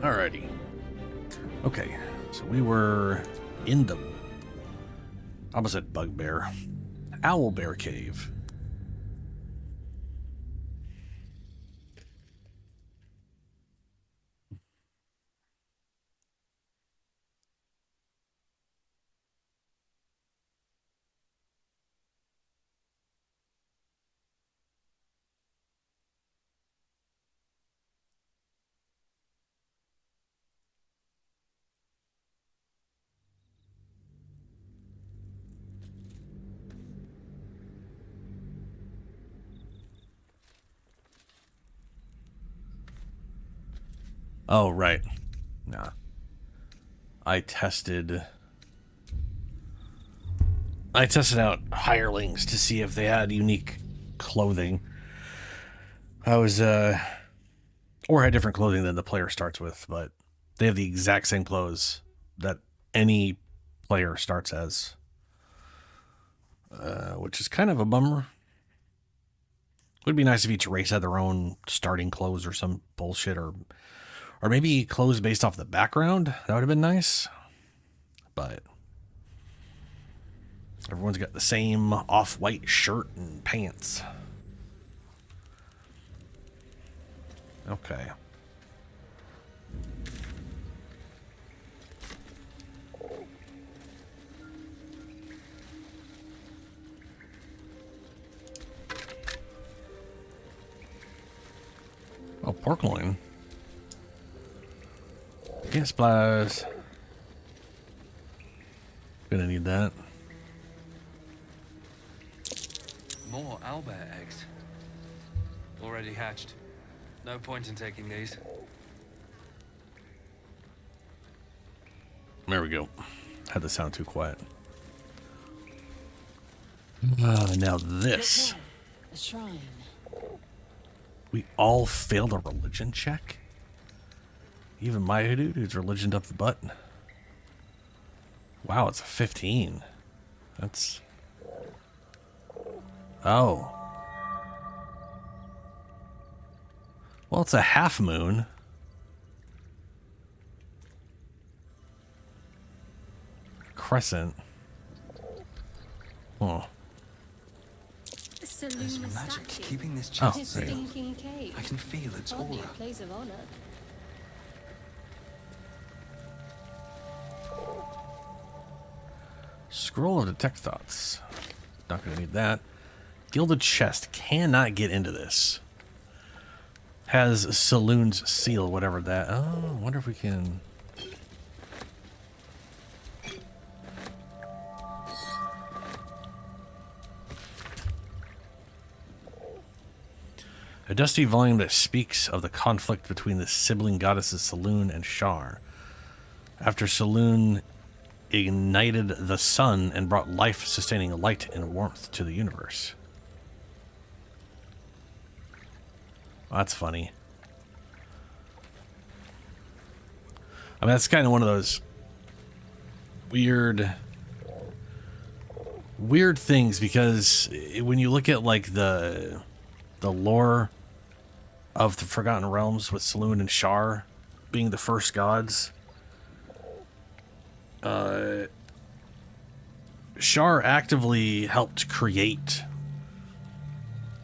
Alrighty. Okay, so we were in the opposite bugbear, owlbear cave. Oh, right. Nah. I tested out hirelings to see if they had unique clothing. Or had different clothing than the player starts with, but they have the exact same clothes that any player starts as. Which is kind of a bummer. Would be nice if each race had their own starting clothes or some bullshit, or maybe clothes based off the background. That would have been nice. But everyone's got the same off-white shirt and pants. Okay. Oh, pork loin. Gas supplies. Gonna need that. More owlbear eggs. Already hatched. No point in taking these. There we go. Had the sound too quiet. Now this. A shrine. We all failed a religion check? Even my dude who's religioned up the butt. Wow, it's a 15. That's... Oh. Well, it's a half moon. Crescent. Oh. There's some magic keeping this Oh, chest there you sealed. I can feel its aura. Place of honor. Scroll of Detect Thoughts. Not going to need that. Gilded Chest. Cannot get into this. Has Saloon's seal, whatever that. Oh, I wonder if we can... A dusty volume that speaks of the conflict between the sibling goddesses Saloon and Shar. After Saloon ignited the sun and brought life-sustaining light and warmth to the universe. Well, that's funny. I mean, that's kind of one of those weird things, because when you look at like the lore of the Forgotten Realms with Saloon and Shar being the first gods, Shar actively helped create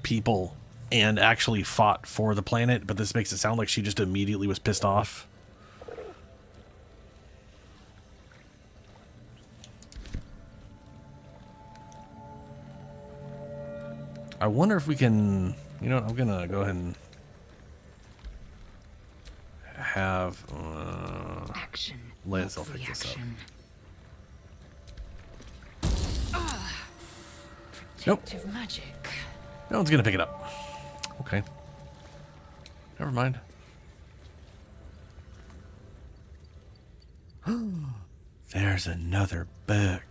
people and actually fought for the planet, but this makes it sound like she just immediately was pissed off. I wonder if we can... You know what, I'm gonna go ahead and have Action. Liz, I'll pick this up. Nope. Protective magic. No one's gonna pick it up. Okay. Never mind. There's another book.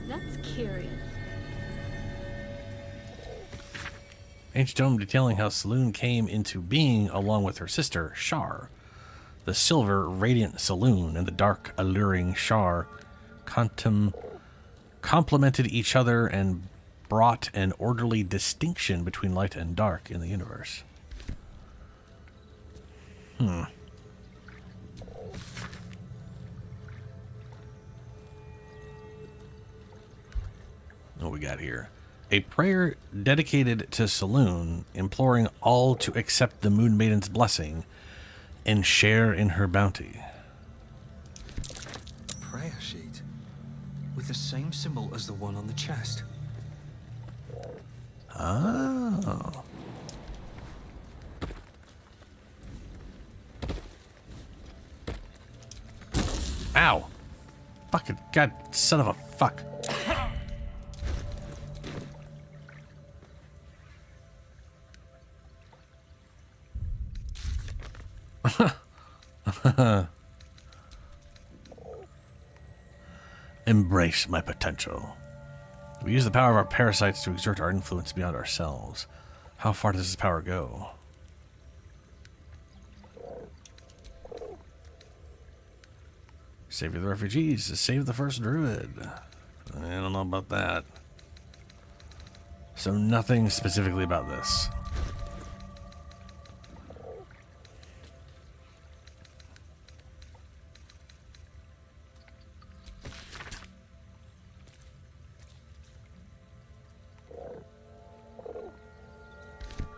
That's curious. Ancient tome detailing how Saloon came into being along with her sister, Shar. The silver, radiant Saloon and the dark, alluring Shar complemented each other and brought an orderly distinction between light and dark in the universe. What we got here? A prayer dedicated to Saloon, imploring all to accept the Moon Maiden's blessing and share in her bounty. A prayer sheet with the same symbol as the one on the chest. Oh. Ow. Fucking god, son of a fuck. Embrace my potential. We use the power of our parasites to exert our influence beyond ourselves. How far does this power go? Save the refugees. Save the first druid. I don't know about that. So nothing specifically about this.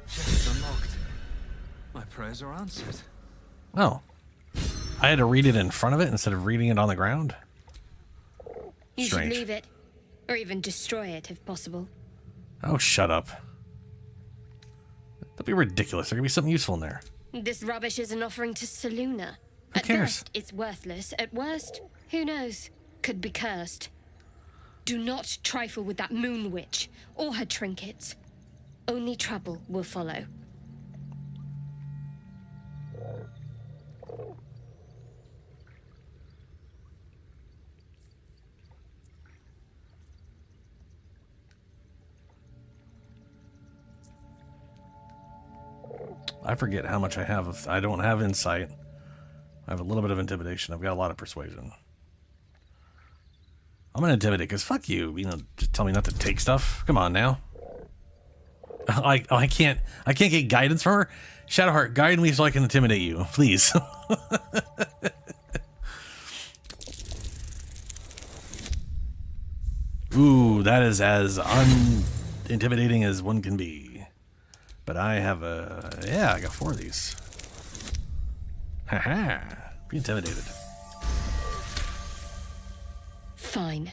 Chest unlocked. My prayers are answered. Oh. I had to read it in front of it instead of reading it on the ground? You Strange. should leave it. Or even destroy it, if possible. Oh, shut up. That'd be ridiculous. There could be something useful in there. This rubbish is an offering to Saluna. Who At cares? best, it's worthless. At worst, who knows? Could be cursed. Do not trifle with that moon witch or her trinkets. Only trouble will follow. I forget how much I have. I don't have insight. I have a little bit of intimidation. I've got a lot of persuasion. I'm gonna intimidate because fuck you. You know, just tell me not to take stuff. Come on now. I can't get guidance from her. Shadowheart, guide me so I can intimidate you, please. Ooh, that is as unintimidating as one can be. But I have yeah, I got 4 of these. Haha, be intimidated. Fine.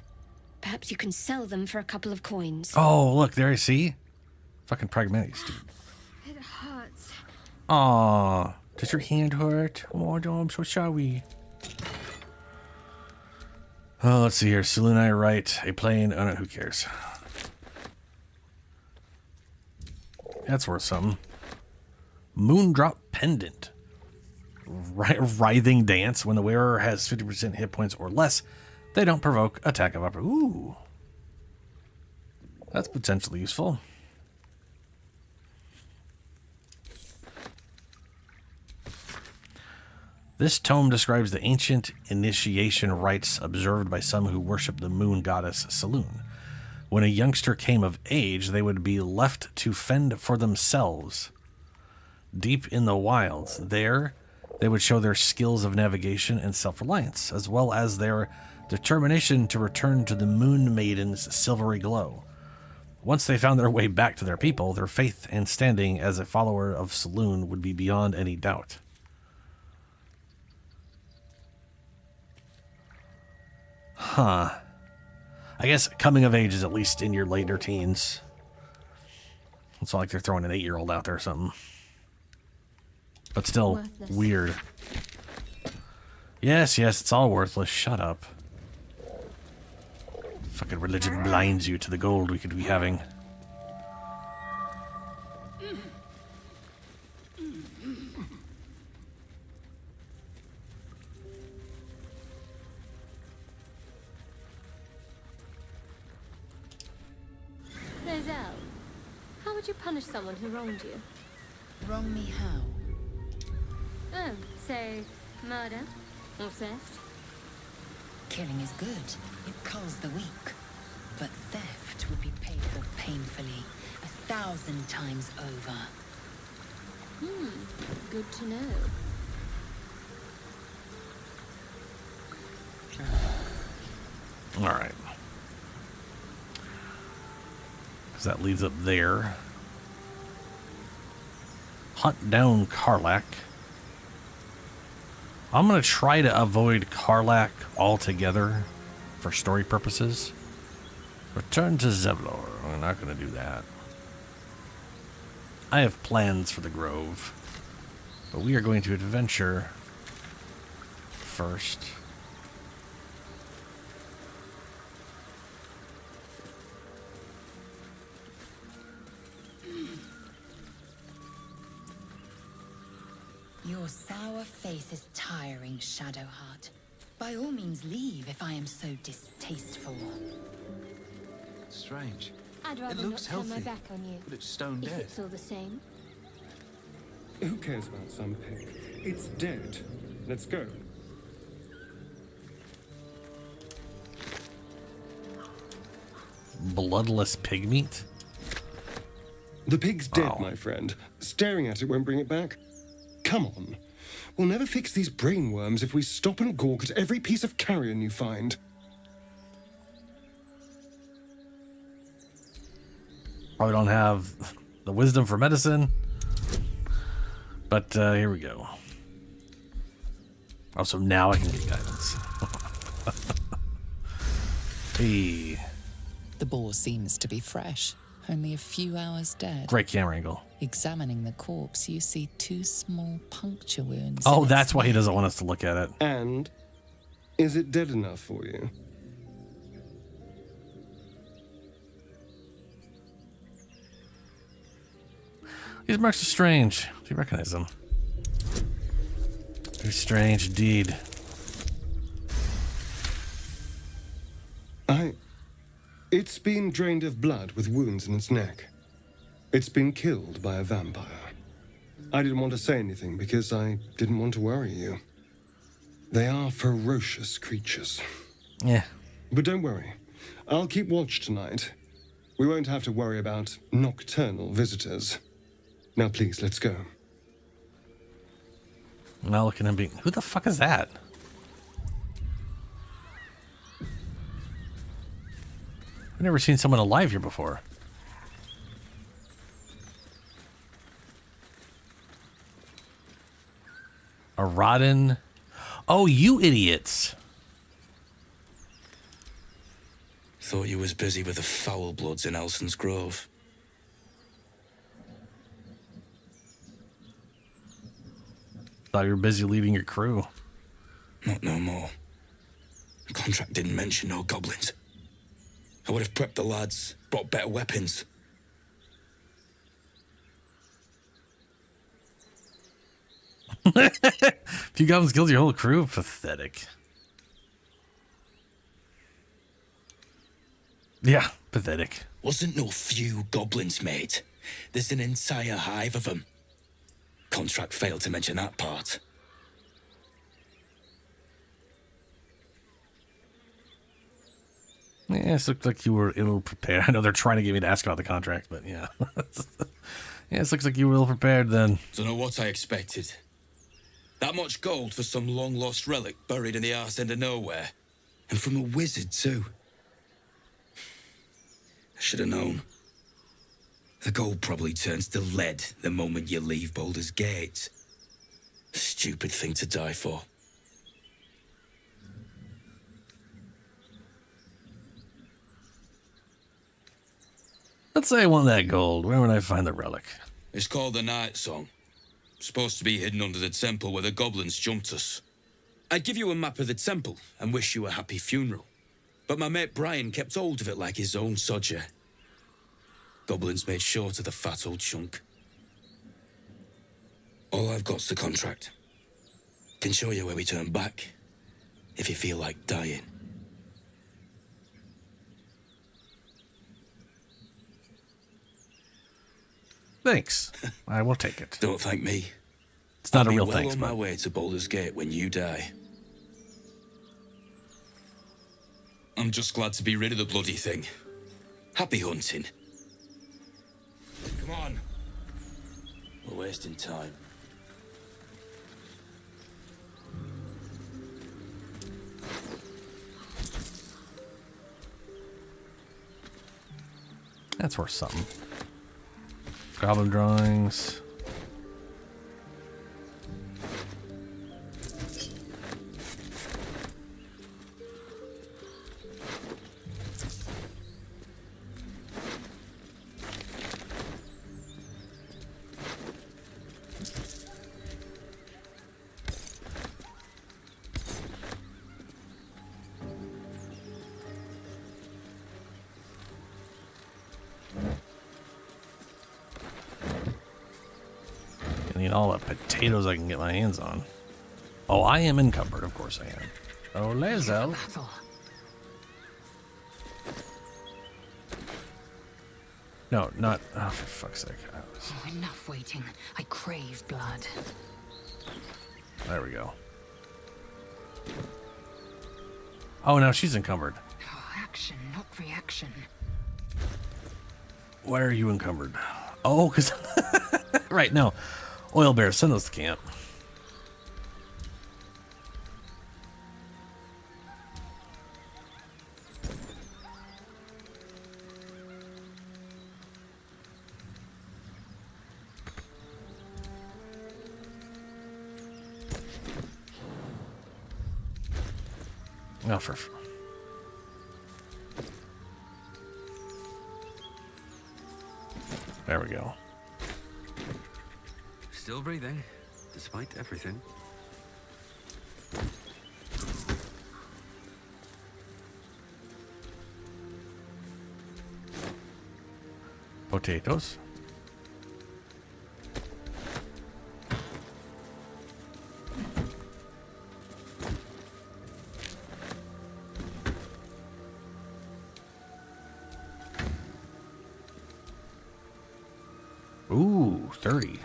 Perhaps you can sell them for a couple of coins. Oh, look, there I see. Fucking pragmatic, dude. It hurts. Aw, does your hand hurt? Oh, I'm so sorry. Oh, let's see here. Saloon I write a plain. Oh no, who cares? That's worth something. Moondrop pendant. Writhing dance. When the wearer has 50% hit points or less, they don't provoke attack of upper. Ooh, that's potentially useful. This tome describes the ancient initiation rites observed by some who worship the moon goddess Saloon. When a youngster came of age, they would be left to fend for themselves. Deep in the wilds, there, they would show their skills of navigation and self-reliance, as well as their determination to return to the Moon Maiden's silvery glow. Once they found their way back to their people, their faith and standing as a follower of Saloon would be beyond any doubt. Huh. I guess coming of age is at least in your later teens. It's not like they're throwing an 8-year-old out there or something. But still, Worthless. weird. Yes, it's all worthless. Shut up. Fucking religion blinds you to the gold we could be having. Zell, how would you punish someone who wronged you? Wrong me how? Oh, say, murder or theft? Killing is good. It culls the weak. But theft would be paid for painfully, 1,000 times over. Good to know. All right. So that leads up there. Hunt down Karlak. I'm going to try to avoid Karlak altogether for story purposes. Return to Zevlor. We're not going to do that. I have plans for the Grove, but we are going to adventure first. Your sour face is tiring, Shadowheart. By all means leave if I am so distasteful. Strange. I'd rather It looks not turn my healthy, back on you. but it's stone If dead. it's all the same. Who cares about some pig? It's dead. Let's go. Bloodless pig meat? The pig's dead, Oh. my friend. Staring at it won't bring it back. Come on. We'll never fix these brainworms if we stop and gawk at every piece of carrion you find. Probably don't have the wisdom for medicine. But here we go. Also, now I can get guidance. Hey, The boar seems to be fresh, only a few hours dead. great camera angle. Examining the corpse, you see 2 small puncture wounds. Oh, in its that's why he neck. doesn't want us to look at it. And is it dead enough for you? These marks are strange. Do you recognize them? Very strange indeed. It's been drained of blood with wounds in its neck. It's been killed by a vampire. I didn't want to say anything because I didn't want to worry you. They are ferocious creatures. Yeah. But don't worry. I'll keep watch tonight. We won't have to worry about nocturnal visitors. Now please, let's go. Now look at him being... Who the fuck is that? I've never seen someone alive here before. A Rodden... Oh, you idiots. Thought you was busy with the foul bloods in Elson's Grove. Thought you were busy leading your crew. Not no more. The contract didn't mention no goblins. I would have prepped the lads, brought better weapons. If you goblins killed your whole crew, pathetic. Yeah, pathetic. Wasn't no few goblins, mate. There's an entire hive of them. Contract failed to mention that part. Yeah, it looked like you were ill prepared. I know they're trying to get me to ask about the contract, but yeah. Yeah, it looks like you were ill prepared then. Don't know what I expected. That much gold for some long-lost relic buried in the arse end of nowhere. And from a wizard, too. I should have known. The gold probably turns to lead the moment you leave Baldur's Gate. Stupid thing to die for. Let's say I want that gold. Where would I find the relic? It's called the Night Song. Supposed to be hidden under the temple where the goblins jumped us. I'd give you a map of the temple and wish you a happy funeral. But my mate Brian kept hold of it like his own sodger. Goblins made short of the fat old chunk. All I've got's the contract. Can show you where we turn back, if you feel like dying. Thanks. I will take it. Don't thank me. It's not I'll a be real well thanks, on my but way to Baldur's Gate when you die. I'm just glad to be rid of the bloody thing. Happy hunting. Come on. We're wasting time. That's worth something. Goblin drawings. I need all the potatoes I can get my hands on. Oh, I am encumbered. Of course I am. Oh, Lazel. Battle. No, not. Oh, for fuck's sake. Oh, enough waiting. I crave blood. There we go. Oh, now she's encumbered. Oh, action, not reaction. Why are you encumbered? Oh, because. Right, no. Oil bears, send those to camp. Oh, for. There we go. Still breathing, despite everything. Potatoes. Ooh, 30.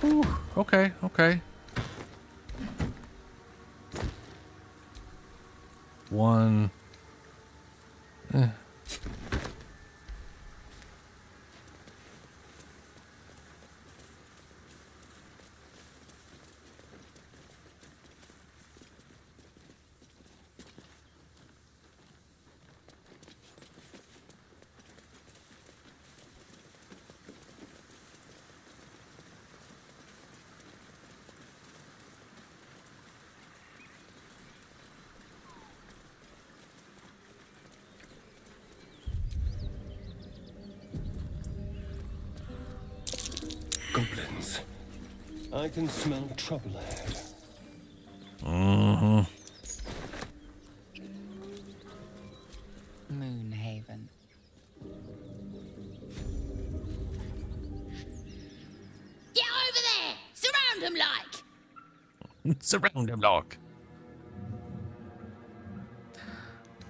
Ooh, okay, okay. One. Goblins. I can smell trouble ahead. Mm-hmm. Moonhaven. Get over there! Surround him like! Surround him, dog.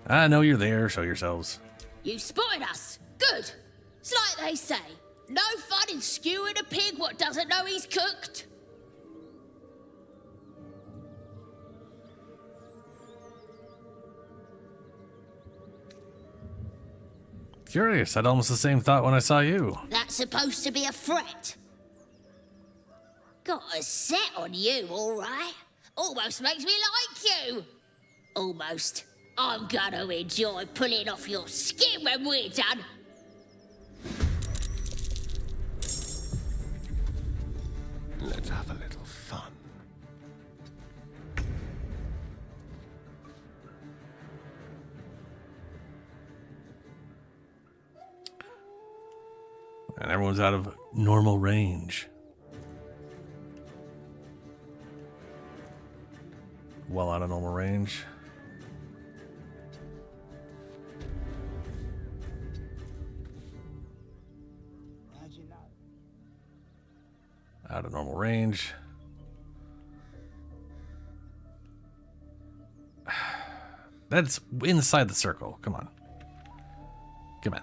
I know you're there. Show yourselves. You spotted us. Good. It's like they say. No fun in skewing a pig what doesn't know he's cooked. Curious. I had almost the same thought when I saw you. That's supposed to be a threat. Got a set on you, all right. Almost makes me like you. Almost. I'm gonna enjoy pulling off your skin when we're done. Let's have a little fun. And everyone's out of normal range. Well out of normal range. Out of normal range. That's inside the circle. Come on. Come on.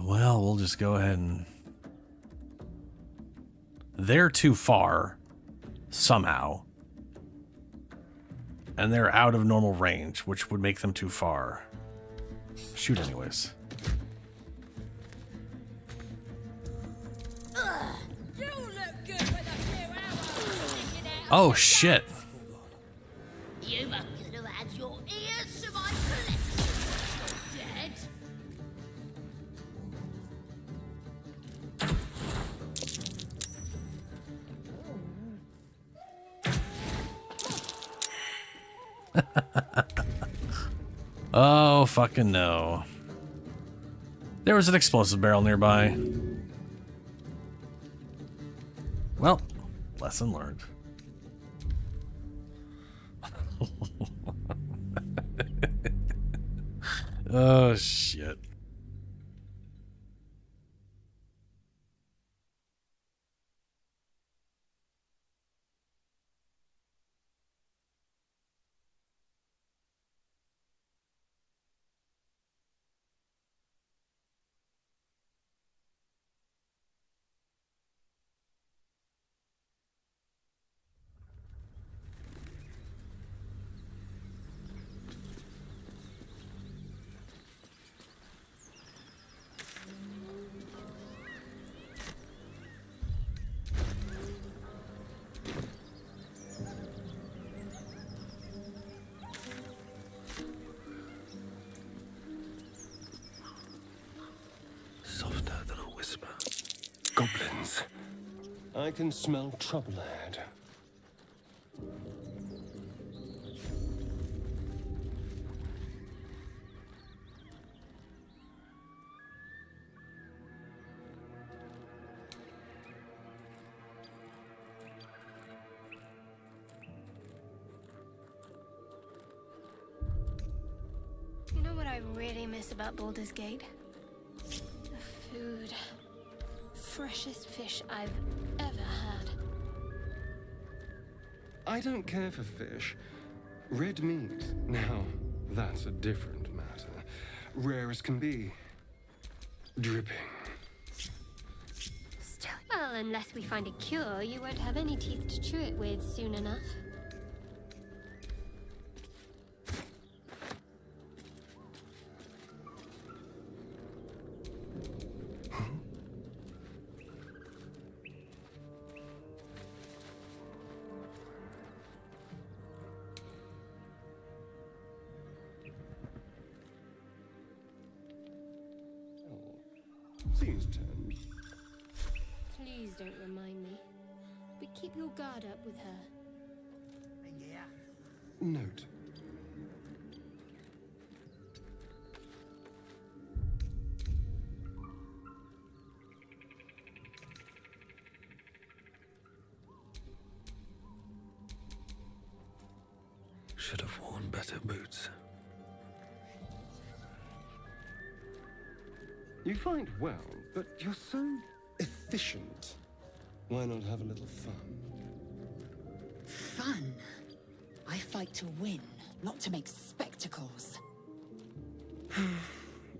Well, we'll just go ahead and they're too far somehow. And they're out of normal range, which would make them too far. Shoot anyways. Oh shit. You must have had your ears to my collection. Dead. Oh, fucking no. There was an explosive barrel nearby. Well, lesson learned. Oh, shit. Softer than a whisper. Goblins. I can smell trouble ahead. You know what I really miss about Baldur's Gate? The food. Freshest fish I've ever had. I don't care for fish. Red meat, now, that's a different matter. Rare as can be. Dripping. Still. Well, unless we find a cure, you won't have any teeth to chew it with soon enough. Seems turned. Please don't remind me. But keep your guard up with her. Note. Should have worn better boots. You fight well, but you're so efficient. Why not have a little fun? Fun? I fight to win, not to make spectacles.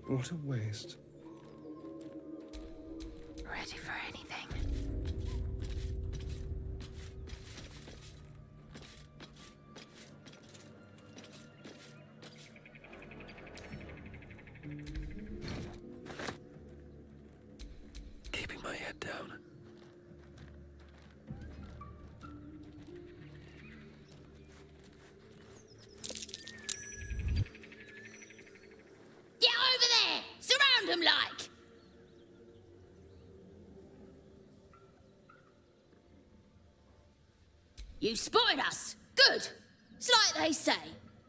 What a waste. Ready for anything. Keeping my head down. Get over there! Surround him like! You spotted us! Good! It's like they say,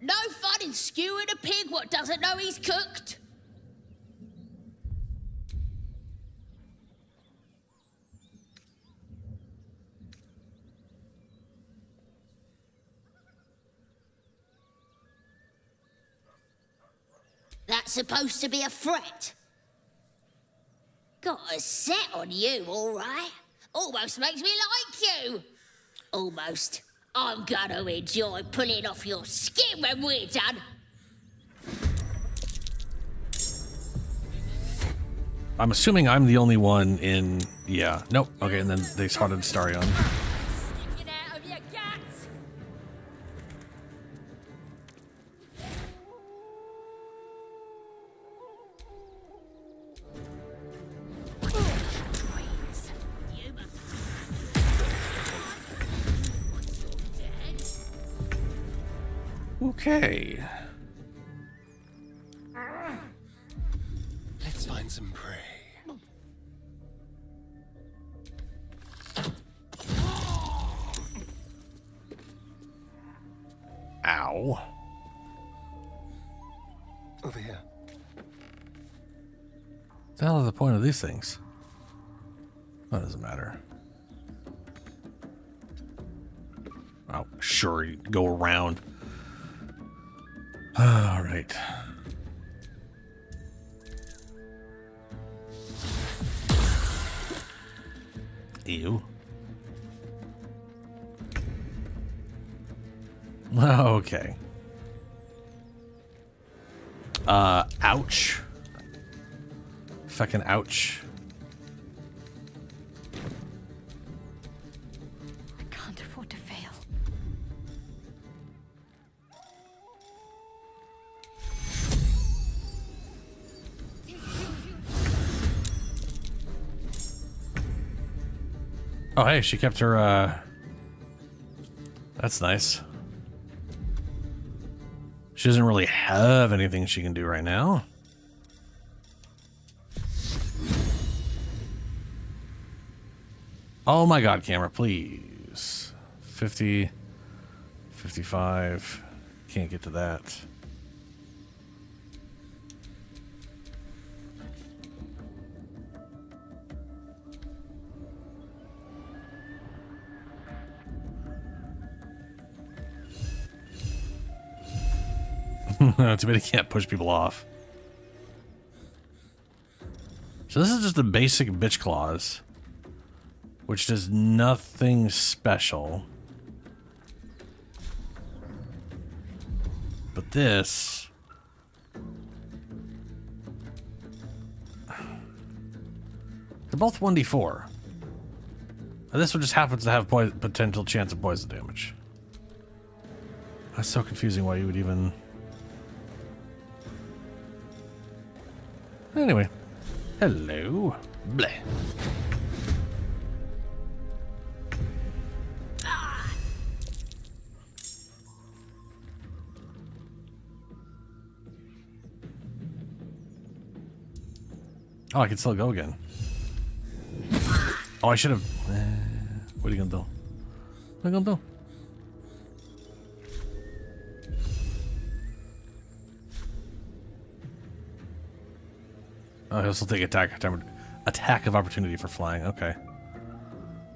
no fun in skewing a pig what doesn't know he's cooked. That's supposed to be a threat. Got a set on you, all right. Almost makes me like you. Almost. I'm gonna enjoy pulling off your skin when we're done. I'm assuming I'm the only one in... Yeah. Nope. Okay, and then they spotted Starion. Get out of your guts! Okay. Let's find some prey. Ow. Over here. What the hell is the point of these things? That doesn't matter. Oh, sure, you go around. All right. Ew. Okay. Ouch. Fucking ouch. I can't afford to fail. Oh, hey, she kept her, That's nice. She doesn't really have anything she can do right now. Oh my god, camera, please. 50, 55. Can't get to that. Too bad he can't push people off. So this is just a basic bitch claws, which does nothing special. But this... They're both 1d4. And this one just happens to have potential chance of poison damage. That's so confusing why you would even... Anyway. Hello. Bleh. Oh, I can still go again. Oh, I should have... what are you gonna do? What are you gonna do? Oh, he'll still take attack of opportunity for flying. Okay.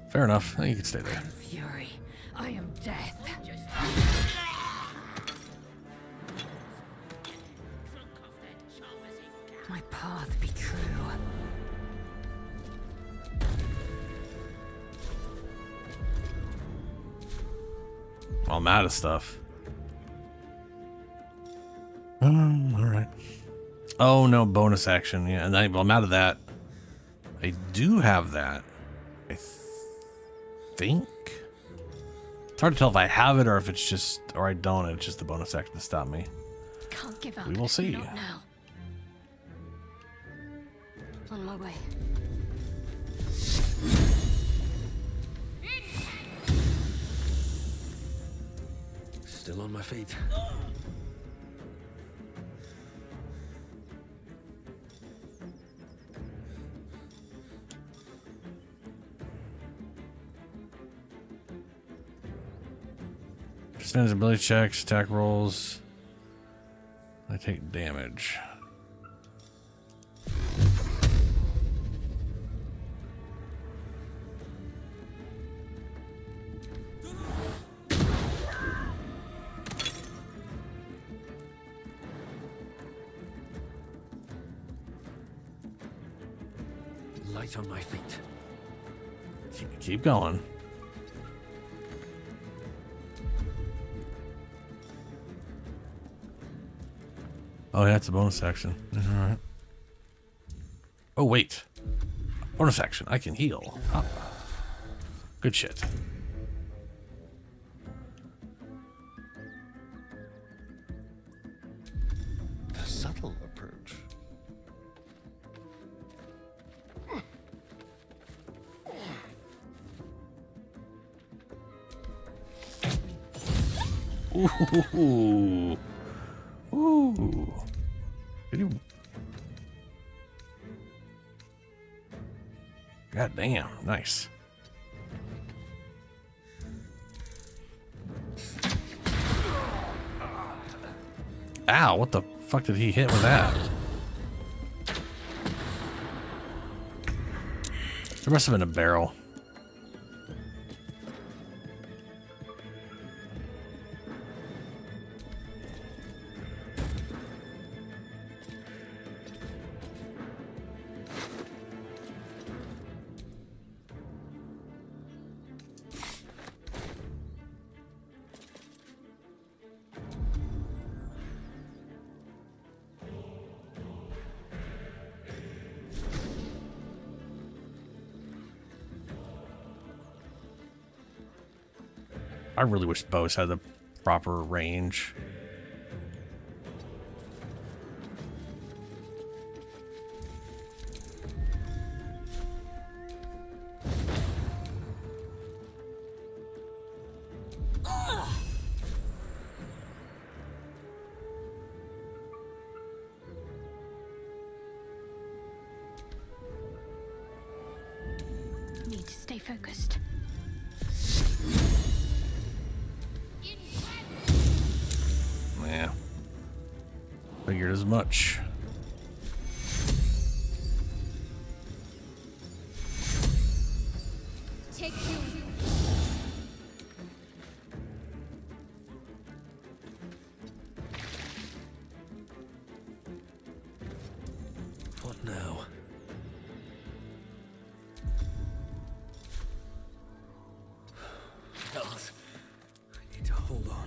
Fair enough. You can stay there. Fury, I am death. My path be true. I'm out of stuff. All right. Oh, no, bonus action. Yeah, and I'm out of that. I do have that. I think. It's hard to tell if I have it or if it's just, or I don't, and it's just the bonus action to stop me. Can't give up. We will see. Not now. On my way. Still on my feet. Spends ability checks, attack rolls. I take damage. Light on my feet. Keep going. Oh, yeah, it's a bonus action. All right. Oh, wait. Bonus action. I can heal. Ah. Good shit. A subtle approach. Ooh. Ooh. Did you... God damn. Nice. Ow, what the fuck did he hit with that? There must have been a barrel. I really wish bows had the proper range. Need to stay focused. Yeah. Figured as much. Take you. What now? Health. I need to hold on.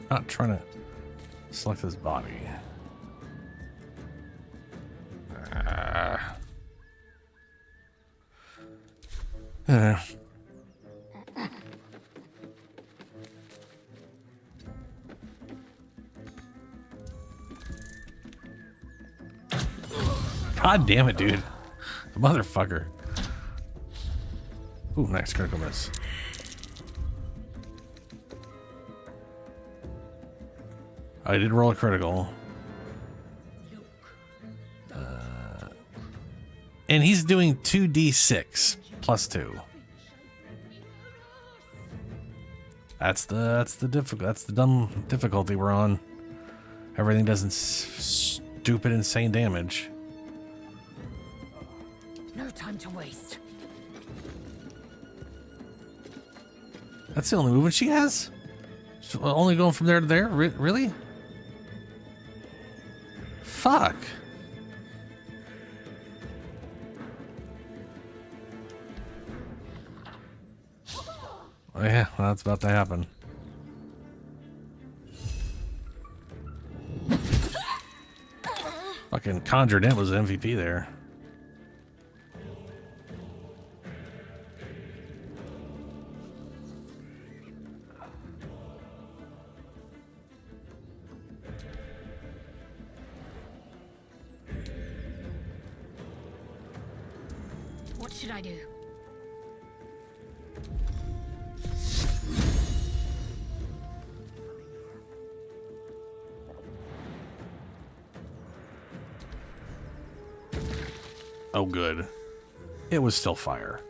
Not trying to select his body. Uh. God damn it, dude. Motherfucker. Ooh, nice critical miss. I did roll a critical. And he's doing 2d6 plus 2. That's the dumb difficulty we're on. Everything does stupid, insane damage. No time to waste. That's the only movement she has? She's only going from there to there? Really? Fuck. Oh yeah, well, that's about to happen. Fucking Conjured Int was an MVP there. What should I do? Oh, good. It was still fire.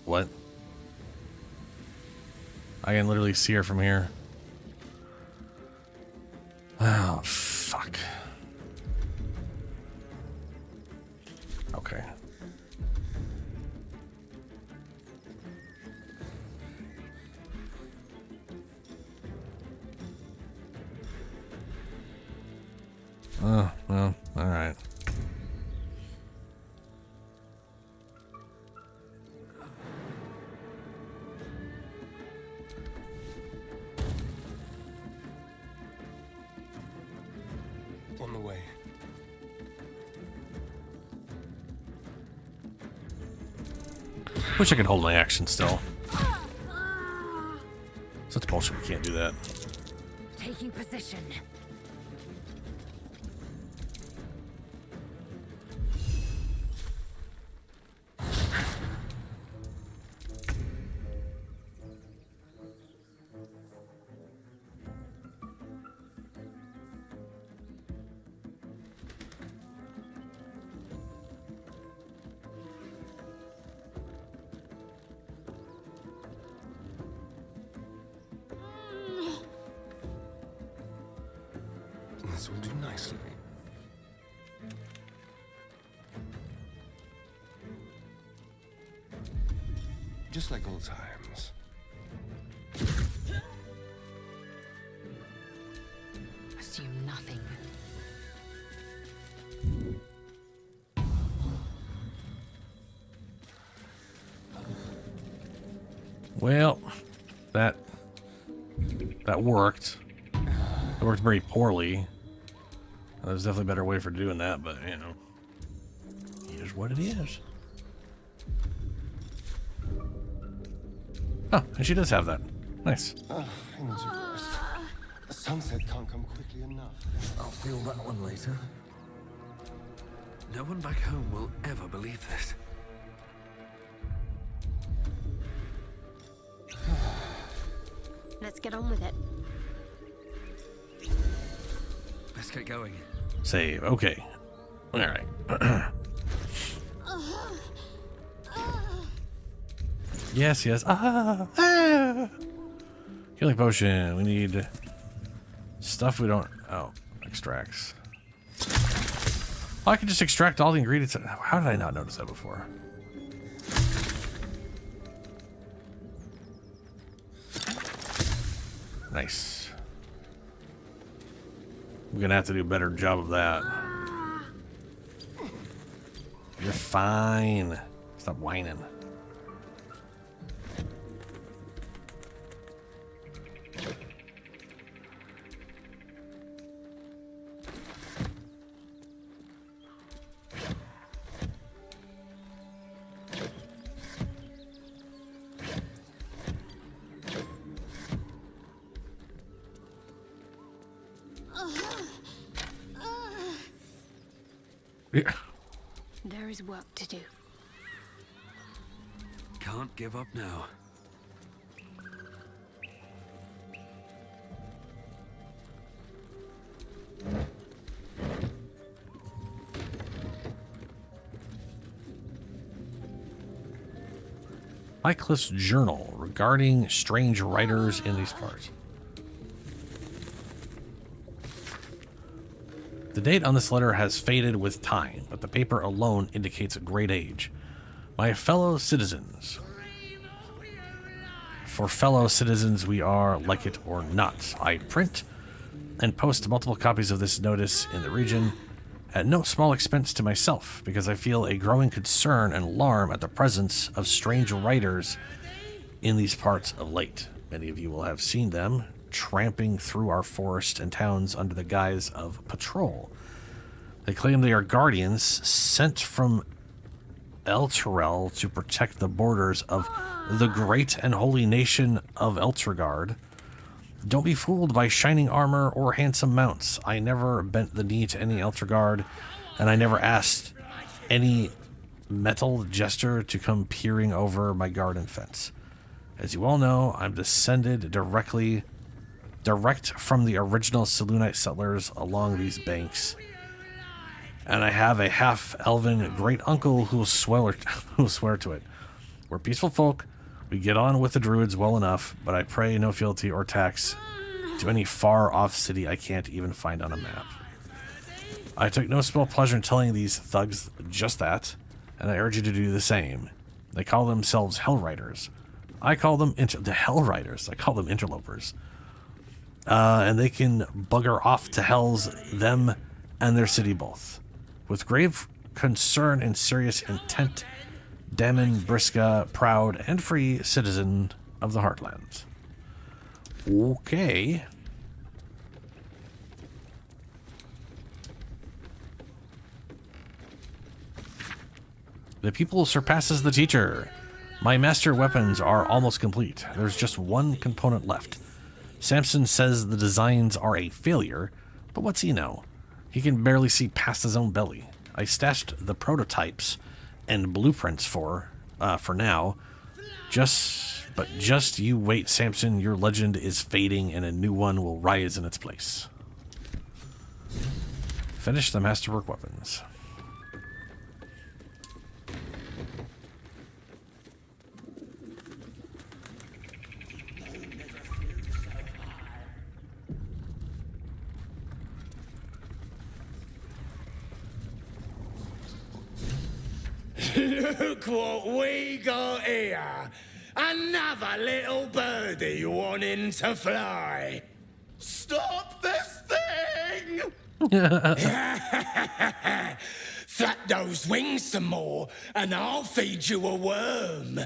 What? I can literally see her from here. Oh, fuck. Okay. Oh, well, alright. On the way. Wish I could hold my action still. Such bullshit, we can't do that. Taking position. This will do nicely. Just like old times. Assume nothing. Well, that worked. It worked very poorly. There's definitely a better way for doing that, but you know, it is what it is. Oh, and she does have that. Nice. I need to rest. The sunset can't come quickly enough. I'll feel that one later. No one back home will ever believe this. Let's get on with it. Let's get going. Save. Okay. All right. Yes, yes. Healing potion. We need stuff we don't... Oh, extracts. Oh, I can just extract all the ingredients. How did I not notice that before? Nice. We're gonna have to do a better job of that. You're fine. Stop whining. Yeah. There is work to do. Can't give up now. Cliff's journal regarding strange writers in these parts. The date on this letter has faded with time, but the paper alone indicates a great age. My fellow citizens. For fellow citizens, we are, like it or not. I print and post multiple copies of this notice in the region at no small expense to myself, because I feel a growing concern and alarm at the presence of strange writers in these parts of late. Many of you will have seen them tramping through our forest and towns under the guise of patrol. They claim they are guardians sent from Elturel to protect the borders of the great and holy nation of Elturgard. Don't be fooled by shining armor or handsome mounts. I never bent the knee to any Elturgard, and I never asked any metal jester to come peering over my garden fence. As you all know, I'm descended direct from the original Selûnite settlers along these banks, and I have a half-elven great-uncle who will swear to it. We're peaceful folk. We get on with the druids well enough, but I pray no fealty or tax to any far-off city I can't even find on a map. I took no small pleasure in telling these thugs just that, and I urge you to do the same. They call themselves Hellriders. I call them the Hellriders. I call them interlopers. And they can bugger off to hells them and their city both. With grave concern and serious intent, Damon Briska, proud and free citizen of the Heartlands. Okay. The pupil surpasses the teacher. My master weapons are almost complete. There's just one component left. Samson says the designs are a failure, but what's he know? He can barely see past his own belly. I stashed the prototypes and blueprints for now. Just you wait, Samson. Your legend is fading, and a new one will rise in its place. Finish the masterwork weapons. Look what we got here. Another little birdie wanting to fly. Stop this thing! Flap those wings some more, and I'll feed you a worm.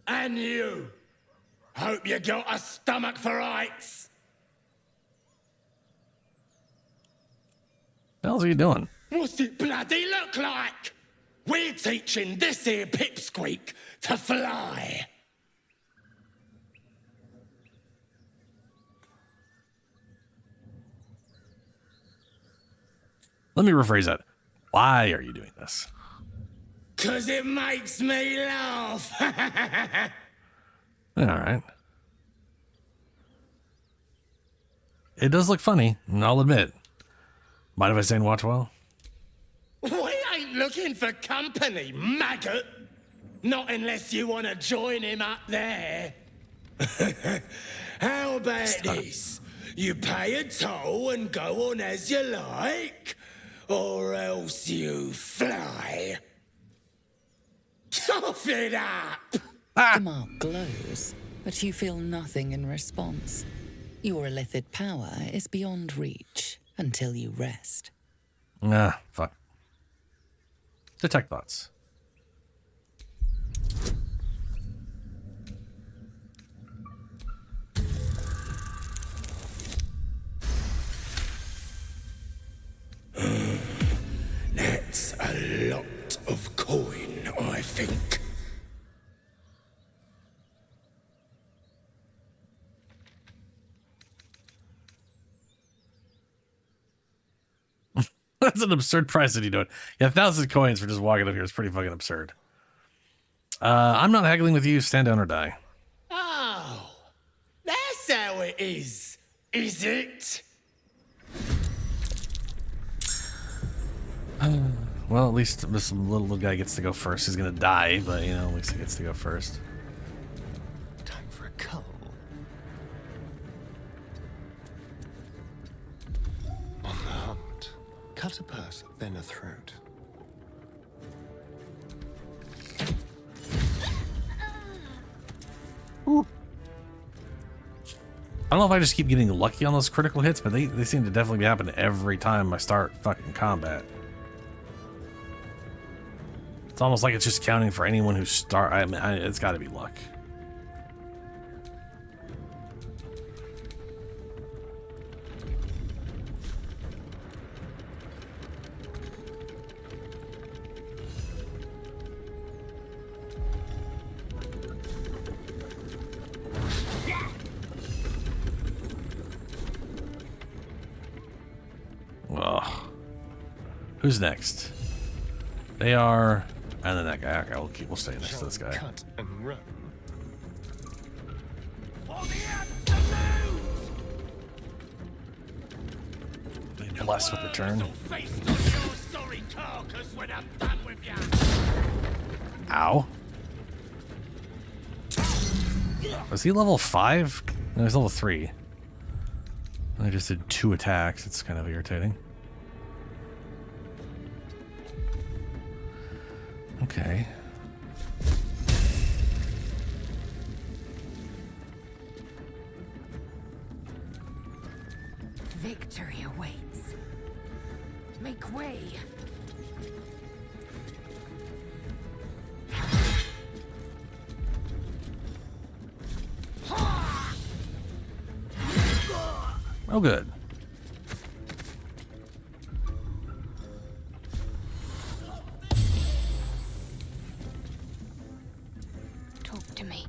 And you. Hope you got a stomach for heights. What the hell's he doing? What's it bloody look like? We're teaching this here pipsqueak to fly. Let me rephrase that. Why are you doing this? 'Cause it makes me laugh. All right. It does look funny, and I'll admit. Mind if I say and watch well? We ain't looking for company, maggot. Not unless you want to join him up there. How about this? You pay a toll and go on as you like, or else you fly. Cough it up! The mark glows, but you feel nothing in response. Your illithid power is beyond reach until you rest. Ah, fuck. Detect thoughts. That's a lot of coin, I think. That's an absurd price that you do it. Yeah, 1,000 coins for just walking up here is pretty fucking absurd. I'm not haggling with you. Stand down or die. Oh, that's how it is it? Well, at least this little guy gets to go first. He's gonna die, but you know, at least he gets to go first. Time for a cull. On the hunt. Cut a purse, then a throat. Ooh. I don't know if I just keep getting lucky on those critical hits, but they seem to definitely be happening every time I start fucking combat. It's almost like it's just counting for anyone who start. I mean, it's got to be luck. Ugh. Who's next? They are, and then that guy. Okay, we'll stay next to this guy. Cut and run. They bless with the turn. Ow. Was he level 5? No, he's level 3. I just did 2 attacks. It's kind of irritating. Okay. Victory awaits. Make way. Oh, good. Talk to me.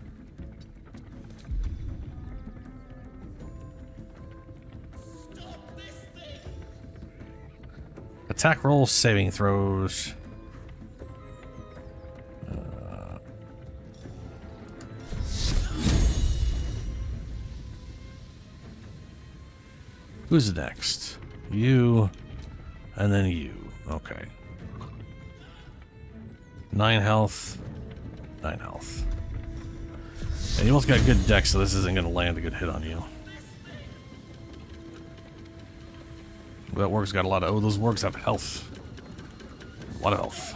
Attack roll, saving throws. Who's next? You, and then you. Okay. 9 health. 9 health. And you both got good dex, so this isn't going to land a good hit on you. That work's got a lot of... Oh, those works have health. A lot of health.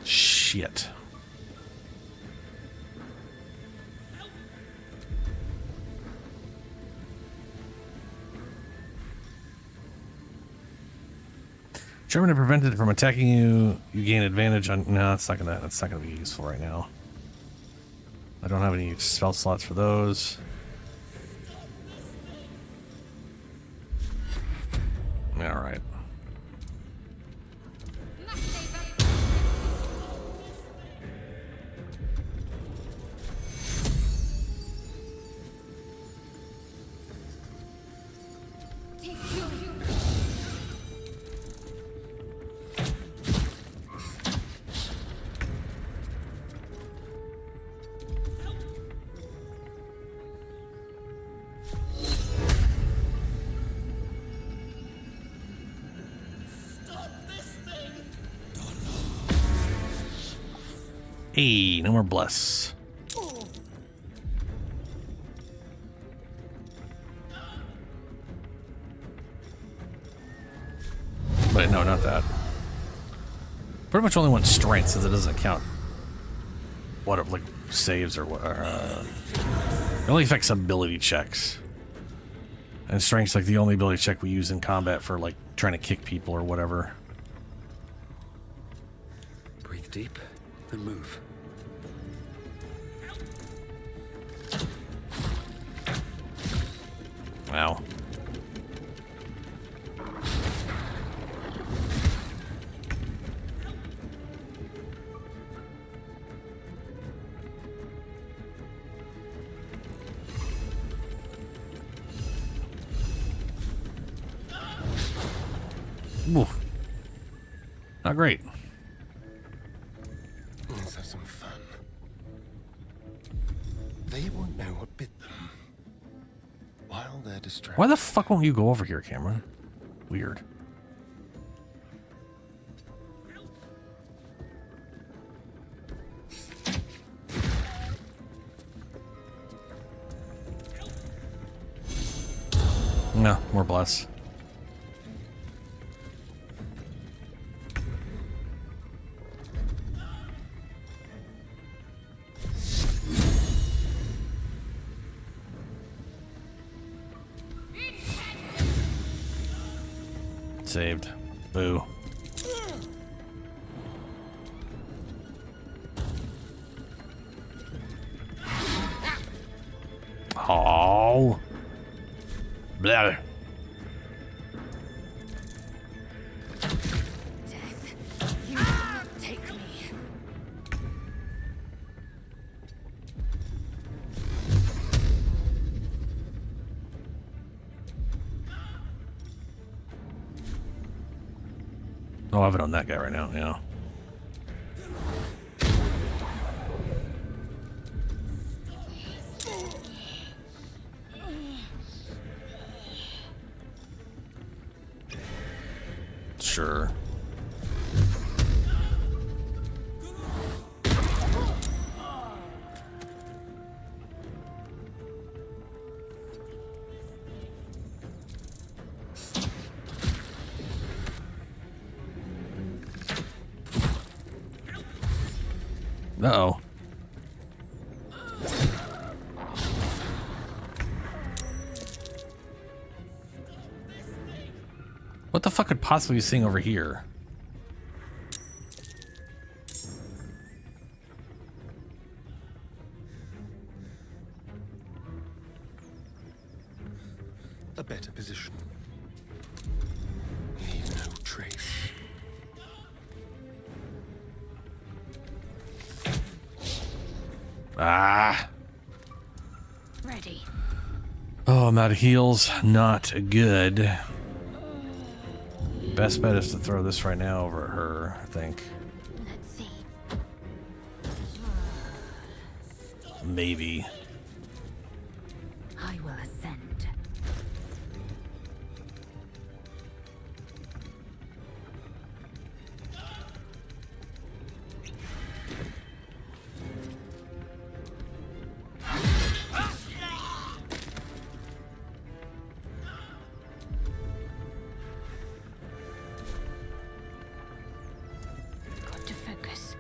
Shit. Determined to prevent it from attacking you, you gain advantage on... No, that's not gonna be useful right now. I don't have any spell slots for those. Alright. Hey, no more bless. But no, not that. Pretty much only one strength, since it doesn't count. What, like saves or what? It only affects ability checks. And strength's like the only ability check we use in combat for like trying to kick people or whatever. Breathe deep, then move. Wow. Ooh. Not great. Let's have some fun. They won't know what bit them. While they're distracted. Why the fuck won't you go over here, camera? Weird. No, more bless. Saved. Boo. Oh. Blah. You take me. Oh, I have it on that guy right now, yeah. Sure. Uh-oh. possibly be seeing over here? A better position. Leave no trace. Ah. Ready. Oh, I'm out of heals. Not good. Best bet is to throw this right now over at her, I think. Let's see. Maybe. I will ascend. Got to focus.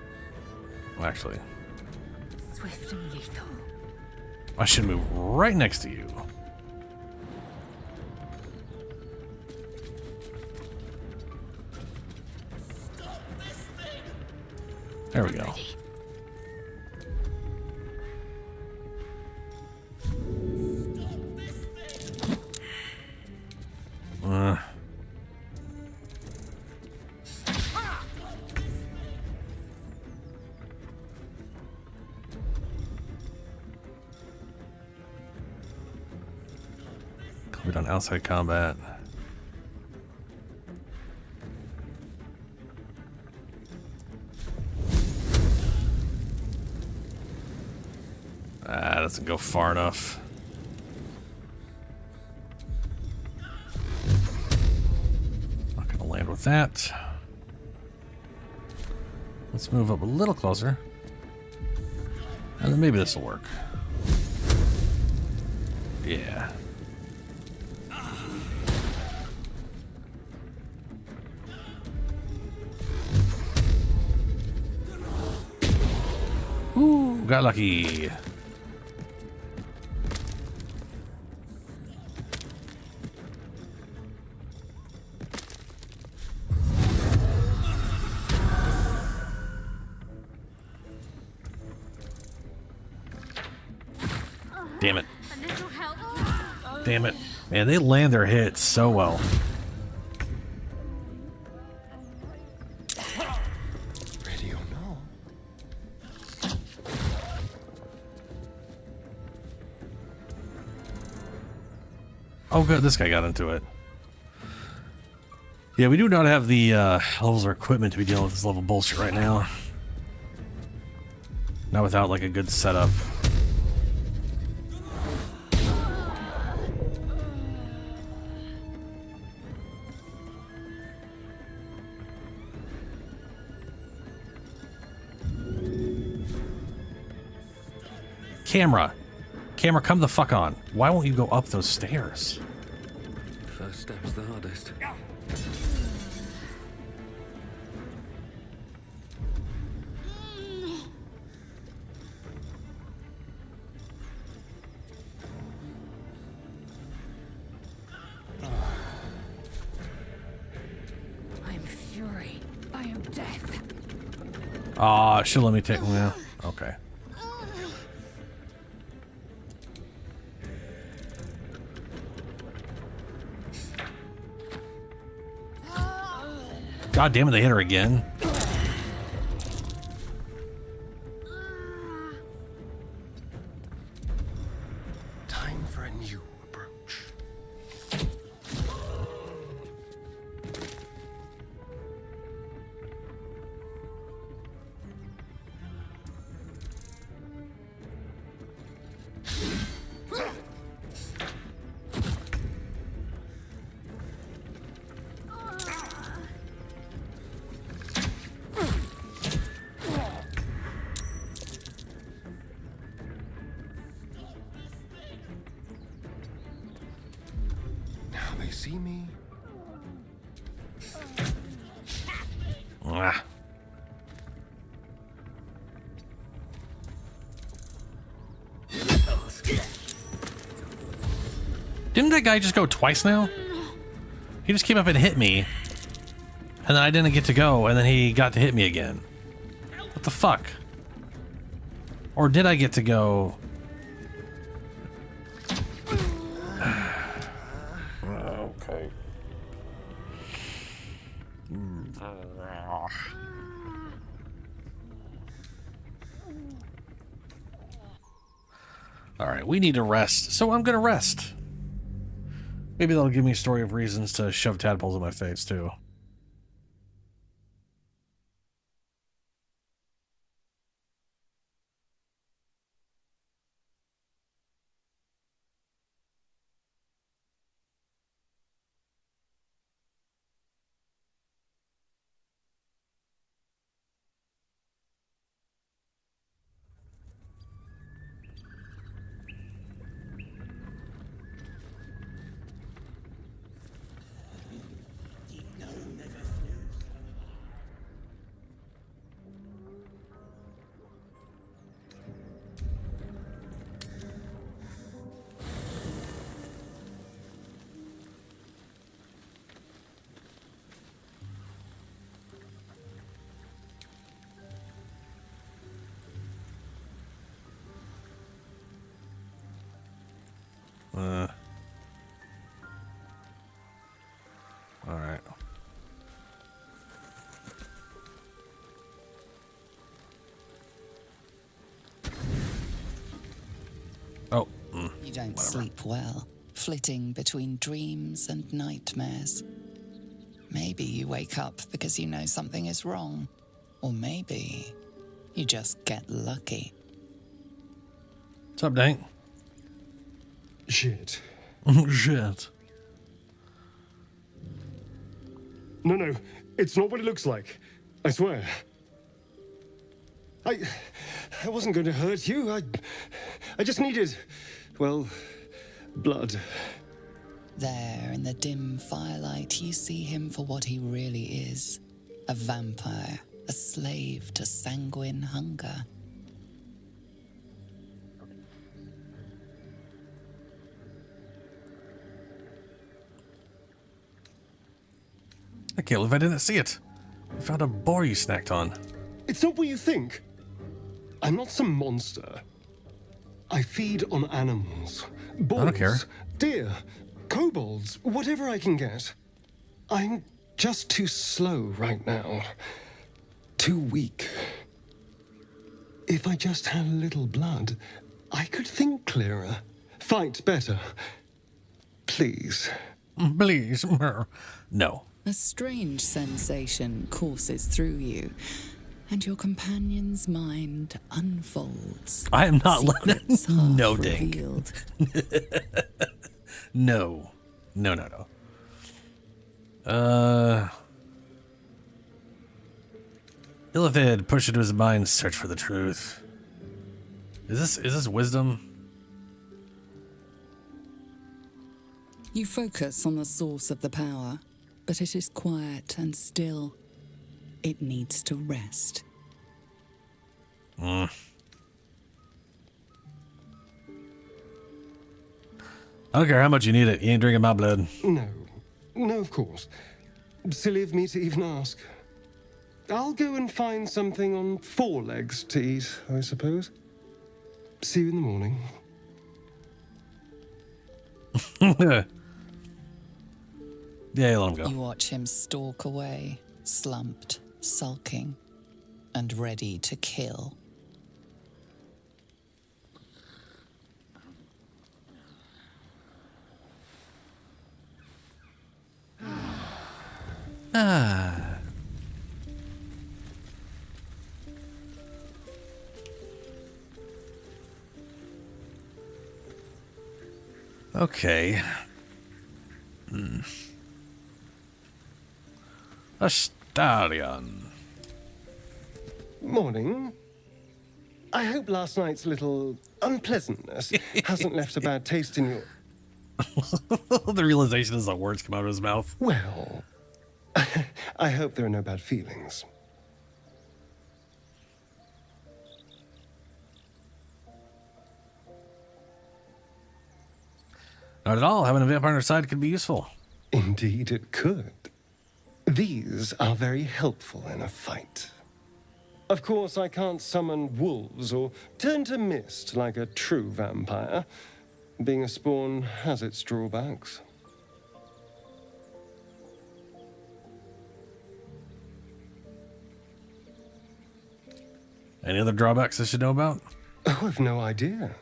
Well, actually, Swift and lethal. I should move right next to you. There we go. Ready. We're on outside combat. Ah, doesn't go far enough. Not gonna land with that. Let's move up a little closer. And then maybe this will work. Yeah. Ooh, got lucky. Damn it. A little help. Damn it. Man, they land their hits so well. Ready or not? Oh, good. This guy got into it. Yeah, we do not have the levels of equipment to be dealing with this level of bullshit right now. Not without, like, a good setup. Camera. Camera, come the fuck on. Why won't you go up those stairs? First step's the hardest. I am fury. I am death. Aw, she'll let me take one now. Okay. God damn it, they hit her again. Time for a new approach. Now they see me. Ah. Didn't that guy just go twice now? He just came up and hit me, And then I didn't get to go, and then he got to hit me again. What the fuck? Or did I get to go? Okay. Alright, we need to rest, so I'm gonna rest. Maybe that'll give me a story of reasons to shove tadpoles in my face, too. Alright. Oh. You don't sleep well, flitting between dreams and nightmares. Maybe you wake up because you know something is wrong. Or maybe you just get lucky. What's up, Dank? Shit. Shit. No, it's not what it looks like. I swear. I wasn't going to hurt you. I just needed, well, blood. There, in the dim firelight, you see him for what he really is. A vampire, a slave to sanguine hunger. I can't believe I didn't see it. I found a boar you snacked on. It's not what you think. I'm not some monster. I feed on animals. Boars, I don't care. Deer, kobolds, whatever I can get. I'm just too slow right now. Too weak. If I just had a little blood, I could think clearer, fight better. Please. Please. No. A strange sensation courses through you, and your companion's mind unfolds. I am not letting. Secrets half No, Dink. revealed. No. Illithid, push into his mind, search for the truth. Is this wisdom? You focus on the source of the power, but it is quiet and still. It needs to rest. I don't care how much you need it. You ain't drinking my blood. No, of course. Silly of me to even ask. I'll go and find something on 4 legs to eat, I suppose. See you in the morning. Yeah, let him go. You watch him stalk away, slumped, sulking, and ready to kill. Okay. A stallion. Morning. I hope last night's little unpleasantness hasn't left a bad taste in your... The realization is the words come out of his mouth. Well, I hope there are no bad feelings. Not at all. Having a vampire on our side could be useful. Indeed it could. these are very helpful in a fight. Of course, I can't summon wolves or turn to mist like a true vampire. Being a spawn has its drawbacks. Any other drawbacks I should know about? Oh, I've no idea.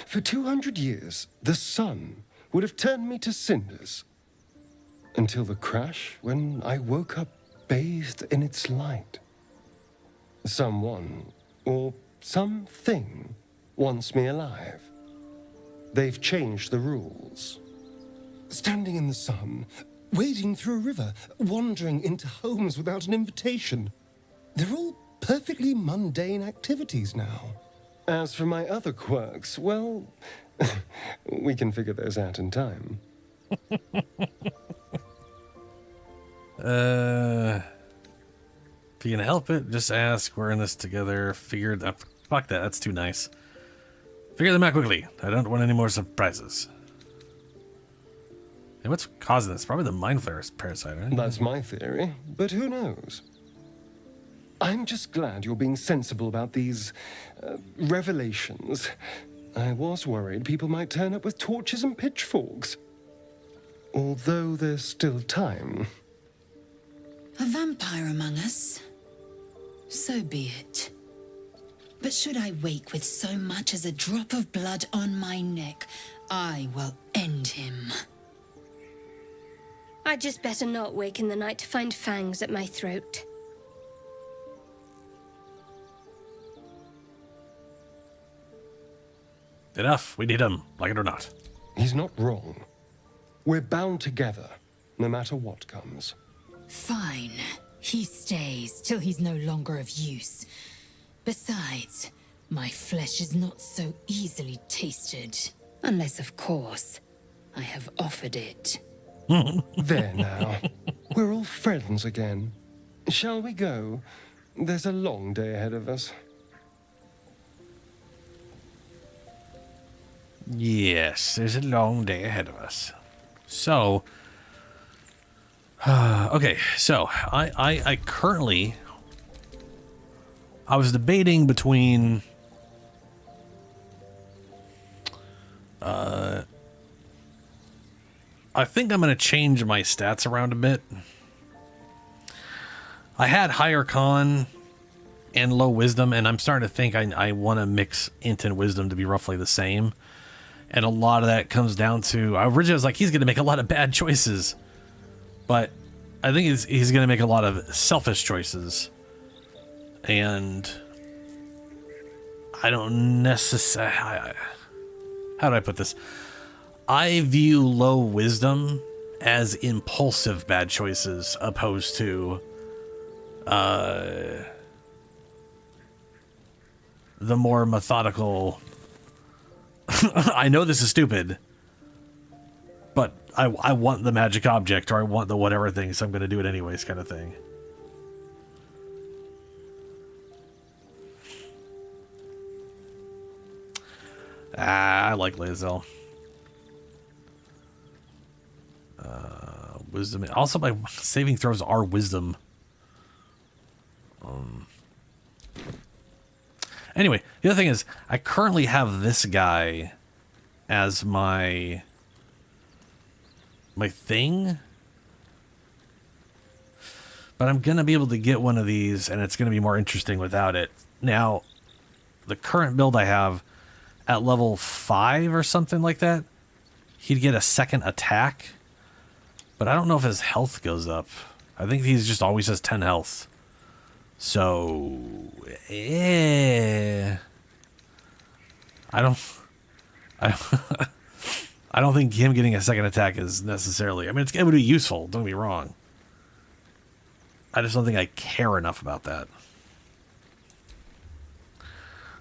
For 200 years, the sun would have turned me to cinders. Until the crash, when I woke up bathed in its light. Someone, or something, wants me alive. They've changed the rules. Standing in the sun, wading through a river, wandering into homes without an invitation. They're all perfectly mundane activities now. As for my other quirks, well, we can figure those out in time. If you can help it, just ask. We're in this together. Figured up. Fuck that. That's too nice. Figure them out quickly. I don't want any more surprises. And what's causing this? Probably the mind flare parasite, right? That's my theory, but who knows? I'm just glad you're being sensible about these revelations. I was worried people might turn up with torches and pitchforks. Although there's still time. A vampire among us? So be it. But should I wake with so much as a drop of blood on my neck, I will end him. I'd just better not wake in the night to find fangs at my throat. Enough. We need him, like it or not. He's not wrong. We're bound together, no matter what comes. Fine. He stays till he's no longer of use. Besides, my flesh is not so easily tasted. Unless, of course, I have offered it. There now. We're all friends again. Shall we go? There's a long day ahead of us. Yes, there's a long day ahead of us. So, okay, so I currently, I was debating between, I think I'm going to change my stats around a bit. I had higher con and low wisdom, and I'm starting to think I want to mix int and wisdom to be roughly the same. And a lot of that comes down to, originally I was like, he's going to make a lot of bad choices. But I think he's going to make a lot of selfish choices. And I don't necessarily, how do I put this? I view low wisdom as impulsive bad choices opposed to the more methodical. I know this is stupid, but I want the magic object, or I want the whatever thing, so I'm going to do it anyways, kind of thing. I like Lae'zel. Wisdom. Also, my saving throws are wisdom. Anyway, the other thing is, I currently have this guy as my thing. But I'm going to be able to get one of these, and it's going to be more interesting without it. Now, the current build I have, at level 5 or something like that, he'd get a second attack. But I don't know if his health goes up. I think he's just always has 10 health. So, I don't think him getting a second attack is necessarily, I mean, it would be useful, don't get me wrong. I just don't think I care enough about that.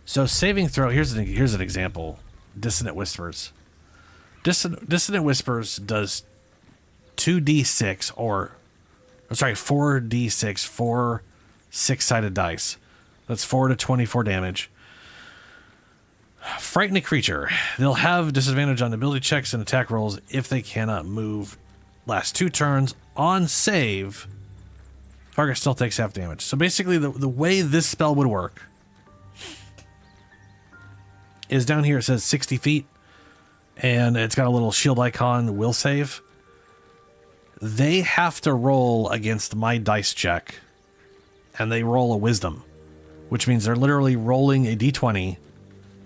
So saving throw, here's an example. Dissonant Whispers. Dissonant Whispers does 2d6 4d6, 4 6-sided dice. That's 4 to 24 damage. Frighten a creature. They'll have disadvantage on ability checks and attack rolls if they cannot move. Last 2 turns on save. Target still takes half damage. So basically, the way this spell would work is down here it says 60 feet, and it's got a little shield icon, will save. They have to roll against my dice check, and they roll a wisdom, which means they're literally rolling a d20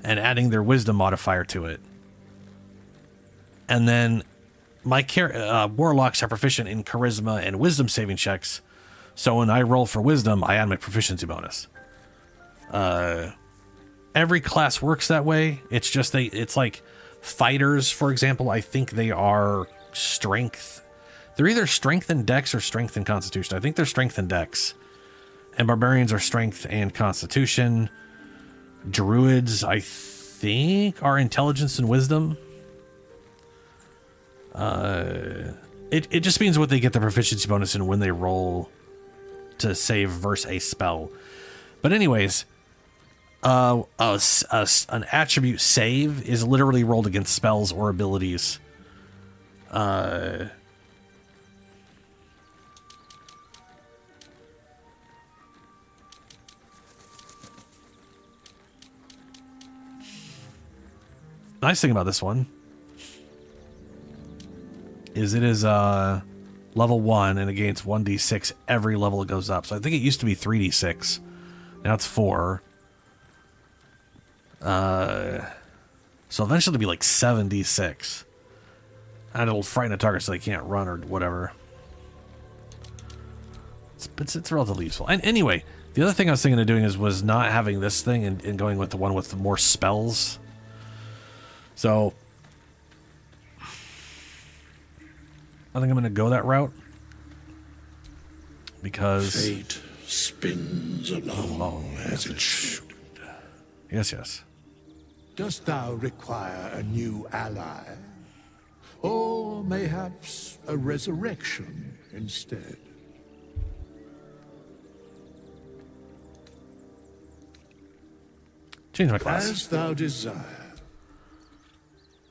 and adding their wisdom modifier to it. And then my warlocks are proficient in charisma and wisdom saving checks, so when I roll for wisdom, I add my proficiency bonus. Every class works that way. It's just it's like fighters, for example. I think they are strength. They're either strength and dex or strength and constitution. I think they're strength and dex. And barbarians are strength and constitution. Druids, I think, are intelligence and wisdom. It just means what they get the proficiency bonus in when they roll to save versus a spell. But anyways, an attribute save is literally rolled against spells or abilities. Nice thing about this one is it is level 1 and it gains 1d6 every level it goes up. So I think it used to be 3d6. Now it's 4. So eventually it'll be like 7d6. And it'll frighten a target so they can't run or whatever. It's relatively useful. And anyway, the other thing I was thinking of doing was not having this thing and going with the one with the more spells. So I think I'm going to go that route because fate spins along as it should. Yes. Dost thou require a new ally? Or mayhaps a resurrection instead? Change my class. As thou desire.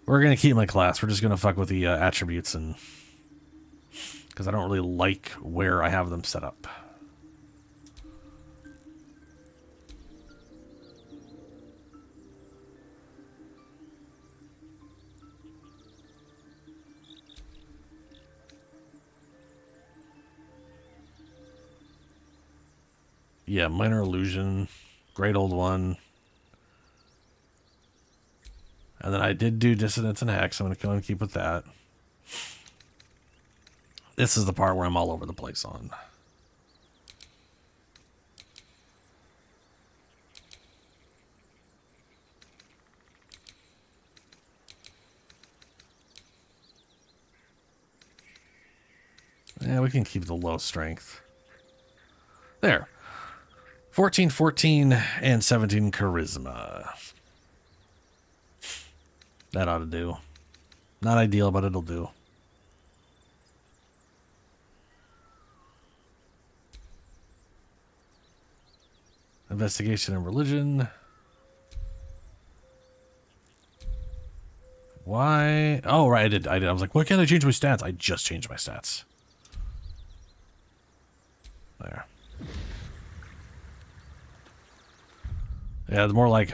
We're going to keep my class. We're just going to fuck with the attributes, and because I don't really like where I have them set up. Yeah, minor illusion, great old one. And then I did do dissonance and hex. I'm going to go and keep with that. This is the part where I'm all over the place on. Yeah, we can keep the low strength. There. 14, 14, and 17 charisma. That ought to do. Not ideal, but it'll do. Investigation and religion. Why? Oh, right, I did. I was like, why can't I change my stats? I just changed my stats. There. Yeah, it's more like...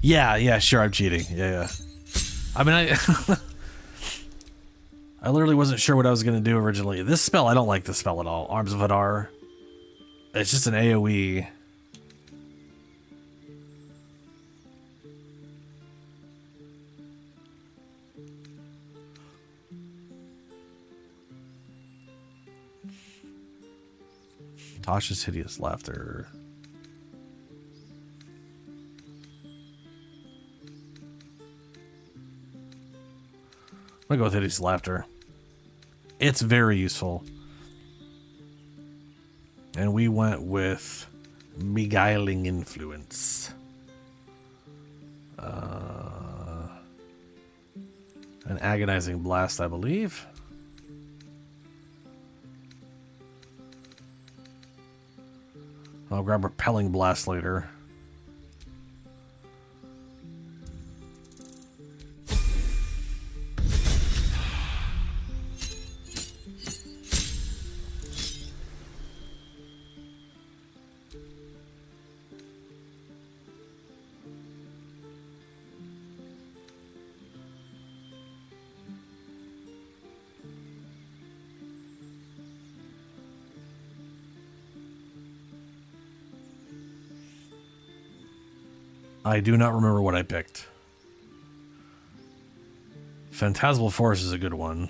yeah, sure, I'm cheating. Yeah. I mean, I literally wasn't sure what I was going to do originally. This spell, I don't like this spell at all. Arms of Hadar. It's just an AoE. Tasha's Hideous Laughter. I'm gonna go with Hideous Laughter. It's very useful. And we went with Beguiling Influence. An Agonizing Blast, I believe. I'll grab Repelling Blast later. I do not remember what I picked. Phantasmal Force is a good one.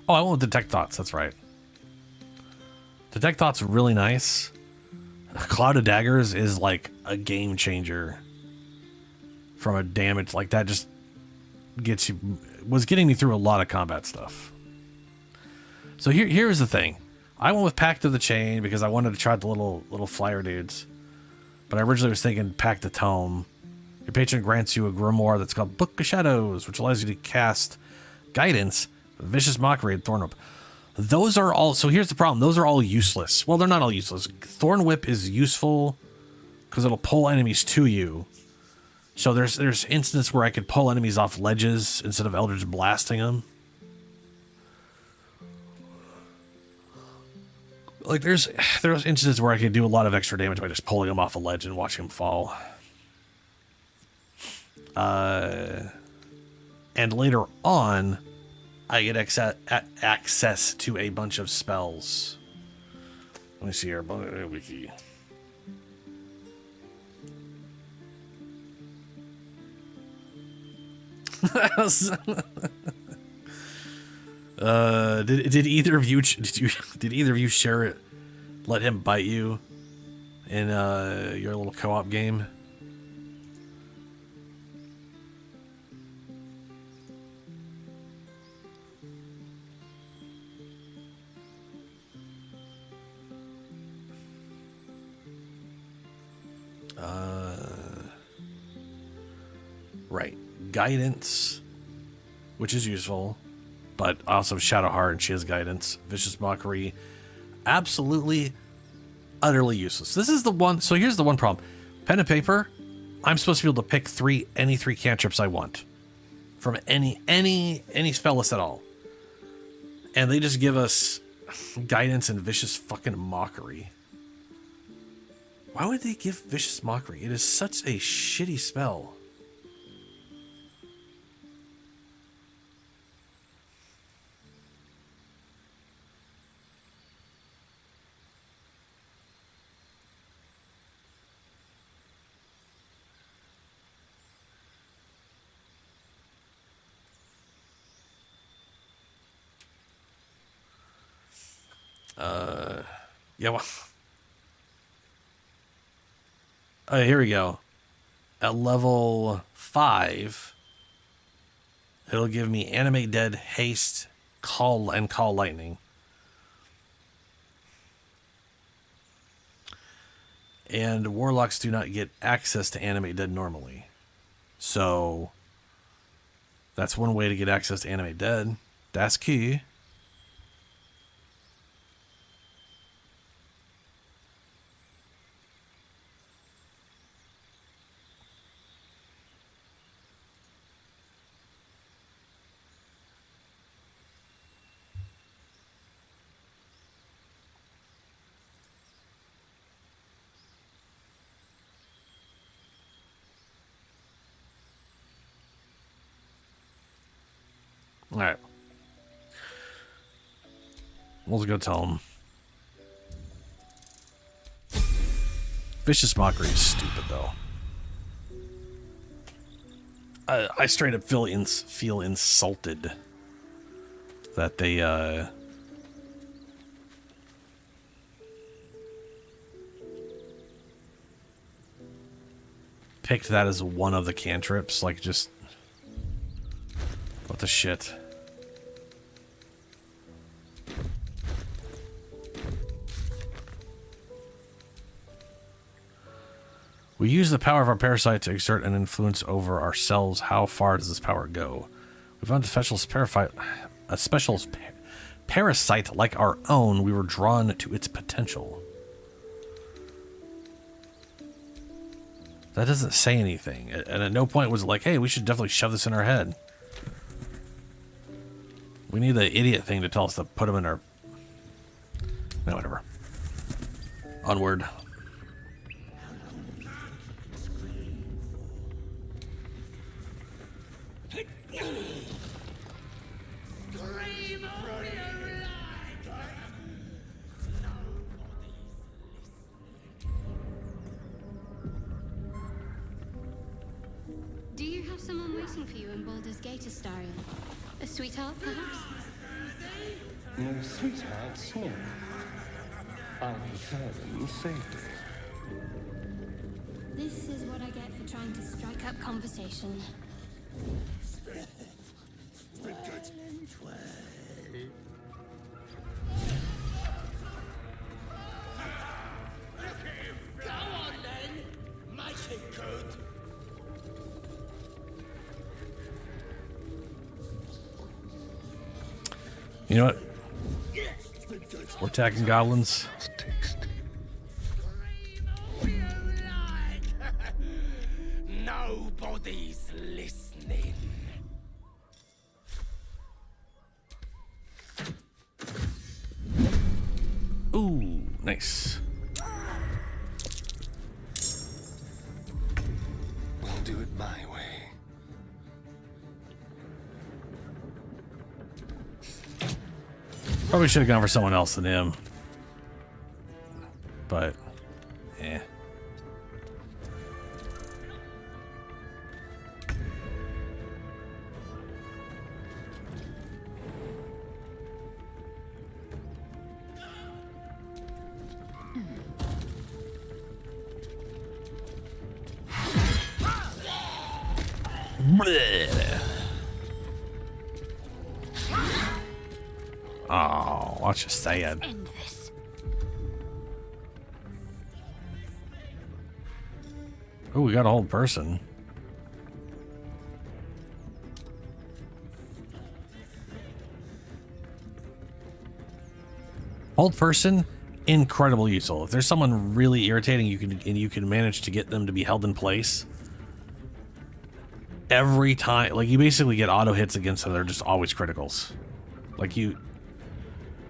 Oh, I went with Detect Thoughts, that's right. Detect Thoughts really nice. Cloud of Daggers is like a game changer from a damage. Like that just gets you, was getting me through a lot of combat stuff. So here's the thing. I went with Pact of the Chain because I wanted to try the little flyer dudes. But I originally was thinking Pact of Tome. Your patron grants you a grimoire that's called Book of Shadows, which allows you to cast Guidance, Vicious Mockery, and Thorn Whip. Those are all... So here's the problem. Those are all useless. Well, they're not all useless. Thorn Whip is useful because it'll pull enemies to you. So there's instances where I could pull enemies off ledges instead of Eldritch blasting them. Like there's instances where I could do a lot of extra damage by just pulling them off a ledge and watching them fall. And later on, I get access to a bunch of spells. Let me see here. Wiki. Did either of you share it? Let him bite you in your little co-op game? Right. Guidance, which is useful, but also Shadowheart, and she has Guidance. Vicious Mockery, absolutely, utterly useless. This is the one. So here's the one problem. Pen and paper, I'm supposed to be able to pick any three cantrips I want from any spell list at all. And they just give us Guidance and Vicious fucking Mockery. Why would they give Vicious Mockery? It is such a shitty spell. Yeah, well. Here we go. At level 5, it'll give me Animate Dead, Haste, Call Lightning. And Warlocks do not get access to Animate Dead normally. So, that's one way to get access to Animate Dead. That's key. Alright. We'll go tell him. Vicious Mockery is stupid, though. I straight up feel insulted that they, picked that as one of the cantrips. Like, just... What the shit? We use the power of our parasite to exert an influence over ourselves. How far does this power go? We found a special parasite like our own. We were drawn to its potential. That doesn't say anything. And at no point was it like, hey, we should definitely shove this in our head. We need the idiot thing to tell us to put them in our... No, whatever. Onward. waiting for you in Baldur's Gate, Astarion. A sweetheart, perhaps? No sweethearts, no. I prefer them safely. This is what I get for trying to strike up conversation. Go on then! Make it good! You know what? We're attacking goblins. Nobody's listening. Ooh, nice. We'll do it my way. Probably should have gone for someone else than him. But, eh. Bleh. Oh, that's just sad. End this. Oh, we got a whole person. Hold person, incredibly useful. If there's someone really irritating, you can manage to get them to be held in place. Every time, like, you basically get auto hits against them. They're just always criticals. Like,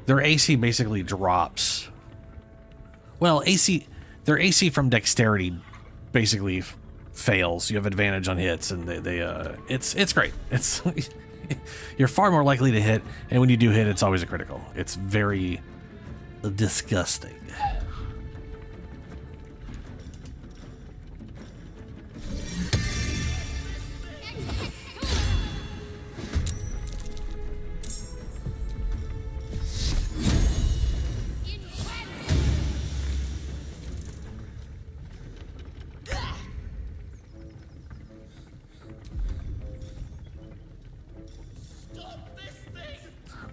their AC basically drops. Well, their AC from dexterity basically fails. You have advantage on hits, and it's great. It's you're far more likely to hit, and when you do hit, it's always a critical. It's very disgusting.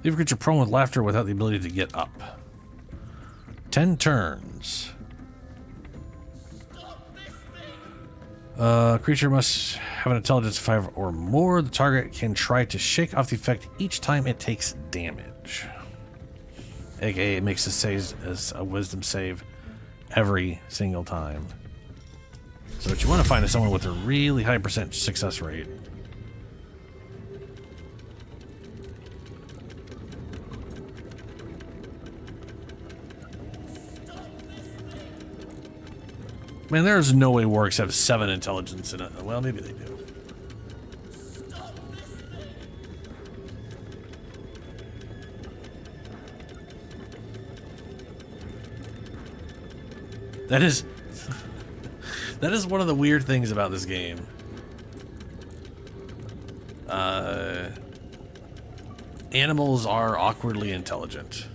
Leave a creature prone with laughter without the ability to get up. 10 turns. Creature must have an intelligence 5 or more. The target can try to shake off the effect each time it takes damage. AKA it makes a wisdom save every single time. So what you want to find is someone with a really high % success rate. Man, there's no way Warlocks have 7 intelligence in it. Well, maybe they do. That is one of the weird things about this game. Animals are awkwardly intelligent.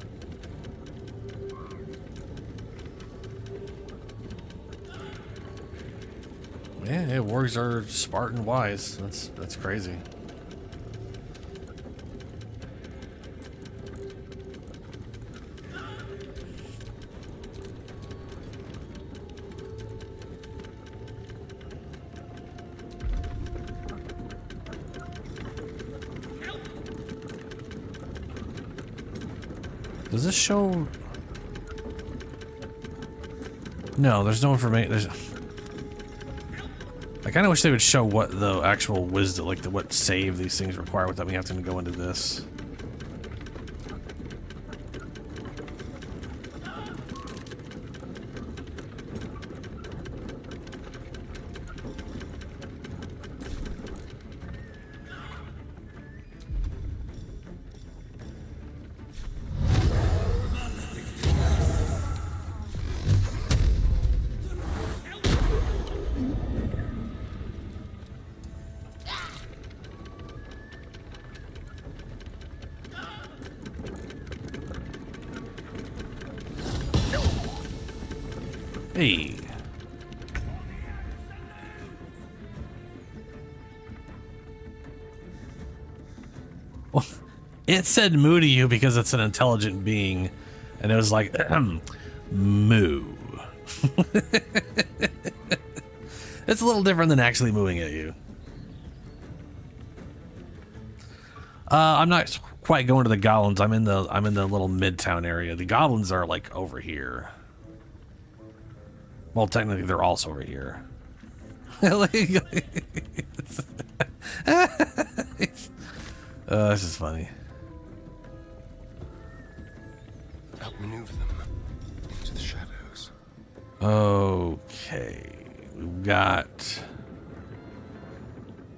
Yeah, wargs are smart and wise. That's crazy. Does this show? No, there's no information. I kind of wish they would show what the actual wisdom, like what save these things require without me having to go into this. Hey. Well, it said moo to you because it's an intelligent being, and it was like, moo. It's a little different than actually mooing at you. I'm not quite going to the goblins. I'm in the little midtown area. The goblins are like over here. Well, technically, they're also over here. This is funny. Outmaneuver them into the shadows. Okay, we've got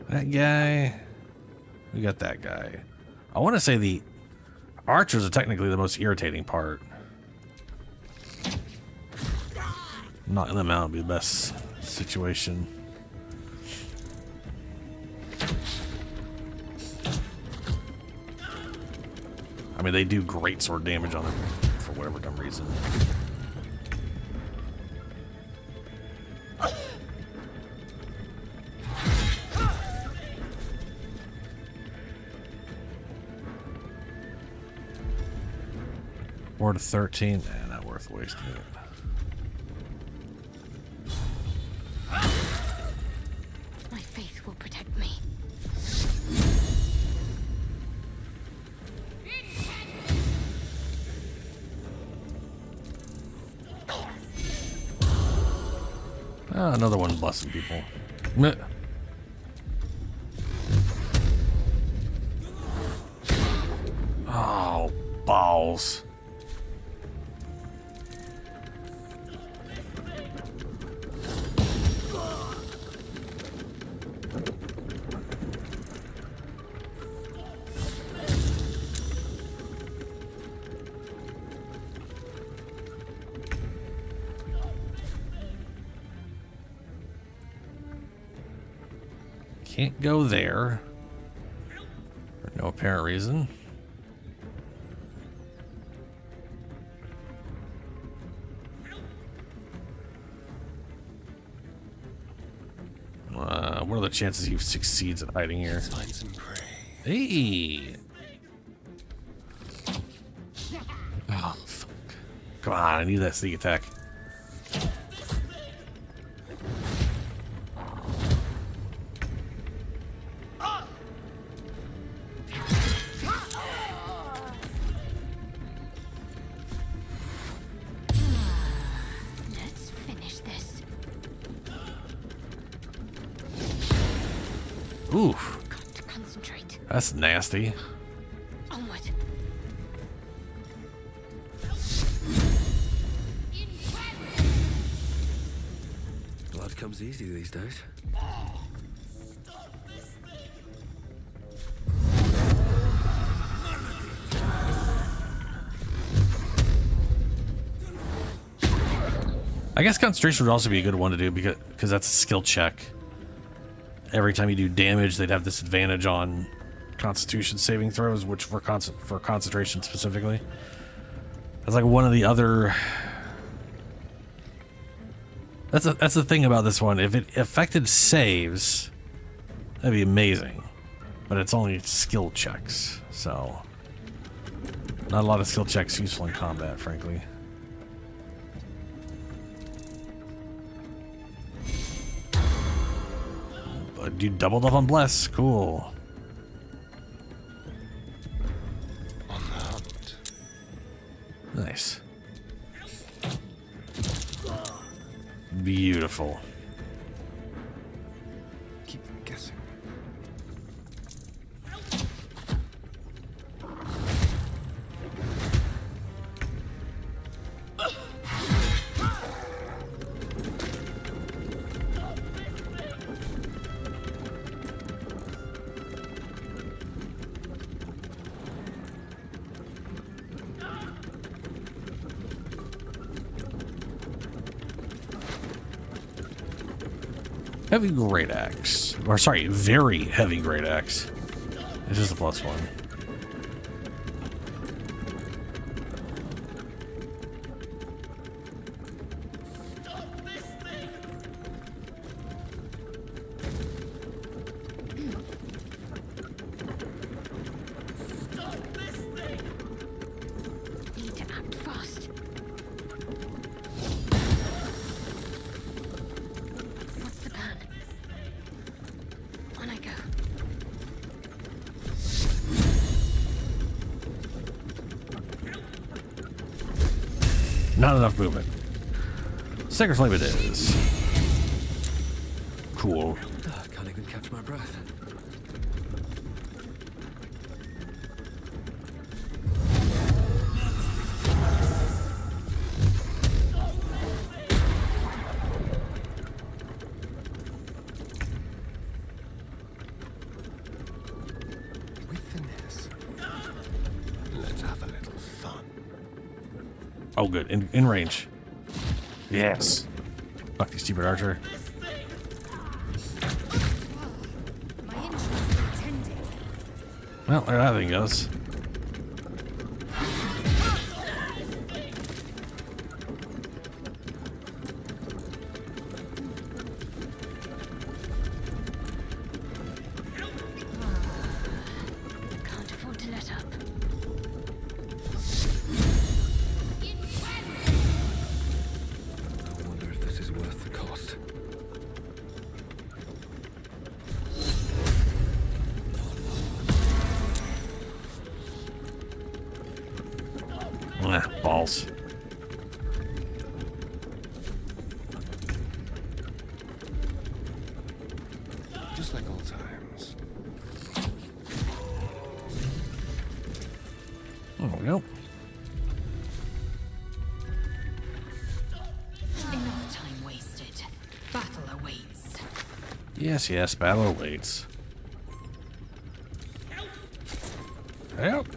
that guy. We got that guy. I want to say the archers are technically the most irritating part. Knocking them out would be the best situation. I mean, they do great sword damage on them for whatever dumb reason. Or to 13, not worth wasting it. My faith will protect me. Ah, another one blessing people. Meh. Oh, balls. Can't go there for no apparent reason. What are the chances he succeeds at hiding here? Find some prey. Hey! Oh, fuck. Come on, I need that sneak attack. Let's finish this. Oof. Got to concentrate. That's nasty. Onward. Blood comes easy these days. I guess concentration would also be a good one to do because that's a skill check. Every time you do damage, they'd have this advantage on Constitution saving throws, which for concentration specifically. That's like one of the other. That's the thing about this one. If it affected saves, that'd be amazing. But it's only skill checks, so not a lot of skill checks useful in combat, frankly. You doubled up on bless, cool. On the hunt. Nice. Beautiful. Keep them guessing. Heavy great axe, or sorry, very heavy great axe. It's just a +1. Not enough movement. Sacred Flame it is. Cool. I can't even catch my breath. With finesse. Let's have a little fun. Oh, good. In range. Yes. Fuck you, stupid archer. Well, there that thing goes. Can't afford to let up. I wonder if this is worth the cost. Balls. Just like old times. Oh, no. Enough time wasted. Battle awaits. Yes, yes, battle awaits. Help!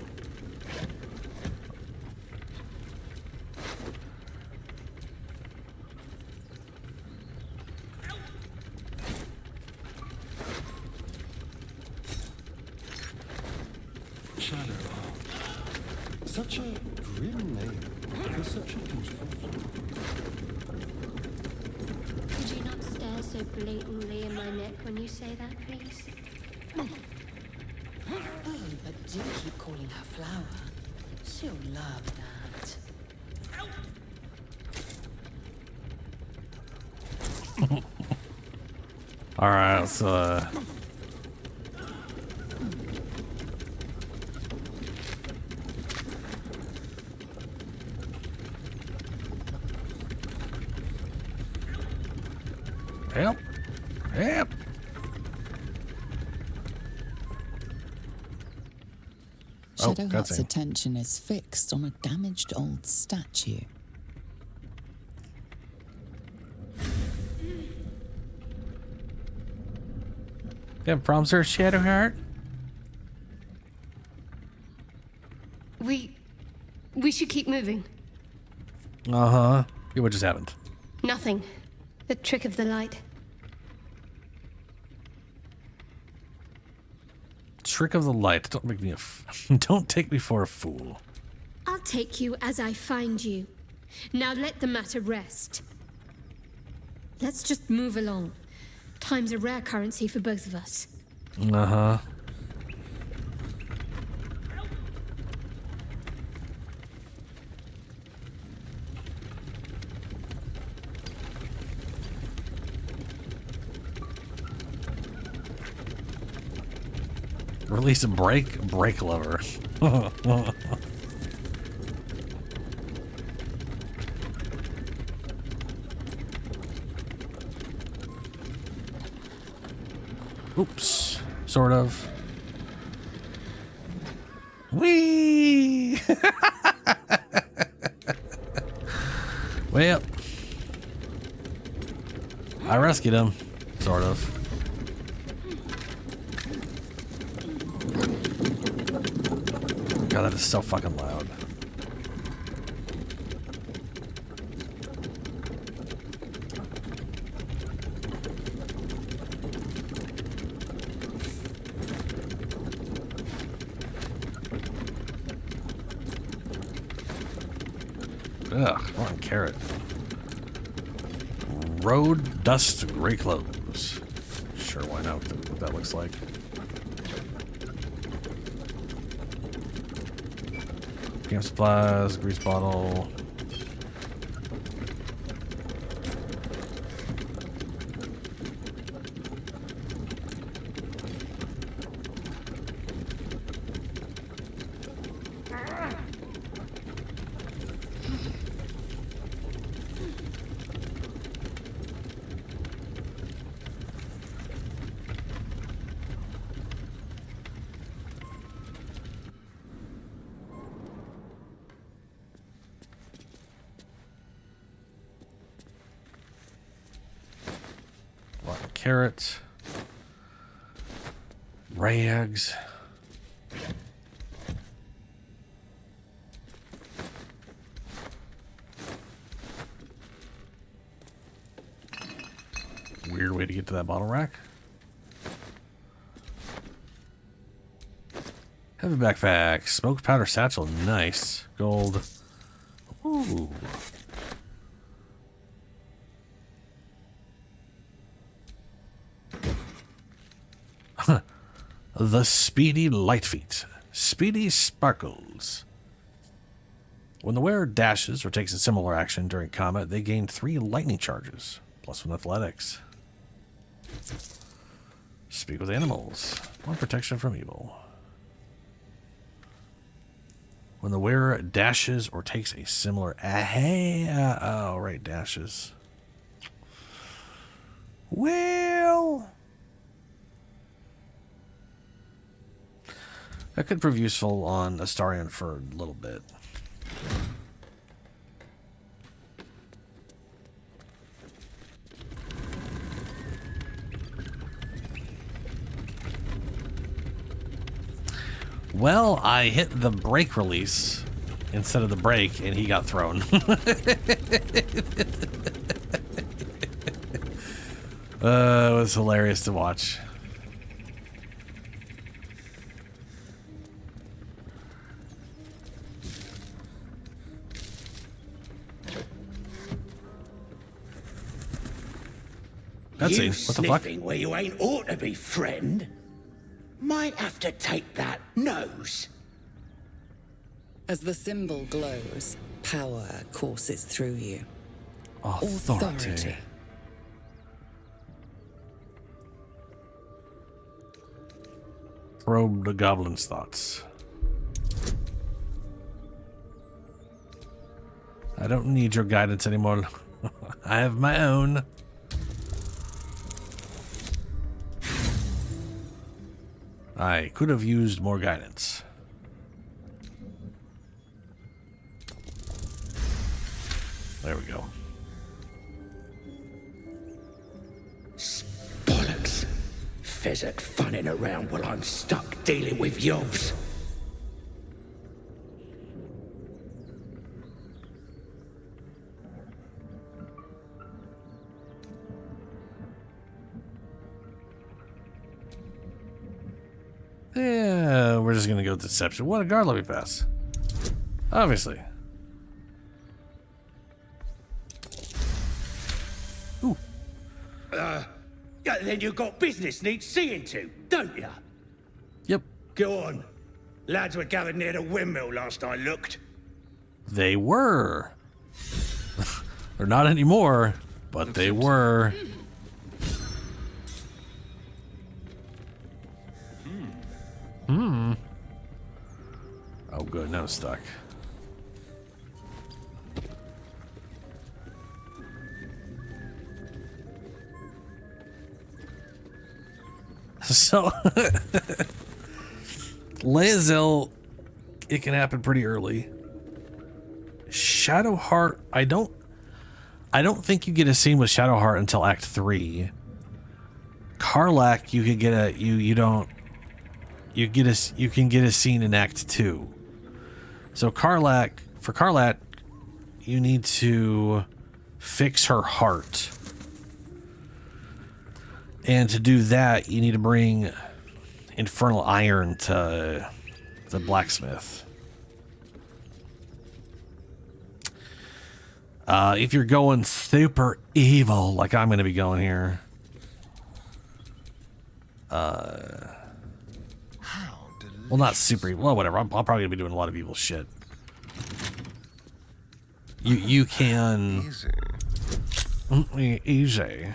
Shadow. Such a grim name for such a beautiful flower. Could you not stare so blatantly in my neck when you say that, please? Oh, but do keep calling her flower. She'll love that. Alright, let's help! Help! Shadowheart's cutscene. attention is fixed on a damaged old statue. You have problems there, Shadowheart? We should keep moving. Uh-huh. Yeah, what just happened? Nothing. The trick of the light. Trick of the light. Don't make me don't take me for a fool. I'll take you as I find you. Now let the matter rest. Let's just move along. Time's a rare currency for both of us. Uh-huh. Release a break lever. Oops. Sort of. Whee! Way up. I rescued him. Sort of. God, that is so fucking loud. Ugh, come on, carrot. Road dust gray clothes. Sure, why not? What that looks like. Camp supplies, grease bottle. carrot. Rags. Weird way to get to that bottle rack. Heavy backpack. Smoked powder satchel. Nice. Gold. Ooh. The Speedy Light Feet. Speedy Sparkles. When the wearer dashes or takes a similar action during combat, they gain 3 lightning charges, plus 1 athletics. Speak with animals. 1 protection from evil. When the wearer dashes or takes a similar... oh, right, dashes. Well... that could prove useful on Astarion for a little bit. Well, I hit the brake release instead of the brake, and he got thrown. It was hilarious to watch. That's you it. What the fuck? sniffing where you ain't ought to be, friend. Might have to take that nose. As the symbol glows, power courses through you. Authority. Probe the goblin's thoughts. I don't need your guidance anymore. I have my own. I could have used more guidance. There we go. Bollocks. Pheasant funning around while I'm stuck dealing with yobs. Yeah, we're just gonna go with deception. What a guard let me pass. Obviously. Ooh. Yeah, then you got business needs seeing to, don't ya? Yep. Go on. Lads were gathered near the windmill last I looked. They were. They're not anymore, but they were. Oh, good. Now I'm stuck. So, Lae'zel, it can happen pretty early. Shadowheart, I don't think you get a scene with Shadowheart until Act 3. Karlach, you could get a you can get a scene in Act 2. So for Karlach, you need to fix her heart. And to do that, you need to bring infernal iron to the blacksmith. If you're going super evil, like I'm going to be going here, well, not super evil. Well, whatever. I'm probably going to be doing a lot of evil shit. You can... Easy.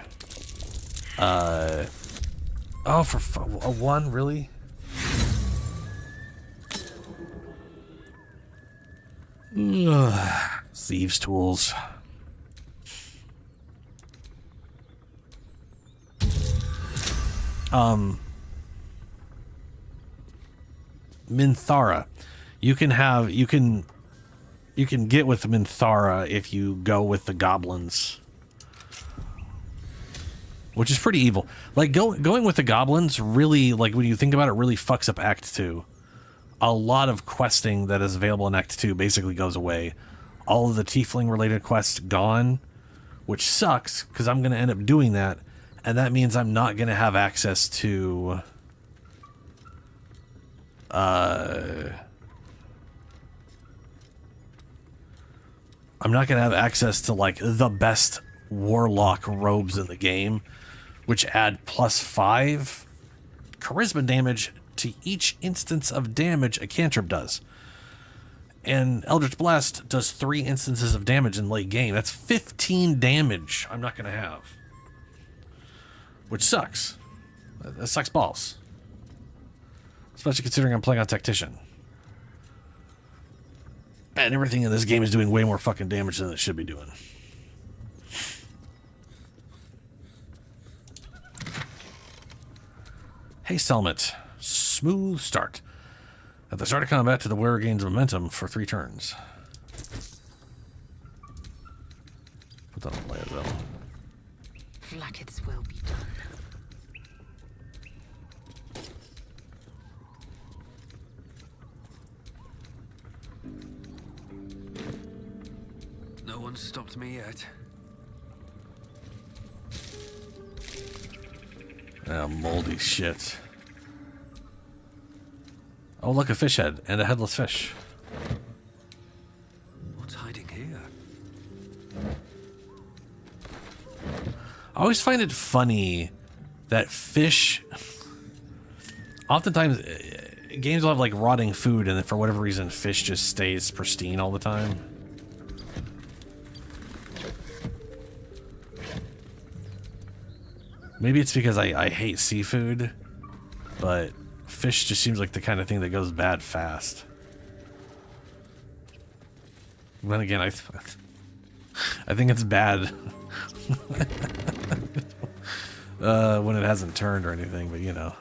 Oh, for a 1, really? Ugh. Thieves' tools. Minthara. You can get with Minthara if you go with the goblins. which is pretty evil. Like, going with the goblins really, like, when you think about it, really fucks up Act 2. A lot of questing that is available in Act 2 basically goes away. All of the tiefling-related quests gone, which sucks, because I'm going to end up doing that, and that means I'm not going to have access to... I'm not going to have access to, like, the best Warlock robes in the game, which add +5 charisma damage to each instance of damage a cantrip does. And Eldritch Blast does 3 instances of damage in late game. That's 15 damage I'm not going to have. Which sucks. That sucks balls. Especially considering I'm playing on Tactician. And everything in this game is doing way more fucking damage than it should be doing. Hey, Selmet. Smooth start. At the start of combat, the wearer gains momentum for 3 turns. Put that on layer, though. Like it's well be done. No one's stopped me yet. Ah, moldy shit. Oh, look, a fish head and a headless fish. What's hiding here? I always find it funny that fish... Oftentimes, games will have, like, rotting food, and for whatever reason, fish just stays pristine all the time. Maybe it's because I hate seafood, but fish just seems like the kind of thing that goes bad fast. And then again, I think it's bad when it hasn't turned or anything, but you know.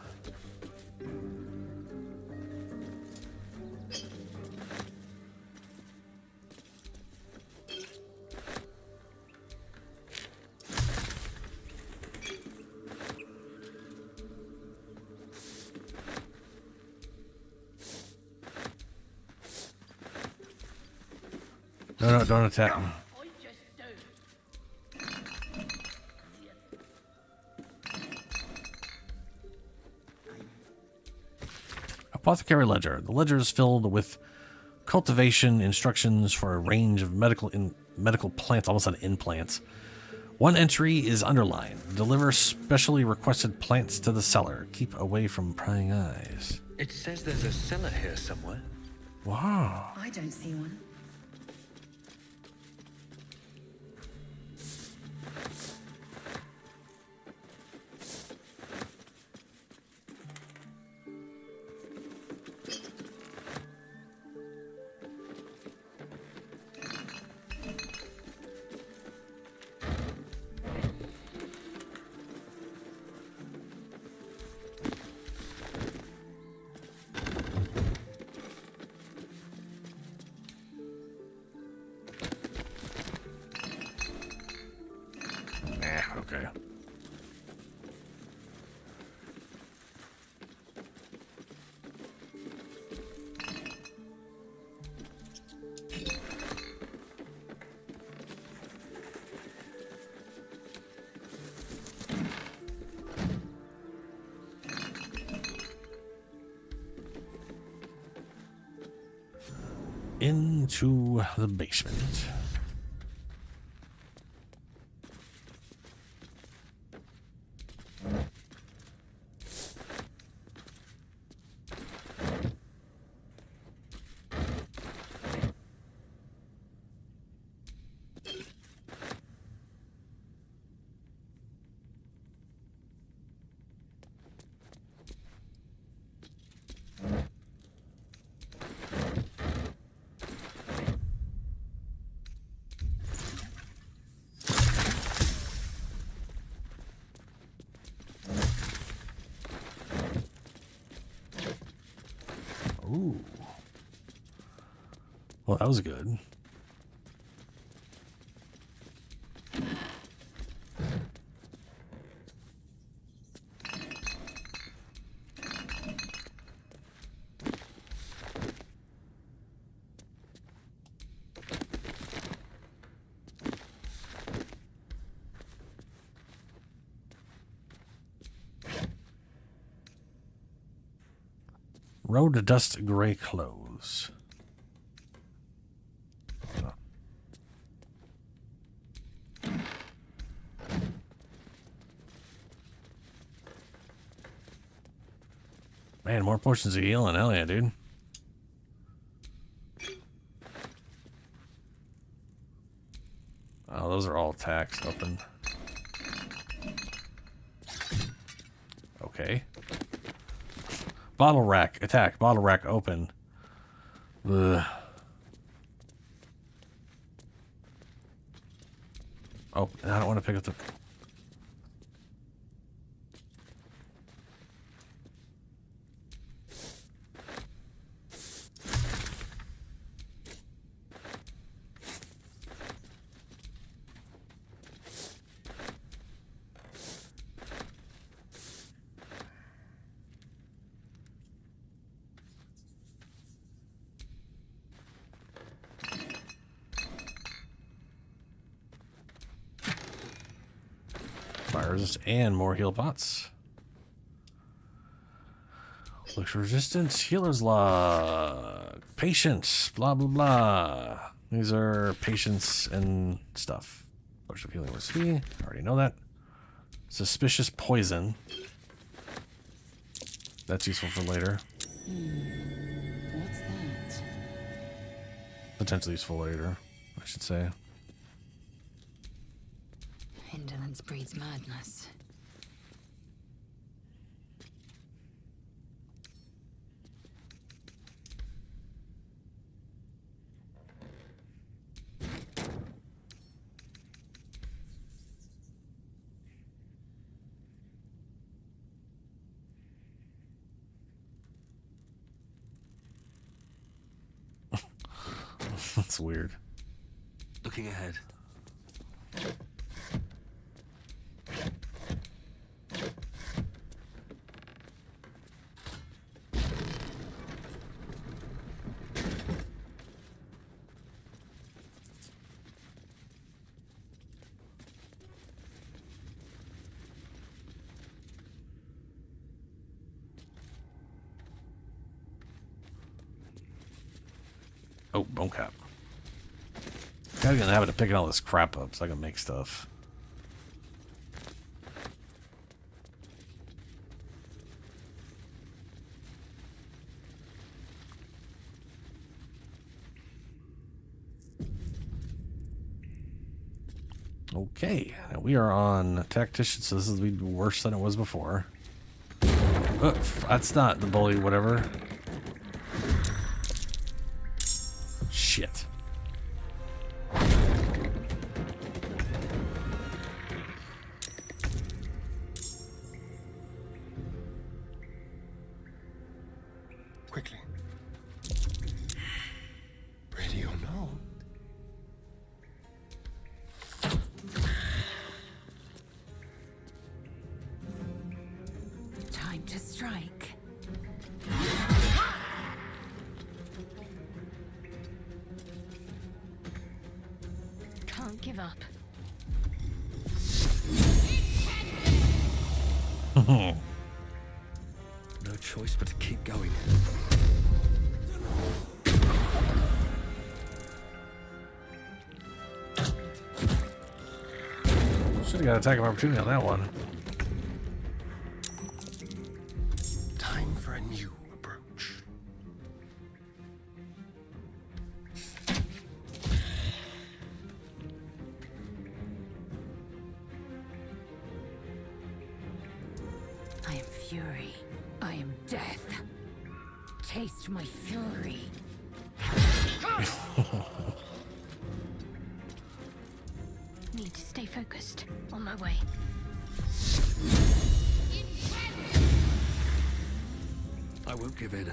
No, don't attack me. Apothecary Ledger. The ledger is filled with cultivation instructions for a range of medical plants, almost on implants. One entry is underlined. Deliver specially requested plants to the cellar. Keep away from prying eyes. It says there's a cellar here somewhere. Wow. I don't see one. Okay. Into the basement. Ooh. Well, that was good. Road dust gray clothes. Man, more potions of healing. Hell yeah, dude. Oh, those are all attacks open. Okay. Bottle rack. Attack. Bottle rack open. Ugh. Oh, I don't want to pick up the... Fire resist and more heal pots. Looks resistance, healer's log, patience, blah blah blah. These are patience and stuff. Potion of healing was C. Already know that. Suspicious poison. That's useful for later. What's that? Potentially useful later, I should say. Indolence breeds madness. That's weird. Looking ahead. Oh, bone cap. Gotta get in the habit of picking all this crap up so I can make stuff. Okay, now we are on Tactician, so this is be worse than it was before. That's not the bully, whatever. Shit. Quickly. Ready or not? Time to strike. Can't give up. No choice but to keep going. Should have got attack of opportunity on that one. Time for a new approach. I am fury. I am death. Taste my fury. Need to stay focused. On my way. I won't give in.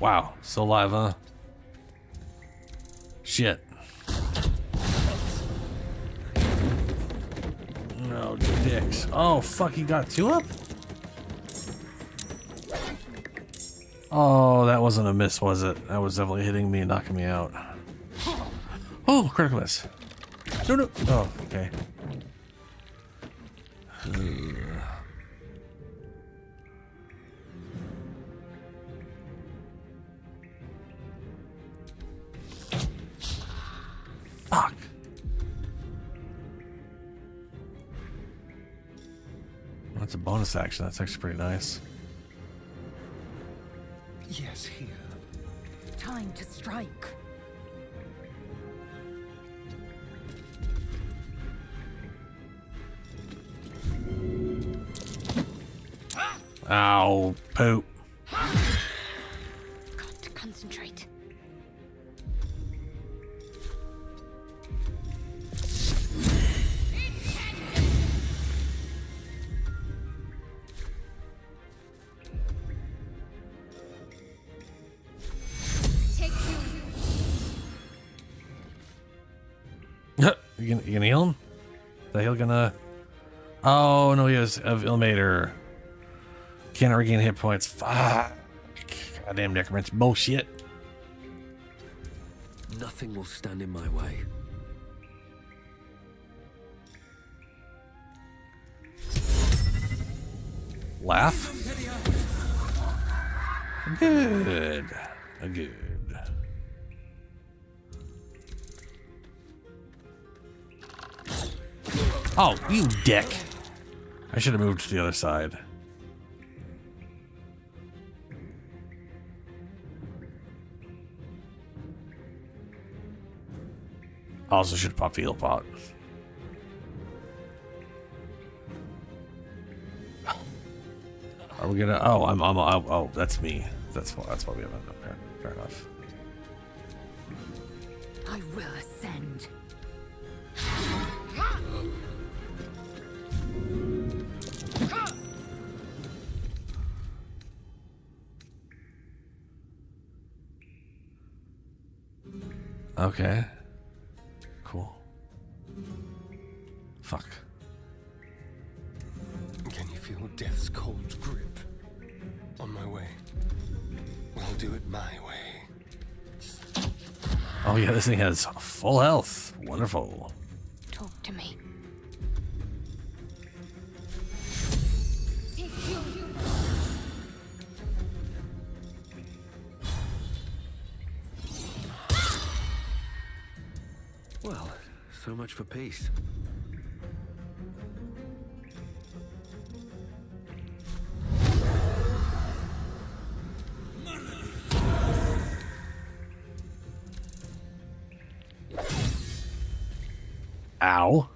Wow, still alive, huh? Shit. No dicks. Oh, fuck, he got two up? Oh, that wasn't a miss, was it? That was definitely hitting me and knocking me out. Oh, critical miss. No, no. Oh, okay. Fuck. That's a bonus action. That's actually pretty nice. Yes, here. Time to strike. Ow, poop. Got to concentrate. You gonna heal him? Is that heal gonna... Oh, no, he has Ilmater. Can't regain hit points. Fuck. Goddamn necromancer bullshit. Nothing will stand in my way. Laugh? Good. Good. Oh, you dick. I should have moved to the other side. Also should have popped the heal pot. Are we gonna? Oh, oh, that's me. That's why we haven't. Okay, fair enough. I will ascend. Okay. Cool. Fuck. Can you feel death's cold grip? On my way. I'll do it my way. Oh yeah, this thing has full health. Wonderful. Talk to me. Well, so much for peace. Ow.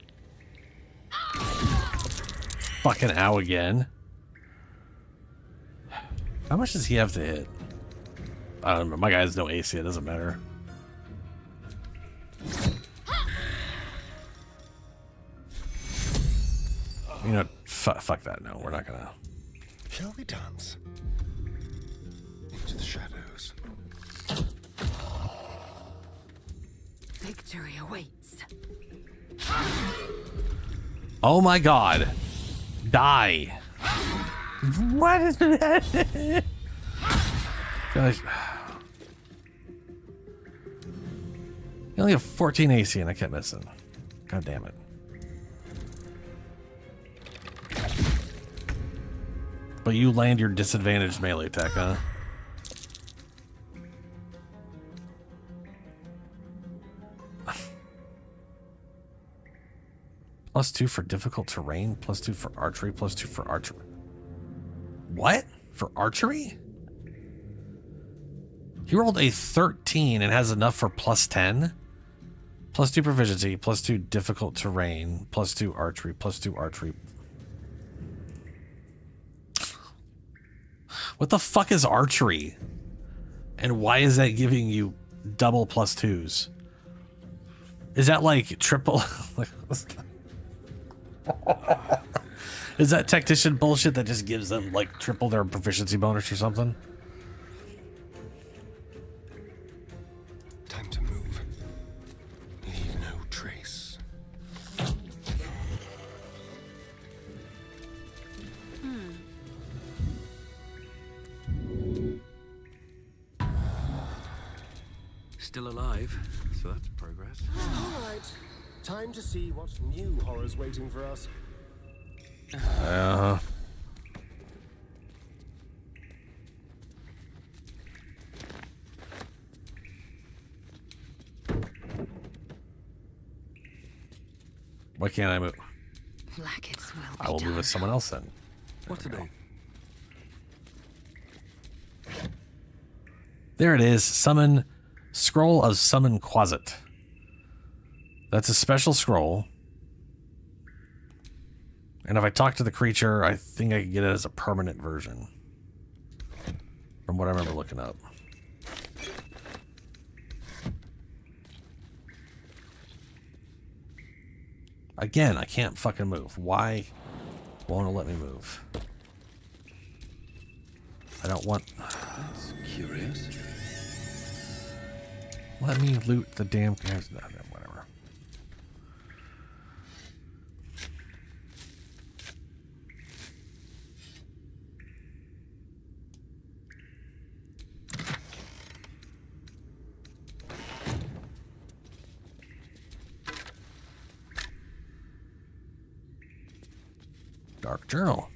Fucking ow again. How much does he have to hit? I don't know. My guy has no AC. It doesn't matter. You know, fuck that. No, we're not gonna. Shall we dance? Into the shadows. Victory awaits. Oh my god. Die. What is that? Guys. You only have 14 AC and I kept missing. God damn it. But you land your disadvantaged melee attack, huh? +2 for difficult terrain, +2 for archery, +2 for archery. What? For archery? He rolled a 13 and has enough for +10? +2 proficiency, +2 difficult terrain, +2 archery, +2 archery. What the fuck is archery? And why is that giving you double +2s? Is that like triple? Is that tactician bullshit that just gives them like triple their proficiency bonus or something? Time to move. Leave no trace. Still alive, so that's progress. All right. Time to see what new horror's waiting for us. Why can't I move? Blackets will be I will move with someone else then. What today? There it is. Summon. Scroll of Summon Quasit. That's a special scroll. And if I talk to the creature, I think I can get it as a permanent version. From what I remember looking up. Again, I can't fucking move. Why won't it let me move? I don't want... That's curious. Let me loot the damn... Whatever. Dark Journal.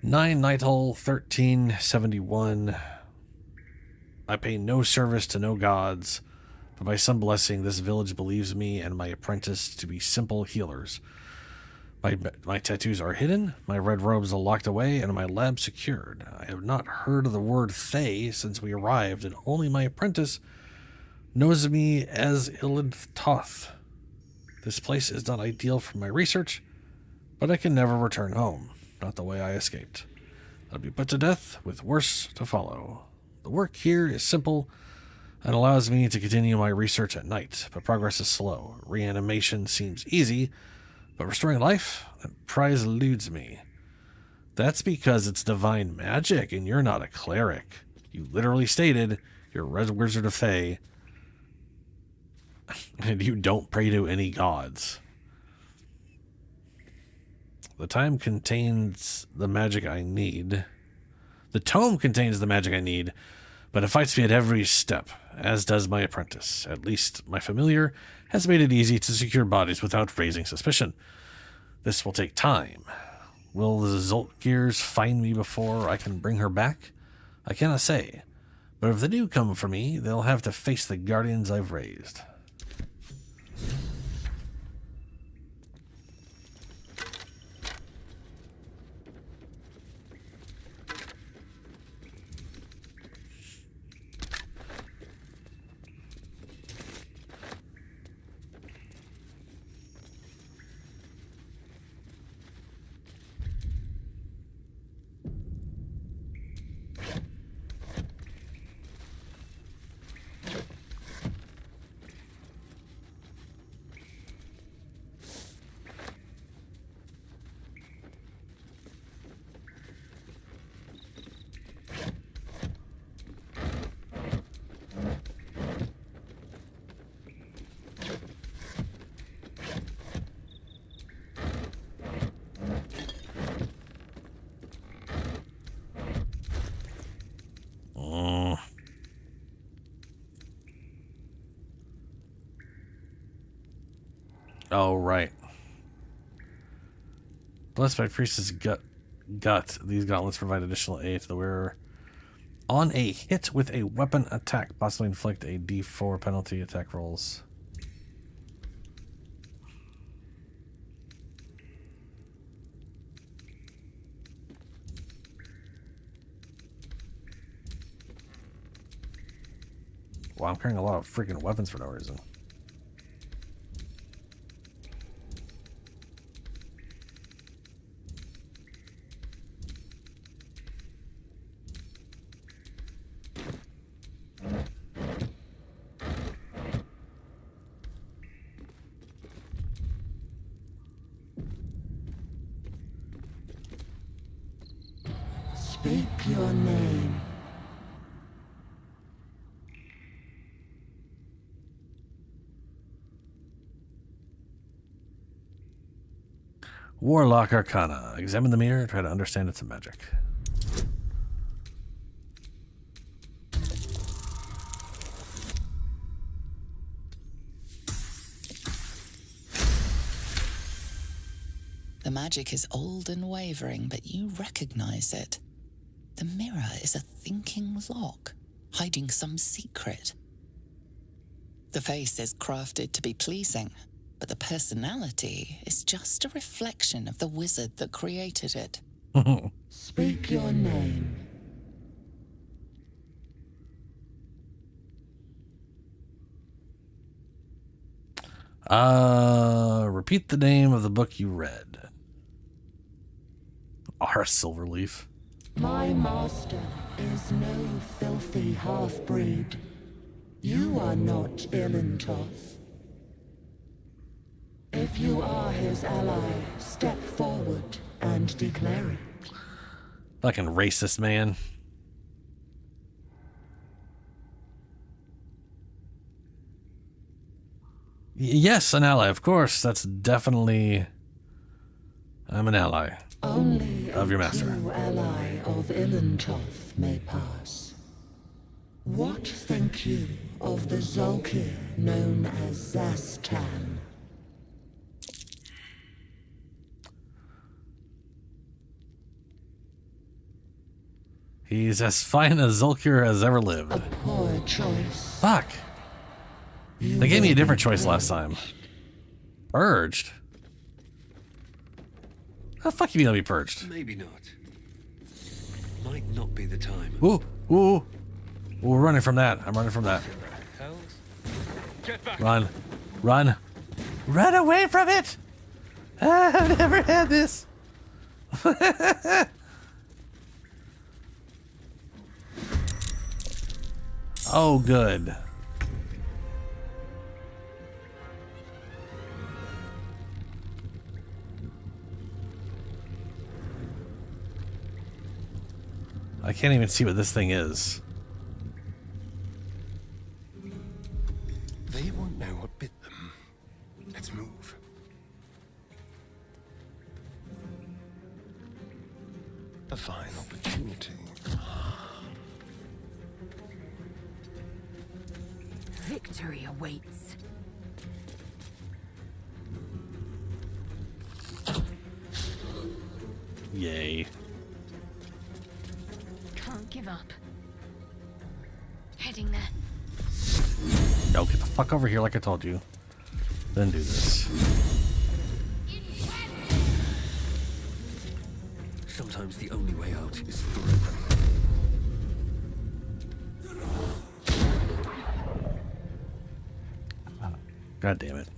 9 Nighthole 1371. I pay no service to no gods, but by some blessing this village believes me and my apprentice to be simple healers. My tattoos are hidden, my red robes are locked away, and my lab secured. I have not heard of the word Thay since we arrived, and only my apprentice knows of me as Ilith Toth. This place is not ideal for my research, but I can never return home. Not the way I escaped. I'll be put to death with worse to follow. The work here is simple and allows me to continue my research at night, but progress is slow. Reanimation seems easy, but restoring life, that prize eludes me. That's because it's divine magic and you're not a cleric. You literally stated you're a Red Wizard of Thay and you don't pray to any gods. The tome contains the magic I need. But it fights me at every step, as does my apprentice. At least my familiar has made it easy to secure bodies without raising suspicion. This will take time. Will the Zoltgears find me before I can bring her back? I cannot say. But if they do come for me, they'll have to face the guardians I've raised. Oh, right. Blessed by Priestess gut. These gauntlets provide additional aid to the wearer. On a hit with a weapon attack, possibly inflict a D4 penalty attack rolls. Wow, I'm carrying a lot of freaking weapons for no reason. Speak your name. Warlock Arcana. Examine the mirror, try to understand its magic. magic is old and wavering, but you recognize it. The mirror is a thinking lock, hiding some secret. The face is crafted to be pleasing, but the personality is just a reflection of the wizard that created it. Speak your name. Repeat the name of the book you read. R. Silverleaf. My master is no filthy half-breed. You are not Ilintoth. If you are his ally, step forward and declare it. Fucking racist man. Yes, an ally, of course. That's definitely... I'm an ally. Only of your master. A true ally of Ilintoth may pass. What think you of the Zolkir known as Zastan? He's as fine a Zolkir as ever lived. A poor choice. Fuck. They gave me a different choice last time. Purged? How the fuck you mean I'll be purged? Maybe not. Might not be the time. Ooh, ooh, ooh. We're running from that. I'm running from that. Run. Run. Run away from it! I've never had this. Oh, good. I can't even see what this thing is. They won't know what bit them. Let's move. A fine opportunity. Victory awaits. Yay. Can't give up. Heading there. No, get the fuck over here like I told you. Then do this. Sometimes the only way out is through. God damn it.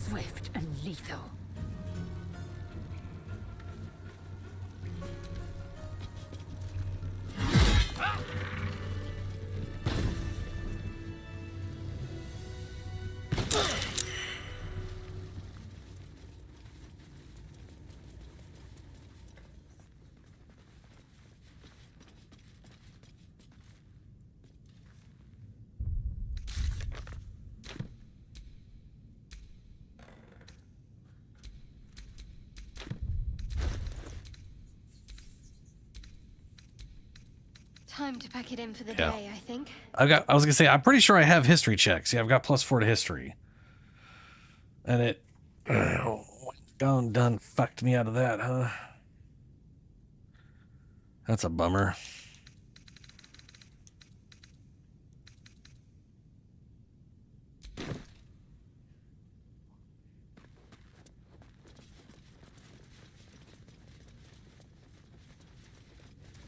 Swift and lethal. Time to pack it in for the day, I think. I was gonna say, I'm pretty sure I have history checks. Yeah, I've got +4 to history. And it done fucked me out of that, huh? That's a bummer.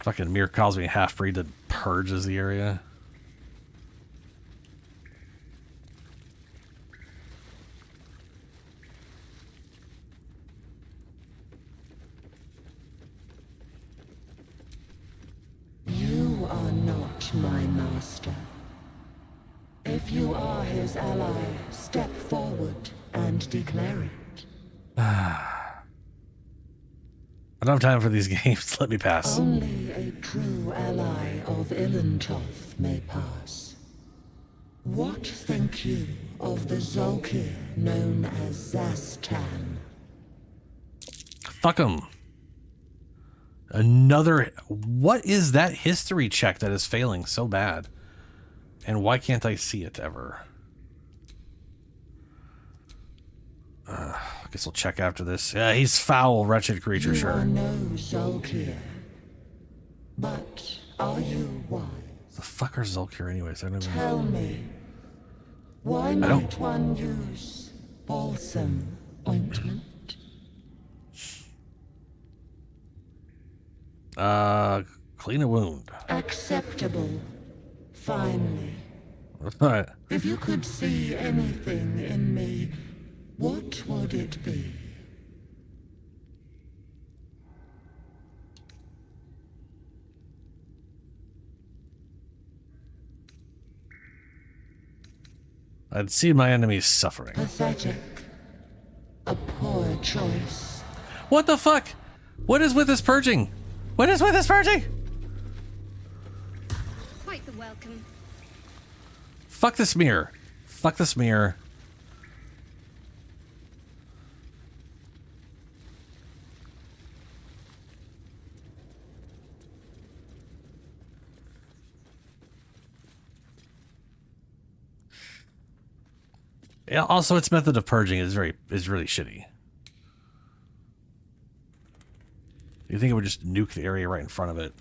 Fucking Mir calls me a half-breed that purges the area. You are not my master. If you are his ally, step forward and declare it. I don't have time for these games. Let me pass. Only a true ally of Ilintoth may pass. What think you of the Zolkir known as Zastan? Fuck him. Another... What is that history check that is failing so bad? And why can't I see it ever? I guess we'll check after this. Yeah, he's foul, wretched creature, You sure. are no Zolkir, but are you wise? The fuck are Zolkir anyways? I don't even Tell know. me, why might one use balsam ointment? Clean a wound. Acceptable, finally. Alright. If you could see anything in me, what would it be? I'd see my enemies suffering. Pathetic. A poor choice. What the fuck? What is with this purging? What is with this purging? Quite the welcome. Fuck this mirror. Fuck this mirror. Yeah, also its method of purging is really shitty. You think it would just nuke the area right in front of it.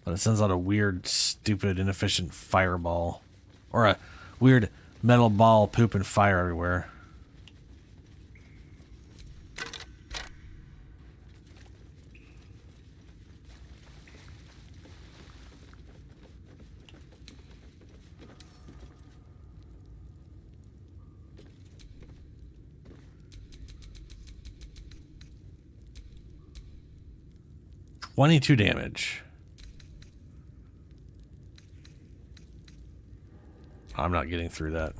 But it sends out a weird, stupid, inefficient fireball. Or a weird metal ball pooping fire everywhere. $22 damage. I'm not getting through that.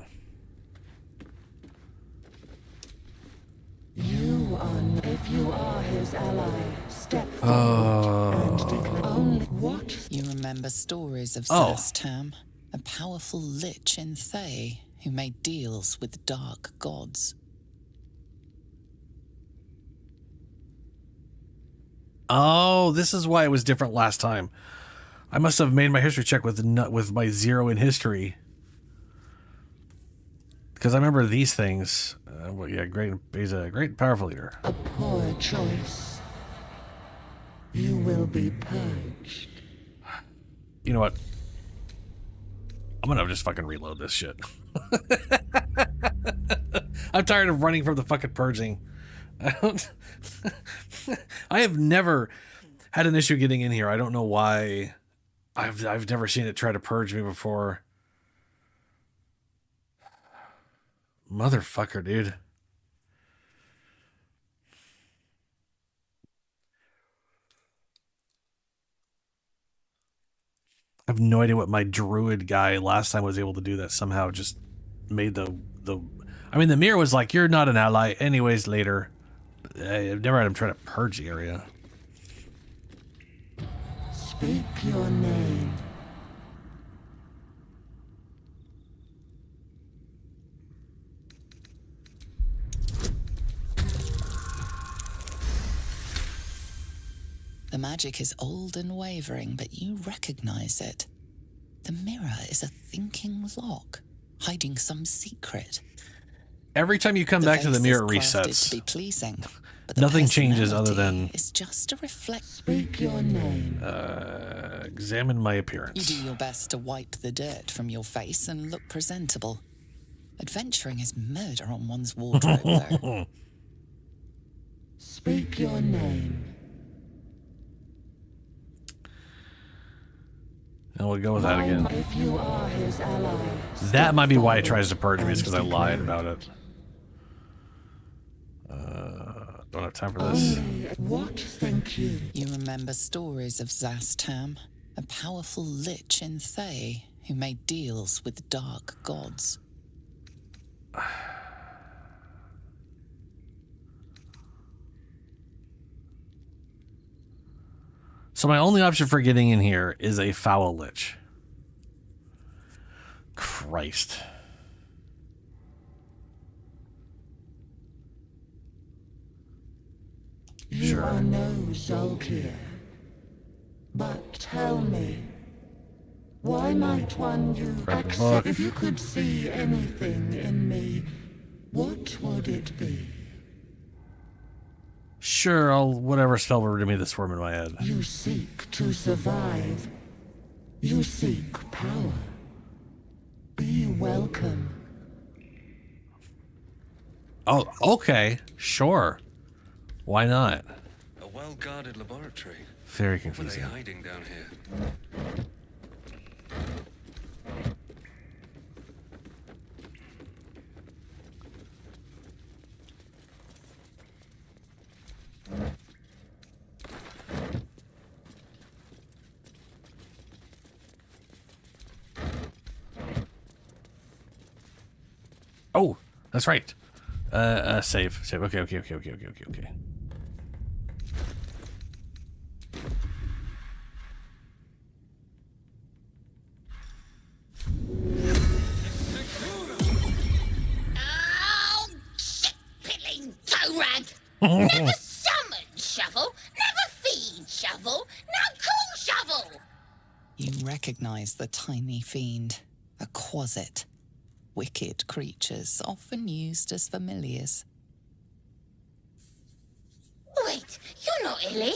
If you are his ally, step forward and declare only what? You remember stories of Oh. Zastam, a powerful lich in Thay who made deals with dark gods. Oh, this is why it was different last time. I must have made my history check with my 0 in history. Because I remember these things. Well, yeah, he's a great and powerful leader. A poor choice. You will be purged. You know what? I'm gonna just fucking reload this shit. I'm tired of running from the fucking purging. I have never had an issue getting in here. I don't know why. I've never seen it try to purge me before. Motherfucker, dude. I have no idea what my druid guy last time was able to do that somehow just made the I mean, the mirror was like, you're not an ally anyways later. I've never had him try to purge the area. Speak your name. The magic is old and wavering, but you recognize it. The mirror is a thinking lock, hiding some secret. Every time you come back to the mirror, it resets. To be pleasing, but the Nothing changes other personality than is just a reflect. Speak your name. Examine my appearance. You do your best to wipe the dirt from your face and look presentable. Adventuring is murder on one's wardrobe, though. Speak your name. And we'll go with that again. If you are his ally, That might be why it tries to purge me, is because I lied about it. Don't have time for this. what think you? You remember stories of Zastam, a powerful lich in Thay who made deals with dark gods. So my only option for getting in here is a foul lich. Christ. You You are no Zolkir. But tell me, why might one you accept? If you could see anything in me, what would it be? Sure, I'll whatever spell will give me this worm in my head. You seek to survive. You seek power. Be welcome. Oh, okay. Sure. Why not? A well-guarded laboratory. Very What are they confusing. hiding down here? Oh, that's right. Save. Okay. Oh, shit-pilling toe rag! Never summon shovel, never feed shovel, now call shovel! You recognize the tiny fiend, a quasit. Wicked creatures, often used as familiars. Wait, you're not Illy?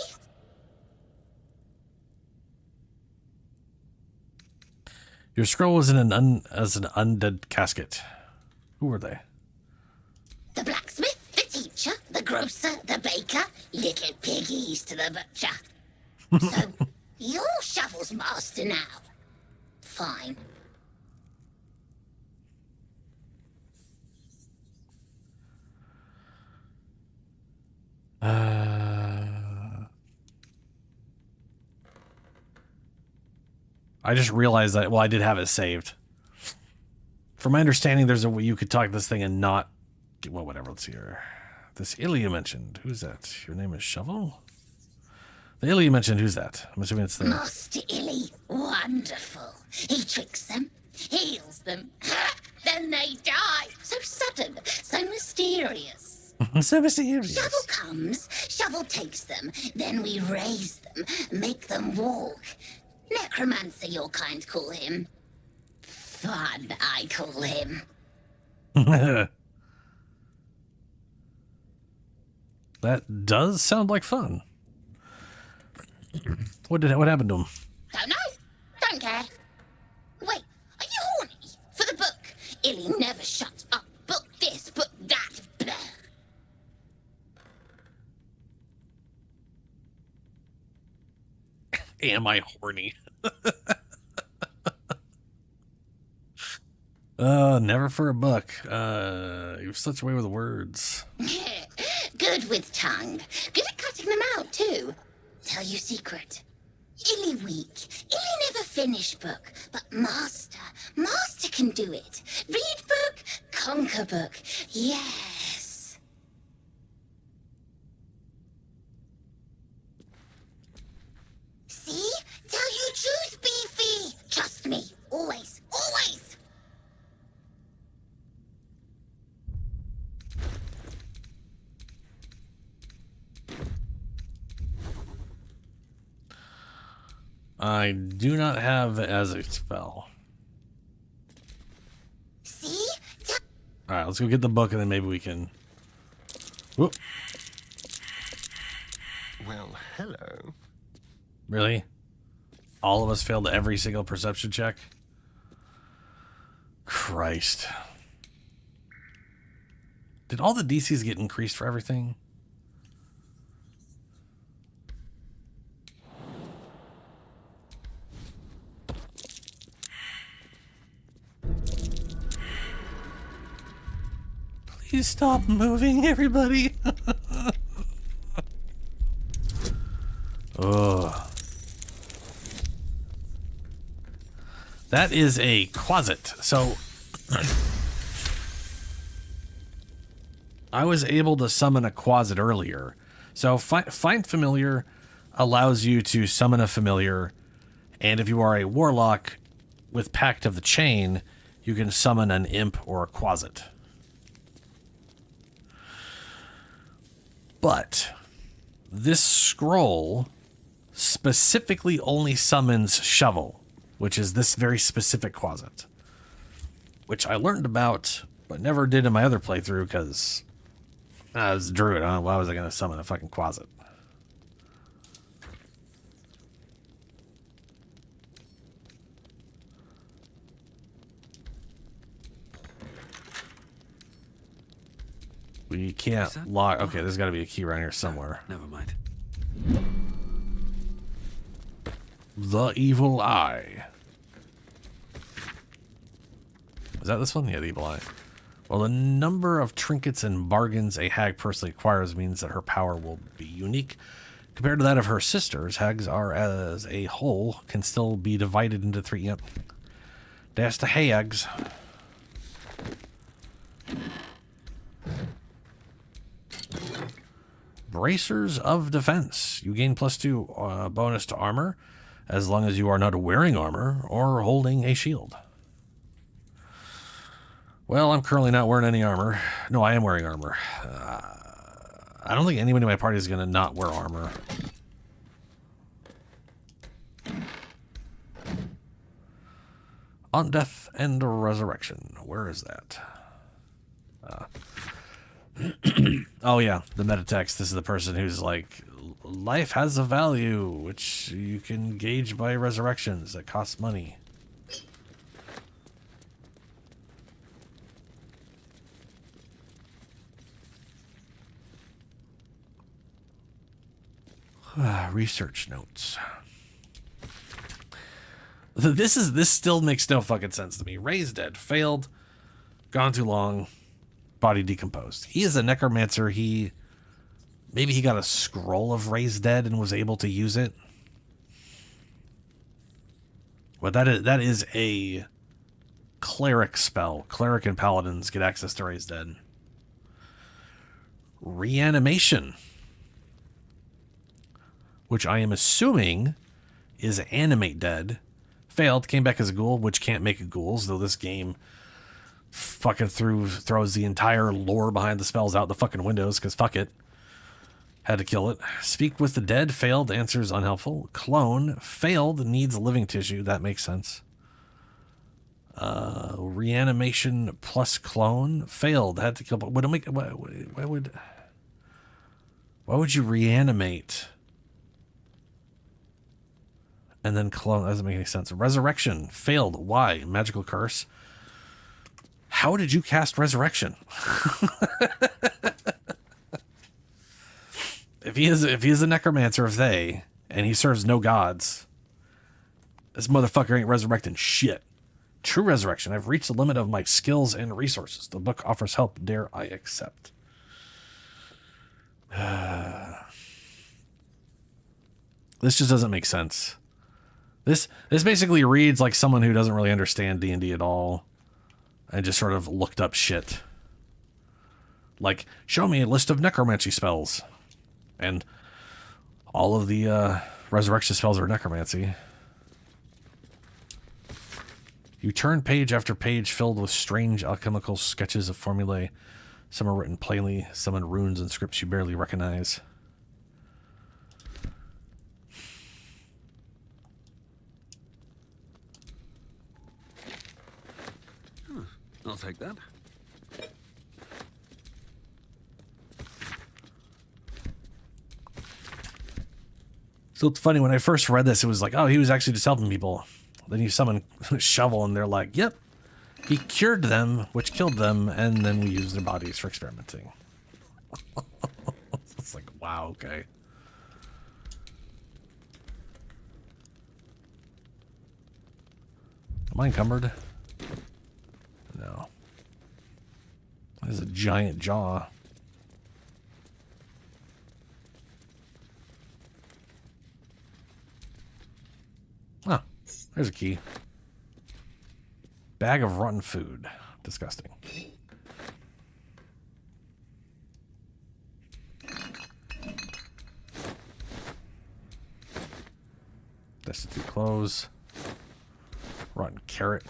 Your scroll was in an undead casket. Who were they? The blacksmith, the teacher, the grocer, the baker, little piggies to the butcher. So, you're Shovel's master now. Fine. I just realized that, well, I did have it saved. From my understanding, there's a way you could talk this thing and not... Well, whatever, let's see here. This Illy you mentioned, who's that? Your name is Shovel? The Illy you mentioned, who's that? I'm assuming it's the... Master Illy, wonderful. He tricks them, heals them, then they die. So sudden, so mysterious. So mysterious. Shovel comes, Shovel takes them, then we raise them, make them walk. Necromancer, your kind call him. Fun, I call him. That does sound like fun. What happened to him? Don't know. Don't care. Wait, are you horny? For the book? Illy never shuts up. Book this, book that. Blah. Am I horny? Never for a buck. You're such a way with words. Good with tongue. Good at cutting them out, too. Tell you secret. Illy weak. Illy never finish book. But master can do it. Read book, conquer book. Yes. See? Tell you truth, Beefy. Trust me. Always, always. I do not have as a spell. See? All right, let's go get the book, and then maybe we can... Whoop. Well, hello. Really? All of us failed every single perception check? Christ. Did all the DCs get increased for everything? Please stop moving, everybody. Oh. That is a closet. So I was able to summon a closet earlier. So find familiar allows you to summon a familiar, and if you are a warlock with Pact of the Chain, you can summon an imp or a closet. But this scroll specifically only summons Shovel, which is this very specific closet, which I learned about but never did in my other playthrough because I was a druid. Why was I going to summon a fucking closet? We can't lock. Okay, there's got to be a key around here somewhere. Never mind. The Evil Eye. Is that this one? Yeah, the Evil Eye. Well, the number of trinkets and bargains a hag personally acquires means that her power will be unique. Compared to that of her sisters, hags are, as a whole, can still be divided into 3. Yep. That's the hags. Bracers of Defense. You gain +2 bonus to armor, as long as you are not wearing armor or holding a shield. Well, I'm currently not wearing any armor. No, I am wearing armor. I don't think anybody in my party is going to not wear armor. On Death and Resurrection. Where is that? Oh, yeah. The meta text. This is the person who's like, life has a value, which you can gauge by resurrections that cost money. Research notes. This still makes no fucking sense to me. Raised dead, failed, gone too long, body decomposed. He is a necromancer. Maybe he got a scroll of raised dead and was able to use it. But that is a cleric spell. Cleric and paladins get access to raised dead. Reanimation, which I am assuming is animate dead. Failed, came back as a ghoul, which can't make ghouls, though this game fucking throws the entire lore behind the spells out the fucking windows, because fuck it. Had to kill it. Speak with the dead, failed, answers unhelpful. Clone, failed, needs living tissue, that makes sense. Reanimation plus clone, failed, had to kill, but why would you reanimate and then clone? That doesn't make any sense. Resurrection, failed. Why? Magical curse. How did you cast resurrection? If he is a necromancer, and he serves no gods, this motherfucker ain't resurrecting shit. True resurrection. I've reached the limit of my skills and resources. The book offers help. Dare I accept? This just doesn't make sense. This basically reads like someone who doesn't really understand D&D at all and just sort of looked up shit. Like, show me a list of necromancy spells. And all of the resurrection spells are necromancy. You turn page after page filled with strange alchemical sketches of formulae. Some are written plainly, some in runes and scripts you barely recognize. I'll take that. So it's funny, when I first read this, it was like, oh, he was actually just helping people. Then you summon Shovel, and they're like, yep, he cured them, which killed them, and then we used their bodies for experimenting. It's like, wow, okay. Am I encumbered? No. There's a giant jaw. Oh, there's a key. Bag of rotten food. Disgusting. Destitute clothes. Rotten carrot.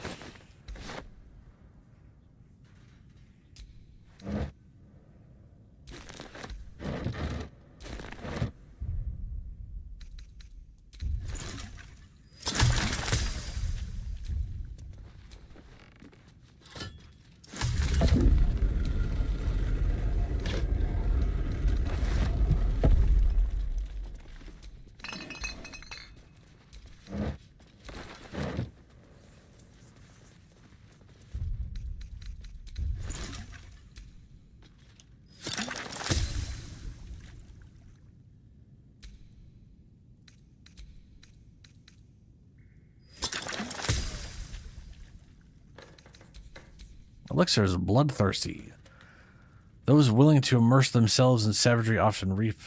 Elixirs, bloodthirsty. Those willing to immerse themselves in savagery often reap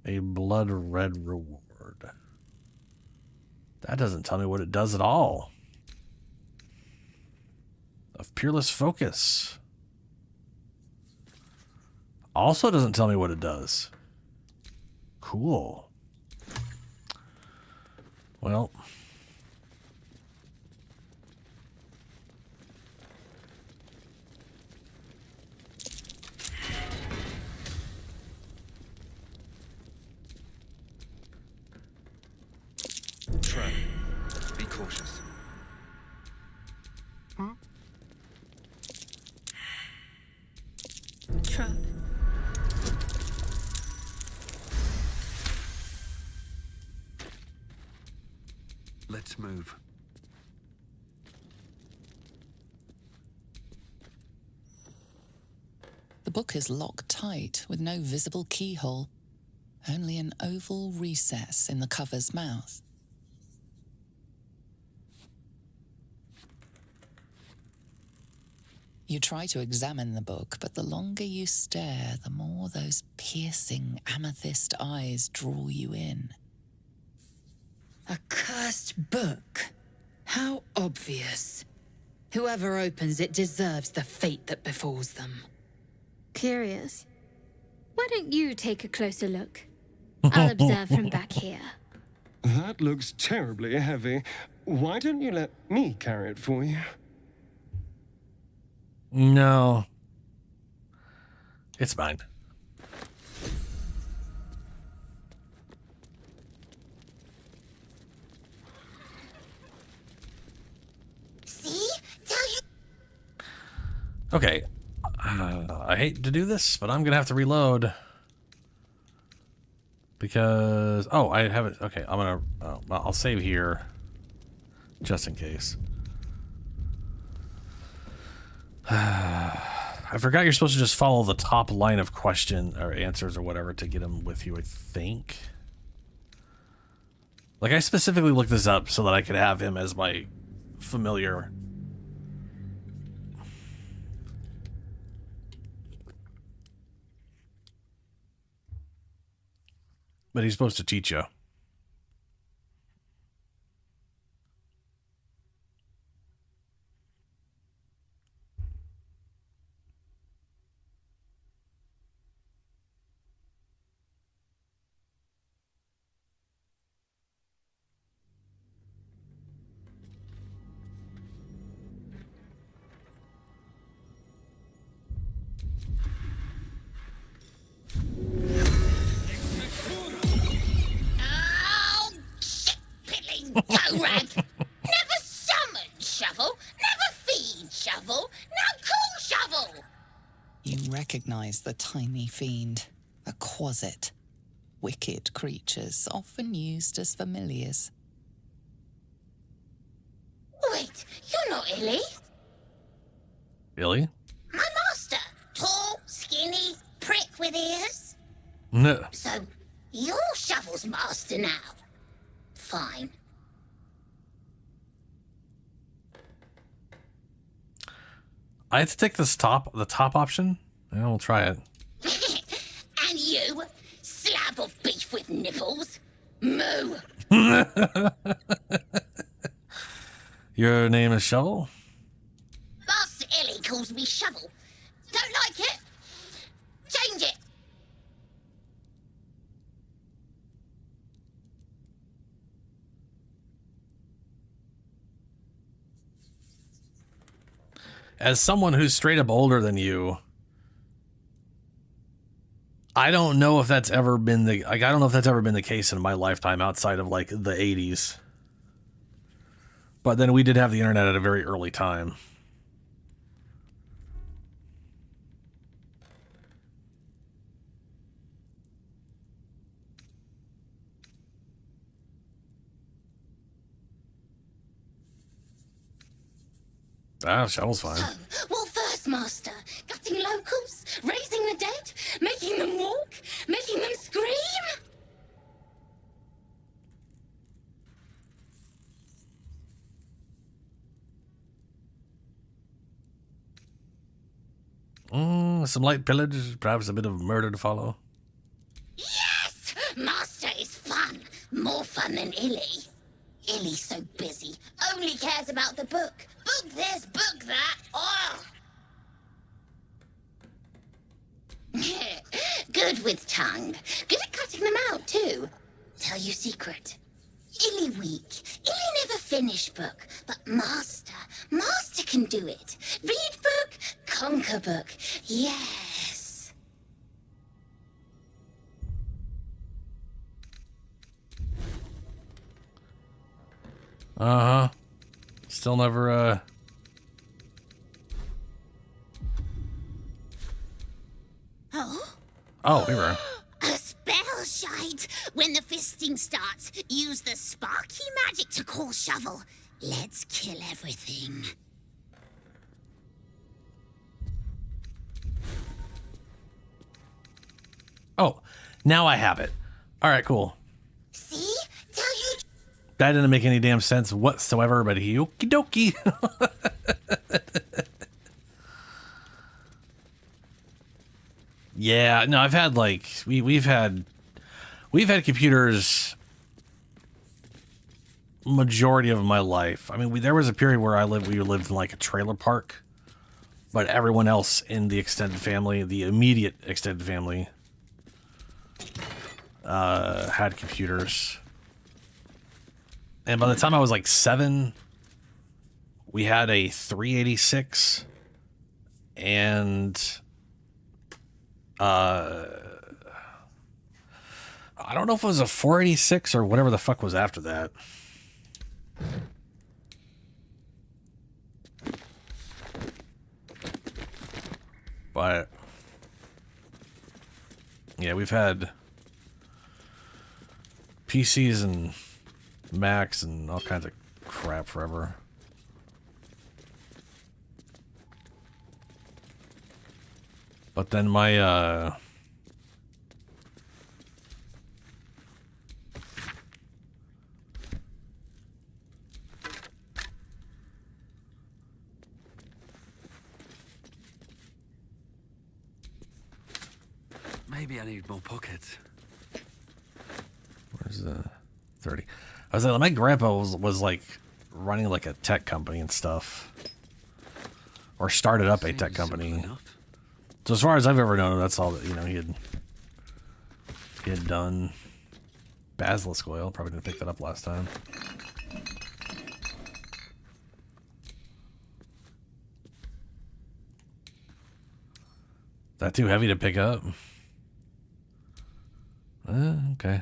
a blood-red reward. That doesn't tell me what it does at all. Of peerless focus. Also doesn't tell me what it does. Cool. Well. Trap. Be cautious. Trap. Let's move. The book is locked tight with no visible keyhole, only an oval recess in the cover's mouth. You try to examine the book, but the longer you stare, the more those piercing amethyst eyes draw you in. A cursed book? How obvious. Whoever opens it deserves the fate that befalls them. Curious. Why don't you take a closer look? I'll observe from back here. That looks terribly heavy. Why don't you let me carry it for you? No. It's mine. See? Tell you. Okay. I hate to do this, but I'm going to have to reload. Because... Oh, I have it. Okay, I'm going to... I'll save here. Just in case. I forgot you're supposed to just follow the top line of question or answers or whatever to get them with you, I think. Like, I specifically looked this up so that I could have him as my familiar. But he's supposed to teach you. Oh, shit, piddling do-rag. Never summon shovel, never feed shovel, now call shovel. You recognize the tiny fiend, a quasit. Wicked creatures, often used as familiars. Wait, you're not Illy. Billy? My master. Tall, skinny, prick with ears. No. So, you're Shovel's master now. Fine. I have to take this the top option? Yeah, we'll try it. And you, slab of beef with nipples. Moo. Your name is Shovel? Master Illy calls me Shovel. Don't like it? Change it. As someone who's straight up older than you, I don't know if that's ever been I don't know if that's ever been the case in my lifetime outside of like the 80s. But then we did have the internet at a very early time. Ah, Shovel's fine. So, what first, Master? Gutting locals? Raising the dead? Making them walk? Making them scream? some light pillage, perhaps a bit of murder to follow. Yes! Master is fun. More fun than Illy. Illy's so busy. Only cares about the book. Book this, book that. Oh! Good with tongue. Good at cutting them out, too. Tell you secret. Illy weak. Illy never finish book. But Master can do it. Read book, conquer book. Yes. Uh-huh. Still never, Oh, we were. A spell shite. When the fisting starts, use the sparky magic to call Shovel. Let's kill everything. Oh, now I have it. All right, cool. See? Tell you. That didn't make any damn sense whatsoever, but okie dokie. Yeah, no, I've had like we've had computers majority of my life. I mean, there was a period where we lived in like a trailer park, but everyone else in the extended family, the immediate extended family, had computers. And by the time I was like 7, we had a 386 and I don't know if it was a 486 or whatever the fuck was after that. But yeah, we've had PCs and Macs and all kinds of crap forever. But then my Maybe I need more pockets. Where's the 30? I was like, my grandpa was like running like a tech company and stuff, or started up a tech company. So as far as I've ever known, that's all that, you know, he had done. Basilisk oil, probably didn't pick that up last time. Is that too heavy to pick up? Okay.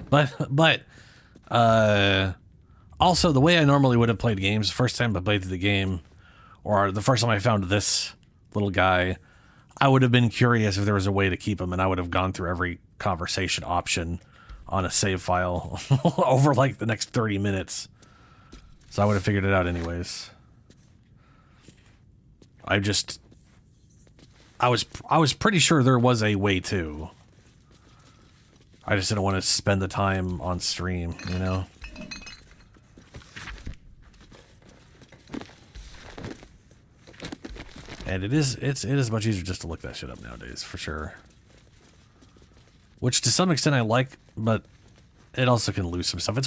But also the way I normally would have played games, the first time I played through the game, or the first time I found this little guy, I would have been curious if there was a way to keep him, and I would have gone through every conversation option on a save file over like the next 30 minutes. So I would have figured it out anyways. I was pretty sure there was a way to. I just didn't want to spend the time on stream, you know? And it is much easier just to look that shit up nowadays, for sure. Which to some extent I like, but it also can lose some stuff.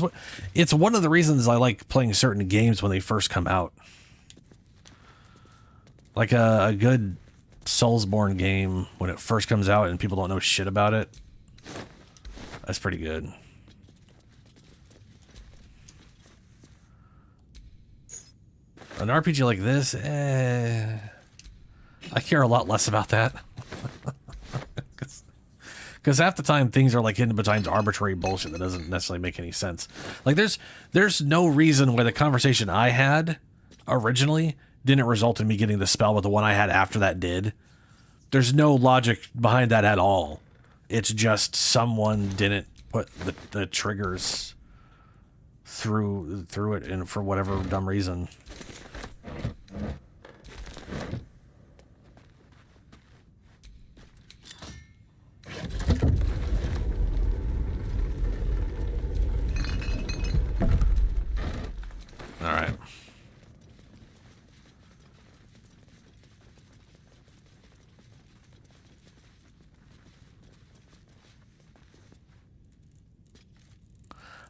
It's one of the reasons I like playing certain games when they first come out. Like a good Soulsborne game when it first comes out and people don't know shit about it. That's pretty good. An RPG like this, I care a lot less about that. Because half the time things are like hidden behind arbitrary bullshit that doesn't necessarily make any sense. Like there's no reason why the conversation I had originally didn't result in me getting the spell, but the one I had after that did. There's no logic behind that at all. It's just someone didn't put the triggers through it, and for whatever dumb reason.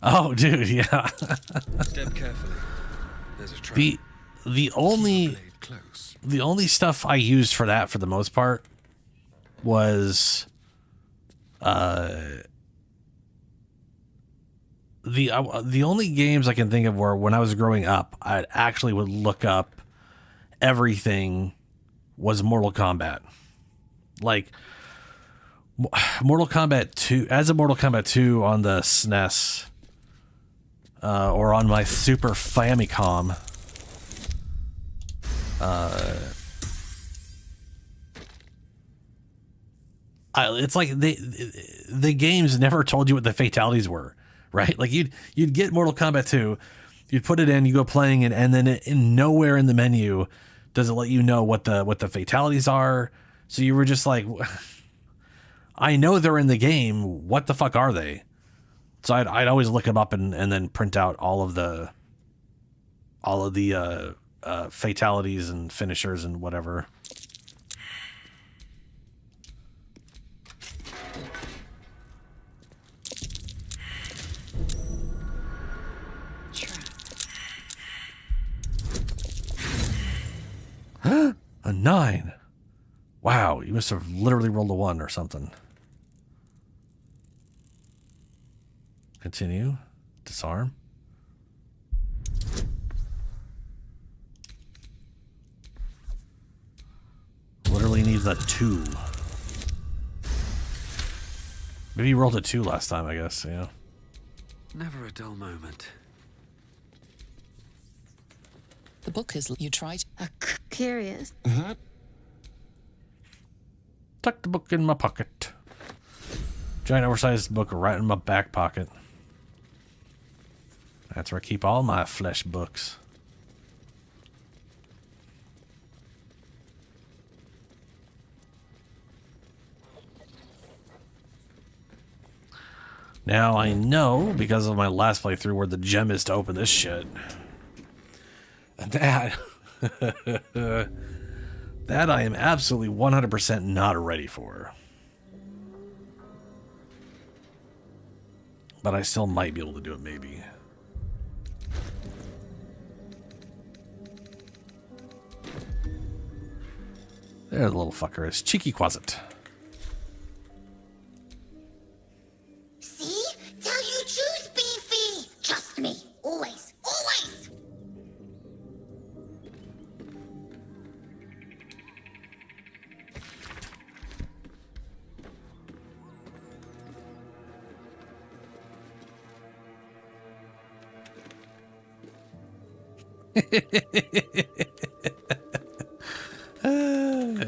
Oh, dude, yeah. Step carefully. There's a trap. The only stuff I used for that for the most part was the only games I can think of where when I was growing up I actually would look up everything was Mortal Kombat. Like Mortal Kombat 2, as a Mortal Kombat 2 on the SNES or on my Super Famicom. It's like the games never told you what the fatalities were, right? Like you'd get Mortal Kombat 2, you'd put it in, you go playing it, and then nowhere in the menu does it let you know what the fatalities are. So you were just like, I know they're in the game. What the fuck are they? So I'd always look them up and then print out all of the fatalities and finishers and whatever. A 9. Wow, you must have literally rolled a 1 or something. Continue. Disarm. Literally needs a 2. Maybe you rolled a 2 last time, I guess, yeah. Never a dull moment. The book is you tried. Curious. Tuck the book in my pocket. Giant oversized book right in my back pocket. That's where I keep all my flesh books. Now I know, because of my last playthrough, where the gem is to open this shit. That... that I am absolutely 100% not ready for. But I still might be able to do it, maybe. There the little fucker is. Cheeky Quasit. See? Tell you truth, Beefy. Trust me. Always. Always.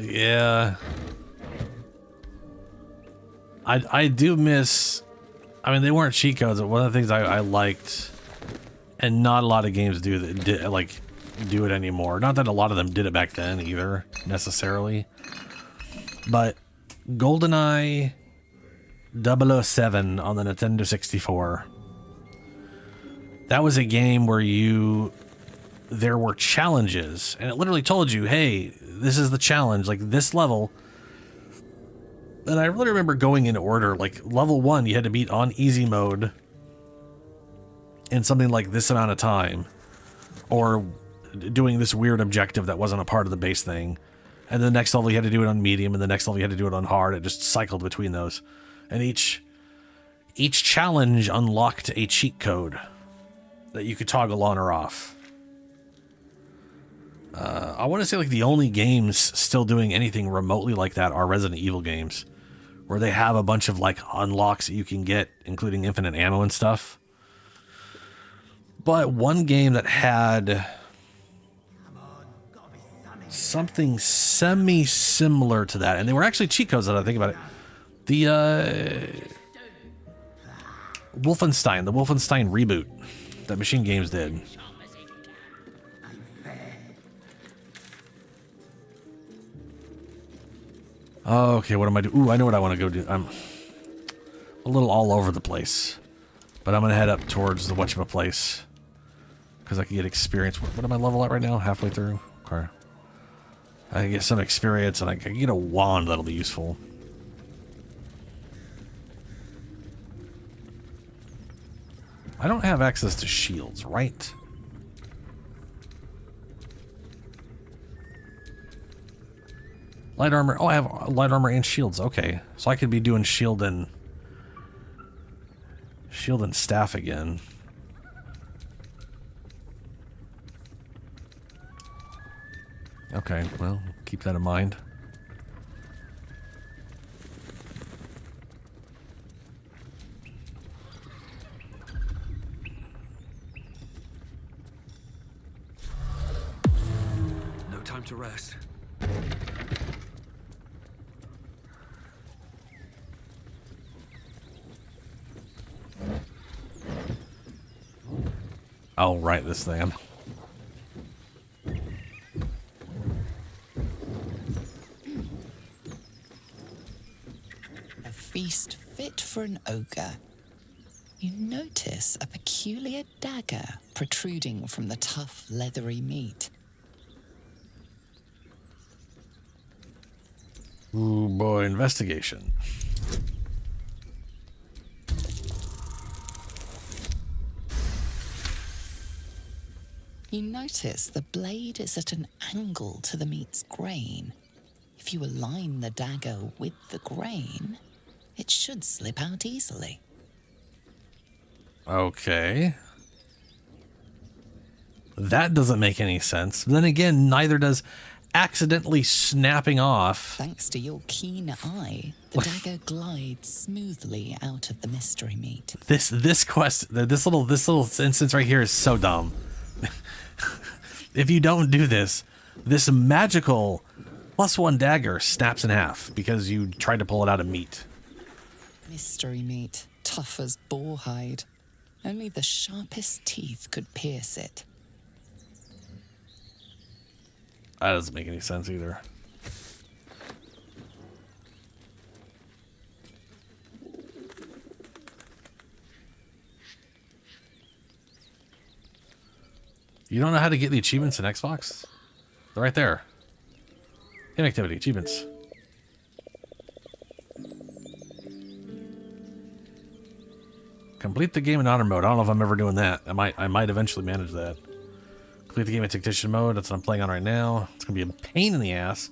Yeah. I do miss... I mean, they weren't cheat codes, but one of the things I liked, and not a lot of games do it anymore. Not that a lot of them did it back then either, necessarily. But GoldenEye 007 on the Nintendo 64. That was a game where there were challenges, and it literally told you, hey, this is the challenge, like this level. And I really remember going in order, like level 1 you had to beat on easy mode in something like this amount of time, or doing this weird objective that wasn't a part of the base thing. And the next level you had to do it on medium, and the next level you had to do it on hard. It just cycled between those. And each challenge unlocked a cheat code that you could toggle on or off. I want to say like the only games still doing anything remotely like that are Resident Evil games, where they have a bunch of like unlocks that you can get, including infinite ammo and stuff. But one game that had something semi-similar to that, and they were actually cheat codes that I think about it. The Wolfenstein, the Wolfenstein reboot that Machine Games did. Okay, what am I doing? Ooh, I know what I want to go do. I'm a little all over the place, but I'm going to head up towards the whatchamacallit, because I can get experience. What am I level at right now? Halfway through? Okay. I can get some experience, and I can get a wand that'll be useful. I don't have access to shields, right? Light armor. Oh, I have light armor and shields. Okay. So I could be doing shield and staff again. Okay, well, keep that in mind. No time to rest. I'll write this thing. A feast fit for an ogre. You notice a peculiar dagger protruding from the tough, leathery meat. Ooh, boy, investigation. You notice the blade is at an angle to the meat's grain. If you align the dagger with the grain, it should slip out easily. Okay. That doesn't make any sense. But then again, neither does accidentally snapping off. Thanks to your keen eye, the dagger glides smoothly out of the mystery meat. This little instance right here is so dumb. If you don't do this, this magical +1 dagger snaps in half because you tried to pull it out of meat. Mystery meat, tough as boar hide. Only the sharpest teeth could pierce it. That doesn't make any sense either. You don't know how to get the achievements in Xbox? They're right there. Game activity, achievements. Complete the game in honor mode. I don't know if I'm ever doing that. I might eventually manage that. Complete the game in Tactician mode. That's what I'm playing on right now. It's gonna be a pain in the ass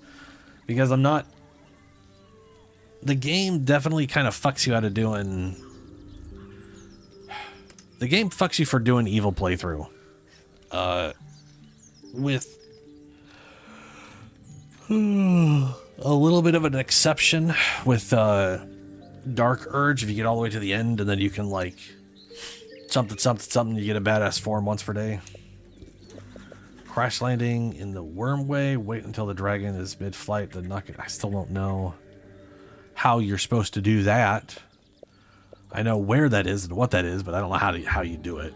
because I'm not. The game definitely kind of fucks you out of doing. The game fucks you for doing evil playthrough. With a little bit of an exception with Dark Urge, if you get all the way to the end and then you can like something, you get a badass form once per day. Crash landing in the Wormway, wait until the dragon is mid-flight, then knock it. I still don't know how you're supposed to do that. I know where that is and what that is, but I don't know how you do it.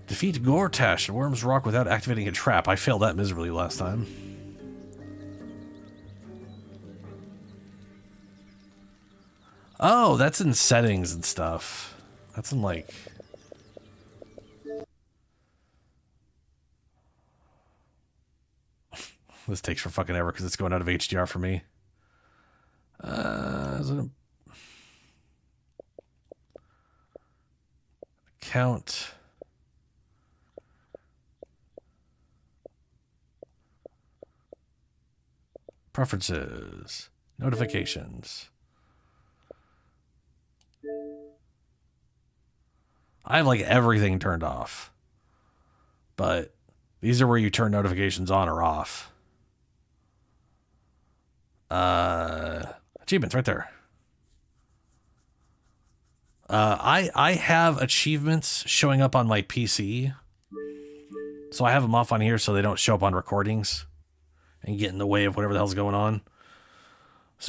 Defeat Gortash and Worm's Rock without activating a trap. I failed that miserably last time. Oh, that's in settings and stuff. That's in like... This takes for fucking ever because it's going out of HDR for me. Is it a... Account... Preferences. Notifications. I have like everything turned off. But these are where you turn notifications on or off. Achievements right there. I have achievements showing up on my PC. So I have them off on here so they don't show up on recordings and get in the way of whatever the hell's going on.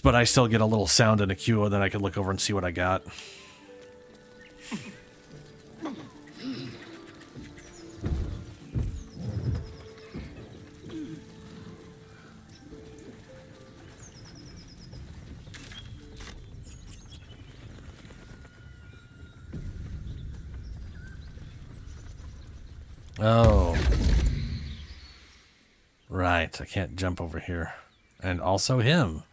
But I still get a little sound in a queue, and then I can look over and see what I got. Oh. Right, I can't jump over here. And also him.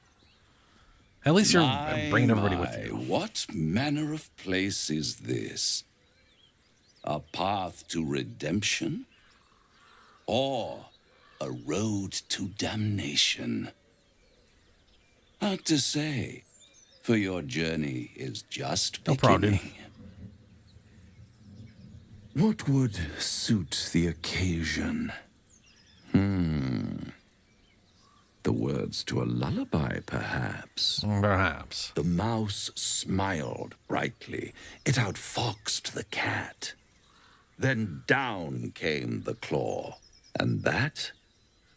At least you're bringing everybody with you. What manner of place is this? A path to redemption? Or a road to damnation? Hard to say, for your journey is just No problem, beginning. What would suit the occasion? The words to a lullaby, perhaps. Perhaps. The mouse smiled brightly. It outfoxed the cat. Then down came the claw. And that,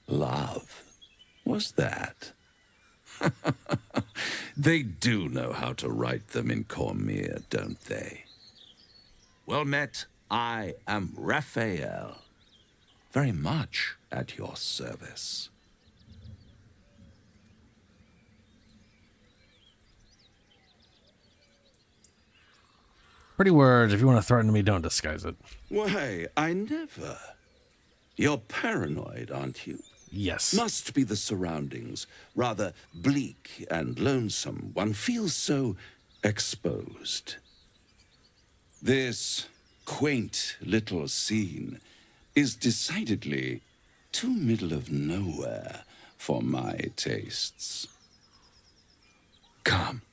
love, was that. They do know how to write them in Cormier, don't they? Well met, I am Raphael. Very much at your service. Pretty words. If you want to threaten me, don't disguise it. Why, I never. You're paranoid, aren't you? Yes. Must be the surroundings. Rather bleak and lonesome. One feels so exposed. This quaint little scene is decidedly too middle of nowhere for my tastes. Come.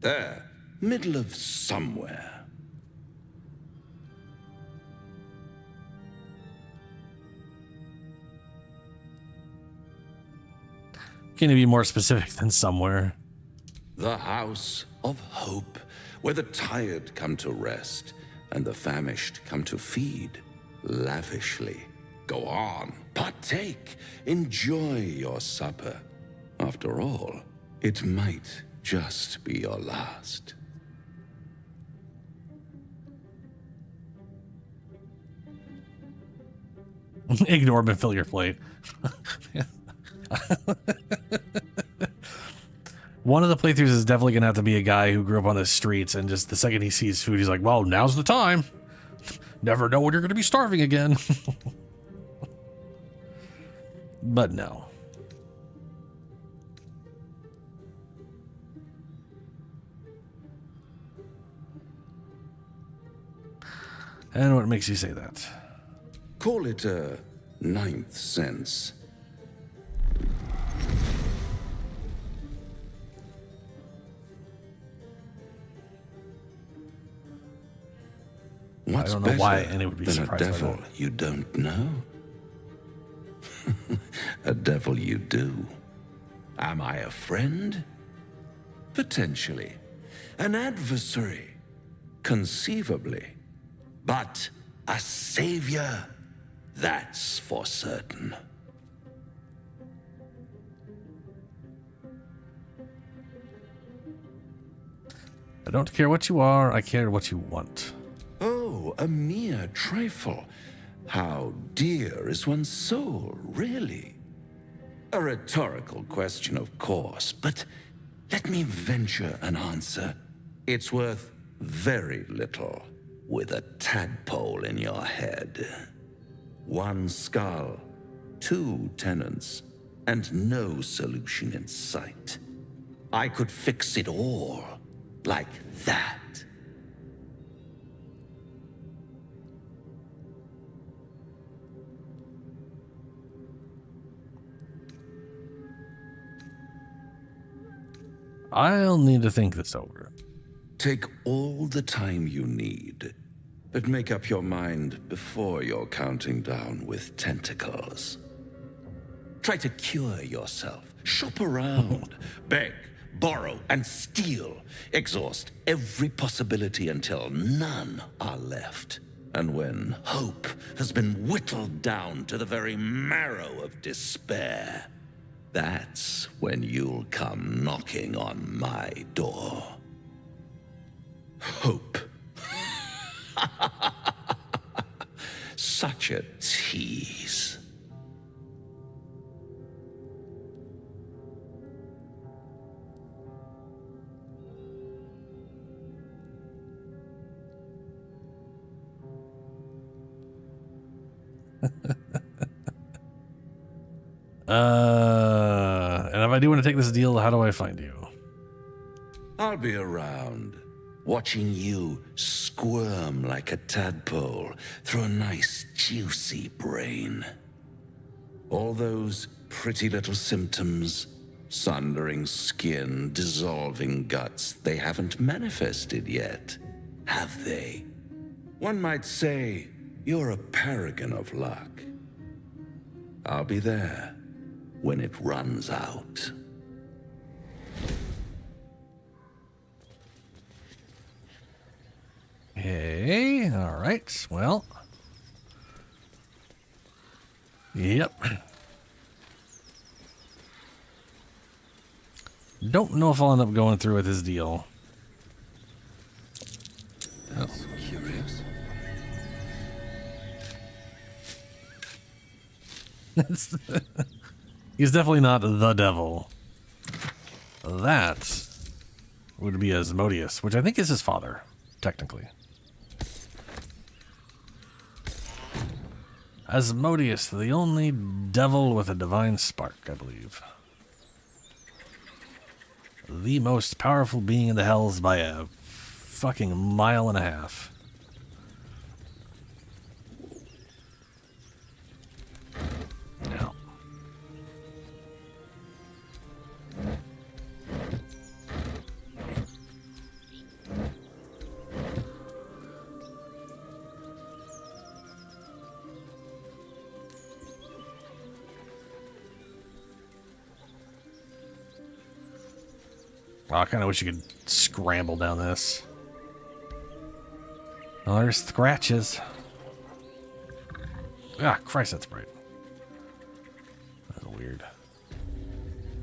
There, middle of somewhere. Can you be more specific than somewhere? The house of hope, where the tired come to rest and the famished come to feed lavishly. Go on, partake, enjoy your supper. After all, it might just be your last. Ignore him and fill your plate. One of the playthroughs is definitely going to have to be a guy who grew up on the streets, and just the second he sees food, he's like, well, now's the time. Never know when you're going to be starving again. But no. And what makes you say that? Call it a ninth sense. What's I don't know why better anyone would be than a surprised by devil that. you don't know? A devil you do. Am I a friend? Potentially. An adversary? Conceivably. But a savior? That's for certain. I don't care what you are, I care what you want. Oh, a mere trifle. How dear is one's soul, really? A rhetorical question, of course, but let me venture an answer. It's worth very little with a tadpole in your head. One skull, two tenants, and no solution in sight. I could fix it all like that. I'll need to think this over. Take all the time you need, but make up your mind before you're counting down with tentacles. Try to cure yourself. Shop around. Beg, borrow, and steal. Exhaust every possibility until none are left. And when hope has been whittled down to the very marrow of despair, that's when you'll come knocking on my door. Hope. Such a tease. And if I do want to take this deal, how do I find you? I'll be around, watching you squirm like a tadpole through a nice, juicy brain. All those pretty little symptoms, sundering skin, dissolving guts, they haven't manifested yet, have they? One might say you're a paragon of luck. I'll be there when it runs out. Hey, all right. Well, yep. Don't know if I'll end up going through with his deal. That's curious. He's definitely not the devil. That would be Asmodeus, which I think is his father, technically. Asmodeus, the only devil with a divine spark, I believe. The most powerful being in the hells by a fucking mile and a half. Now. Oh, I kind of wish you could scramble down this. Oh, there's scratches. Ah, Christ, that's bright. That's weird.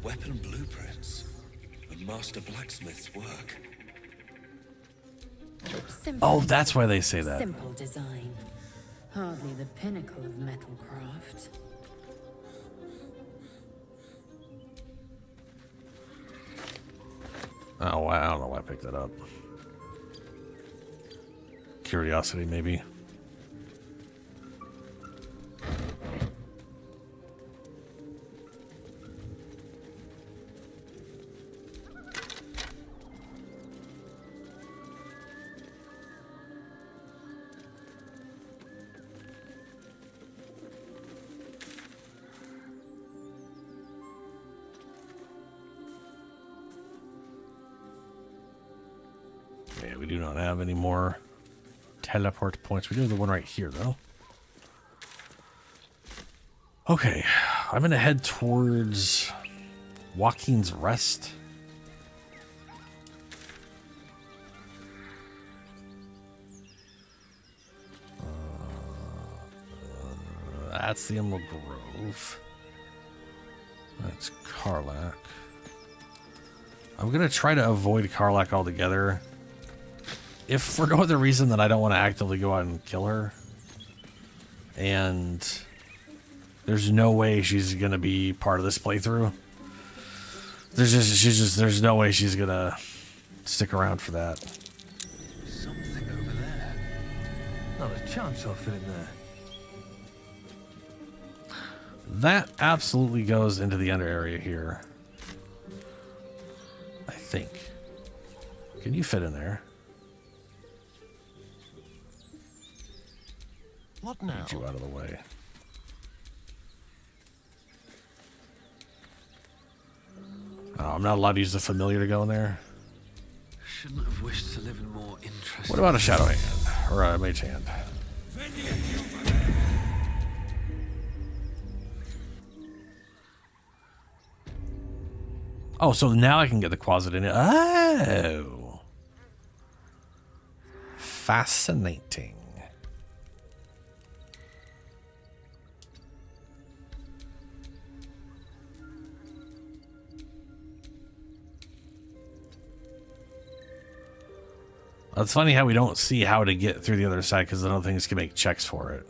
Weapon blueprints. A master blacksmith's work. Oh, that's why they say that. Simple design. Hardly the pinnacle of metalcraft. Oh, wow, I don't know why I picked that up. Curiosity, maybe. Yeah, we do not have any more teleport points. We do have the one right here, though. Okay, I'm going to head towards Joaquin's Rest. That's the Emerald Grove. That's Karlach. I'm going to try to avoid Karlach altogether. If for no other reason than I don't want to actively go out and kill her. And there's no way she's going to be part of this playthrough. There's no way she's going to stick around for that. Something over there. Not a chance I'll fit in there. That absolutely goes into the under area here. I think. Can you fit in there? What now? Get you out of the way. Oh, I'm not allowed to use the familiar to go in there. Shouldn't have wished to live in more interesting. What about a shadow hand? Or a mage hand? Oh, so now I can get the closet in it. Oh. Fascinating. It's funny how we don't see how to get through the other side because I don't think can make checks for it.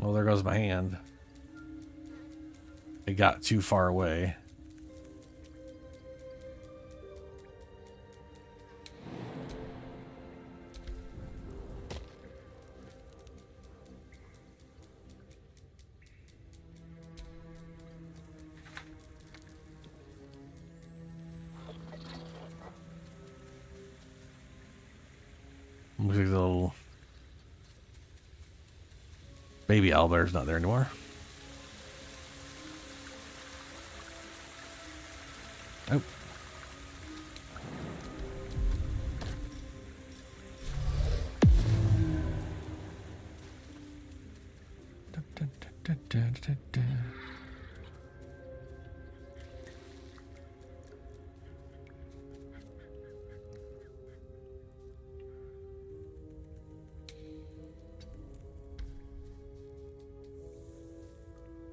Well, there goes my hand. It got too far away. Looks like the little baby owlbear's not there anymore. Oh.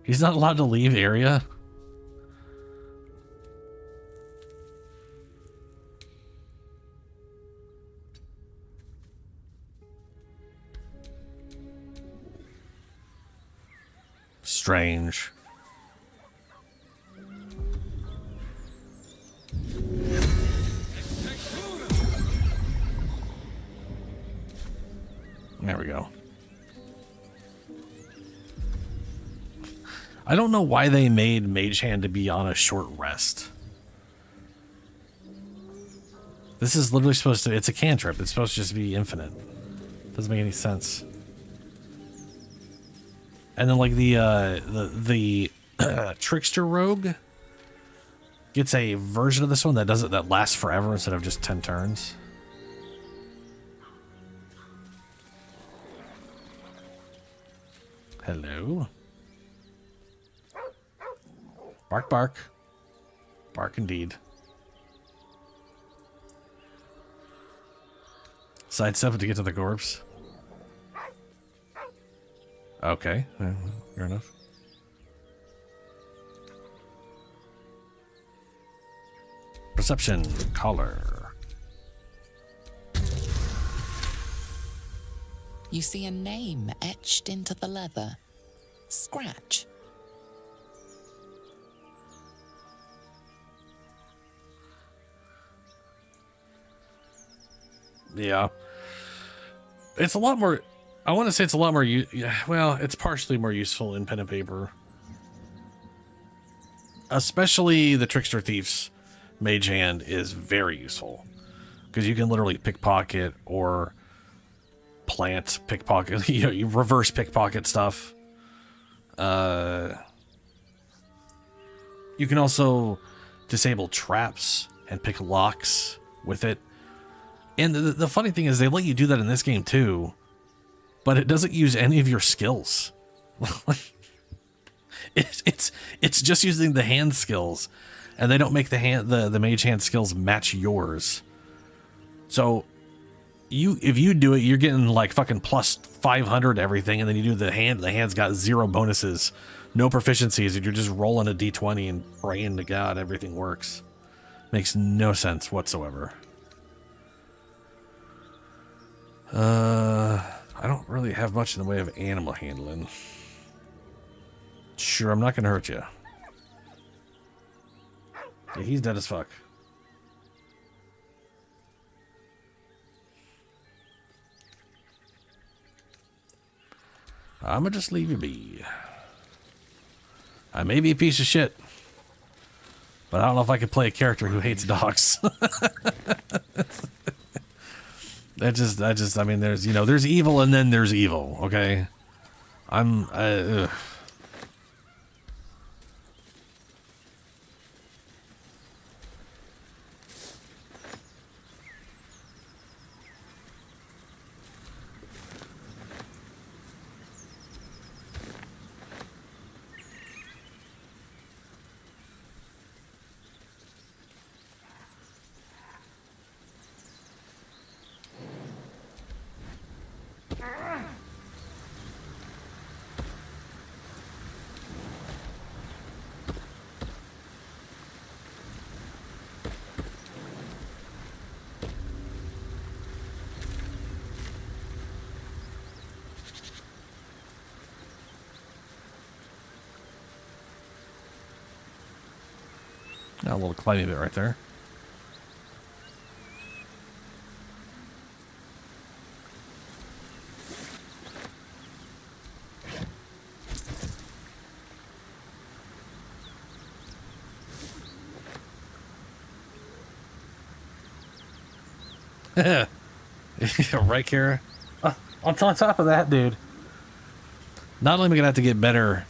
He's not allowed to leave area. Strange. There we go. I don't know why they made Mage Hand to be on a short rest. This is literally supposed to, it's a cantrip. It's supposed to just be infinite. Doesn't make any sense. And then like the Trickster Rogue gets a version of this one that does it, that lasts forever instead of just 10 turns. Hello. Bark, bark. Bark indeed. Sidestep to get to the corpse. Okay, fair enough. Perception, collar. You see a name etched into the leather. Scratch. Yeah. It's a lot more, I want to say it's a lot more, well, it's partially more useful in pen and paper. Especially the Trickster Thief's Mage Hand is very useful. Because you can literally pickpocket or plant pickpocket, you reverse pickpocket stuff. You can also disable traps and pick locks with it. And the funny thing is they let you do that in this game too, but it doesn't use any of your skills. it's just using the hand skills, and they don't make the mage hand skills match yours. So if you do it, you're getting like fucking plus 500 everything, and then you do the hand's got 0 bonuses, no proficiencies, and you're just rolling a d20 and praying to God everything works. Makes no sense whatsoever. I don't really have much in the way of animal handling. Sure, I'm not gonna hurt you. Yeah, he's dead as fuck. I'm gonna just leave you be. I may be a piece of shit, but I don't know if I could play a character who hates dogs. I mean, there's evil and then there's evil, okay? Got a little climbing bit right there. Right, Kara? On top of that, dude, not only am I going to have to get better,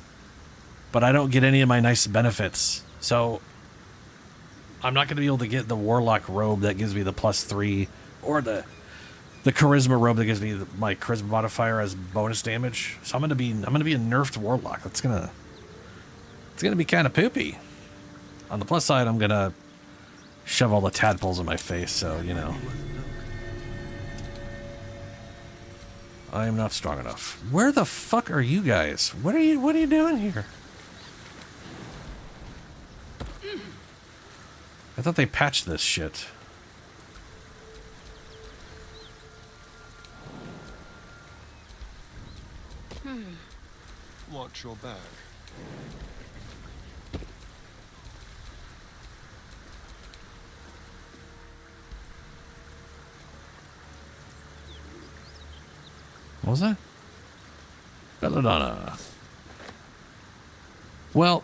but I don't get any of my nice benefits. So I'm not going to be able to get the Warlock robe that gives me the +3, or the Charisma robe that gives me my Charisma modifier as bonus damage. So I'm going to be a nerfed Warlock. It's gonna be kind of poopy. On the plus side, I'm going to shove all the tadpoles in my face, so, you know. I am not strong enough. Where the fuck are you guys? What are you doing here? I thought they patched this shit. Watch your back. What was that? Belladonna. Well,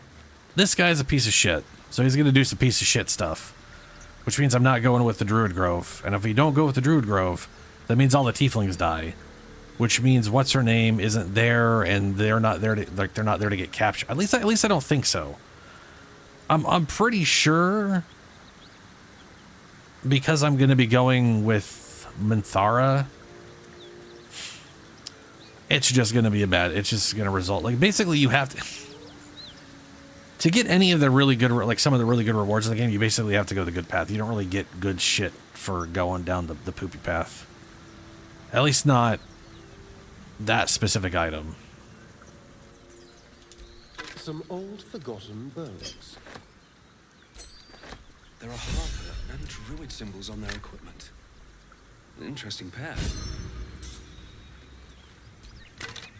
this guy's a piece of shit. So he's going to do some piece of shit stuff. Which means I'm not going with the Druid Grove. And if we don't go with the Druid Grove, that means all the Tieflings die. Which means what's-her-name isn't there, and they're not there to get captured. At least I don't think so. I'm pretty sure, because I'm going to be going with Minthara, it's just going to be it's just going to result. Like, basically, you have to get any of the really good, like some of the really good rewards in the game, you basically have to go the good path. You don't really get good shit for going down the poopy path. At least not that specific item. Some old forgotten bows. There are Harper and Druid symbols on their equipment. An interesting pair.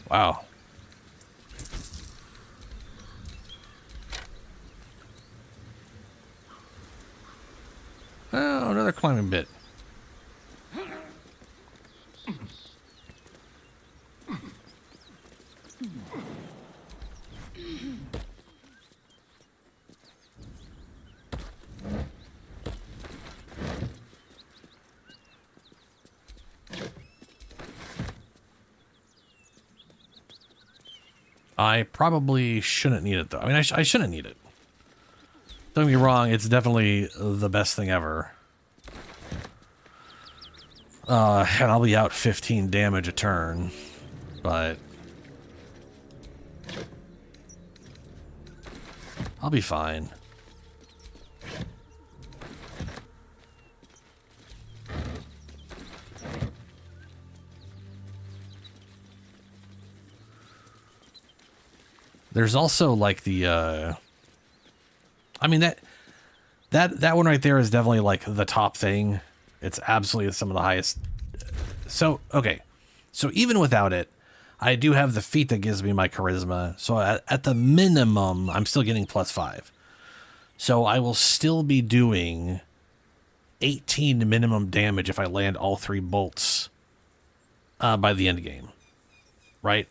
Wow. Oh, another climbing bit. I probably shouldn't need it, though. I mean, I shouldn't need it. Don't get me wrong, it's definitely the best thing ever. And I'll be out 15 damage a turn, but I'll be fine. There's also like the I mean that one right there is definitely like the top thing. It's absolutely some of the highest. So, okay. So even without it, I do have the feat that gives me my charisma. So at the minimum, I'm still getting +5. So I will still be doing 18 minimum damage if I land all 3 bolts by the end game. Right?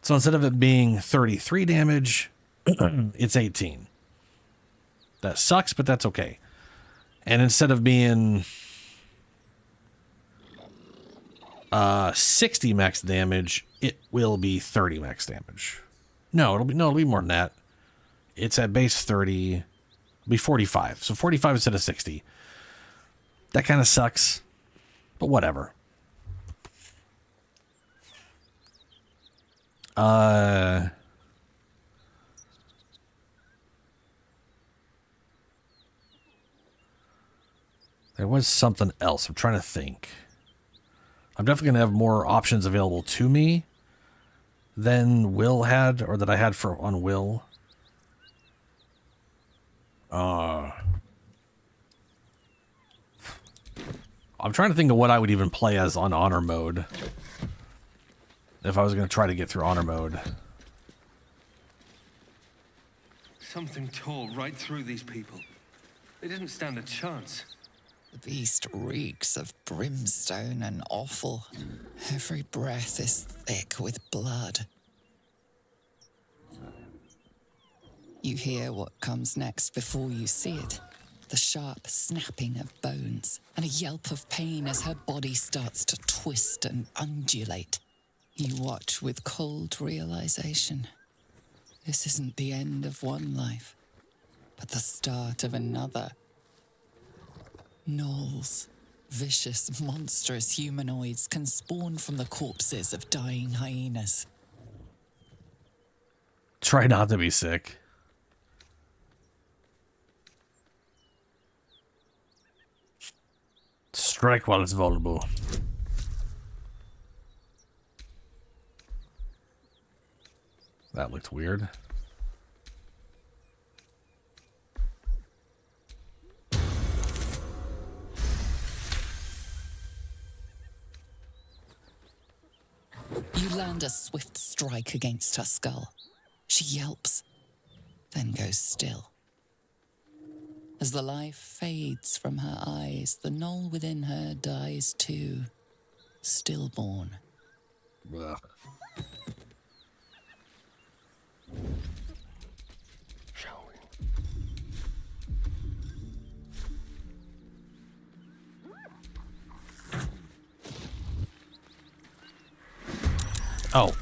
So instead of it being 33 damage, it's 18. That sucks, but that's okay. And instead of being 60 max damage, it will be 30 max damage. No, it'll be more than that. It's at base 30, it'll be 45. So 45 instead of 60. That kind of sucks, but whatever. There was something else. I'm trying to think. I'm definitely going to have more options available to me than Will had, or that I had on Will. I'm trying to think of what I would even play as on honor mode. If I was going to try to get through honor mode. Something tore right through these people. They didn't stand a chance. The beast reeks of brimstone and offal. Every breath is thick with blood. You hear what comes next before you see it. The sharp snapping of bones and a yelp of pain as her body starts to twist and undulate. You watch with cold realization. This isn't the end of one life, but the start of another. Gnolls, vicious, monstrous humanoids can spawn from the corpses of dying hyenas. Try not to be sick. Strike while it's vulnerable. That looked weird. You land a swift strike against her skull. She yelps, then goes still. As the life fades from her eyes, the gnoll within her dies too, stillborn. Ugh. Shall we? Oh,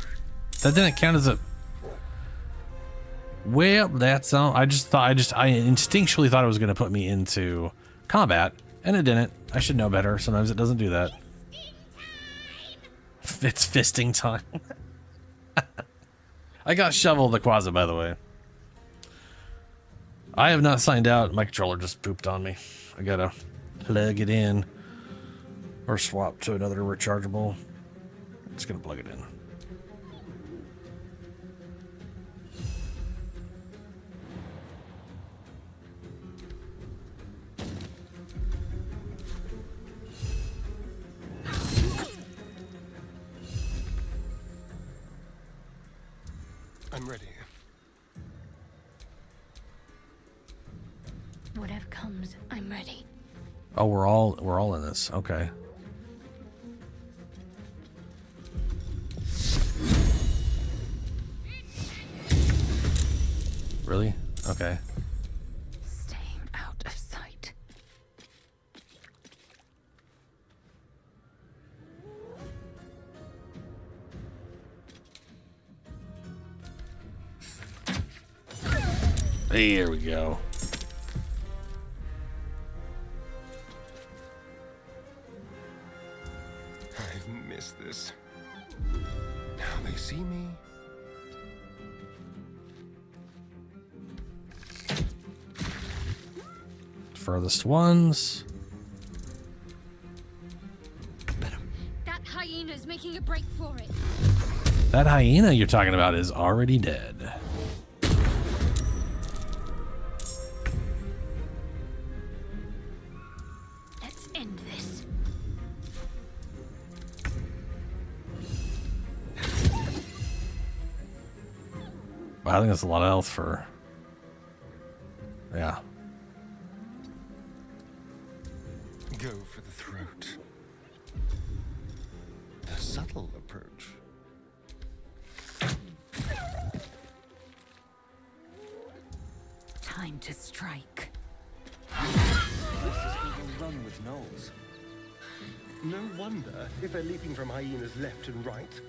that didn't count as a... Well, that's... I instinctually thought it was going to put me into combat, and it didn't. I should know better. Sometimes it doesn't do that. It's fisting time. I got Shovel the Quaza, by the way. I have not signed out. My controller just pooped on me. I gotta plug it in. Or swap to another rechargeable. Just gonna plug it in. I'm ready. Whatever comes, I'm ready. Oh, we're all in this. Okay. Really? Okay. Staying out of sight. There we go. I've missed this. Now they see me. Furthest ones. That hyena's making a break for it. That hyena you're talking about is already dead. Let's end this. Wow, I think that's a lot of health for... Yeah. Go for the throat. The subtle approach. Time to strike. This is overrun with gnolls. No wonder if they're leaping from hyenas left and right.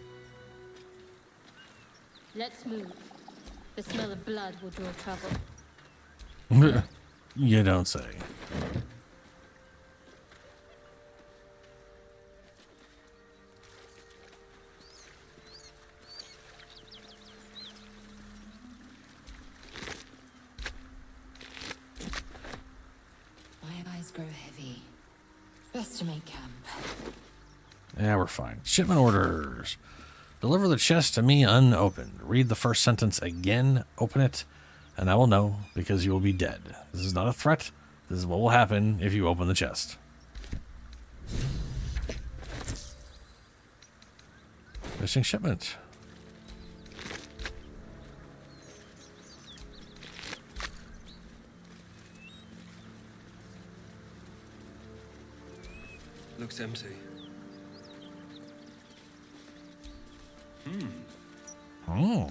Let's move. The smell of blood will draw trouble. You don't say. My eyes grow heavy. Best to make camp. Yeah, we're fine. Shipment orders. Deliver the chest to me unopened. Read the first sentence again. Open it, and I will know, because you will be dead. This is not a threat. This is what will happen if you open the chest. Missing shipment. Looks empty. Oh.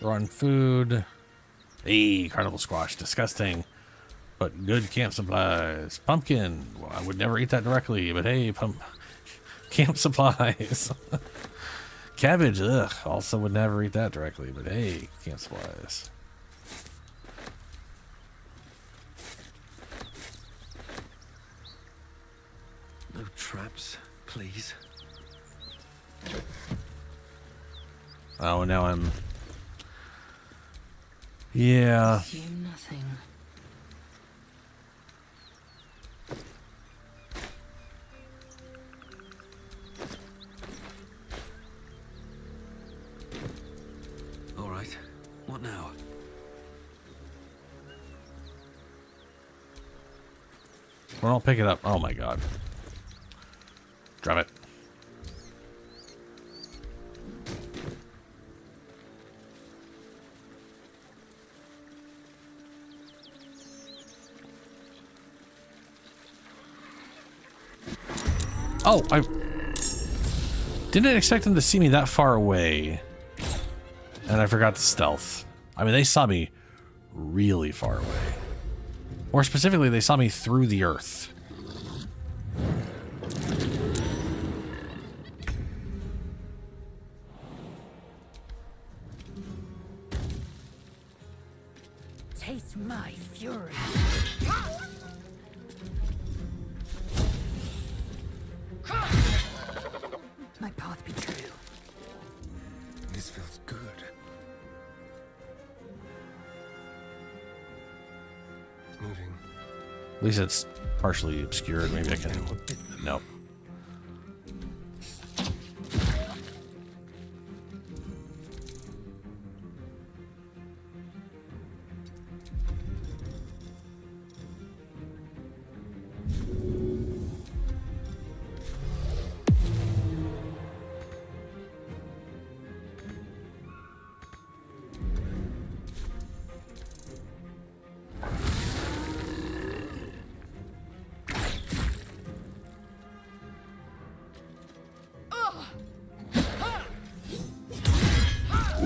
Run food. Hey, carnival squash. Disgusting. But good camp supplies. Pumpkin. Well, I would never eat that directly, but hey, camp supplies. Cabbage. Ugh. Also would never eat that directly, but hey, camp supplies. No traps, please. Oh, and now I'm... Yeah. Assume nothing. All right. What now? Well, I'll pick it up. Oh my god. Drop it. Oh, I didn't expect them to see me that far away. And I forgot to stealth. I mean, they saw me really far away. More specifically, they saw me through the earth. Taste my fury. My path be true. This feels good. Moving. At least it's partially obscured. Maybe I can... Nope.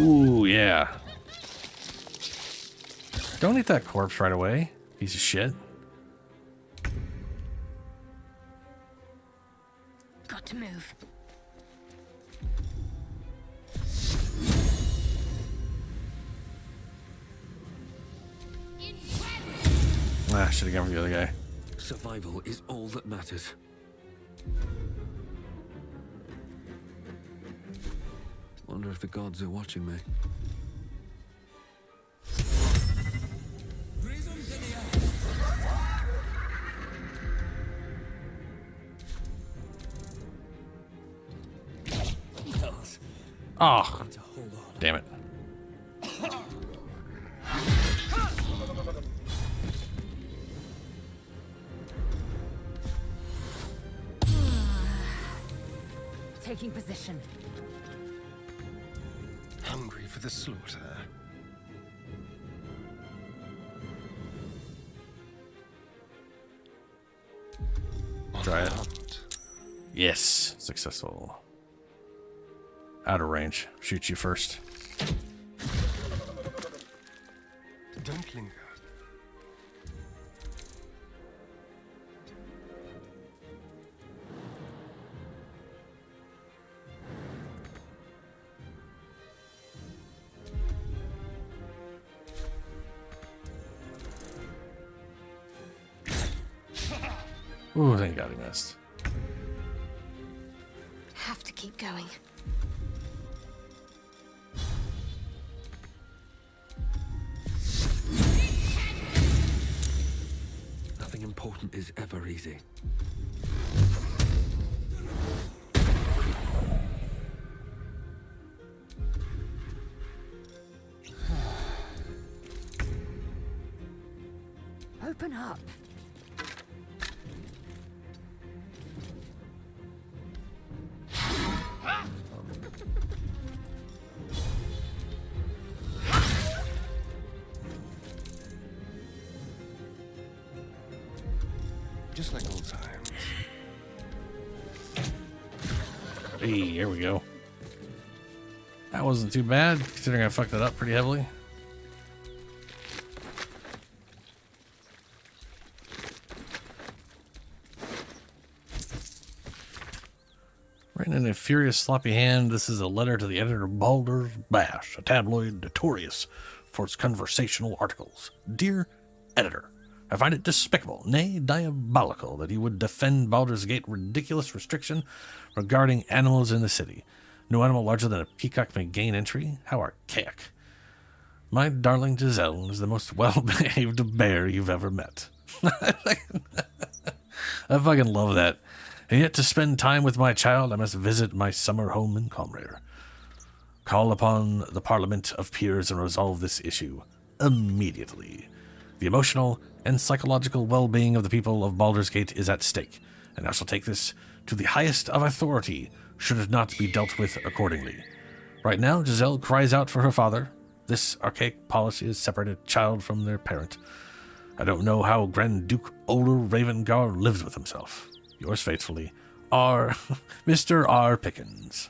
Ooh, yeah. Don't eat that corpse right away, piece of shit. Got to move. Ah, should have gone for the other guy. Survival is all that matters. Wonder if the gods are watching me. Oh, damn it. Taking position. Hungry for the slaughter. Try it. Yes, successful. Out of range. Shoot you first. Don't linger. Ooh, thank God he missed. Have to keep going. Nothing important is ever easy. Open up. Just like old times. Hey, here we go. That wasn't too bad, considering I fucked it up pretty heavily. Written in a furious, sloppy hand, this is a letter to the editor of Baldur's Bash, a tabloid notorious for its conversational articles. Dear editor, I find it despicable, nay, diabolical, that you would defend Baldur's Gate ridiculous restriction regarding animals in the city. No animal larger than a peacock may gain entry? How archaic. My darling Giselle is the most well-behaved bear you've ever met. I fucking love that. And yet to spend time with my child, I must visit my summer home in Comrade. Call upon the Parliament of Peers and resolve this issue immediately. The emotional and psychological well-being of the people of Baldur's Gate is at stake, and I shall take this to the highest of authority should it not be dealt with accordingly. Right now, Giselle cries out for her father. This archaic policy has separated child from their parent. I don't know how Grand Duke Oler Ravengar lives with himself. Yours faithfully, Mr. R. Pickens.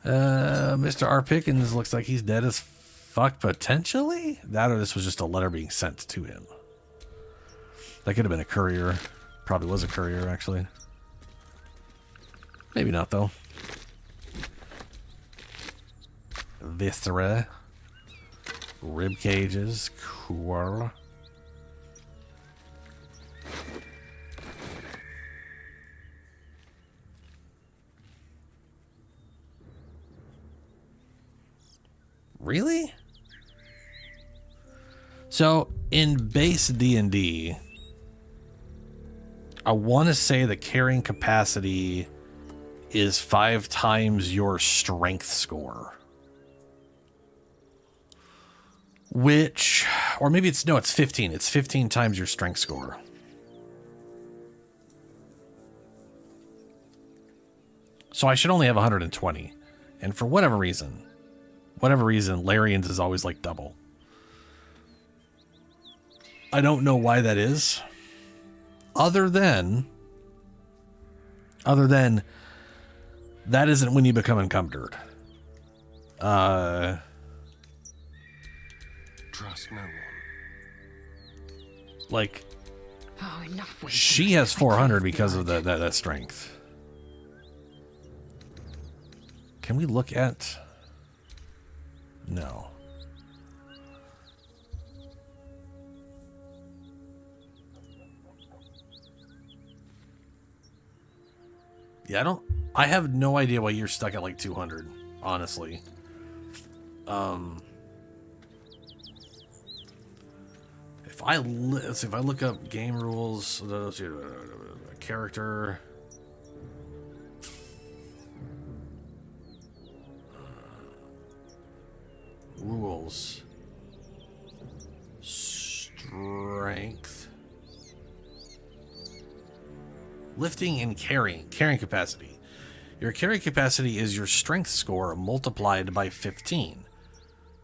Mr. R. Pickens looks like he's dead as fuck, potentially? That or this was just a letter being sent to him. That could have been a courier. Probably was a courier, actually. Maybe not, though. Viscera. Rib cages. Cool. Really? So, in base D&D, I want to say the carrying capacity is 5 times your strength score. Which, or maybe it's 15. It's 15 times your strength score. So I should only have 120. And for whatever reason, Larian's is always like double. I don't know why that is. Other than that isn't when you become encumbered. Trust no one. Like, Oh, enough with she has 400 because of that strength. Can we look at? No. Yeah, I have no idea why you're stuck at like 200, honestly. Let's see, if I look up game rules, character, rules, strength, lifting and carrying capacity. Your carry capacity is your strength score multiplied by 15.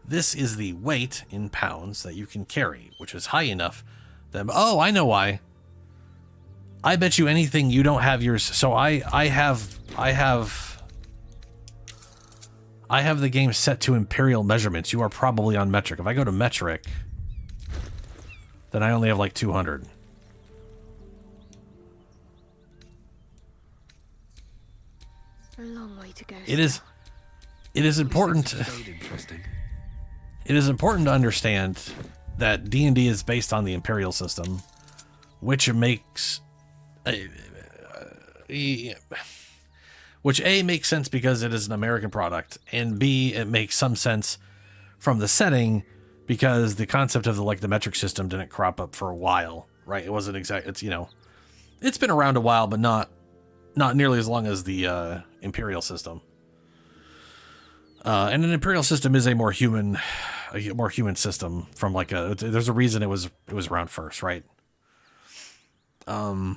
This is the weight in pounds that you can carry, which is high enough that... Oh, I know why. I bet you anything you don't have yours. So I have the game set to imperial measurements. You are probably on metric. If I go to metric, then I only have like 200. A long way to go. It is important. It is important to understand that D&D is based on the Imperial system, which makes... which A, makes sense because it is an American product, and B, it makes some sense from the setting because the concept of the metric system didn't crop up for a while, right? It wasn't it's been around a while, but not nearly as long as the Imperial system. And an Imperial system is a more human system from there's a reason it was around first, right? But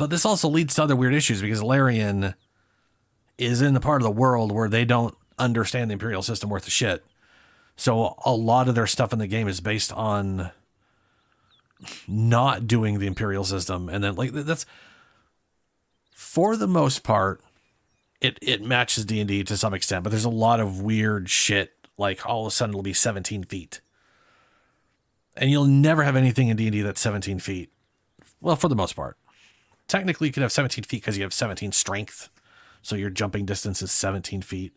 this also leads to other weird issues because Larian is in the part of the world where they don't understand the Imperial system worth a shit. So a lot of their stuff in the game is based on not doing the Imperial system. And then, like, that's, for the most part, it matches D&D to some extent, but there's a lot of weird shit, like all of a sudden it'll be 17 feet. And you'll never have anything in D&D that's 17 feet. Well, for the most part. Technically, you could have 17 feet because you have 17 strength. So your jumping distance is 17 feet.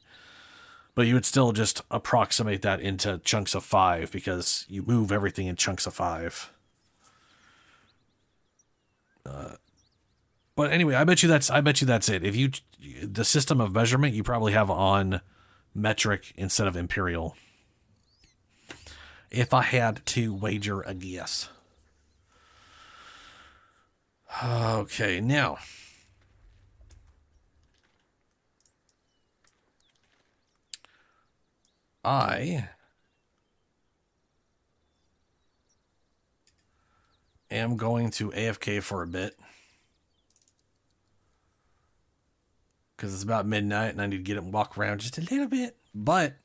But you would still just approximate that into chunks of 5 because you move everything in chunks of 5. But anyway, I bet you that's it. If you, the system of measurement, you probably have on metric instead of imperial. If I had to wager a guess. Okay, now. I am going to AFK for a bit. Because it's about midnight and I need to get up and walk around just a little bit. But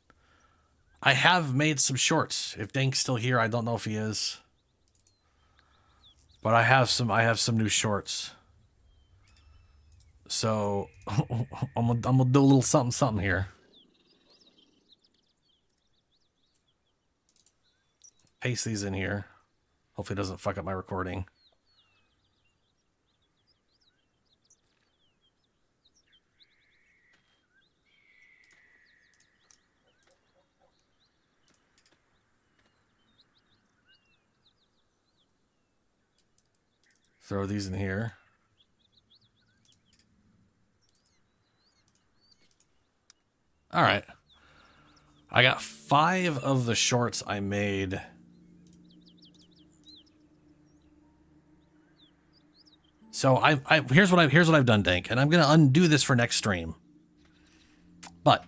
I have made some shorts. If Dank's still here, I don't know if he is. But I have some new shorts. So I'm gonna do a little something here. Paste these in here. Hopefully it doesn't fuck up my recording. Throw these in here. All right. I got 5 of the shorts I made. So here's what I've done, Dank, and I'm gonna undo this for next stream. But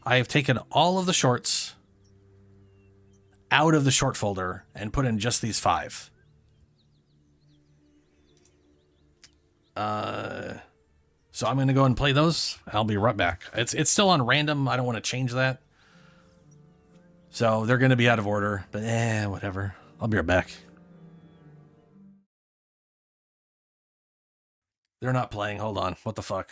I have taken all of the shorts out of the short folder and put in just these 5. So I'm going to go and play those. I'll be right back. It's still on random. I don't want to change that. So they're going to be out of order, but whatever. I'll be right back. They're not playing. Hold on. What the fuck?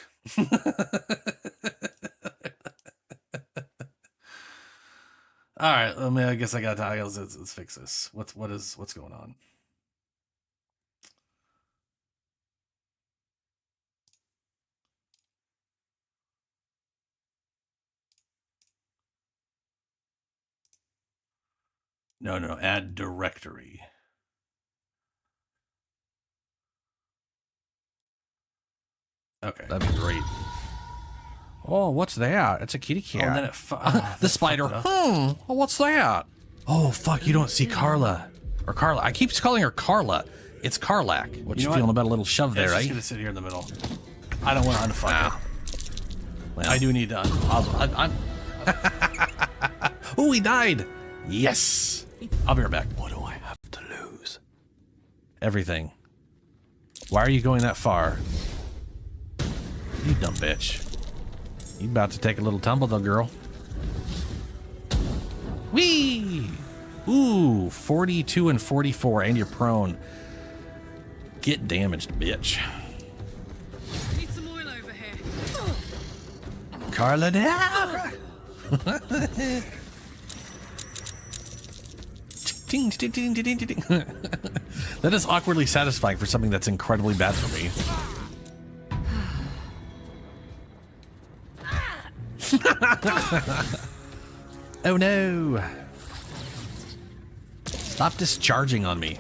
All right. I guess I got to, let's fix this. What's going on? No, add directory. Okay, that'd be great. Oh, what's that? It's a kitty cat. And then the spider. Oh, what's that? Oh, fuck, you don't see Carla. Or Carla. I keep calling her Carla. It's Karlak. What you feeling about a little shove there, right? I'm just going to sit here in the middle. I don't want to unfuck it. Well, I do need to Oh, he died. Yes. I'll be right back. What do I have to lose? Everything. Why are you going that far? You dumb bitch. You about to take a little tumble though, girl. Whee! Ooh, 42 and 44, and you're prone. Get damaged, bitch. Need some oil over here. Carla down! Ding, ding, ding, ding, ding, ding. That is awkwardly satisfying for something that's incredibly bad for me. Oh no! Stop discharging on me.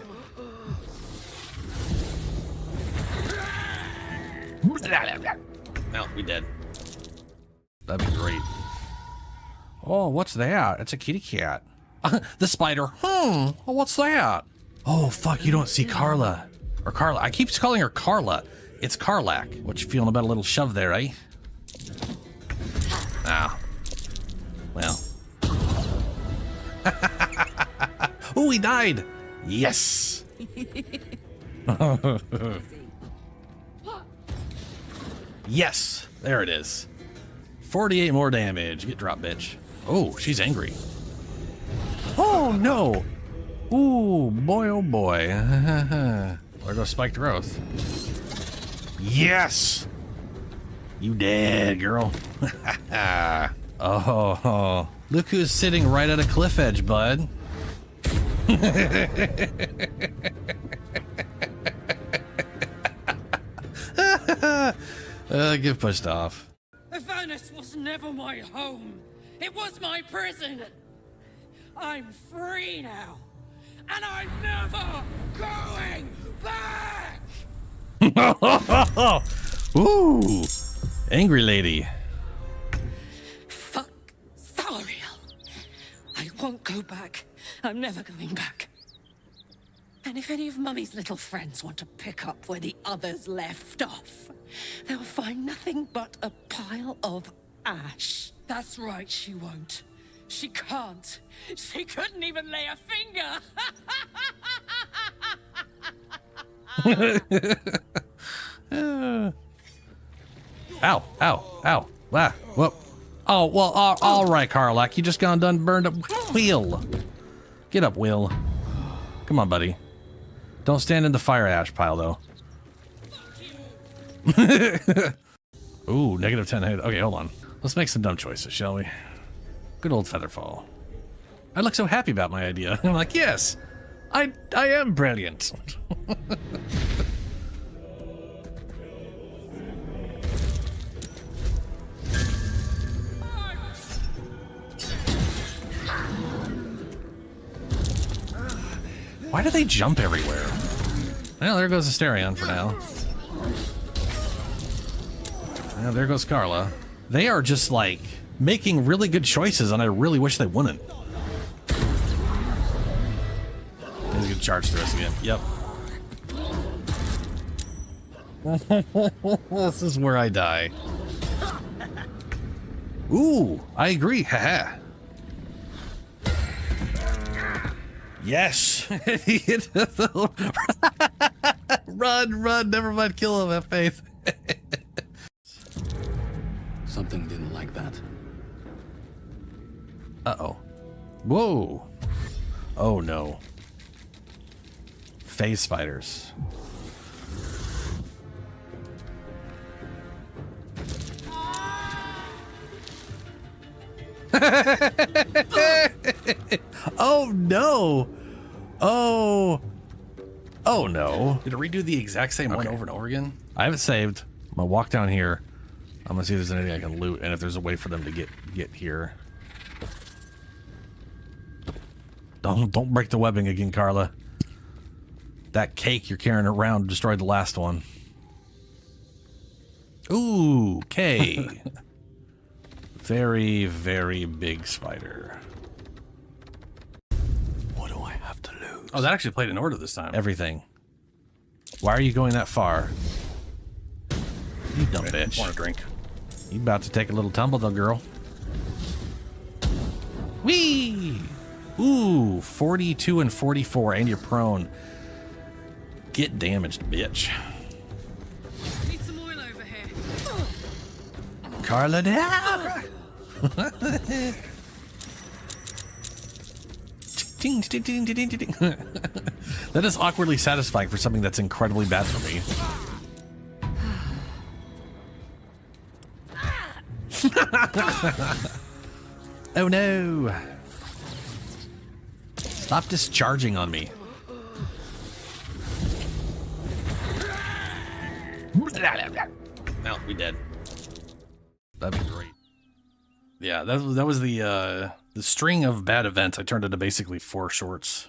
No, we dead. That'd be great. Oh, what's that? It's a kitty cat. The spider. Oh, what's that? Oh, fuck, you don't see Carla. Or Carla. I keep calling her Carla. It's Karlak. What you feeling about a little shove there, eh? Ah. Well. Oh, he died. Yes. Yes. There it is. 48 more damage. Get dropped, bitch. Oh, she's angry. Oh, no. Ooh, boy, oh boy. There goes Spiked Growth. Yes! You dead, girl. Oh, look who's sitting right at a cliff edge, bud. Get pushed off. Venice was never my home. It was my prison. I'm free now. And I'm never going back! Ooh, angry lady. Fuck Thariel. I won't go back. I'm never going back. And if any of Mummy's little friends want to pick up where the others left off, they'll find nothing but a pile of ash. That's right, she won't. She can't. She couldn't even lay a finger. Ow, ow, ow. Ah, whoop. Oh, well, all right, Warlock. You just gone done burned up. Will. Get up, Will. Come on, buddy. Don't stand in the fire ash pile, though. Ooh, negative 10. Okay, hold on. Let's make some dumb choices, shall we? Good old Featherfall. I look so happy about my idea. I'm like, yes, I am brilliant. Why do they jump everywhere? Well, there goes Asterion for now. Well, there goes Carla. They are just like making really good choices, and I really wish they wouldn't. He's gonna charge through us again. Yep. This is where I die. Ooh, I agree. Haha. Yes. Run, never mind, kill him, have faith. Something didn't like that. Uh-oh. Whoa. Oh, no. Phase spiders. Oh, no. Oh no. Did it redo the exact same one over and over again? I have it saved. I'm gonna walk down here. I'm gonna see if there's anything I can loot and if there's a way for them to get here. Don't break the webbing again, Carla. That cake you're carrying around destroyed the last one. Ooh, K. Very, very big spider. What do I have to lose? Oh, that actually played in order this time. Everything. Why are you going that far? You dumb bitch. Want a drink? You about to take a little tumble, though, girl. Whee! Ooh, 42 and 44, and you're prone. Get damaged, bitch. Need some oil over here. Carla down! That is awkwardly satisfying for something that's incredibly bad for me. Oh no! Stop discharging on me. No, we dead. That'd be great. Yeah, that was the string of bad events. I turned into basically 4 shorts.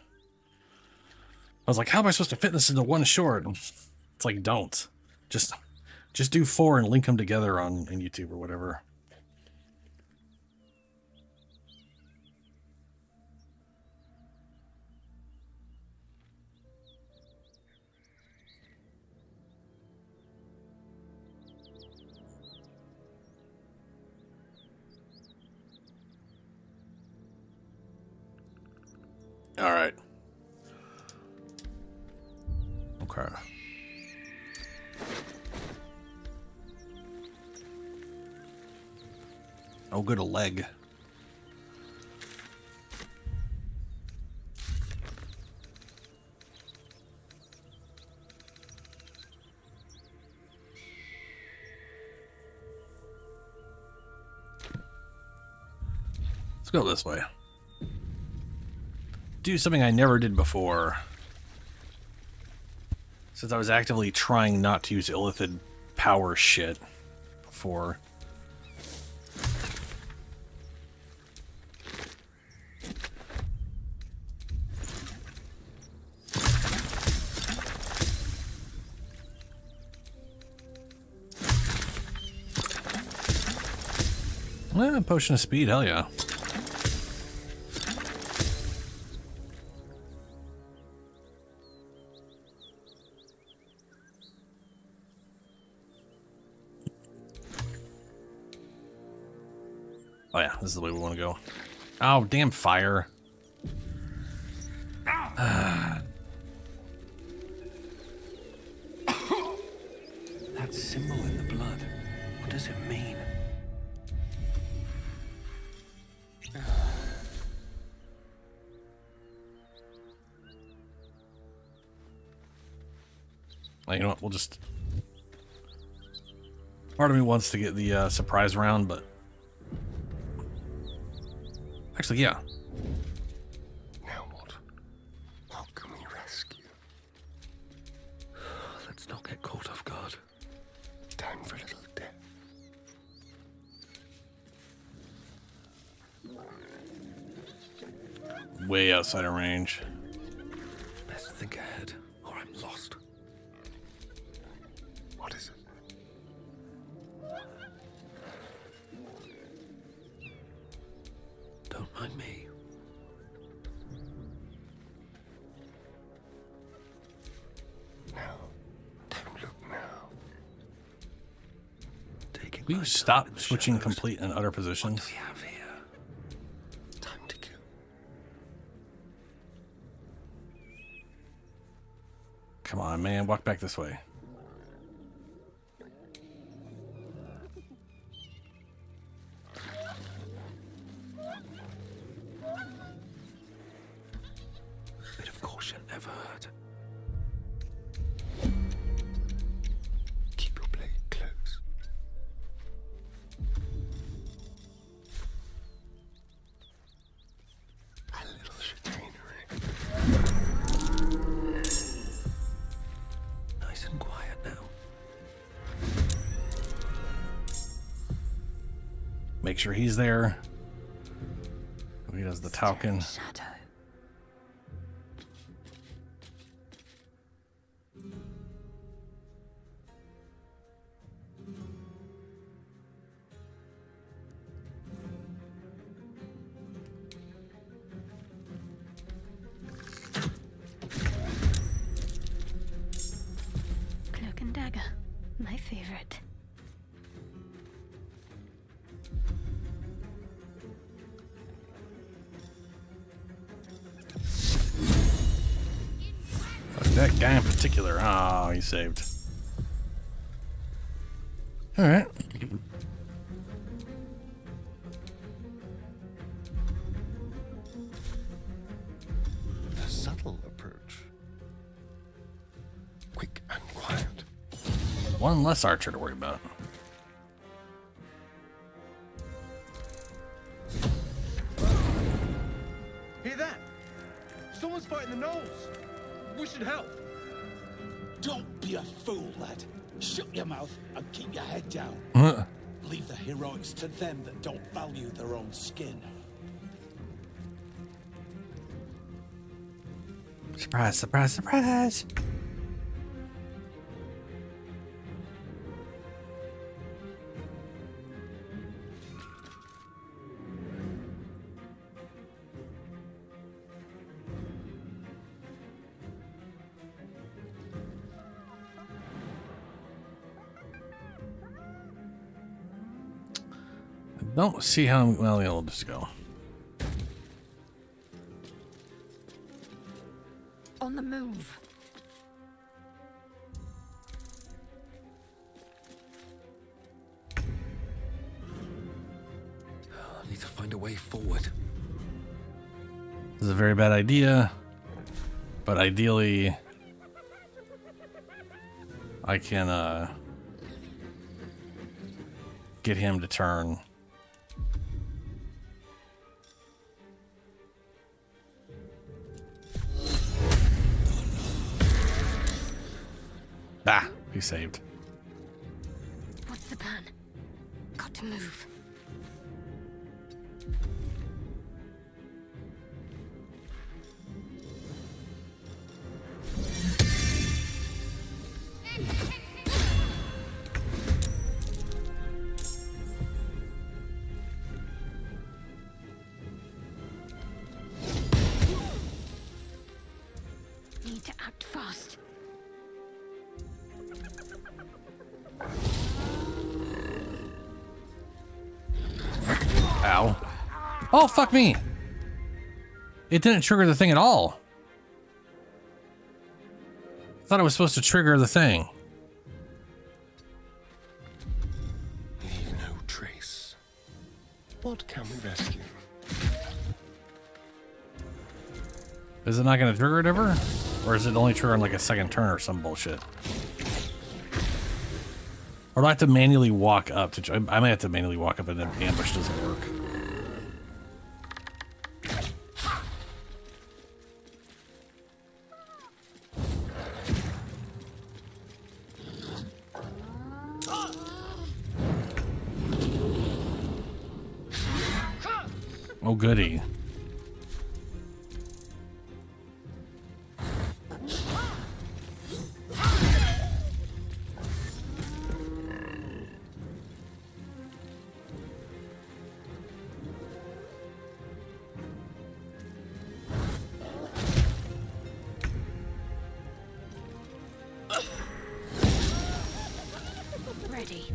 I was like, how am I supposed to fit this into one short? It's like, don't. Just do 4 and link them together on YouTube or whatever. All right. Okay. Oh, good, a leg. go this way. Do something I never did before. Since I was actively trying not to use illithid power shit before. Potion of speed, hell yeah. Oh yeah, this is the way we want to go. Oh, damn fire. That symbol in the blood, what does it mean? You know what, we'll just... Part of me wants to get the surprise round, but... Actually, yeah. Now what? How can we rescue? Let's not get caught off guard. Time for a little death. Way outside of range. Best think ahead, or I'm lost. What is it? Don't mind me. Now. Don't look now. Taking Will you stop switching complete and utter positions? What do we have here? Time to kill. Come on, man. Walk back this way. Bit of caution never hurt. Keep your blade close. A little chicanery. Nice and quiet now. Make sure he's there. He does the Tauken. Shadow. Cloak and dagger, my favorite. That guy in particular. Oh, he saved. Alright. A subtle approach. Quick and quiet. One less archer to worry about. Hear that? Someone's fighting the gnolls. We should help. Don't be a fool, lad. Shut your mouth and keep your head down. Leave the heroics to them that don't value their own skin. Surprise, surprise, surprise! Don't see how well it'll just go. On the move. I need to find a way forward. This is a very bad idea, but ideally I can get him to turn. He saved. What's the plan? Got to move. Need to act fast. Ow. Oh, fuck me. It didn't trigger the thing at all. I thought it was supposed to trigger the thing. Leave no trace. What can we rescue? Is it not going to trigger it ever? Or is it only triggering like a second turn or some bullshit? Or do I have to manually walk up to... I might have to manually walk up and then ambush doesn't work. Oh, goody. Ready.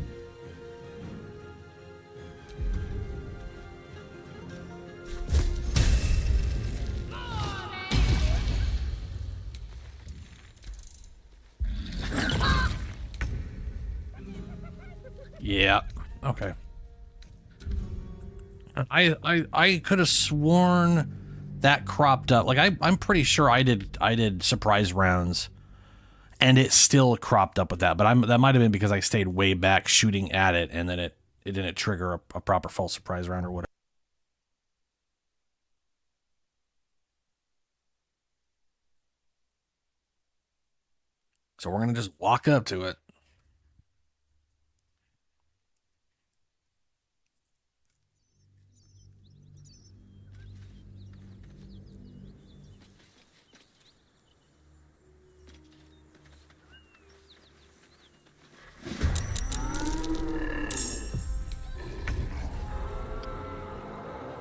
Yeah. Okay. I could have sworn that cropped up. Like I'm pretty sure I did surprise rounds, and it still cropped up with that. But that might have been because I stayed way back shooting at it, and then it didn't trigger a proper full surprise round or whatever. So we're gonna just walk up to it.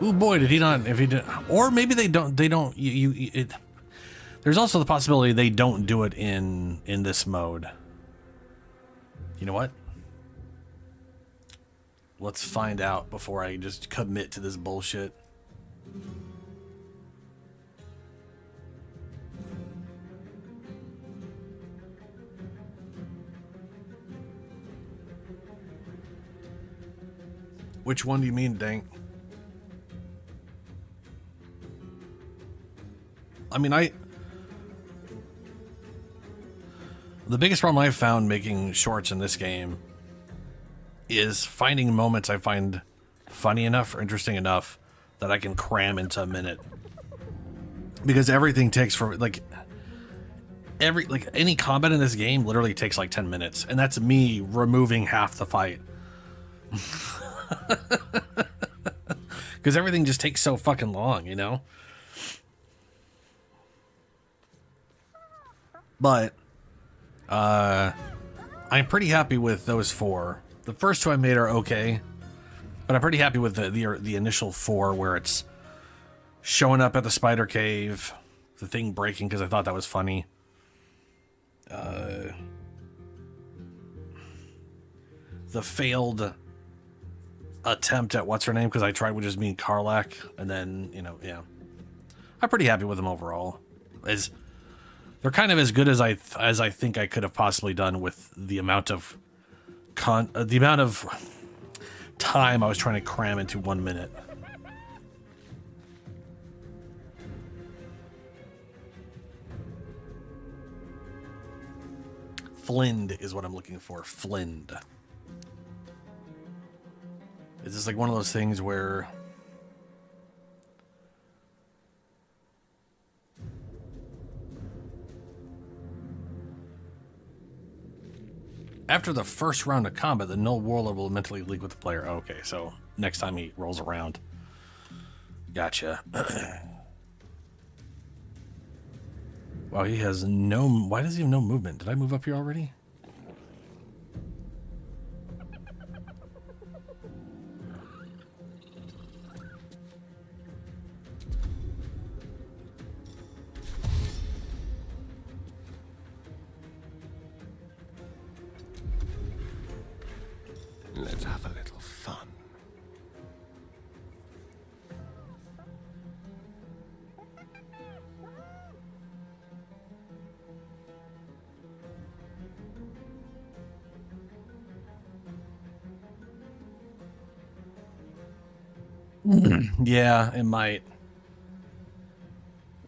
Ooh, boy, did he not? If he did, or maybe they don't. There's also the possibility they don't do it in this mode. You know what? Let's find out before I just commit to this bullshit. Which one do you mean, Dank? I mean, the biggest problem I've found making shorts in this game is finding moments I find funny enough or interesting enough that I can cram into a minute. Because everything takes for any combat in this game literally takes like 10 minutes, and that's me removing half the fight. Because everything just takes so fucking long, you know? But I'm pretty happy with those 4. The first 2 I made are okay, but I'm pretty happy with the initial 4 where it's showing up at the spider cave, the thing breaking because I thought that was funny. The failed attempt at what's her name because I tried with just me and Karlak, and then yeah, I'm pretty happy with them overall. They're kind of as good as I think I could have possibly done with the amount of time I was trying to cram into 1 minute. Flind is what I'm looking for. Flind. Is this like one of those things where After the first round of combat, the null warlord will mentally link with the player. Okay, so next time he rolls around. Gotcha. Wow, he has no... Why does he have no movement? Did I move up here already? Let's have a little fun. Yeah, it might.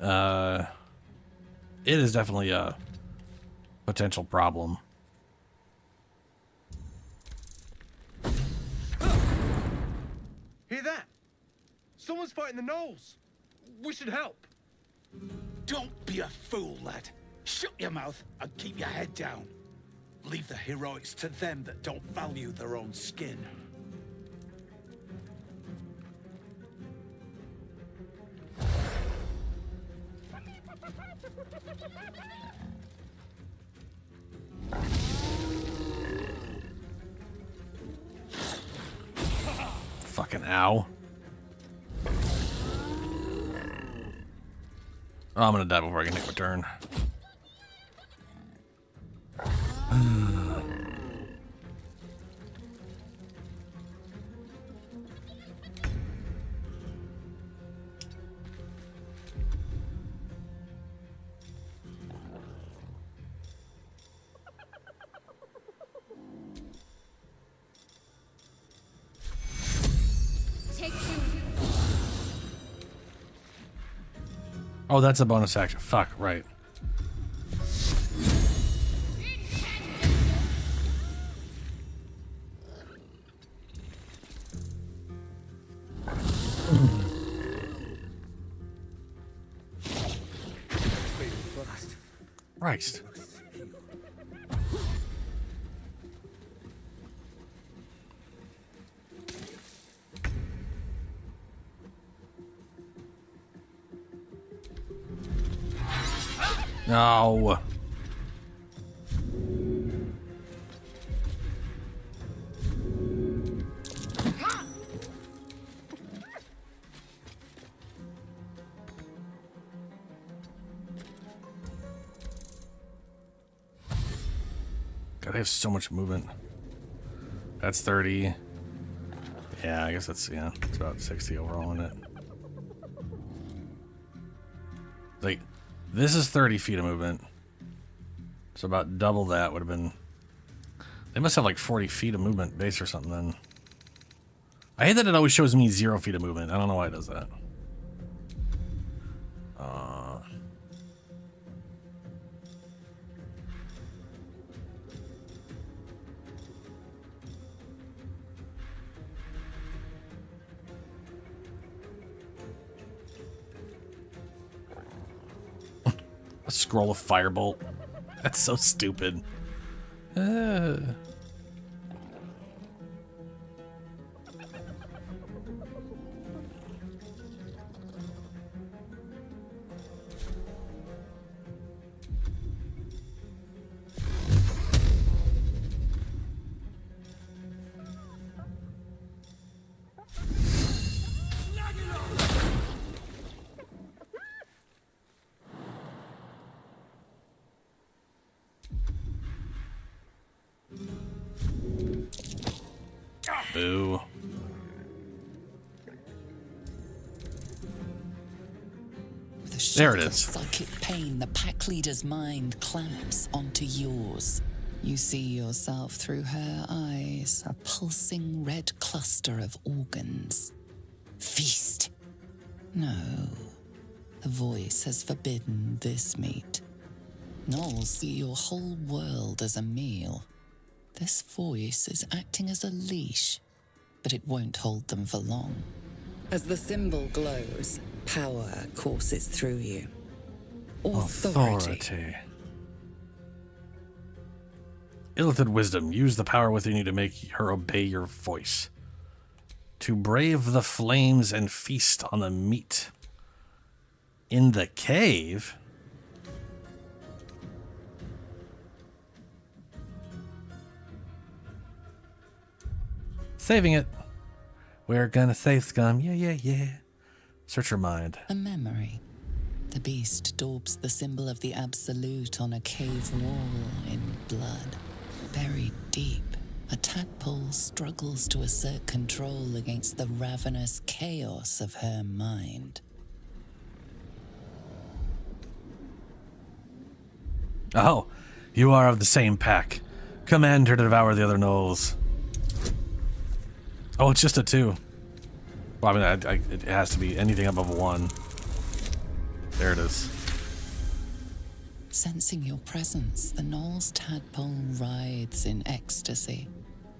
It is definitely a potential problem. Hear that? Someone's fighting the gnolls. We should help. Don't be a fool, lad. Shut your mouth and keep your head down. Leave the heroics to them that don't value their own skin. Fucking ow. Oh, I'm gonna die before I can take my turn. Oh, that's a bonus action. Fuck, right. Christ. No. God, I have so much movement. That's 30. Yeah, I guess that's, yeah, it's about 60 overall in it. Like, this is 30 feet of movement. So about double that would have been... They must have like 40 feet of movement base or something then. I hate that it always shows me 0 feet of movement. I don't know why it does that. A scroll of firebolt. That's so stupid. Boo. With a There it shock of is. psychic pain, the pack leader's mind clamps onto yours. You see yourself through her eyes, a pulsing red cluster of organs. Feast. No, the voice has forbidden this meat. Gnolls see your whole world as a meal. This voice is acting as a leash, but it won't hold them for long. As the symbol glows, power courses through you. Authority. Illithid wisdom. Use the power within you to make her obey your voice. To brave the flames and feast on the meat. In the cave? Saving it. We're gonna save Scum. Yeah, yeah, yeah. Search your mind. A memory. The beast daubs the symbol of the Absolute on a cave wall in blood. Buried deep, a tadpole struggles to assert control against the ravenous chaos of her mind. Oh, you are of the same pack. Command her to devour the other gnolls. Oh, it's just a 2. Well, I mean, it has to be anything above a 1. There it is. Sensing your presence, the Gnoll's tadpole writhes in ecstasy,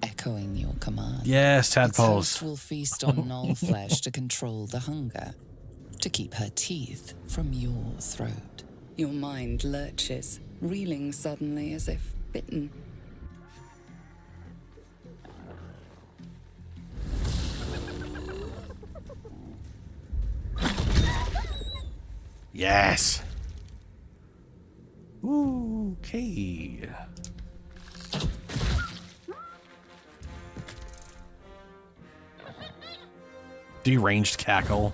echoing your command. Yes, tadpoles. Its host will feast on Gnoll flesh to control the hunger, to keep her teeth from your throat. Your mind lurches, reeling suddenly as if bitten. Yes. Ooh, okay. Deranged cackle.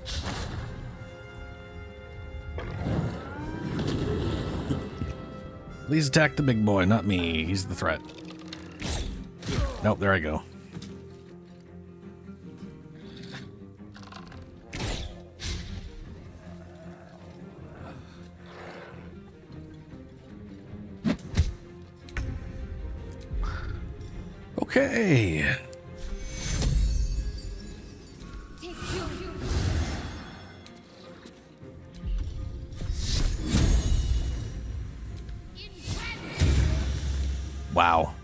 Please attack the big boy, not me. He's the threat. Nope, there I go. Okay. Wow.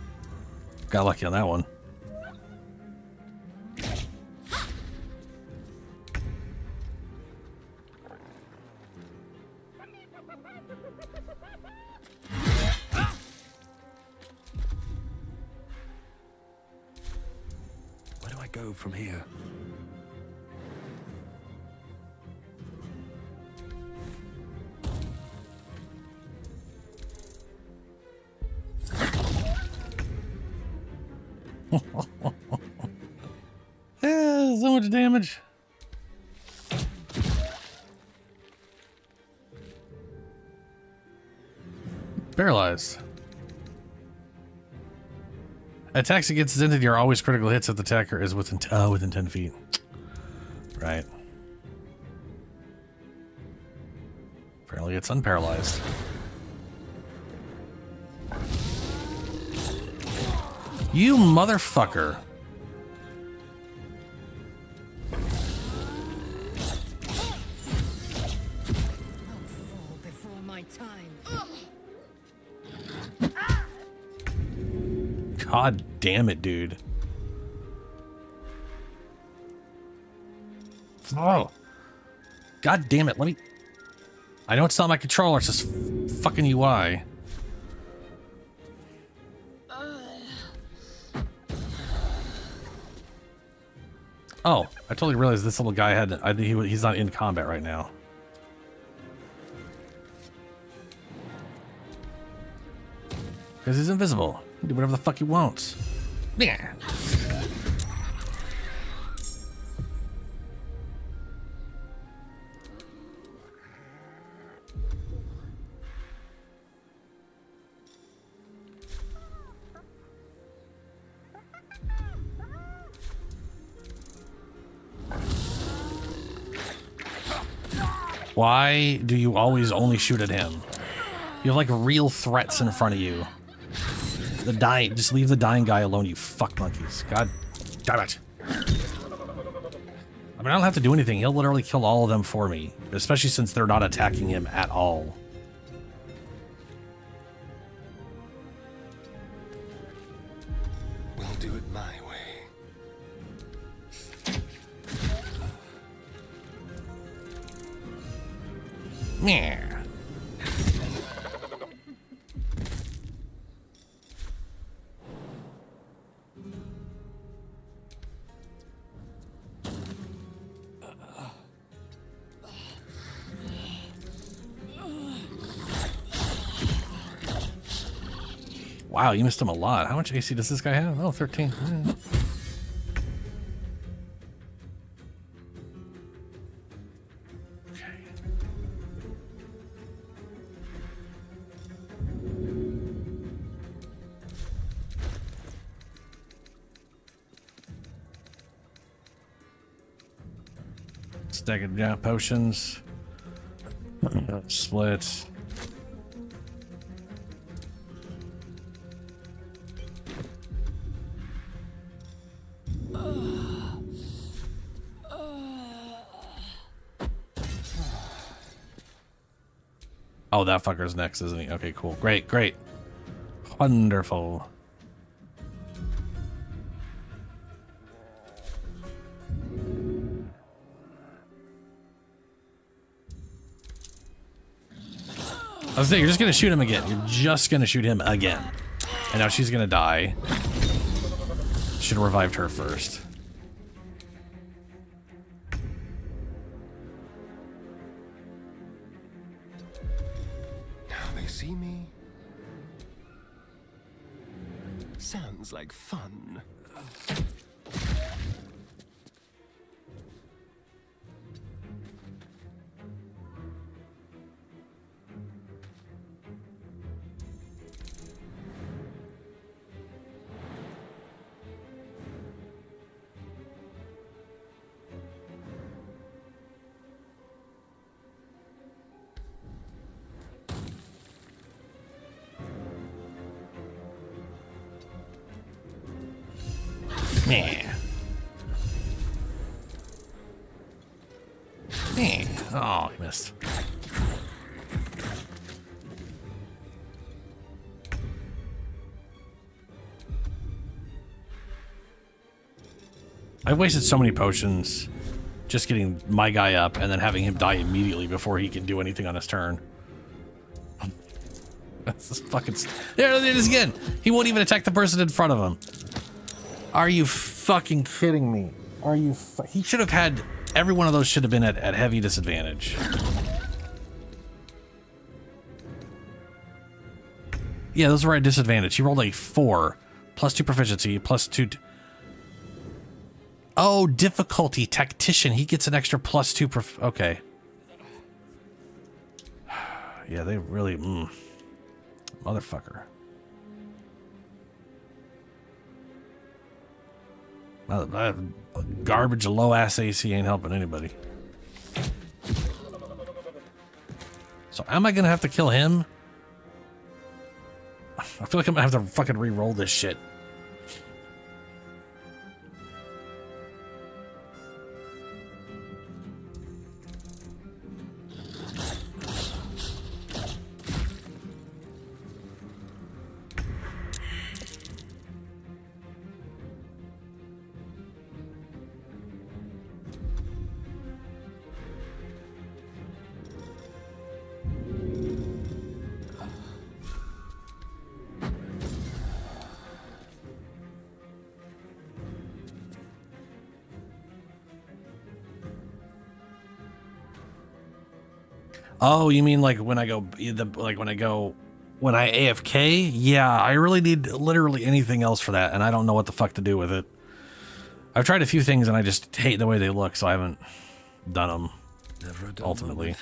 Got lucky on that one. Where do I go from here? So much damage. Paralyzed. Attacks against this entity are always critical hits if the attacker is within 10 feet. Right. Apparently it's unparalyzed. You motherfucker. God damn it, dude. Oh. God damn it, let me... I know it's not my controller, it's just fucking UI. Oh, I totally realized this little guy had... he's not in combat right now. Because he's invisible. He can do whatever the fuck he wants. Yeah. Why do you always only shoot at him? You have like real threats in front of you. The dying, just leave the dying guy alone, you fuck monkeys. God damn it. I mean, I don't have to do anything. He'll literally kill all of them for me, especially since they're not attacking him at all. We'll do it my way. Yeah. Wow, you missed him a lot. How much AC does this guy have? Oh, 13. Mm. Stack of jump potions. Split. Oh, that fucker's next, isn't he? Okay, cool. Great, great. Wonderful. I was saying, you're just gonna shoot him again. You're just gonna shoot him again. And now she's gonna die. Should have revived her first. Now they see me. Sounds like fun. Yeah. Oh, he missed. I've wasted so many potions just getting my guy up and then having him die immediately before he can do anything on his turn. That's just fucking... There it is again! He won't even attack the person in front of him. Are you fucking kidding me? Are you... He should have had... Every one of those should have been at heavy disadvantage. Yeah, those were at disadvantage. He rolled a 4. Plus 2 proficiency, plus 2... Oh, difficulty. Tactician. He gets an extra plus 2 okay. Yeah, they really... Motherfucker. Garbage low-ass AC ain't helping anybody. So am I gonna have to kill him? I feel like I'm gonna have to fucking re-roll this shit. Oh, you mean like when I go, when I AFK? Yeah, I really need literally anything else for that, and I don't know what the fuck to do with it. I've tried a few things, and I just hate the way they look, so I haven't done them, ultimately.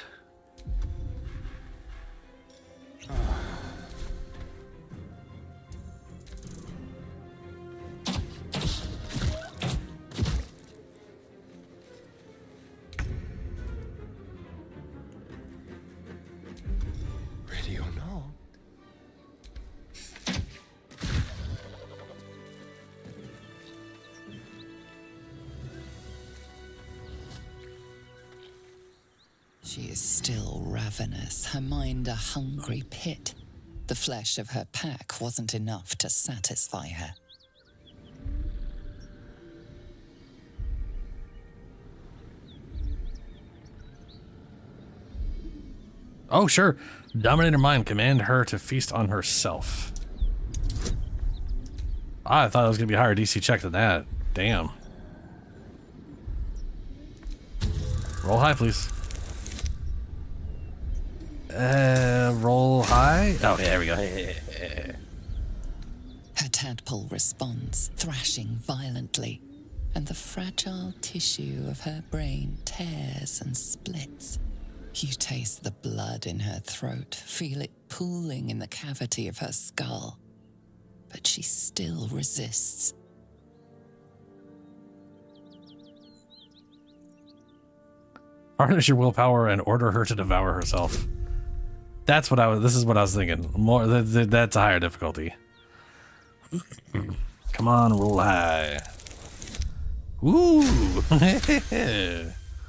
She is still ravenous, her mind a hungry pit. The flesh of her pack wasn't enough to satisfy her. Oh, sure. Dominate her mind. Command her to feast on herself. I thought it was going to be a higher DC check than that. Damn. Roll high, please. Roll high. Oh, there we go. tadpole responds, thrashing violently, and the fragile tissue of her brain tears and splits. You taste the blood in her throat, feel it pooling in the cavity of her skull. But she still resists. Harness your willpower and order her to devour herself. That's what this is what I was thinking. More, that's a higher difficulty. Come on, roll high. Woo!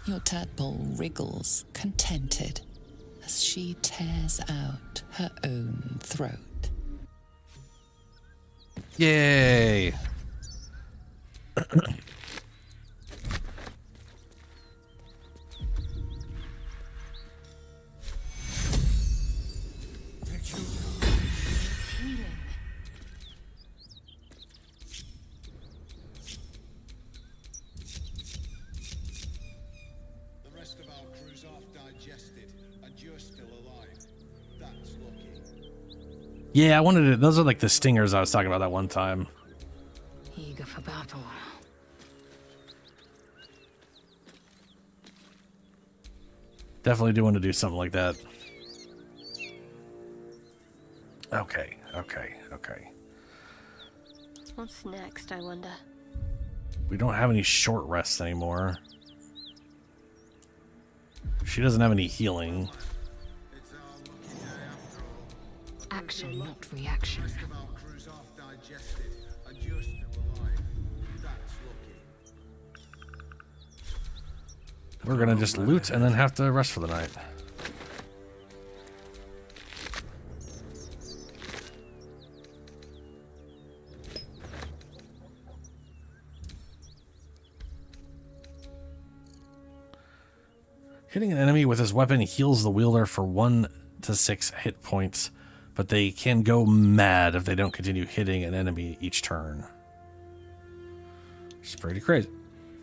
Your tadpole wriggles, contented, as she tears out her own throat. Yay! Yeah, I wanted to. Those are like the stingers I was talking about that one time. Eager for battle. Definitely do want to do something like that. Okay. What's next, I wonder? We don't have any short rests anymore. She doesn't have any healing. Action, not reaction. We're gonna just loot and then have to rest for the night. Hitting an enemy with his weapon heals the wielder for 1 to 6 hit points, but they can go mad if they don't continue hitting an enemy each turn. It's pretty crazy.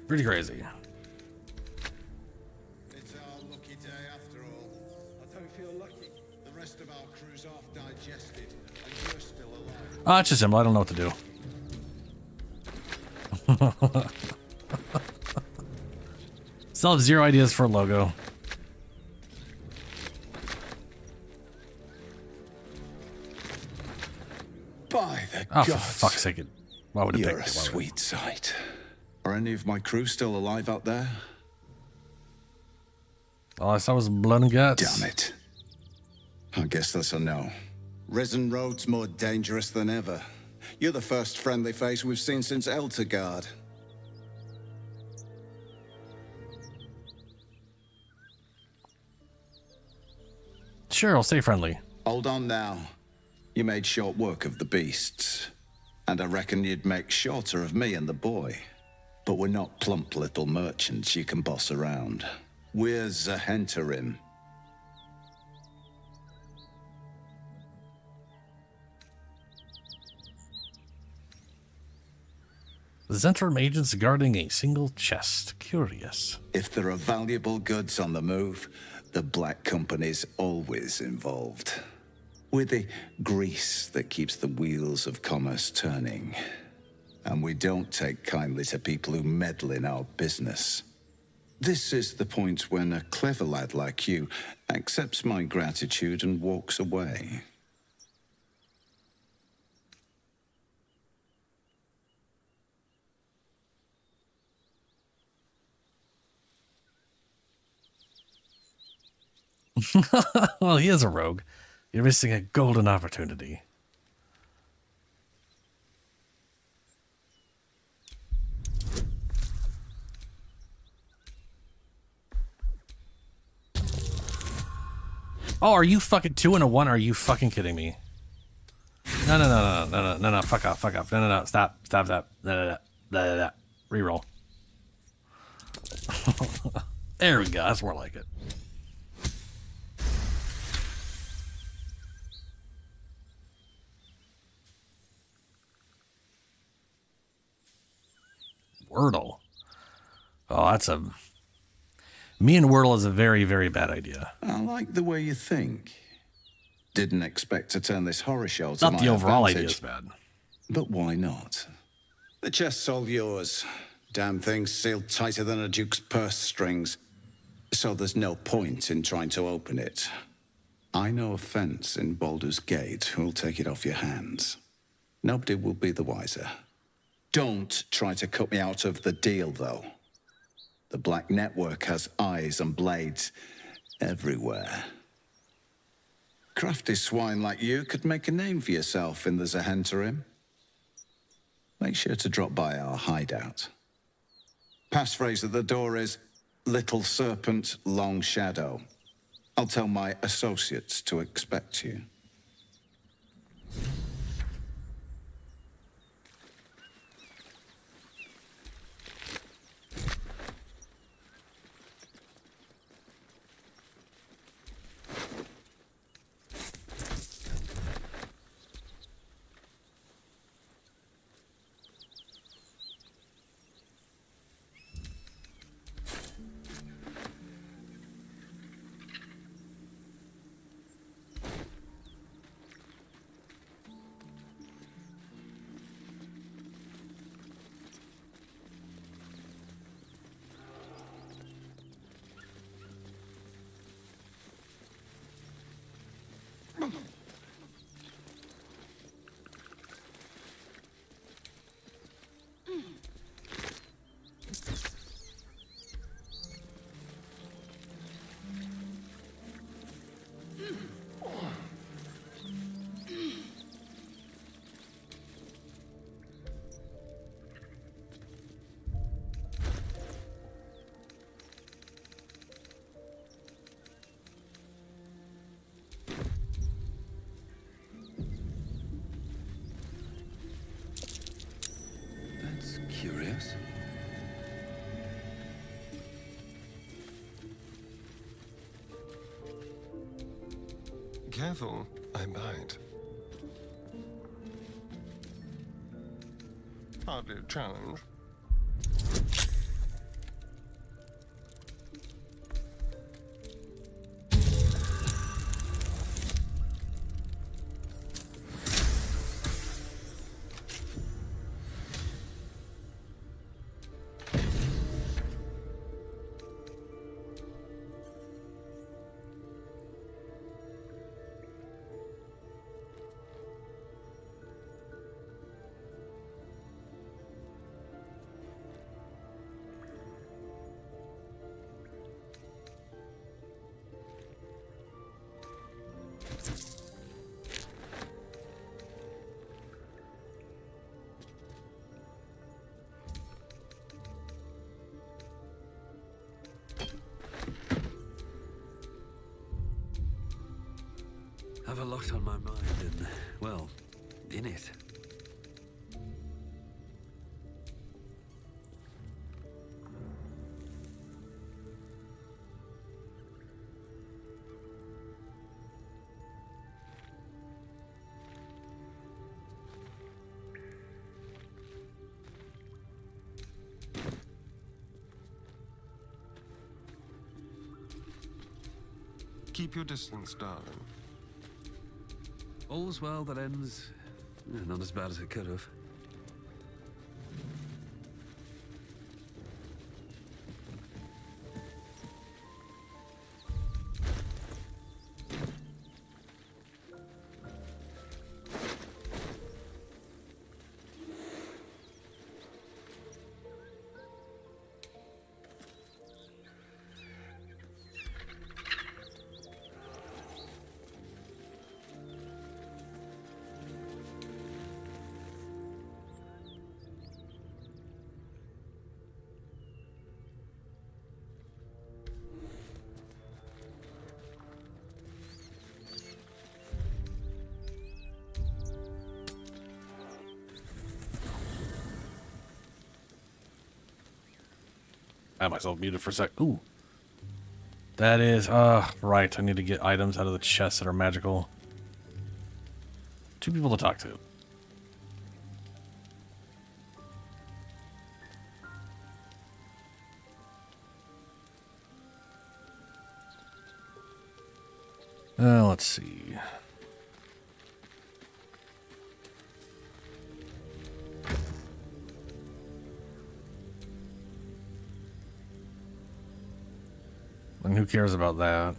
Pretty crazy. It's our lucky day after all. I don't feel lucky. The rest of our crew's half digested, and you're still alive. Oh, it's just simple. I don't know what to do. Still have 0 ideas for a logo. By the Oh, gods. for fuck's sake. Why would it You're pick a it? Why would it? sweet sight. Are any of my crew still alive out there? All I saw was blood and guts. Damn it. I guess that's a no. Risen Road's more dangerous than ever. You're the first friendly face we've seen since Eltergard. Sure, I'll stay friendly. Hold on now. You made short work of the beasts. And I reckon you'd make shorter of me and the boy. But we're not plump little merchants you can boss around. We're Zahenterim. The Zentrum agents guarding a single chest. Curious. If there are valuable goods on the move, the Black Company's always involved. We're the grease that keeps the wheels of commerce turning. And we don't take kindly to people who meddle in our business. This is the point when a clever lad like you accepts my gratitude and walks away. Well, he is a rogue. You're missing a golden opportunity. Oh, are you fucking 2 and a 1? Are you fucking kidding me? No, fuck off. No, stop. No. Reroll. There we go, that's more like it. Wordle. Oh, that's a... Me and Wordle is a very, very bad idea. I like the way you think. Didn't expect to turn this horror show to Not my the overall idea advantage. is bad. But why not? The chest's all yours. Damn thing's sealed tighter than a duke's purse strings. So there's no point in trying to open it. I know a fence in Baldur's Gate who'll take it off your hands. Nobody will be the wiser. Don't try to cut me out of the deal, though. The Black Network has eyes and blades everywhere. Crafty swine like you could make a name for yourself in the Zahenterim. Make sure to drop by our hideout. Passphrase at the door is, Little Serpent, Long Shadow. I'll tell my associates to expect you. Curious. Careful, I bite. Hardly a challenge. Have a lot on my mind and, well, in it. Keep your distance, darling. All's well that ends not as bad as it could have. I had myself muted for a sec. Ooh. That is, right. I need to get items out of the chests that are magical. 2 people to talk to. Let's see. And who cares about that?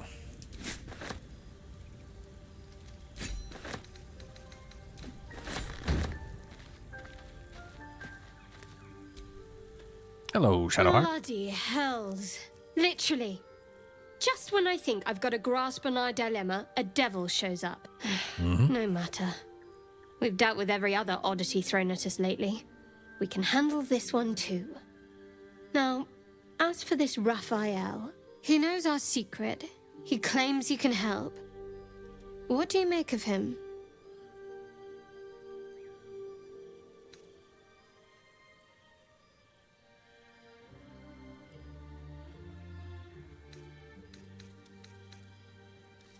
Hello, Shadowheart. Bloody hells. Literally. Just when I think I've got a grasp on our dilemma, a devil shows up. No matter. We've dealt with every other oddity thrown at us lately. We can handle this one too. Now, as for this Raphael, he knows our secret. He claims he can help. What do you make of him?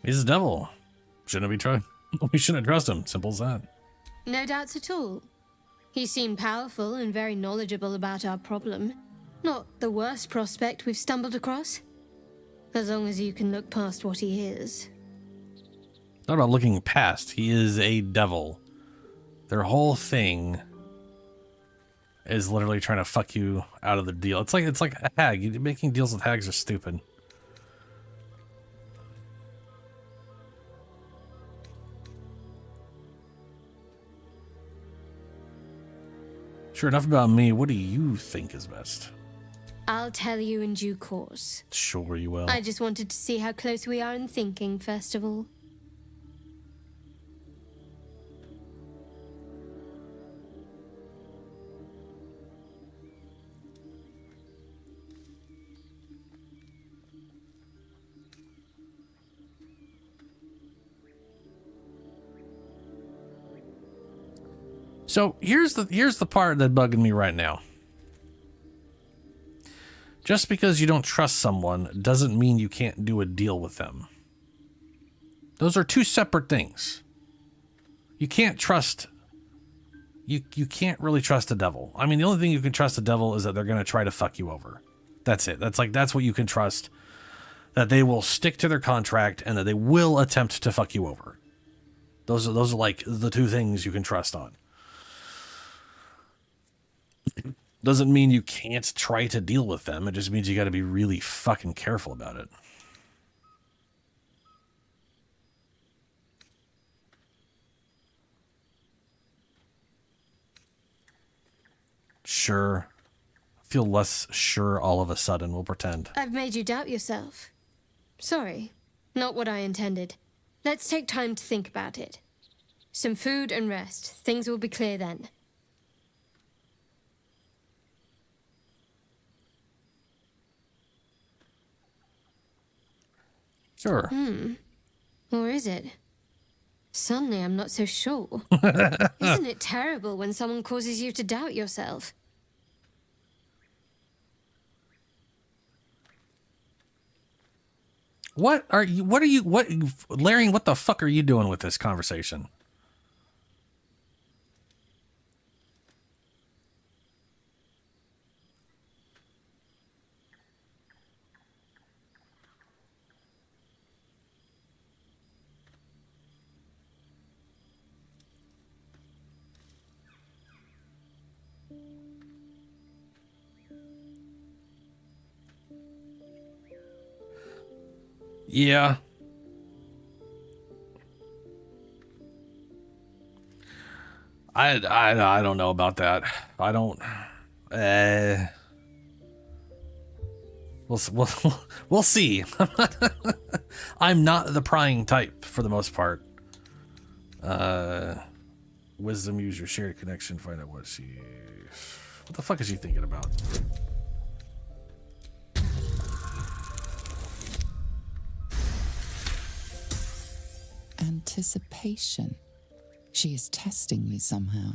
He's a devil. Shouldn't we try? We shouldn't trust him. Simple as that. No doubts at all. He seemed powerful and very knowledgeable about our problem. Not the worst prospect we've stumbled across. As long as you can look past what he is. Not about looking past. He is a devil. Their whole thing is literally trying to fuck you out of the deal. It's like a hag. Making deals with hags are stupid. Sure, enough about me. What do you think is best? I'll tell you in due course. Sure you will. I just wanted to see how close we are in thinking, first of all. So here's the part that's bugging me right now. Just because you don't trust someone doesn't mean you can't do a deal with them. Those are two separate things. You can't trust. You can't really trust a devil. I mean, the only thing you can trust a devil is that they're going to try to fuck you over. That's it. That's what you can trust. That they will stick to their contract and that they will attempt to fuck you over. Those are like the two things you can trust on. Doesn't mean you can't try to deal with them. It just means you got to be really fucking careful about it. Sure. I feel less sure all of a sudden. We'll pretend. I've made you doubt yourself. Sorry. Not what I intended. Let's take time to think about it. Some food and rest. Things will be clear then. Sure. Or is it? Suddenly I'm not so sure. Isn't it terrible when someone causes you to doubt yourself? Larian, what the fuck are you doing with this conversation? Yeah. I don't know about that. I don't. We'll see. I'm not the prying type for the most part. Wisdom, use your shared connection, find out what the fuck is she thinking about? Anticipation. She is testing me somehow.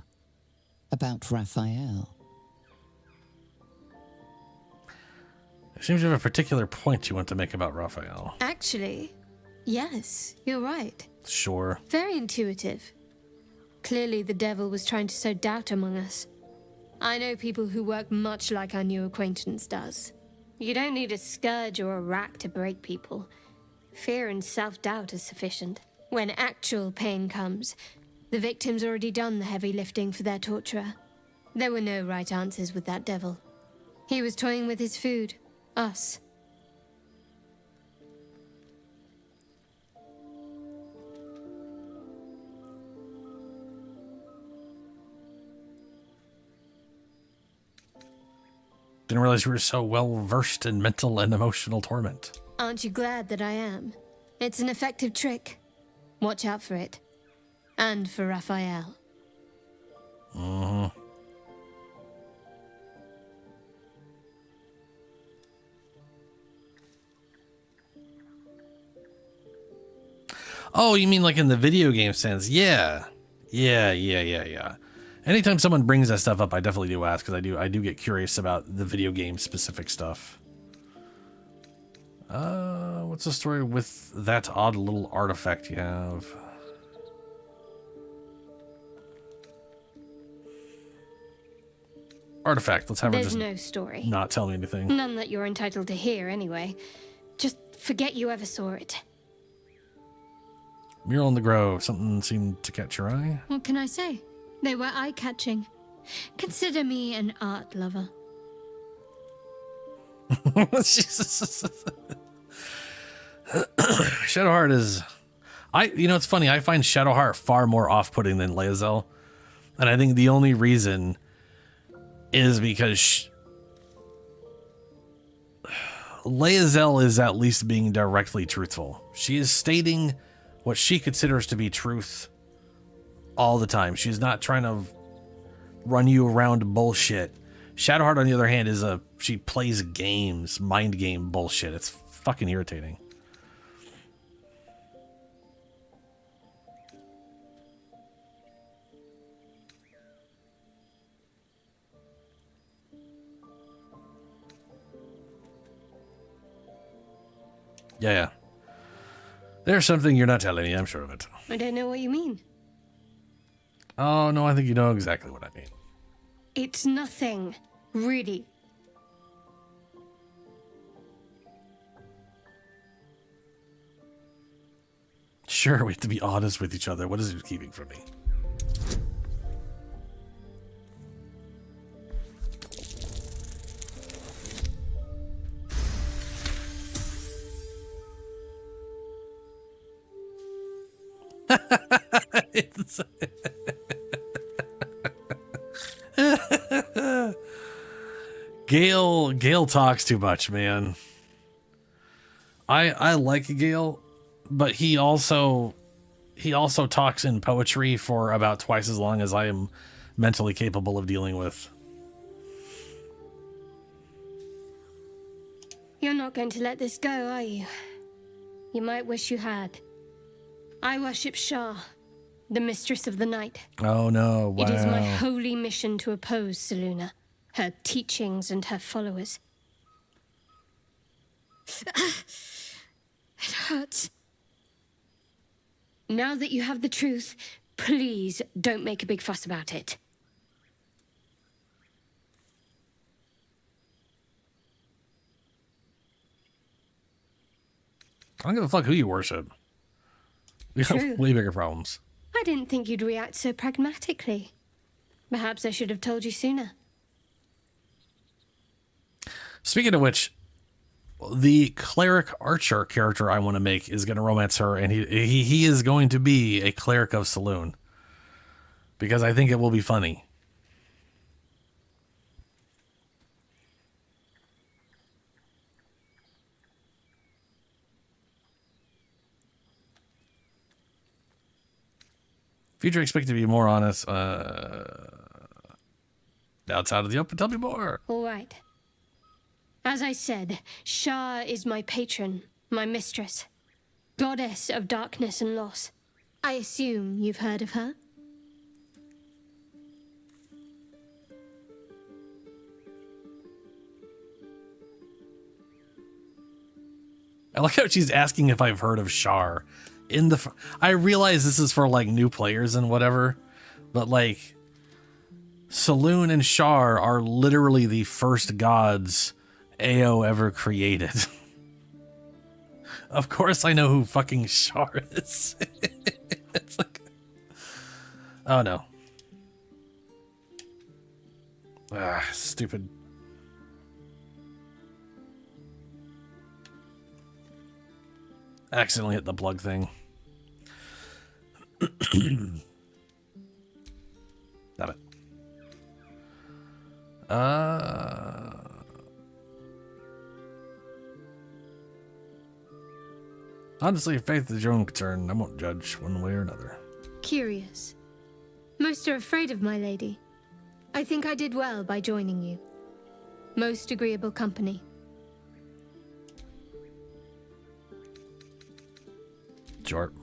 About Raphael. It seems you have a particular point you want to make about Raphael. Actually, yes, you're right. Sure. Very intuitive. Clearly the devil was trying to sow doubt among us. I know people who work much like our new acquaintance does. You don't need a scourge or a rack to break people. Fear and self-doubt is sufficient. When actual pain comes, the victim's already done the heavy lifting for their torturer. There were no right answers with that devil. He was toying with his food. Us. Didn't realize you were so well versed in mental and emotional torment. Aren't you glad that I am? It's an effective trick. Watch out for it. And for Raphael. Mm-hmm. Oh, you mean like in the video game sense? Yeah. Yeah. Anytime someone brings that stuff up, I definitely do ask, because I do get curious about the video game specific stuff. What's the story with that odd little artifact you have? Artifact. Let's have her There's just no story. not tell me anything. None that you're entitled to hear, anyway. Just forget you ever saw it. Mural in the Grove. Something seemed to catch your eye. What can I say? They were eye-catching. Consider me an art lover. Shadowheart is... You know, it's funny. I find Shadowheart far more off-putting than Lae'zel. And I think the only reason is because Lae'zel is at least being directly truthful. She is stating what she considers to be truth all the time. She's not trying to run you around bullshit. Shadowheart, on the other hand, she plays games, mind game bullshit. It's fucking irritating. Yeah. There's something you're not telling me, I'm sure of it. I don't know what you mean. Oh, no, I think you know exactly what I mean. It's nothing, really. Sure, we have to be honest with each other. What is it keeping from me? Gale talks too much, man. I like Gale, but he also talks in poetry for about twice as long as I am mentally capable of dealing with. You're not going to let this go, are you? You might wish you had. I worship Shah, the mistress of the night. Oh no, wow. It is my holy mission to oppose Selûne, her teachings and her followers. It hurts. Now that you have the truth, please don't make a big fuss about it. I don't give a fuck who you worship. We have True. way bigger problems. I didn't think you'd react so pragmatically. Perhaps I should have told you sooner. Speaking of which, the cleric archer character I want to make is going to romance her, and he is going to be a cleric of Selûne, because I think it will be funny. Future expected to be more honest. Outside of the open, tell me more. All right. As I said, Shah is my patron, my mistress, goddess of darkness and loss. I assume you've heard of her? I like how she's asking if I've heard of Shar. I realize this is for like new players and whatever, but like Selûne and Shar are literally the first gods AO ever created. Of course I know who fucking Shar is. It's like, oh no. Ah, stupid. Accidentally hit the plug thing. Damn it. Honestly, faith is your own concern. I won't judge one way or another. Curious. Most are afraid of my lady. I think I did well by joining you. Most agreeable company. Short.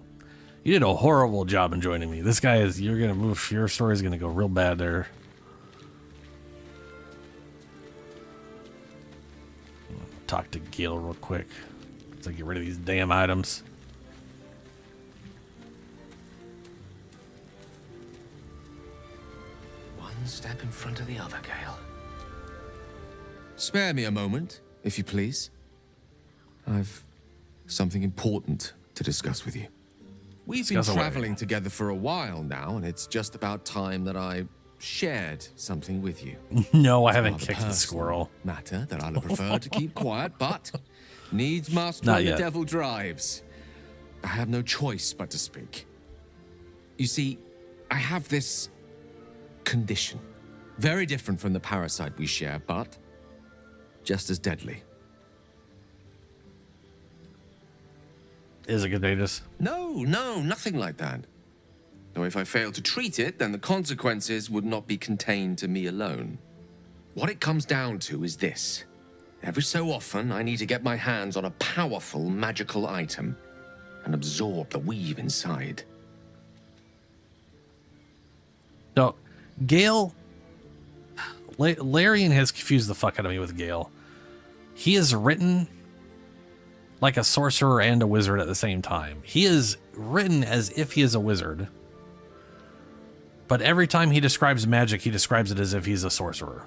You did a horrible job in joining me. This guy is, you're gonna move, your story's gonna go real bad there. Talk to Gil real quick. So get rid of these damn items. One step in front of the other, Gale. Spare me a moment, if you please. I've something important to discuss with you. We've been traveling together for a while now, and it's just about time that I shared something with you. No, I haven't kicked the squirrel. Matter that I'd have preferred to keep quiet, but needs must when the devil drives. I have no choice but to speak. You see, I have this condition. Very different from the parasite we share, but just as deadly. Is it contagious? No, nothing like that. Though if I fail to treat it, then the consequences would not be contained to me alone. What it comes down to is this. Every so often, I need to get my hands on a powerful magical item and absorb the weave inside. No, Gale... Larian has confused the fuck out of me with Gale. He is written like a sorcerer and a wizard at the same time. He is written as if he is a wizard. But every time he describes magic, he describes it as if he's a sorcerer.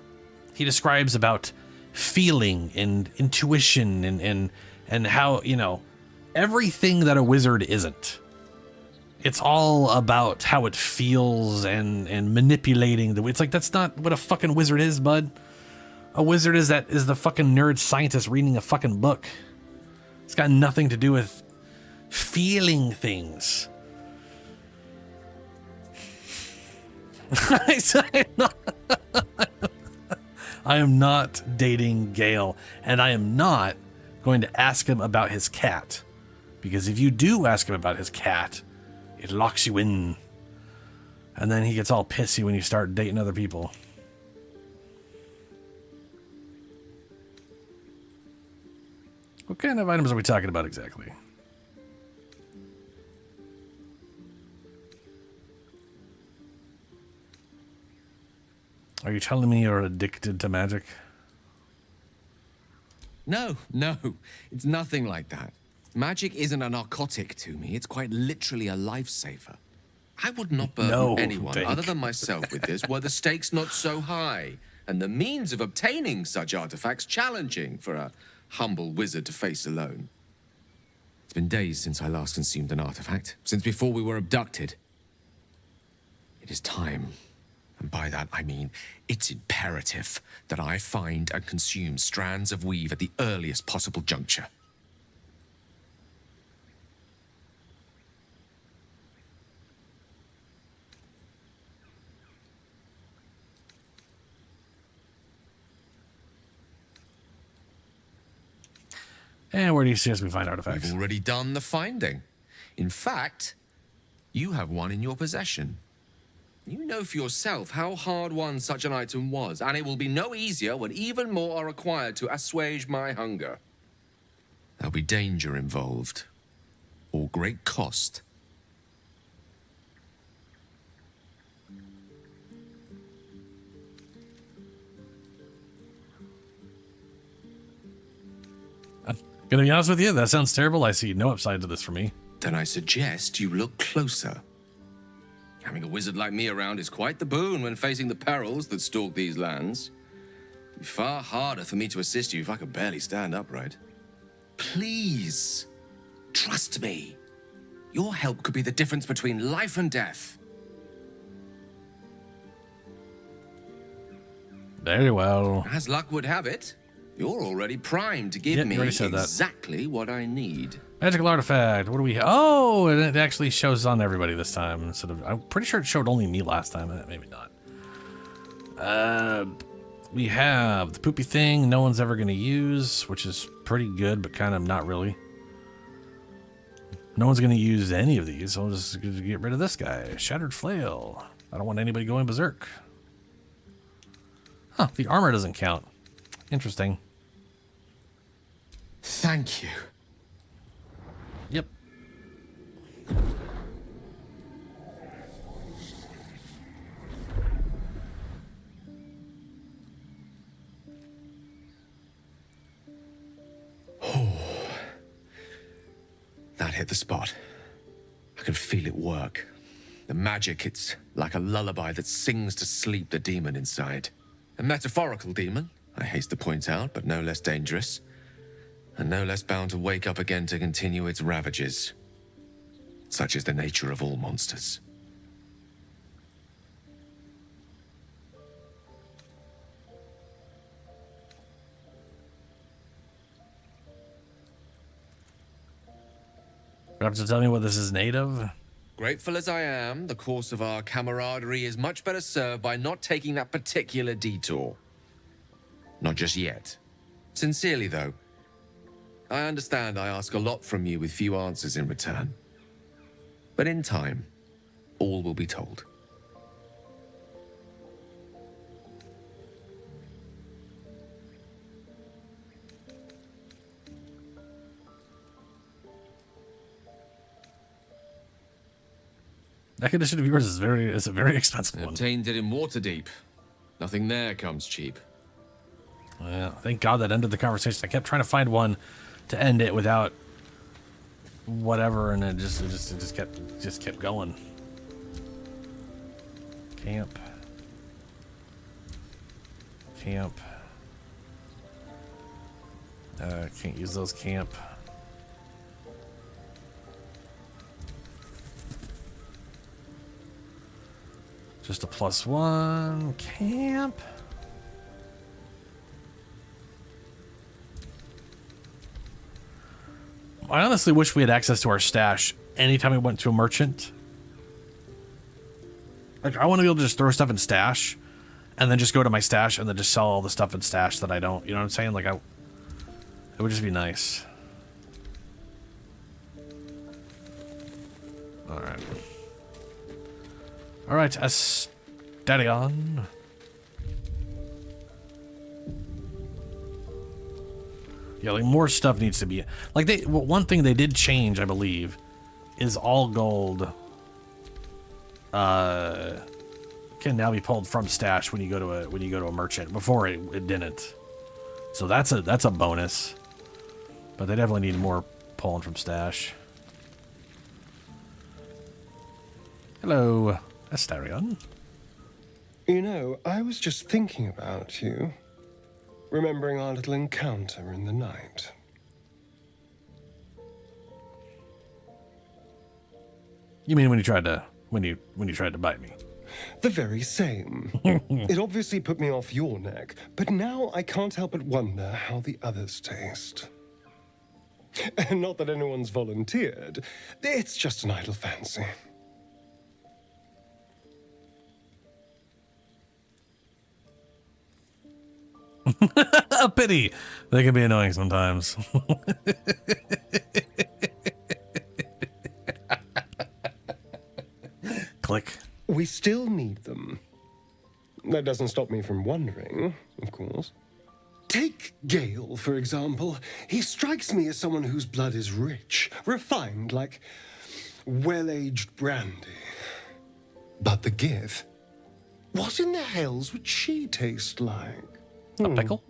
He describes about feeling and intuition and how, you know, everything that a wizard isn't. It's all about how it feels and manipulating the. It's like, that's not what a fucking wizard is, bud. A wizard is the fucking nerd scientist reading a fucking book. It's got nothing to do with feeling things. I am not dating Gale, and I am not going to ask him about his cat. Because if you do ask him about his cat, it locks you in. And then he gets all pissy when you start dating other people. What kind of items are we talking about exactly? Are you telling me you're addicted to magic? No, it's nothing like that. Magic isn't a narcotic to me. It's quite literally a lifesaver. I would not burden anyone other than myself with this were the stakes not so high, and the means of obtaining such artifacts challenging for a humble wizard to face alone. It's been days since I last consumed an artifact, since before we were abducted. It is time, and by that I mean it's imperative that I find and consume strands of weave at the earliest possible juncture. And where do you suggest we find artifacts? You've already done the finding. In fact, you have one in your possession. You know for yourself how hard-won such an item was, and it will be no easier when even more are required to assuage my hunger. There'll be danger involved, or great cost. Gonna be honest with you, that sounds terrible. I see no upside to this for me. Then I suggest you look closer. Having a wizard like me around is quite the boon when facing the perils that stalk these lands. It'd be far harder for me to assist you if I could barely stand upright. Please, trust me. Your help could be the difference between life and death. Very well. As luck would have it, you're already primed to give me exactly what I need. Magical artifact. What do we have? Oh, and it actually shows on everybody this time. Instead of, I'm pretty sure it showed only me last time. Maybe not. We have the poopy thing no one's ever going to use, which is pretty good, but kind of not really. No one's going to use any of these, so I'll just get rid of this guy. Shattered Flail. I don't want anybody going berserk. Huh, the armor doesn't count. Interesting. Thank you. Yep. That hit the spot. I can feel it work. The magic, it's like a lullaby that sings to sleep the demon inside. A metaphorical demon, I haste to point out, but no less dangerous. And no less bound to wake up again to continue its ravages. Such is the nature of all monsters. You have to tell me what this is native? Grateful as I am, the course of our camaraderie is much better served by not taking that particular detour. Not just yet. Sincerely, though. I understand I ask a lot from you with few answers in return. But in time, all will be told. That condition of yours is a very expensive one. Obtained it in Waterdeep. Nothing there comes cheap. Well, thank God that ended the conversation. I kept trying to find one to end it without whatever, and it just kept going. Camp. Can't use those camp. Just a +1 camp. I honestly wish we had access to our stash anytime we went to a merchant. Like, I want to be able to just throw stuff in stash and then just go to my stash and then just sell all the stuff in stash that I don't. You know what I'm saying? Like, it would just be nice. Alright. Alright, Astarion. Yeah, like, more stuff needs to be... Like, one thing they did change, I believe, is all gold can now be pulled from stash when you go to a merchant. Before it didn't. So that's a bonus. But they definitely need more pulling from stash. Hello, Astarion. You know, I was just thinking about you. Remembering our little encounter in the night. You mean when you tried to bite me? The very same. It obviously put me off your neck, but now I can't help but wonder how the others taste. Not that anyone's volunteered. It's just an idle fancy. A pity. They can be annoying sometimes. Click. We still need them. That doesn't stop me from wondering, of course. Take Gale, for example. He strikes me as someone whose blood is rich, refined, like well-aged brandy. But the Gith, what in the hells would she taste like? A pickle?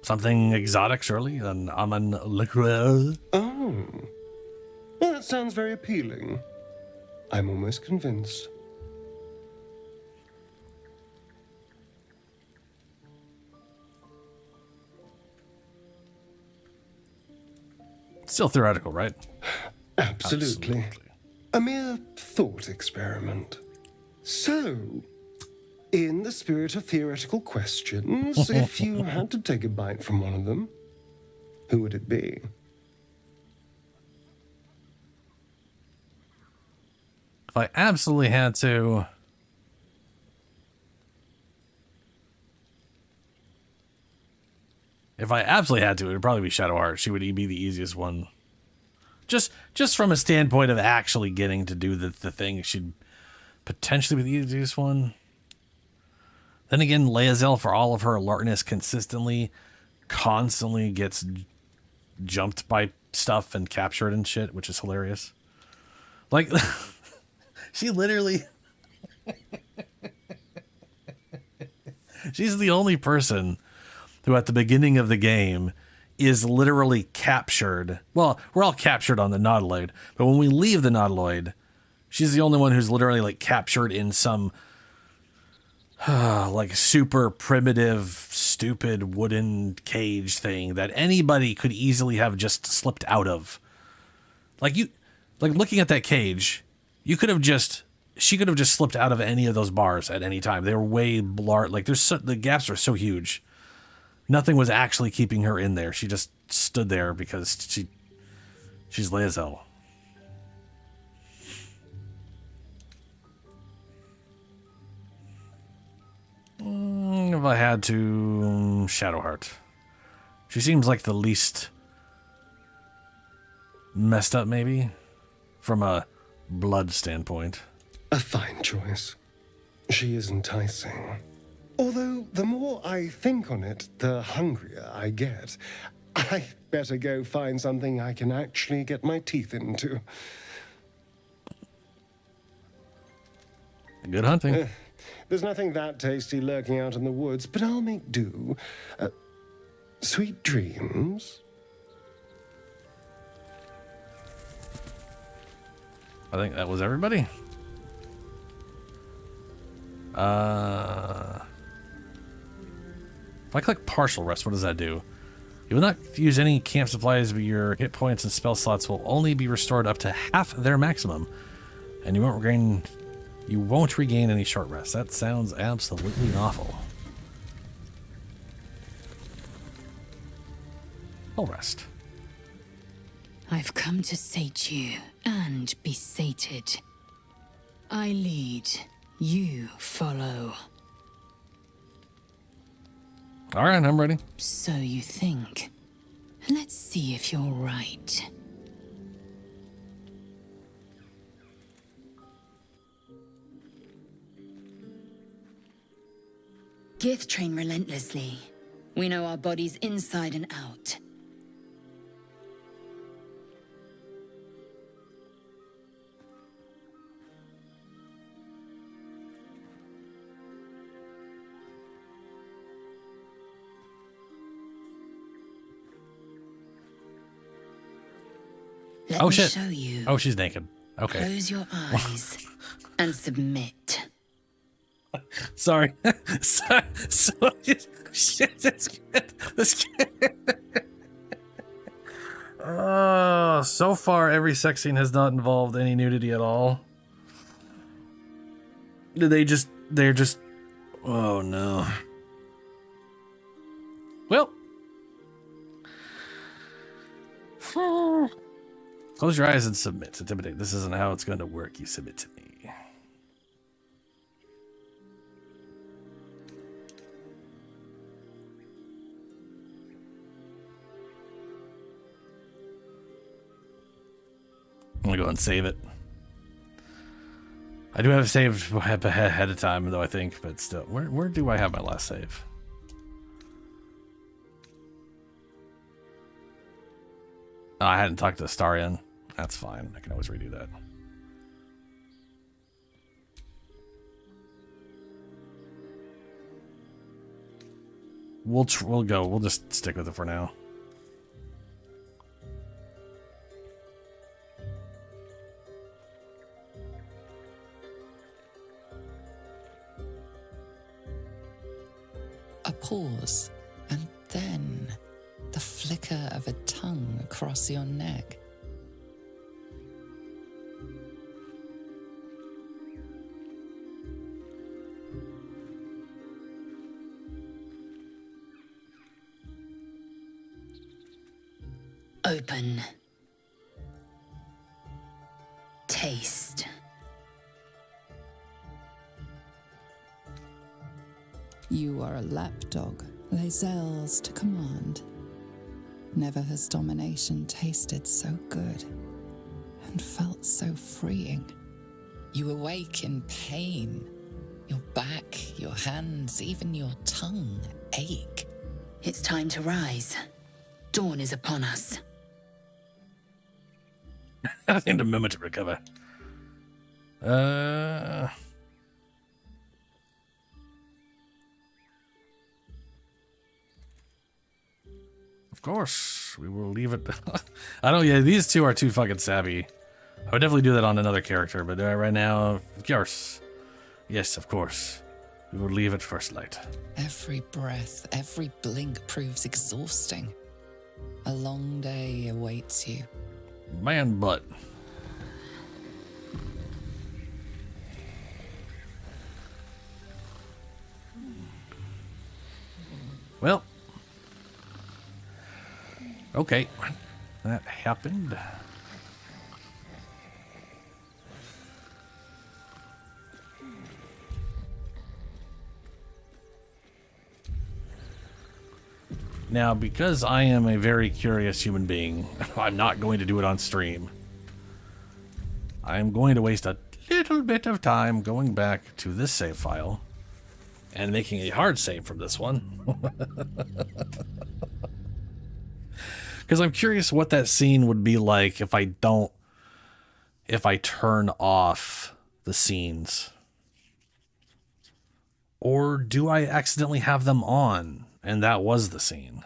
Something exotic, surely? An almond liqueur? Oh. Well, that sounds very appealing. I'm almost convinced. Still theoretical, right? Absolutely. A mere thought experiment. So, in the spirit of theoretical questions, if you had to take a bite from one of them, who would it be? If I absolutely had to... If I absolutely had to, it would probably be Shadowheart. She would be the easiest one. Just from a standpoint of actually getting to do the thing, she'd potentially be the easiest one. Then again, Lae'zel, for all of her alertness, constantly gets jumped by stuff and captured and shit, which is hilarious. Like, she literally... She's the only person who at the beginning of the game is literally captured. Well, we're all captured on the Nautiloid, but when we leave the Nautiloid, she's the only one who's literally like captured in some like super primitive, stupid wooden cage thing that anybody could easily have just slipped out of. Like looking at that cage, she could have just slipped out of any of those bars at any time. They were way large. Like the gaps are so huge. Nothing was actually keeping her in there. She just stood there because she's Lae'zel. If I had to, Shadowheart. She seems like the least messed up, maybe, from a blood standpoint. A fine choice. She is enticing. Although, the more I think on it, the hungrier I get. I better go find something I can actually get my teeth into. Good hunting. There's nothing that tasty lurking out in the woods, but I'll make do. Sweet dreams. I think that was everybody. If I click partial rest, what does that do? You will not use any camp supplies, but your hit points and spell slots will only be restored up to half their maximum, and you won't regain any short rest. That sounds absolutely awful. Full rest. I've come to sate you and be sated. I lead, you follow. All right, I'm ready. So you think. Let's see if you're right. Gith train relentlessly. We know our bodies inside and out. Let me shit. show you. Oh, she's naked. Okay. Close your eyes and submit. Sorry. Sorry. Shit, that's good. That's good. So far, every sex scene has not involved any nudity at all. They're just, oh no. Well. Close your eyes and submit. Intimidate. This isn't how it's going to work. You submit to me. I'm going to go and save it. I do have a save ahead of time, though, I think, but still. Where do I have my last save? Oh, I hadn't talked to Astarion. That's fine. I can always redo that. We'll go. We'll just stick with it for now. A pause, and then the flicker of a tongue across your neck. Open. Taste. You are a lapdog, Les ailes to command. Never has domination tasted so good and felt so freeing. You awake in pain. Your back, your hands, even your tongue ache. It's time to rise. Dawn is upon us. I need a moment to recover. Of course, we will leave it. I don't. Yeah, these two are too fucking savvy. I would definitely do that on another character, but right now, of course. Yes, of course. We will leave it first light. Every breath, every blink proves exhausting. A long day awaits you. Man, butt. Well. Okay. That happened. Now, because I am a very curious human being, I'm not going to do it on stream. I'm going to waste a little bit of time going back to this save file and making a hard save from this one. Because I'm curious what that scene would be like if I turn off the scenes. Or do I accidentally have them on and that was the scene?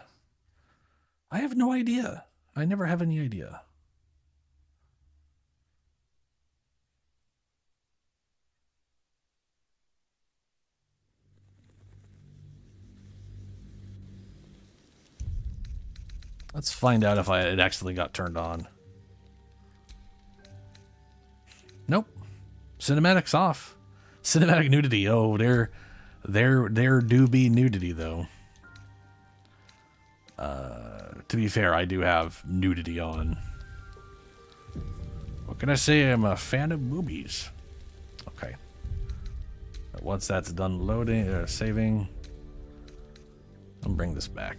I have no idea. I never have any idea. Let's find out if it actually got turned on. Nope. Cinematics off. Cinematic nudity. Oh, there do be nudity though. To be fair, I do have nudity on. What can I say? I'm a fan of boobies. Okay. Once that's done loading, saving, I'll bring this back.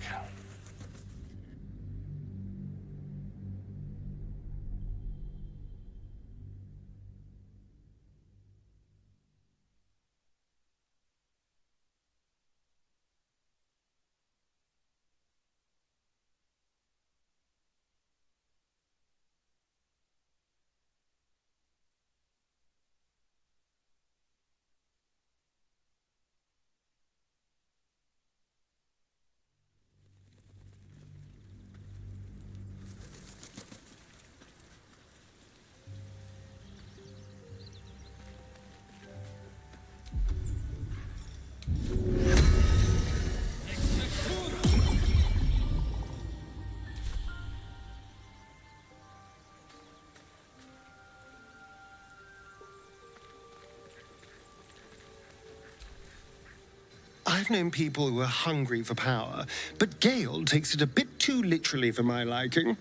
I've known people who are hungry for power, but Gale takes it a bit too literally for my liking.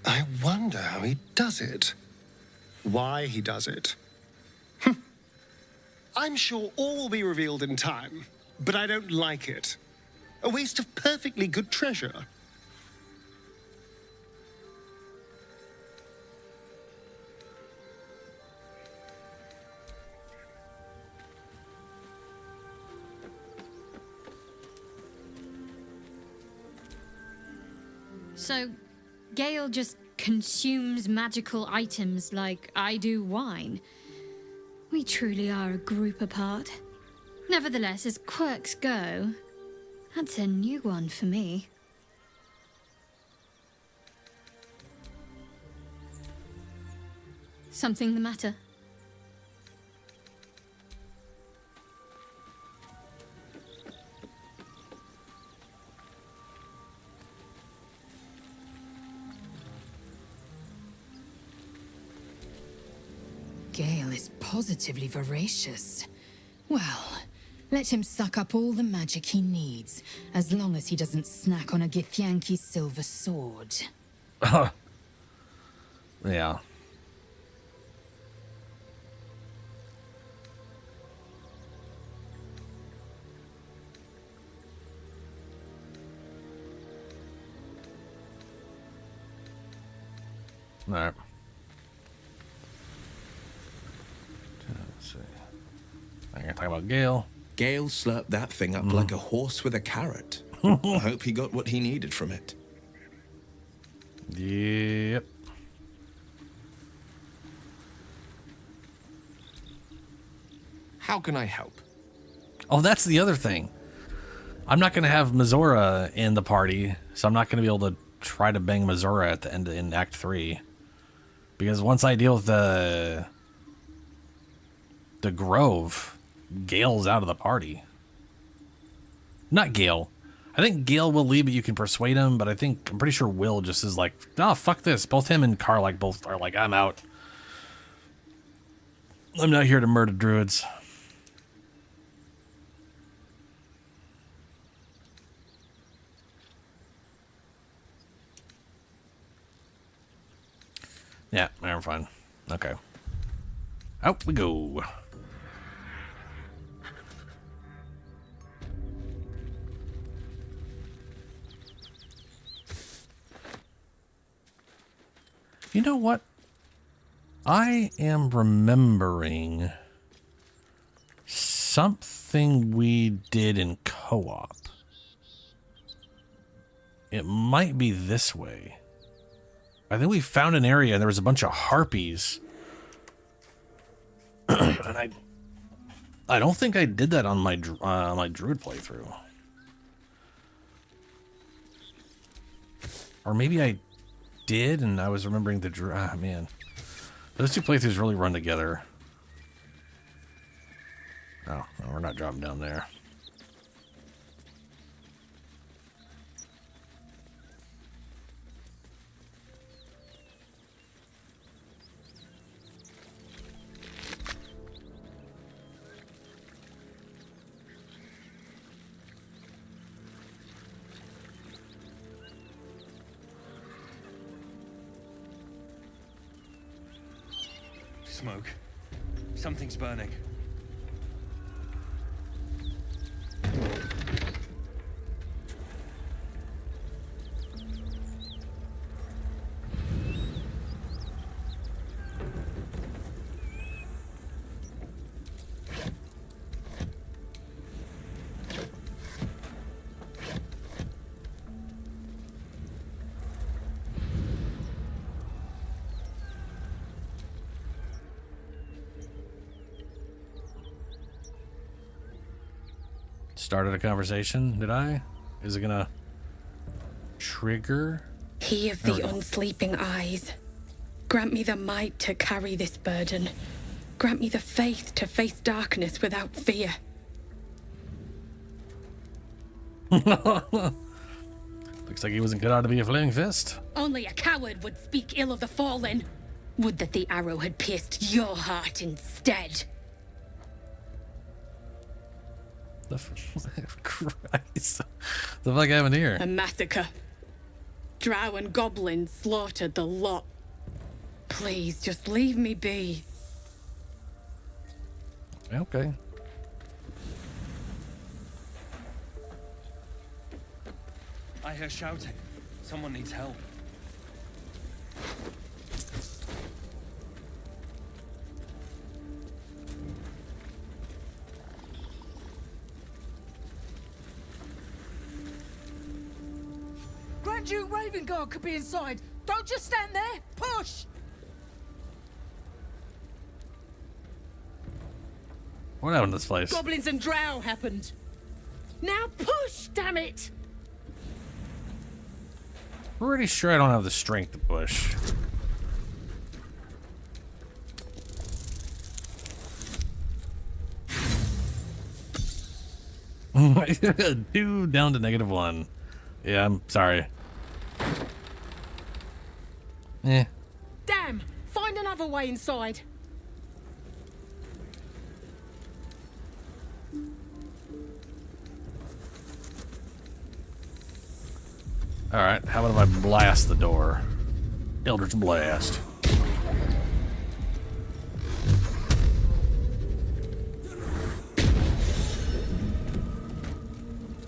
I wonder how he does it. Why he does it. I'm sure all will be revealed in time, but I don't like it. A waste of perfectly good treasure. So, Gale just consumes magical items like I do wine. We truly are a group apart. Nevertheless, as quirks go, that's a new one for me. Something the matter? Gale is positively voracious. Well, let him suck up all the magic he needs, as long as he doesn't snack on a Githyanki silver sword. Yeah. All right. Let's see. I'm gonna talk about Gale. Gale slurped that thing up like a horse with a carrot. I hope he got what he needed from it. Yep. How can I help? Oh, that's the other thing. I'm not going to have Mizora in the party, so I'm not going to be able to try to bang Mizora at the end in Act 3. Because once I deal with the Grove, Gale's out of the party. Not Gale. I think Gale will leave, but you can persuade him, but I'm pretty sure Will just is like, oh, fuck this. Both him and Karlach both are like, I'm out. I'm not here to murder druids. Yeah, I'm fine. Okay. Out we go. You know what? I am remembering something we did in co-op. It might be this way. I think we found an area and there was a bunch of harpies. And I don't think I did that on my druid playthrough. Or maybe I did and I was remembering the druid. Ah, man. Those two playthroughs really run together. Oh, no, we're not dropping down there. Smoke. Something's burning. Started a conversation, did I? Is it gonna trigger? He of the unsleeping eyes, grant me the might to carry this burden. Grant me the faith to face darkness without fear. Looks like he wasn't cut out to be a flaming fist. Only a coward would speak ill of the fallen. Would that the arrow had pierced your heart instead. Christ. The fuck happened here? A massacre. Drow and goblins slaughtered the lot. Please, just leave me be. Okay. I hear shouting. Someone needs help. Grand Duke Ravengard could be inside. Don't just stand there. Push! What happened to this place? Goblins and drow happened. Now push, damn it! Pretty sure I don't have the strength to push. Two down to -1. Yeah, I'm sorry. Eh. Damn! Find another way inside. Alright, how about if I blast the door? Eldritch Blast.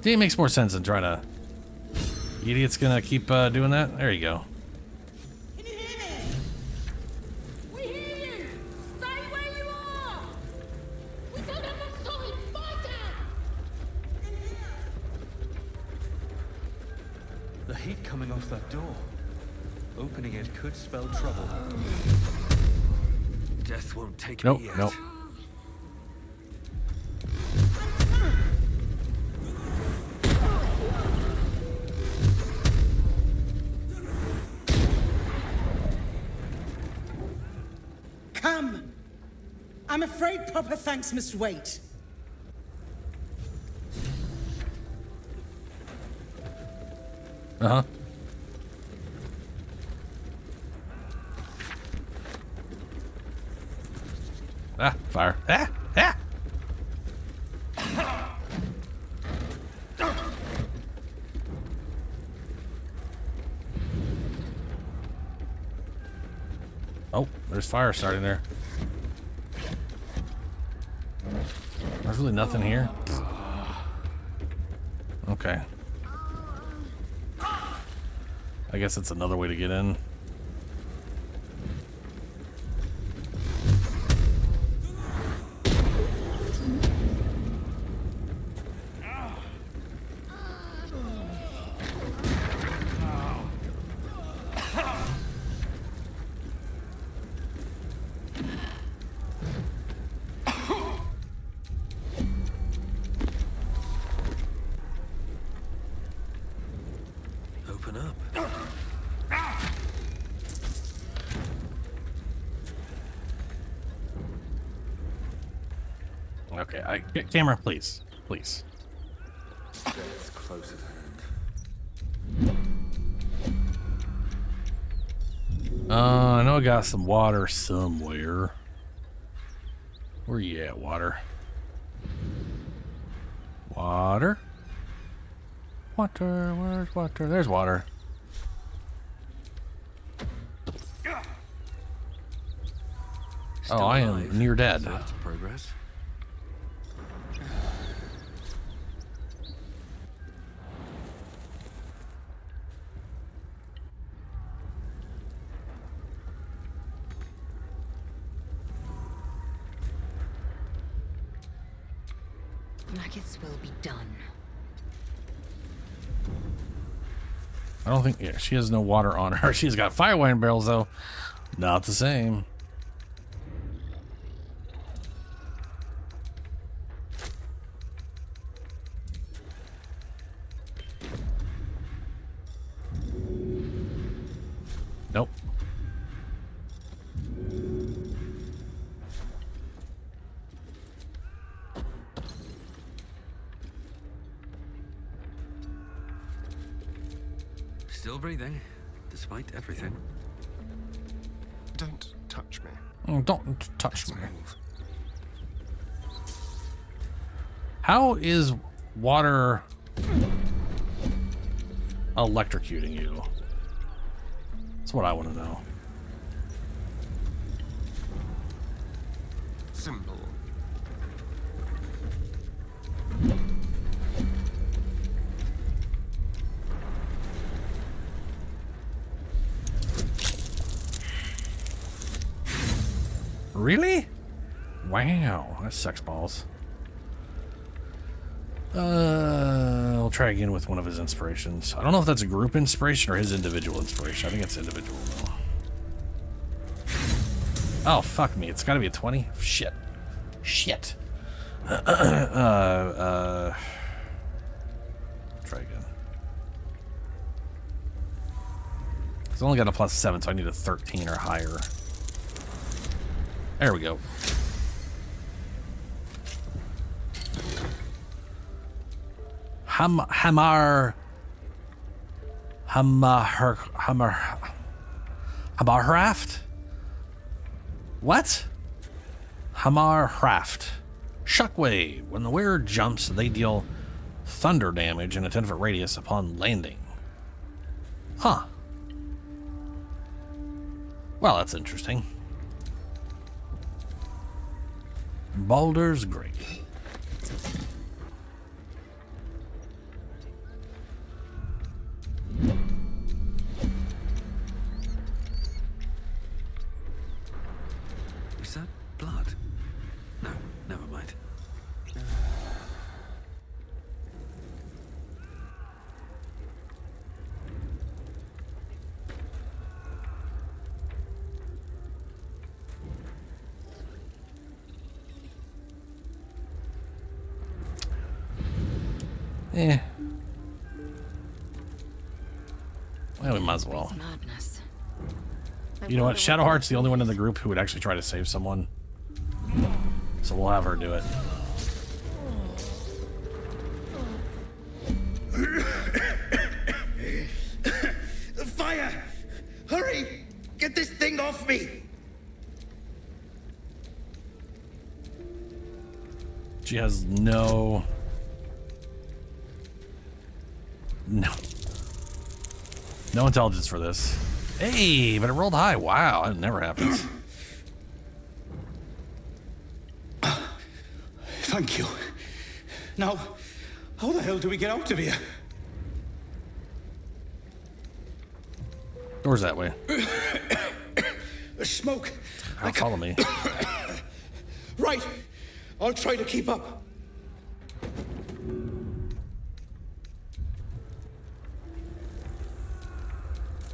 It makes more sense than trying to... Idiot's gonna keep doing that? There you go. The heat coming off that door. Opening it could spell trouble. Death won't take Nope, me yet. nope. Come! I'm afraid proper thanks must wait. Uh-huh. Ah, fire. Ah! Ah! Oh, there's fire starting there. There's really nothing here. Okay. I guess it's another way to get in. Open up. Okay, camera, please. Please. Death's close at hand. I know I got some water somewhere. Where you at, water? Water? Water, where's water? There's water. Still I am alive. near dead. So that's progress. Maggots will be done. I don't think, yeah, she has no water on her. She's got fire wine barrels, though. Not the same. Nope. Still breathing, despite everything. Don't touch me. Oh, don't touch me. How is water electrocuting you? That's what I want to know. Simple. Really? Wow, that sucks balls. I'll try again with one of his inspirations. I don't know if that's a group inspiration or his individual inspiration. I think it's individual though. Oh, fuck me. It's gotta be a 20? Shit. Shit. Try again. It's only got a +7, so I need a 13 or higher. There we go. Hamarhraft? What? Hamarhraft. Shockwave. When the wearer jumps, they deal thunder damage in a 10-foot radius upon landing. Huh. Well, that's interesting. Baldur's Gate. Is that blood? No, never mind. Eh. Well, we might as well. Madness. You know what? Shadowheart's the only one in the group who would actually try to save someone. So we'll have her do it. Fire! Hurry! Get this thing off me! She has no... No intelligence for this. Hey, but it rolled high. Wow, that never happens. Thank you. Now, how the hell do we get out of here? Door's that way. The smoke. Follow me. Right. I'll try to keep up.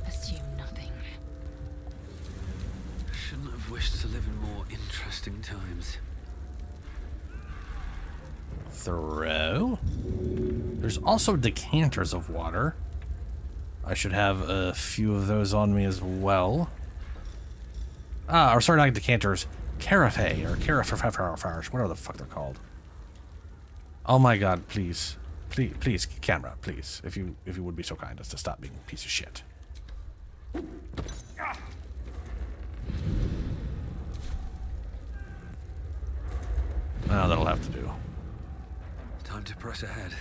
Assume nothing. I shouldn't have wished to live in more interesting times. Throw. There's also decanters of water. I should have a few of those on me as well. Or sorry, not decanters. Carafe or carafers, whatever the fuck they're called. Oh my god, please. Please, camera, please. If you would be so kind as to stop being a piece of shit. Oh, that'll have to do. Time to press ahead.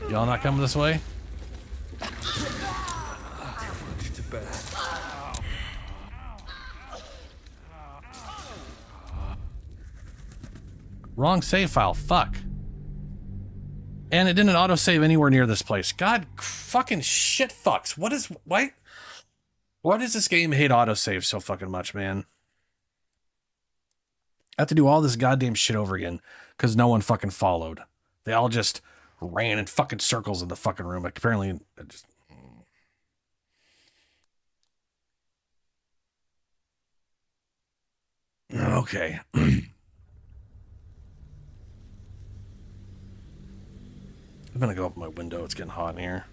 Y'all not coming this way? Too much to bear. Wrong save file. Fuck. And it didn't autosave anywhere near this place. God fucking shit fucks. Why does this game hate autosave so fucking much, man? I have to do all this goddamn shit over again because no one fucking followed. They all just ran in fucking circles in the fucking room. Like, apparently, it just... Okay. I'm gonna go up my window. It's getting hot in here.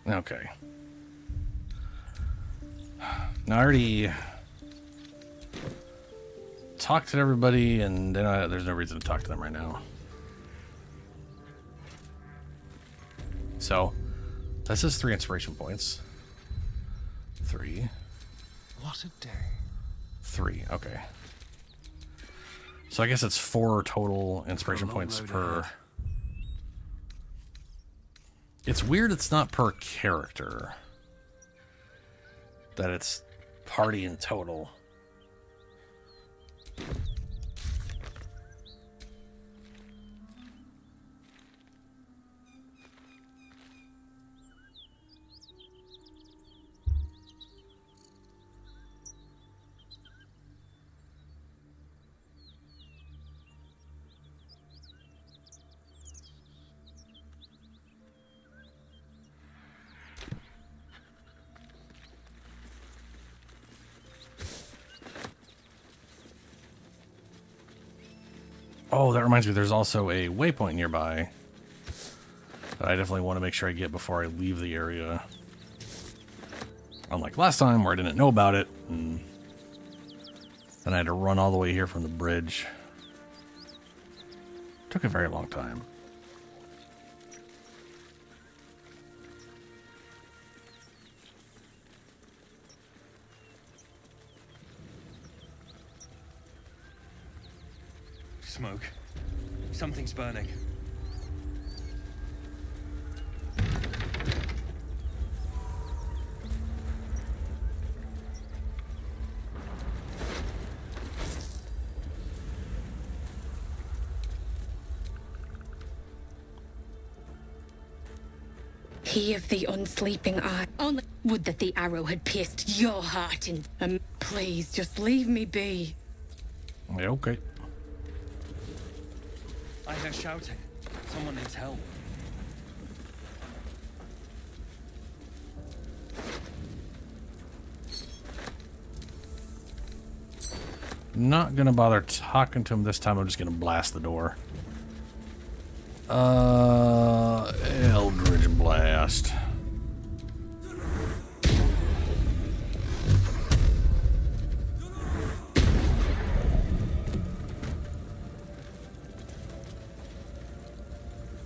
Okay. Now I already talked to everybody, and then there's no reason to talk to them right now. So, that says 3 inspiration points. 3. What a day. 3, okay. So I guess it's 4 total inspiration points per... It's weird it's not per character. That it's party in total. Oh, that reminds me, there's also a waypoint nearby that I definitely want to make sure I get before I leave the area. Unlike last time where I didn't know about it, and then I had to run all the way here from the bridge. Took a very long time. Smoke. Something's burning. He of the unsleeping eye. Only would that the arrow had pierced your heart in. Please, just leave me be. Yeah, okay. I hear shouting. Someone needs help. Not gonna bother talking to him this time. I'm just gonna blast the door. Eldritch Blast.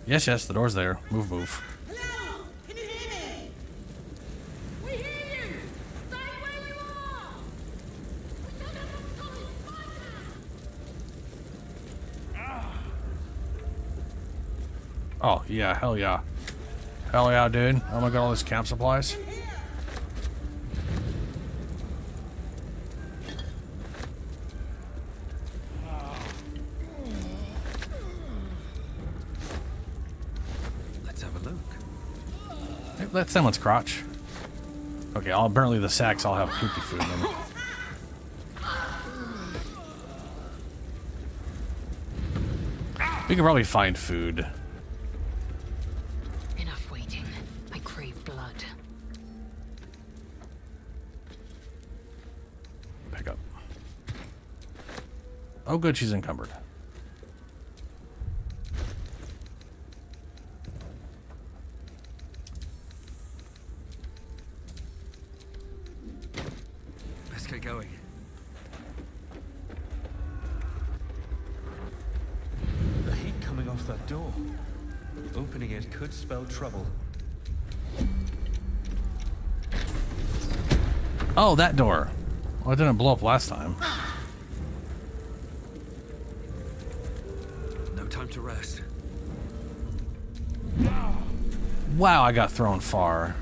Yes, yes, the door's there. Move, move. Oh, yeah, hell yeah. Hell yeah, dude. Oh my god, all these camp supplies. Let's have a look. Hey, that's someone's crotch. Okay, apparently the sacks all have poopy food in them. We can probably find food. Enough waiting. I crave blood. Pick up. Oh good, she's encumbered. Let's get going. The heat coming off that door. Opening it could spell trouble. Oh, that door. Well, it didn't blow up last time. No time to rest. Wow, I got thrown far.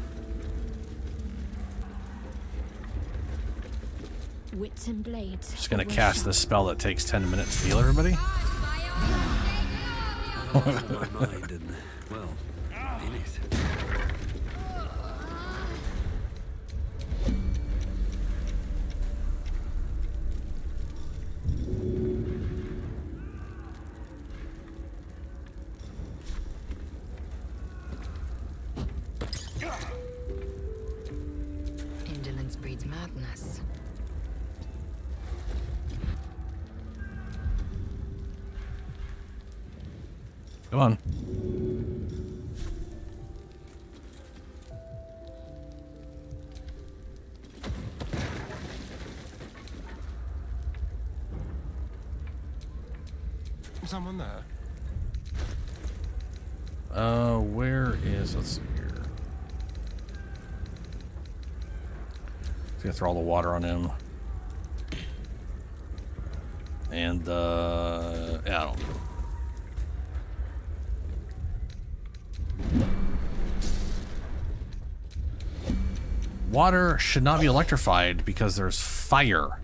Wits and blades. Just gonna cast this spell that takes 10 minutes to heal everybody. My mind and, well, in it. Indolence breeds madness. Come on. Someone there? Where is, let's see here. Gonna throw all the water on him. And, yeah, I don't know. Water should not be electrified because there's fire.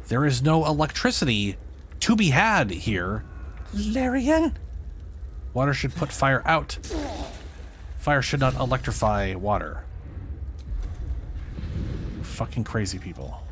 There is no electricity to be had here. Larian? Water should put fire out. Fire should not electrify water. You fucking crazy people.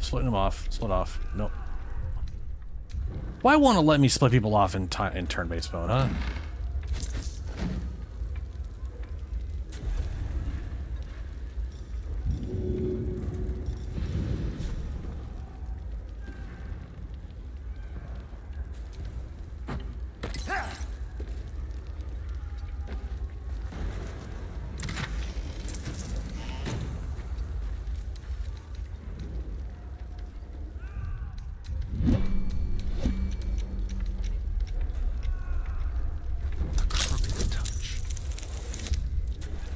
Splitting them off. Split off. Nope. Why won't it let me split people off in turn-based mode, huh?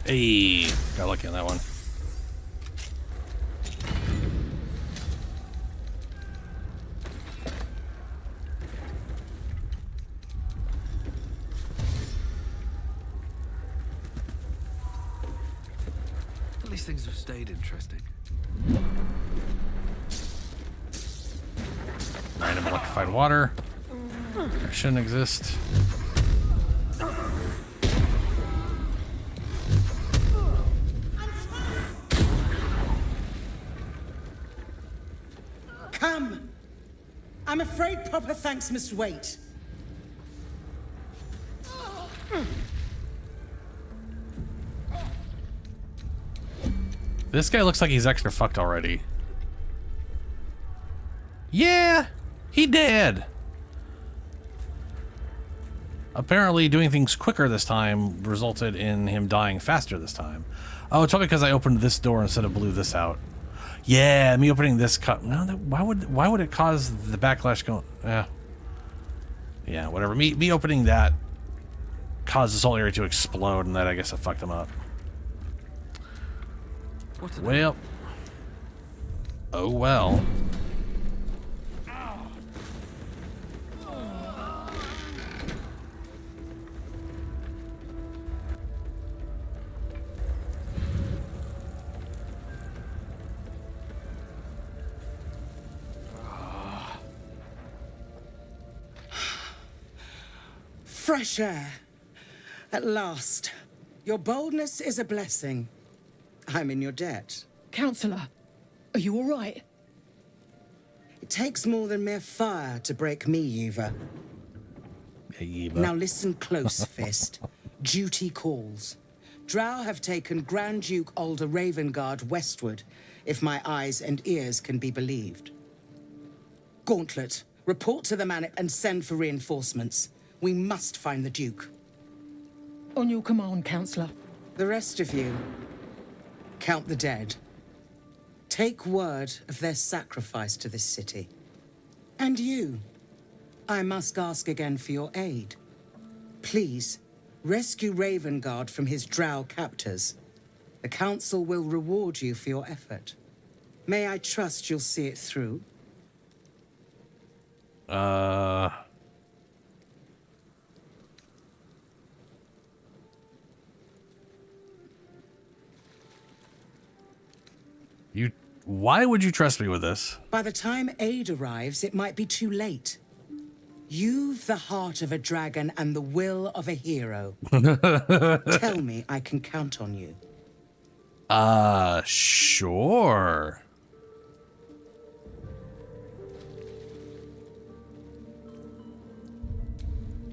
Hey, got lucky on that one. At least things have stayed interesting. Random electrified water. That shouldn't exist. Come! I'm afraid proper thanks must wait. This guy looks like he's extra fucked already. Yeah, he did. Apparently doing things quicker this time resulted in him dying faster this time. Oh, it's probably because I opened this door instead of blew this out. Yeah, me opening this cup. No, why would it cause the backlash go? Yeah, whatever. Me opening that caused this whole area to explode, and that I guess it fucked him up. Well. Oh well. Fresh air. At last. Your boldness is a blessing. I'm in your debt. Counselor, are you all right? It takes more than mere fire to break me, Eva. Now listen close, Fist. Duty calls. Drow have taken Grand Duke Alder Ravengard westward, if my eyes and ears can be believed. Gauntlet, report to the Manor and send for reinforcements. We must find the Duke. On your command, Counselor. The rest of you, count the dead. Take word of their sacrifice to this city. And you, I must ask again for your aid. Please, rescue Ravengard from his drow captors. The Council will reward you for your effort. May I trust you'll see it through? Why would you trust me with this? By the time aid arrives, it might be too late. You've the heart of a dragon and the will of a hero. Tell me I can count on you. Sure.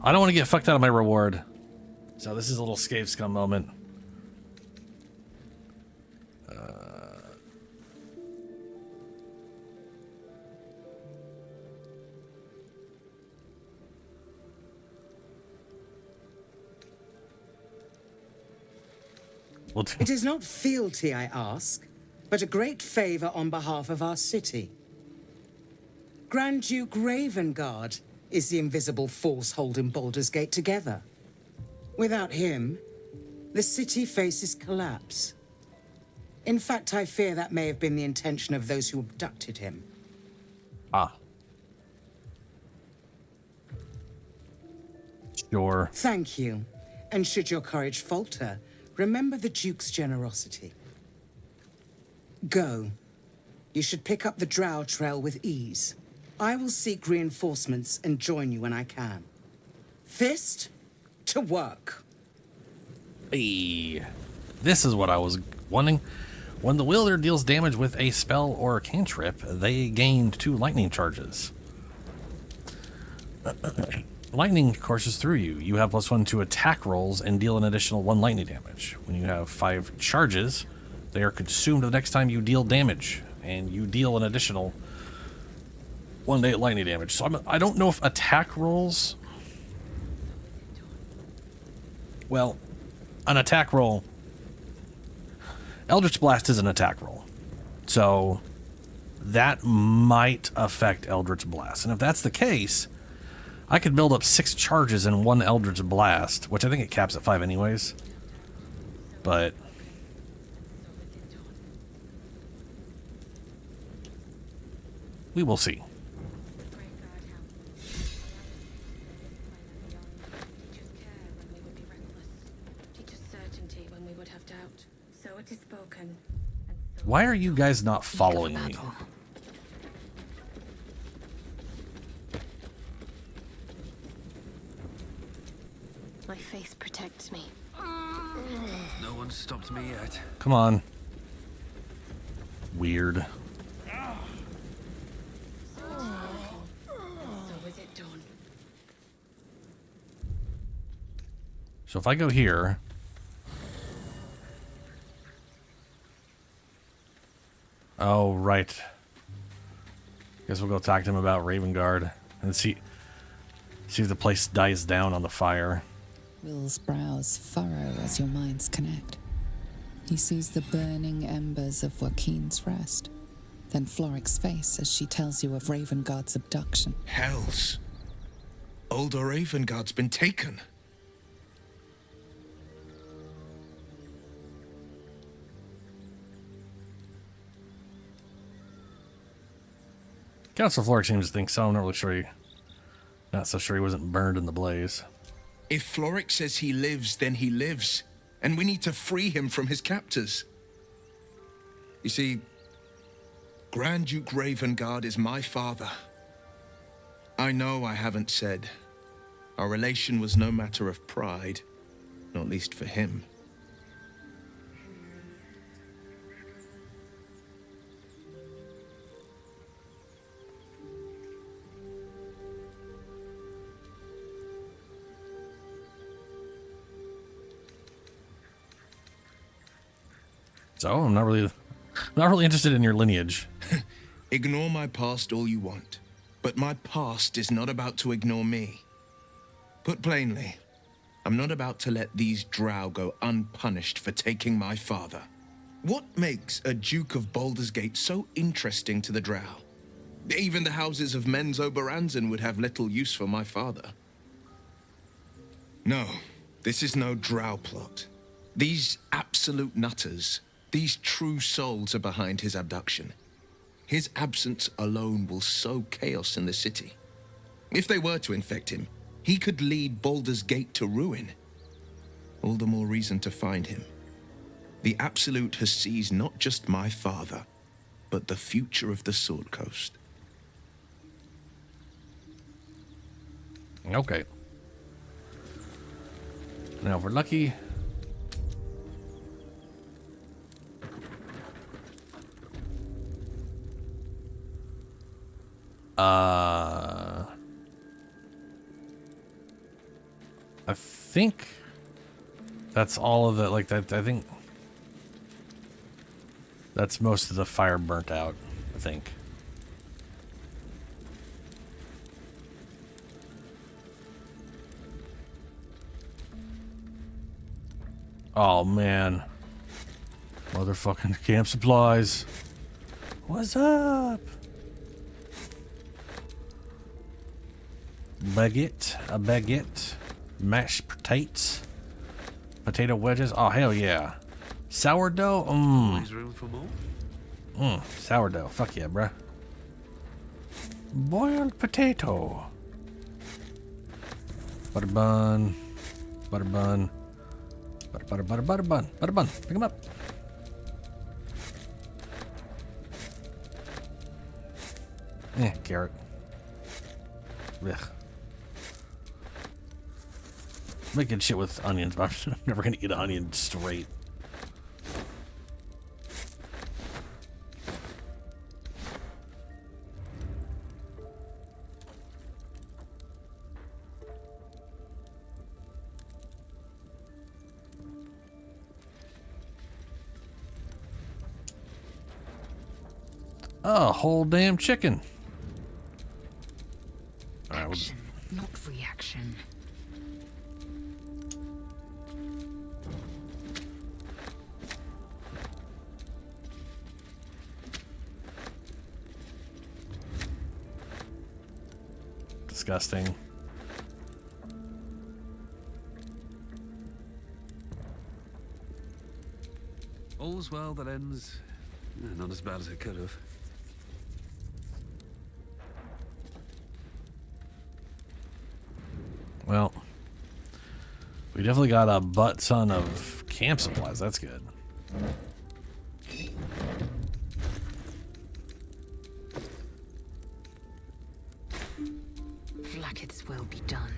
I don't want to get fucked out of my reward. So this is a little Scave Scum moment. It is not fealty I ask, but a great favor on behalf of our city. Grand Duke Ravengard is the invisible force holding Baldur's Gate together. Without him, the city faces collapse. In fact, I fear that may have been the intention of those who abducted him. Ah. Sure. Thank you. And should your courage falter, remember the Duke's generosity. Go. You should pick up the Drow trail with ease. I will seek reinforcements and join you when I can. Fist, to work. Hey, this is what I was wanting. When the wielder deals damage with a spell or a cantrip, they gained 2 lightning charges. Lightning courses through you. You have +1 to attack rolls and deal an additional 1 lightning damage. When you have 5 charges, they are consumed the next time you deal damage, and you deal an additional 1d8 lightning damage. So I don't know if attack rolls... Well, an attack roll... Eldritch Blast is an attack roll. So that might affect Eldritch Blast. And if that's the case, I could build up 6 charges in 1 Eldritch Blast, which I think it caps at 5 anyways. But... we will see. Why are you guys not following me? My faith protects me. No one stopped me yet. Come on. Weird. So if I go here... Oh, right. Guess we'll go talk to him about Ravengard and see if the place dies down on the fire. Will's brows furrow as your minds connect. He sees the burning embers of Joaquin's rest, then Floric's face as she tells you of Ravengard's abduction. Hells. Older Ravengard's been taken. Council Floric seems to think so. I'm not really sure not so sure he wasn't burned in the blaze. If Floric says he lives, then he lives. And we need to free him from his captors. You see, Grand Duke Ravengard is my father. I know I haven't said. Our relation was no matter of pride, not least for him. So I'm not really interested in your lineage. Ignore my past all you want, but my past is not about to ignore me. Put plainly, I'm not about to let these drow go unpunished for taking my father. What makes a Duke of Baldur's Gate so interesting to the drow? Even the houses of Men's Oberanzen would have little use for my father. No, this is no drow plot. These absolute nutters, these true souls are behind his abduction. His absence alone will sow chaos in the city. If they were to infect him, he could lead Baldur's Gate to ruin. All the more reason to find him. The Absolute has seized not just my father, but the future of the Sword Coast. Okay. Now, if we're lucky... I think that's all of it. Like that, I think that's most of the fire burnt out, I think. Oh man. Motherfucking camp supplies. What's up? Baguette, a baguette, mashed potatoes, potato wedges. Oh hell yeah, sourdough. Always room for more. Sourdough. Fuck yeah, bruh. Boiled potato. Butter bun, butter bun, butter bun. Pick them up. Carrot. Ugh. Making shit with onions, but I'm never gonna eat an onion straight. Oh, whole damn chicken. All right, Action, not reaction. Disgusting. All's well that ends not as bad as it could have. Well, we definitely got a butt ton of camp supplies. That's good. Flackets will be done.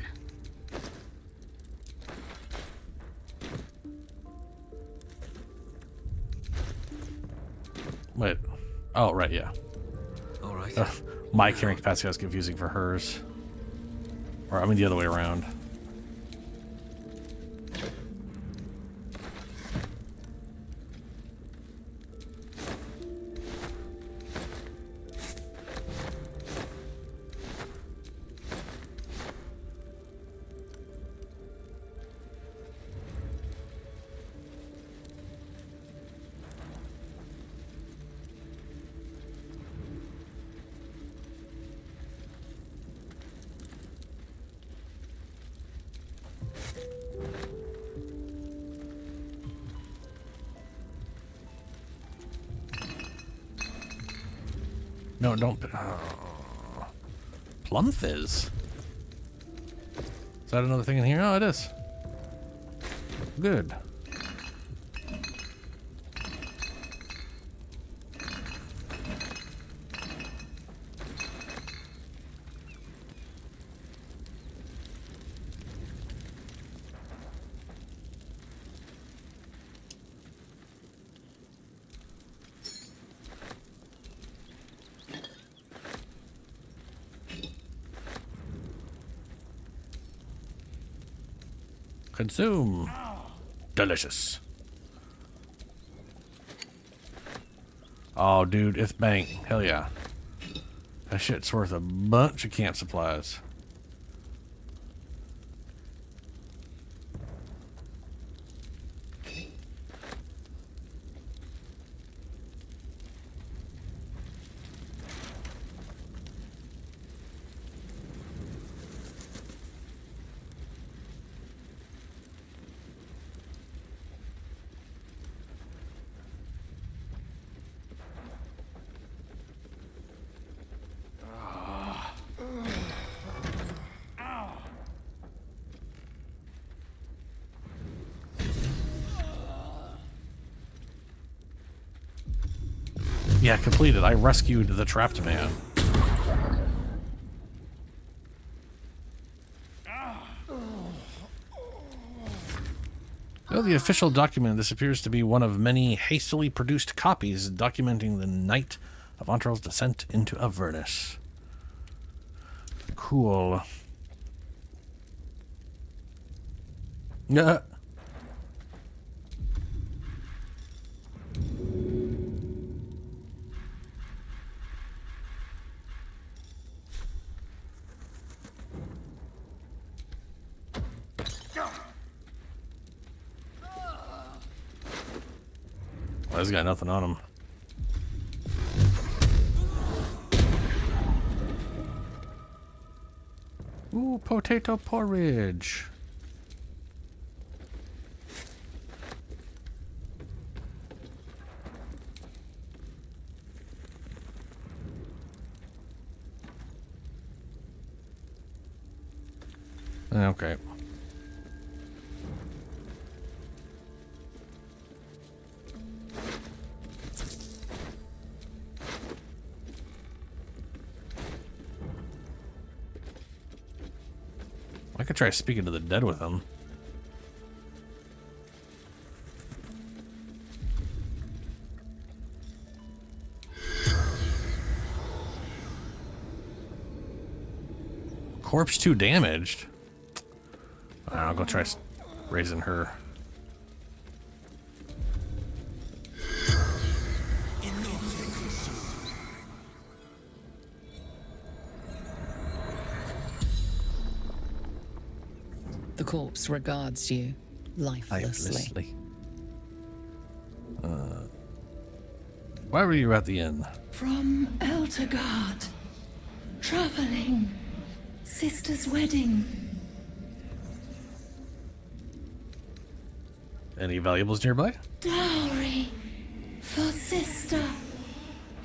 Wait. Oh, right, yeah. All right. My carrying capacity was confusing for hers. Or, I mean, the other way around. No, don't. Plum fizz. Is that another thing in here? Oh, it is. Good. Consume. Delicious. Oh, dude, it's bank. Hell yeah. That shit's worth a bunch of camp supplies. Yeah, completed. I rescued the trapped man. Though the official document, this appears to be one of many hastily produced copies documenting the night of Antral's descent into Avernus. Cool. Yeah. Well, he's got nothing on him. Ooh, potato porridge. Okay. I could try speaking to the dead with him. Corpse 2 damaged. I'll go try raising her. The corpse regards you lifelessly. Why were you at the inn? From Eltergard. Traveling. Sister's wedding. Any valuables nearby? Dowry. For sister.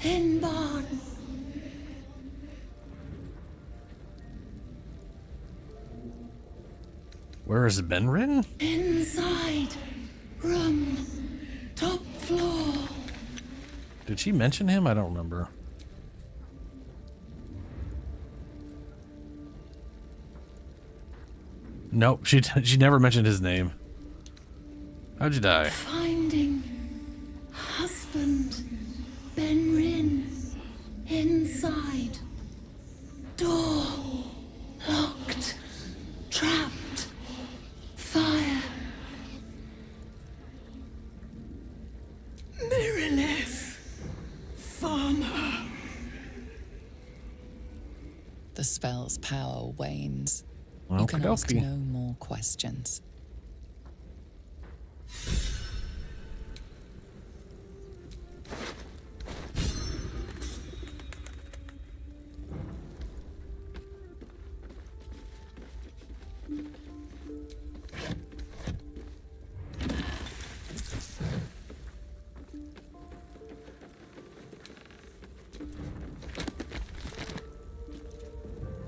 In barn. Where is Benrin? Inside. Room. Top floor. Did she mention him? I don't remember. Nope, she never mentioned his name. How'd you die? Finding husband Benrin inside. Door locked. Trapped. Fire. Mirrorless. Farmer. The spell's power wanes. You can ask no more questions.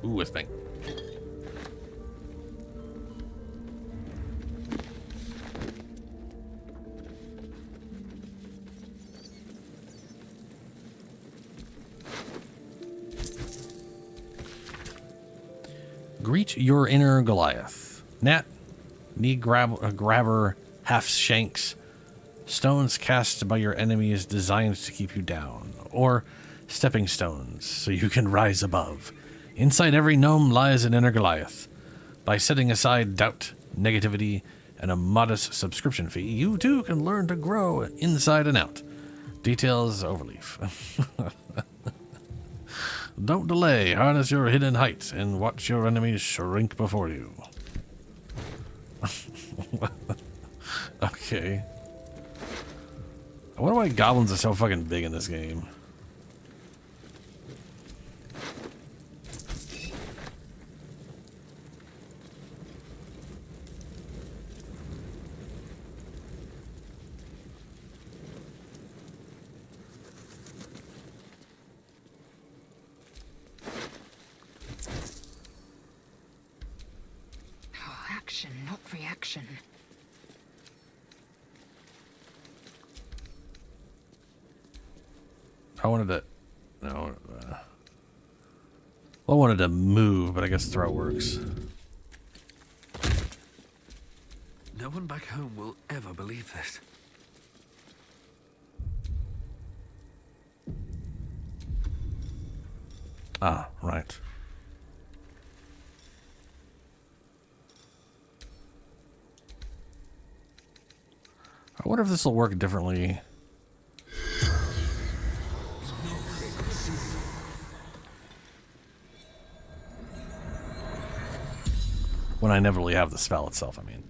Ooh, a thing. Greet your inner Goliath. Nat, knee grabber, half shanks. Stones cast by your enemies designed to keep you down. Or stepping stones, so you can rise above. Inside every gnome lies an inner Goliath. By setting aside doubt, negativity, and a modest subscription fee, you too can learn to grow inside and out. Details overleaf. Don't delay. Harness your hidden height and watch your enemies shrink before you. Okay. I wonder why goblins are so fucking big in this game. Action, not reaction. I wanted to... No. Well, I wanted to move, but I guess throw works. No one back home will ever believe this. Ah, right. I wonder if this will work differently. When I never really have the spell itself, I mean.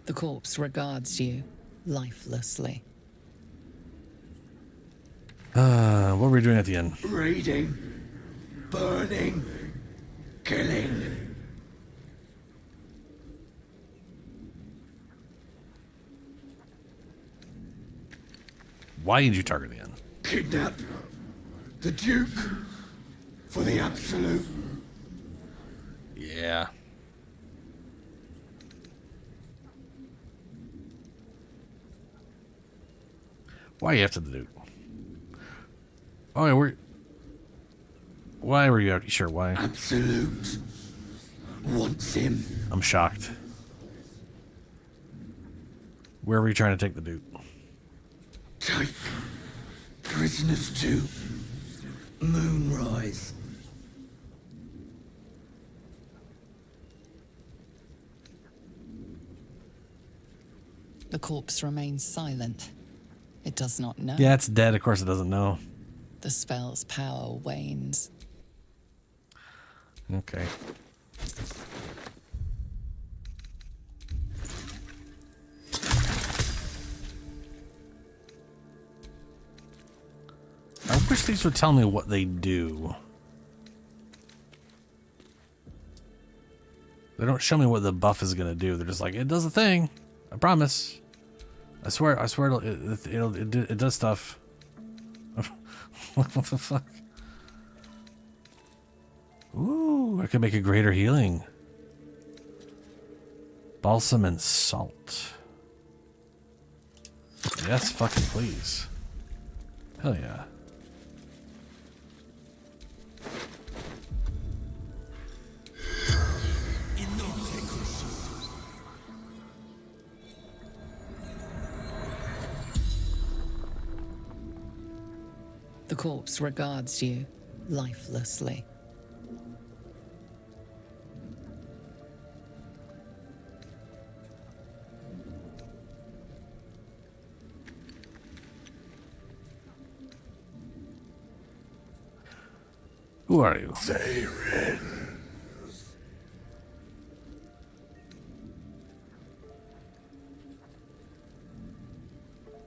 The corpse regards you lifelessly. What were we doing at the end? Reading, burning, killing. Why did you target the end? Kidnap the Duke for the Absolute. Yeah. Why are you after the Duke? Oh, yeah, why were you out? Sure, why? Absolute wants him. I'm shocked. Where were you trying to take the Duke? Take prisoners to Moonrise. The corpse remains silent. It does not know. Yeah, it's dead. Of course it doesn't know. The spell's power wanes. Okay. wish these would tell me what they do. They don't show me what the buff is gonna do. They're just like, it does a thing. I promise. I swear it does stuff. What the fuck? Ooh, I could make a greater healing. Balsam and salt. Yes, fucking please. Hell yeah. The corpse regards you lifelessly. Who are you? Zayrin.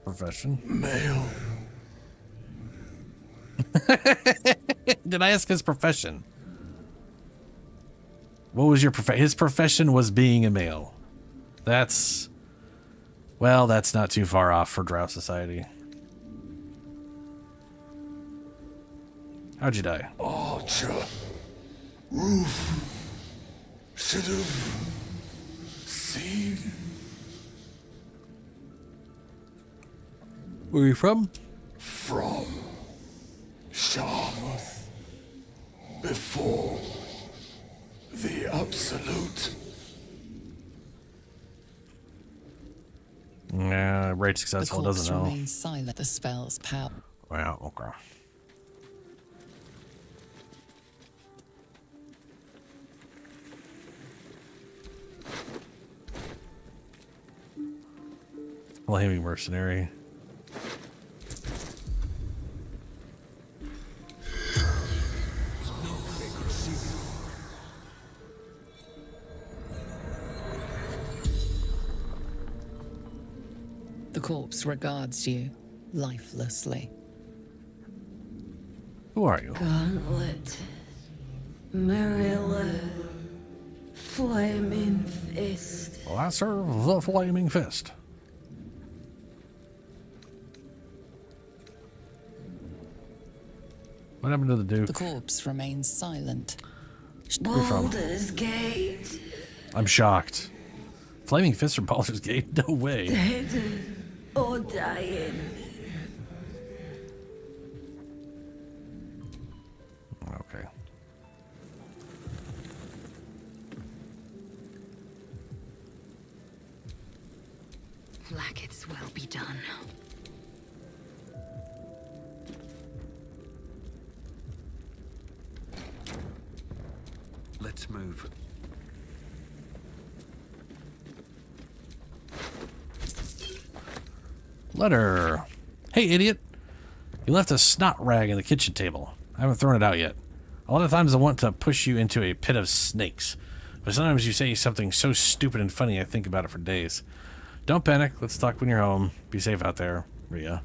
Profession? Male. Did I ask his profession? What was your profession? His profession was being a male. That's... Well, that's not too far off for Drow Society. How'd you die? Archer. Roof. Should have seen. Where are you from? From Sharmuth. Before the Absolute. Yeah, rate successful, The corpse doesn't know. remains silent. The spell's power. Wow, okay. Flaming mercenary. The corpse regards you lifelessly. Who are you? Gauntlet. Marilla. Flaming Fist. Well, I serve the Flaming Fist. What happened to the Duke? The corpse remains silent. Where you from? Baldur's Gate. I'm shocked. Flaming Fist from Baldur's Gate? No way. Dead or dying. Okay. Blacket's well be done. Let's move. Letter. Hey, idiot. You left a snot rag in the kitchen table. I haven't thrown it out yet. A lot of times I want to push you into a pit of snakes. But sometimes you say something so stupid and funny I think about it for days. Don't panic. Let's talk when you're home. Be safe out there, Rhea.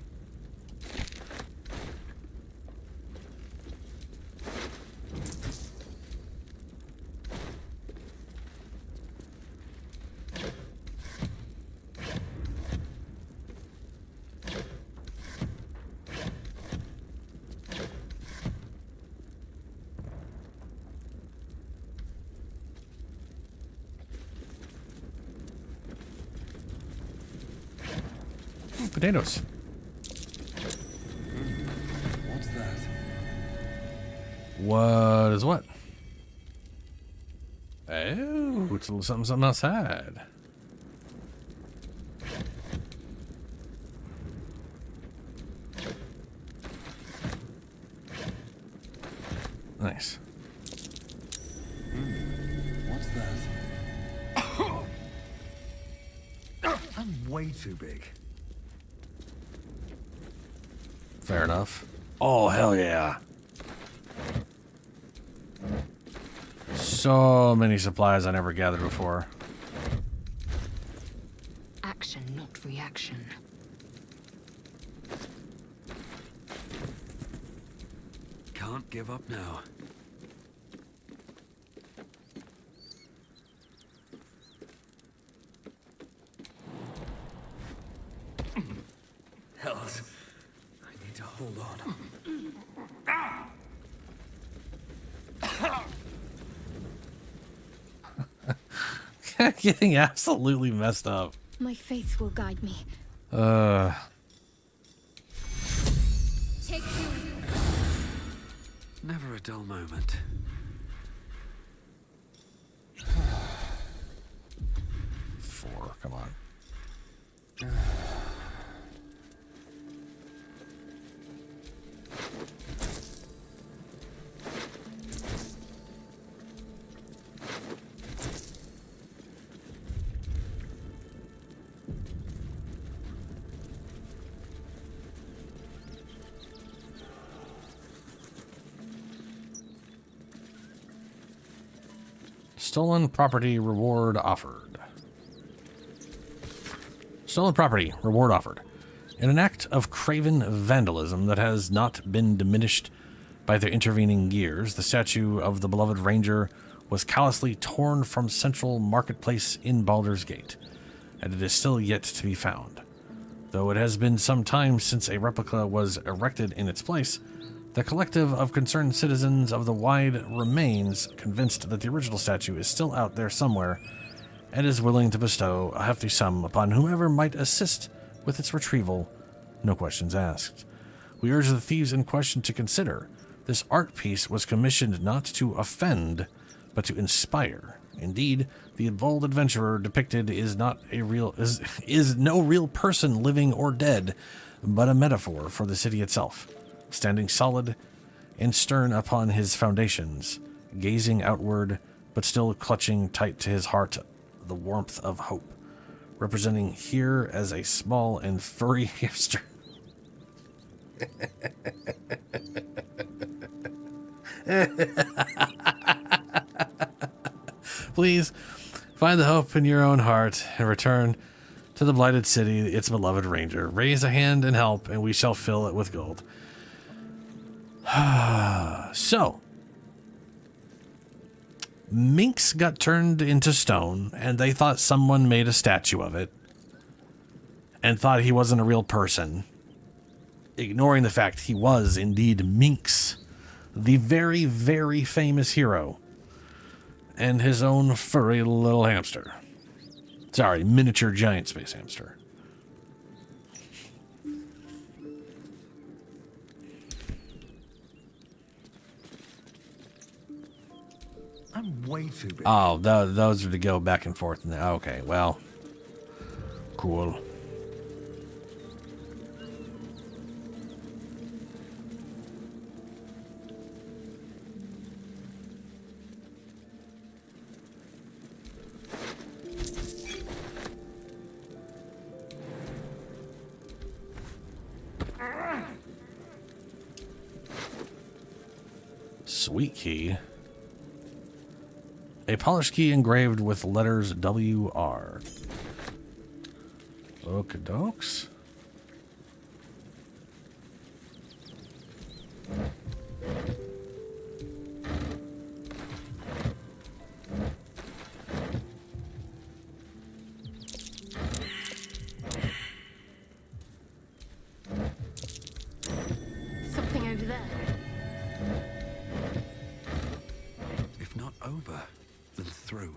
Potatoes. What's that? What is what? Oh, it's a little something outside. Nice. What's that? I'm way too big. Fair enough. Oh, hell yeah. So many supplies I never gathered before. Action, not reaction. Can't give up now. Hells. I need to hold on. Getting absolutely messed up. My faith will guide me. Take you. Never a dull moment. Four, come on. Stolen property reward offered. Stolen property reward offered. In an act of craven vandalism that has not been diminished by the intervening years, the statue of the beloved ranger was callously torn from Central Marketplace in Baldur's Gate, and it is still yet to be found. Though it has been some time since a replica was erected in its place, the collective of concerned citizens of the Wide remains convinced that the original statue is still out there somewhere and is willing to bestow a hefty sum upon whomever might assist with its retrieval, no questions asked. We urge the thieves in question to consider this art piece was commissioned not to offend, but to inspire. Indeed, the bold adventurer depicted is no real person, living or dead, but a metaphor for the city itself, standing solid and stern upon his foundations, gazing outward, but still clutching tight to his heart the warmth of hope, representing here as a small and furry hamster. Please find the hope in your own heart and return to the blighted city, its beloved ranger. Raise a hand and help, and we shall fill it with gold. So, Minx got turned into stone, and they thought someone made a statue of it, and thought he wasn't a real person, ignoring the fact he was indeed Minx, the very, very famous hero, and his own furry little hamster. Sorry, miniature giant space hamster. I'm way too big. Oh, those are to go back and forth. Okay, well, cool. Sweet key. A polished key engraved with letters WR. Okadokes. Something over there. If not over, then through.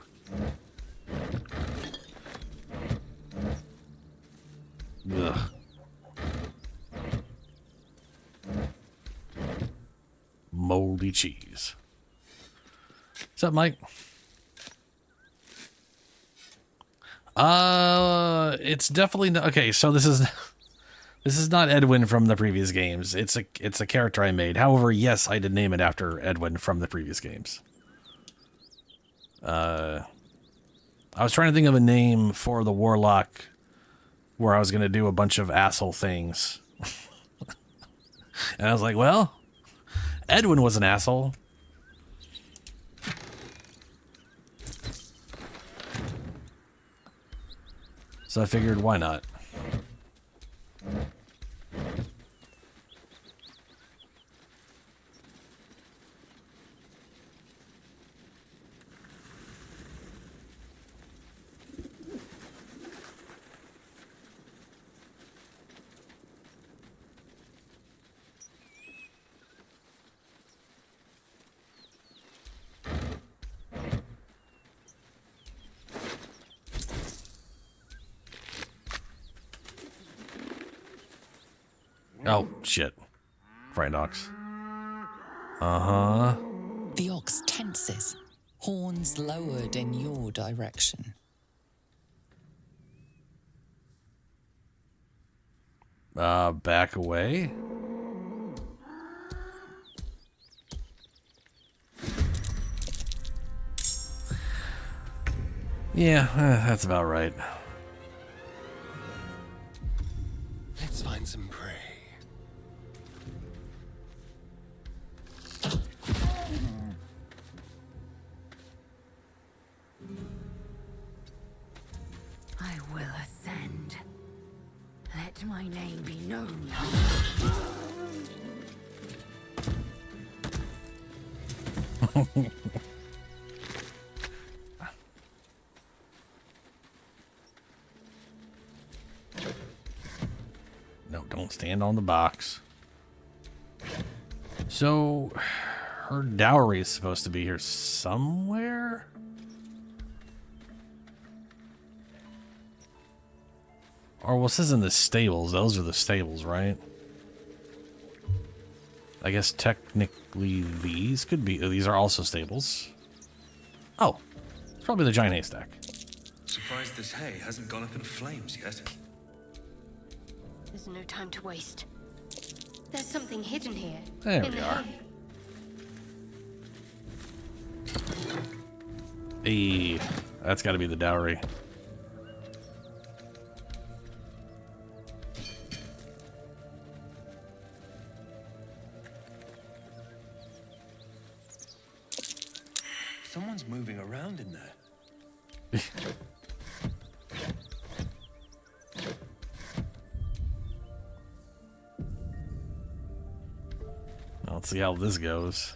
Ugh. Moldy cheese. What's up, Mike? It's definitely not, okay. So this is not Edwin from the previous games. It's a character I made. However, yes, I did name it after Edwin from the previous games. I was trying to think of a name for the Warlock where I was going to do a bunch of asshole things. And I was like, well, Edwin was an asshole. So I figured, why not? Oh, shit. Frightened ox. Uh-huh. The ox tenses, horns lowered in your direction. Back away. Yeah, that's about right. Let's find some prey. I will ascend. Let my name be known. No, don't stand on the box. So, her dowry is supposed to be here somewhere? Or well, this is in the stables. Those are the stables, right? I guess technically these could be. These are also stables. Oh, it's probably the giant haystack. Surprised this hay hasn't gone up in flames yet. There's no time to waste. There's something hidden here. There in we the are. hay. Hey, that's got to be the dowry. Someone's moving around in there. Let's see how this goes.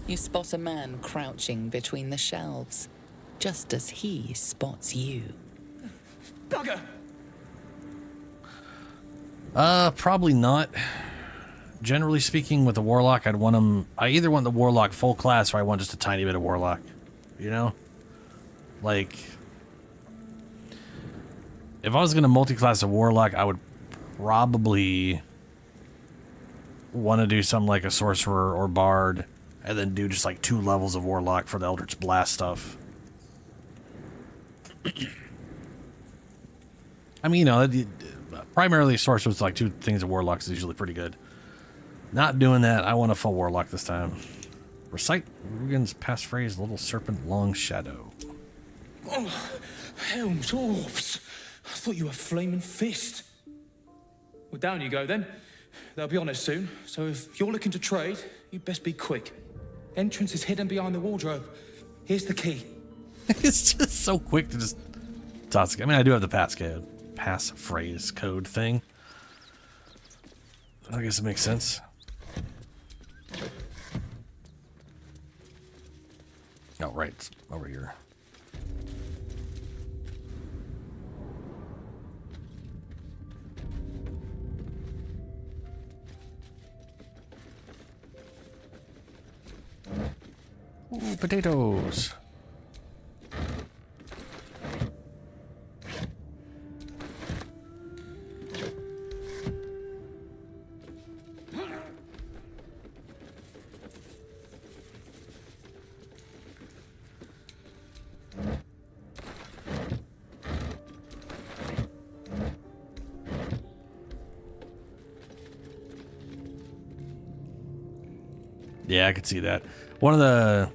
You spot a man crouching between the shelves, just as he spots you. Bugger! Probably not. Generally speaking, with the Warlock, I'd want him... I either want the Warlock full class or I want just a tiny bit of Warlock. You know? Like... If I was going to multi-class a Warlock, I would probably want to do something like a Sorcerer or Bard, and then do just like 2 levels of Warlock for the Eldritch Blast stuff. I mean, you know, primarily Sorcerer with like 2 things of Warlocks is usually pretty good. Not doing that. I want a full Warlock this time. Recite Rugen's passphrase, Little Serpent, Long Shadow. Oh, helms, orbs. I thought you were Flaming Fist. Well, down you go then. They'll be on us soon, so if you're looking to trade, you'd best be quick. Entrance is hidden behind the wardrobe. Here's the key. It's just so quick to just toss it. I mean, I do have the passphrase code thing. I guess it makes sense. Oh, right. It's over here. Ooh, potatoes. Yeah, I could see that. One of the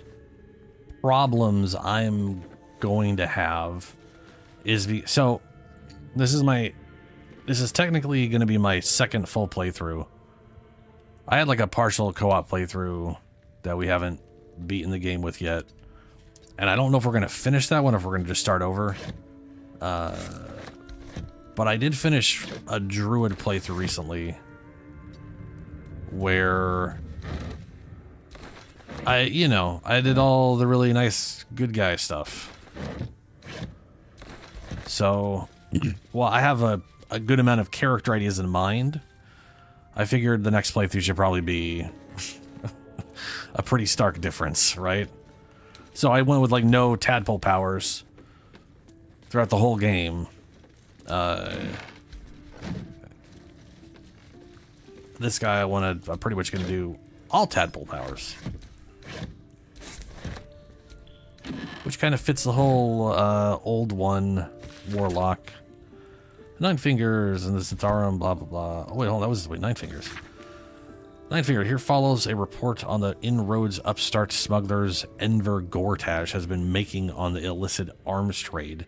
problems I'm going to have is so this is technically going to be my second full playthrough. I had like a partial co-op playthrough that we haven't beaten the game with yet, and I don't know if we're going to finish that one or if we're going to just start over. But I did finish a druid playthrough recently where I did all the really nice good guy stuff. So, well, I have a good amount of character ideas in mind. I figured the next playthrough should probably be a pretty stark difference, right? So I went with like no tadpole powers throughout the whole game. This guy I'm pretty much going to do all tadpole powers. Which kind of fits the whole old one, Warlock. 9 fingers and the Zentarum, blah, blah, blah. Oh, wait, hold on, wait, 9 fingers. 9 finger, here follows a report on the inroads upstart smugglers Enver Gortash has been making on the illicit arms trade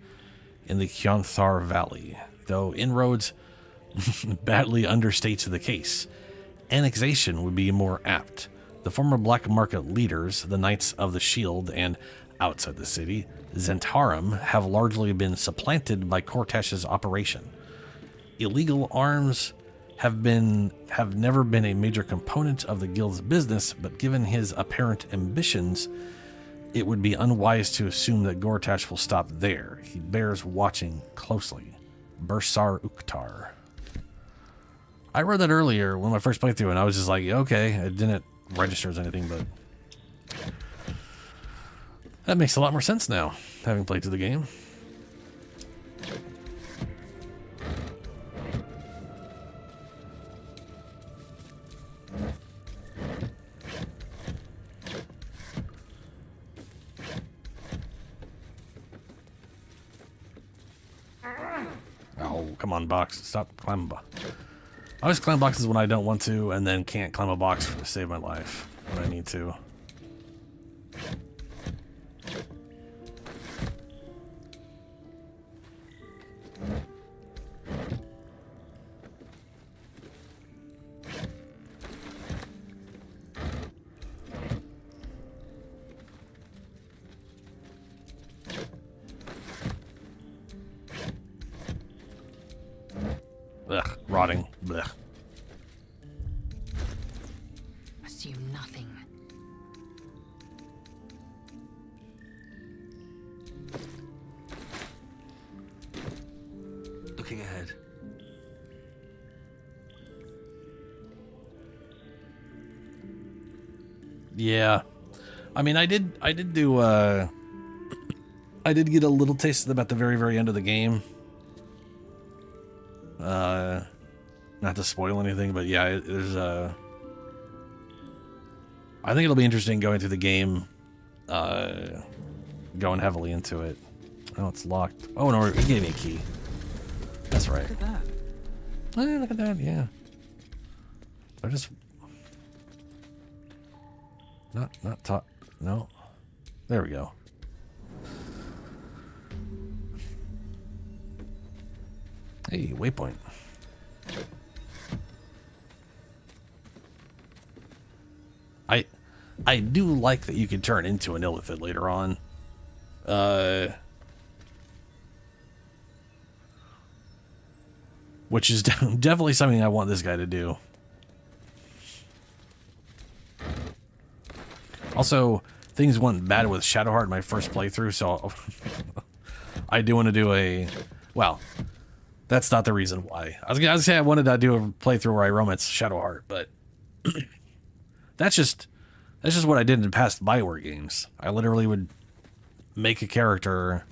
in the Kionthar Valley. Though inroads badly understates the case. Annexation would be more apt. The former black market leaders, the Knights of the Shield, and outside the city, Zentarum, have largely been supplanted by Gortash's operation. Illegal arms have never been a major component of the guild's business, but given his apparent ambitions, it would be unwise to assume that Gortash will stop there. He bears watching closely. Bursar Uktar. I read that earlier when my first playthrough, and I was just like, okay, it didn't register as anything, but that makes a lot more sense now, having played through the game. Oh, come on, box. Stop climbing box. I always climb boxes when I don't want to, and then can't climb a box to save my life when I need to. Ugh, rotting. Blech. Assume nothing. Looking ahead. Yeah. I mean, I did do, I did get a little taste of them at the very, very end of the game. Not to spoil anything, but yeah, there's I think it'll be interesting going through the game, going heavily into it. Oh, it's locked. Oh no, he gave me a key. That's right. Look at that. Oh, yeah, look at that, yeah. I just not top. No, there we go. Hey, waypoint. I do like that you can turn into an illithid later on. Which is definitely something I want this guy to do. Also, things went bad with Shadowheart my first playthrough, so I do want to do a... Well, that's not the reason why. I was gonna say I wanted to do a playthrough where I romance Shadowheart, but that's just what I did in past Bioware games. I literally would make a character,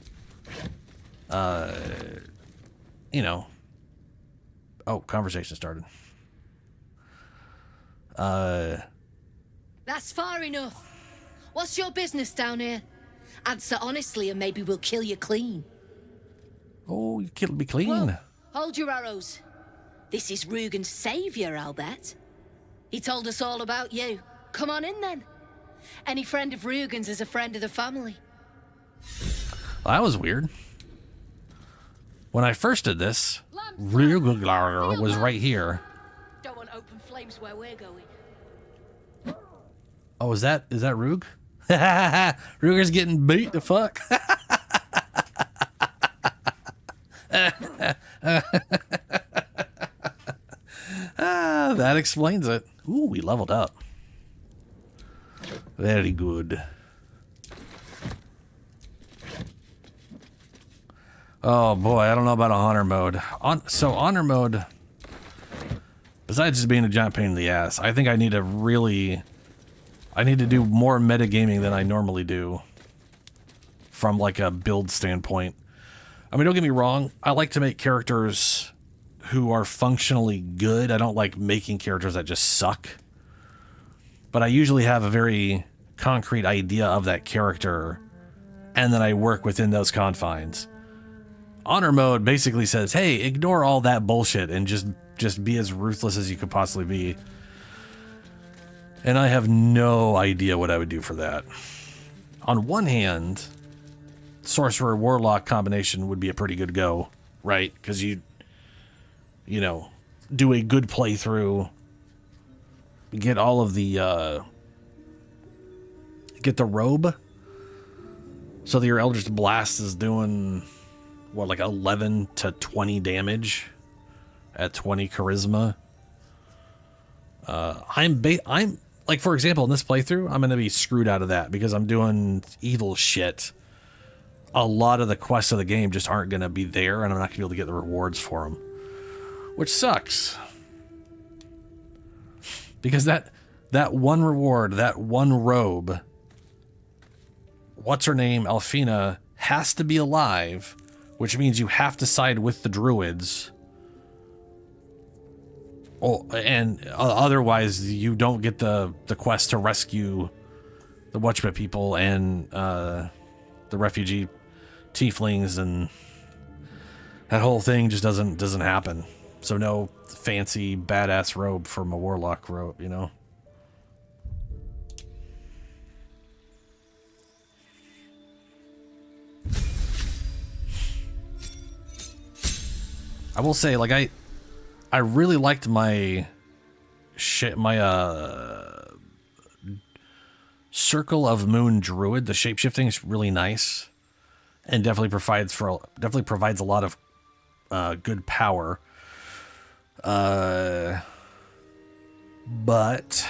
you know. Oh, conversation started. That's far enough. What's your business down here? Answer honestly and maybe we'll kill you clean. Oh, you killed me clean. Whoa. Hold your arrows. This is Rugen's savior, I'll bet. He told us all about you. Come on in then. Any friend of Rugen's is a friend of the family. Well, that was weird. When I first did this, Rugen was right here. Don't want open flames where we're going. Oh, is that Rug? Ruger's getting beat the fuck. That explains it. Ooh, we leveled up. Very good. Oh boy, I don't know about a honor mode. So honor mode, besides just being a giant pain in the ass, I think I need to really I need to do more metagaming than I normally do from like a build standpoint. I mean, don't get me wrong. I like to make characters who are functionally good. I don't like making characters that just suck. But I usually have a very concrete idea of that character, and then I work within those confines. Honor mode basically says, hey, ignore all that bullshit and just be as ruthless as you could possibly be. And I have no idea what I would do for that. On one hand, Sorcerer Warlock combination would be a pretty good go, right? Because you know, do a good playthrough, get all of the, get the robe, so that your Eldritch Blast is doing, what, like 11 to 20 damage at 20 charisma. I'm like, for example, in this playthrough, I'm going to be screwed out of that because I'm doing evil shit. A lot of the quests of the game just aren't going to be there, and I'm not going to be able to get the rewards for them, which sucks. Because that one reward, that one robe, what's her name, Alfina, has to be alive, which means you have to side with the druids. Oh, and otherwise you don't get the quest to rescue the Watchman people and the refugee tieflings, and that whole thing just doesn't happen. So no fancy badass robe from a warlock robe, you know. I will say, like, I really liked my Circle of Moon Druid. The shapeshifting is really nice, and definitely provides a lot of good power. But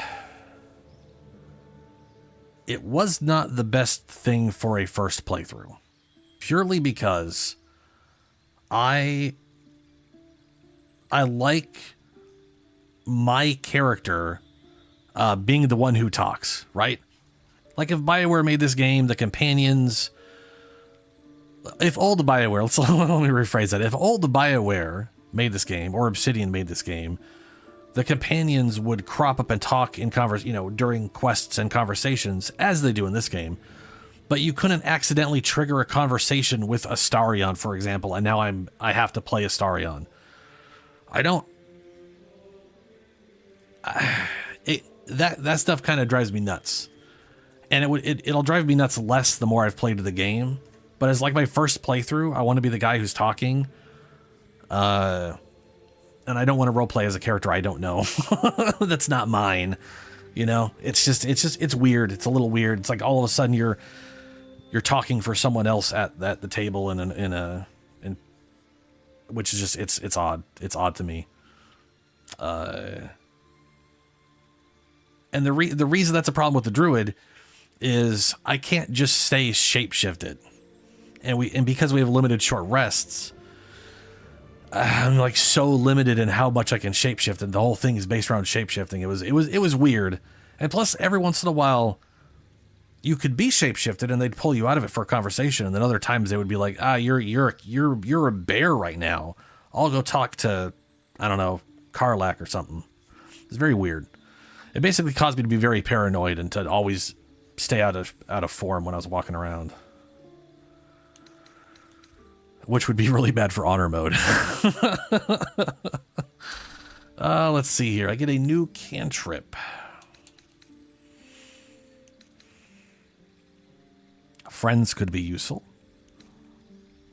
it was not the best thing for a first playthrough, purely because I like my character being the one who talks, right? Like if BioWare made this game, the companions... If old BioWare... let me rephrase that. If old BioWare made this game, or Obsidian made this game, the companions would crop up and talk in during quests and conversations, as they do in this game. But you couldn't accidentally trigger a conversation with Astarion, for example, and now I have to play Astarion. That stuff kind of drives me nuts, and it'll drive me nuts less the more I've played the game. But as like my first playthrough, I want to be the guy who's talking, and I don't want to roleplay as a character I don't know. That's not mine, you know. It's weird. It's a little weird. It's like all of a sudden you're talking for someone else at the table in which is just it's odd. It's odd to me. And the reason that's a problem with the druid is I can't just stay shapeshifted, and because we have limited short rests, I'm like so limited in how much I can shapeshift, and the whole thing is based around shapeshifting. It was weird, and plus every once in a while you could be shapeshifted and they'd pull you out of it for a conversation, and then other times they would be like, you're a bear right now. I'll go talk to, I don't know, Karlak or something. It's very weird. It basically caused me to be very paranoid and to always stay out of form when I was walking around, which would be really bad for honor mode. Let's see here. I get a new cantrip. Friends could be useful,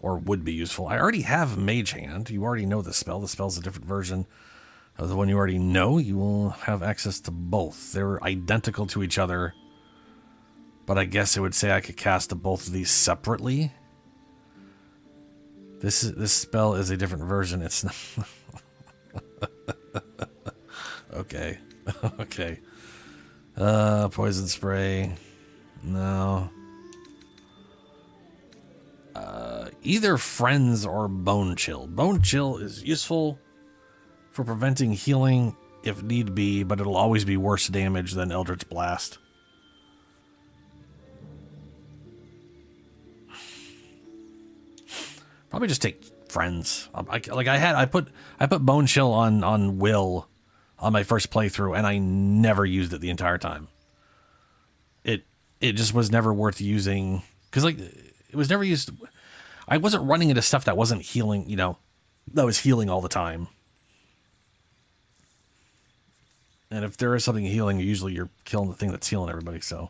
or would be useful. I already have Mage Hand. You already know the spell. The spell's a different version of the one you already know. You will have access to both. They're identical to each other, but I guess it would say I could cast both of these separately. This spell is a different version. It's not... Okay. Okay. Poison spray. No. Either Friends or Bone Chill. Bone Chill is useful for preventing healing if need be, but it'll always be worse damage than Eldritch Blast. Probably just take friends. I put Bone Chill on Will on my first playthrough, and I never used it the entire time. It just was never worth using, because like it was never used. I wasn't running into stuff that wasn't healing, that was healing all the time. And if there is something healing, usually you're killing the thing that's healing everybody. So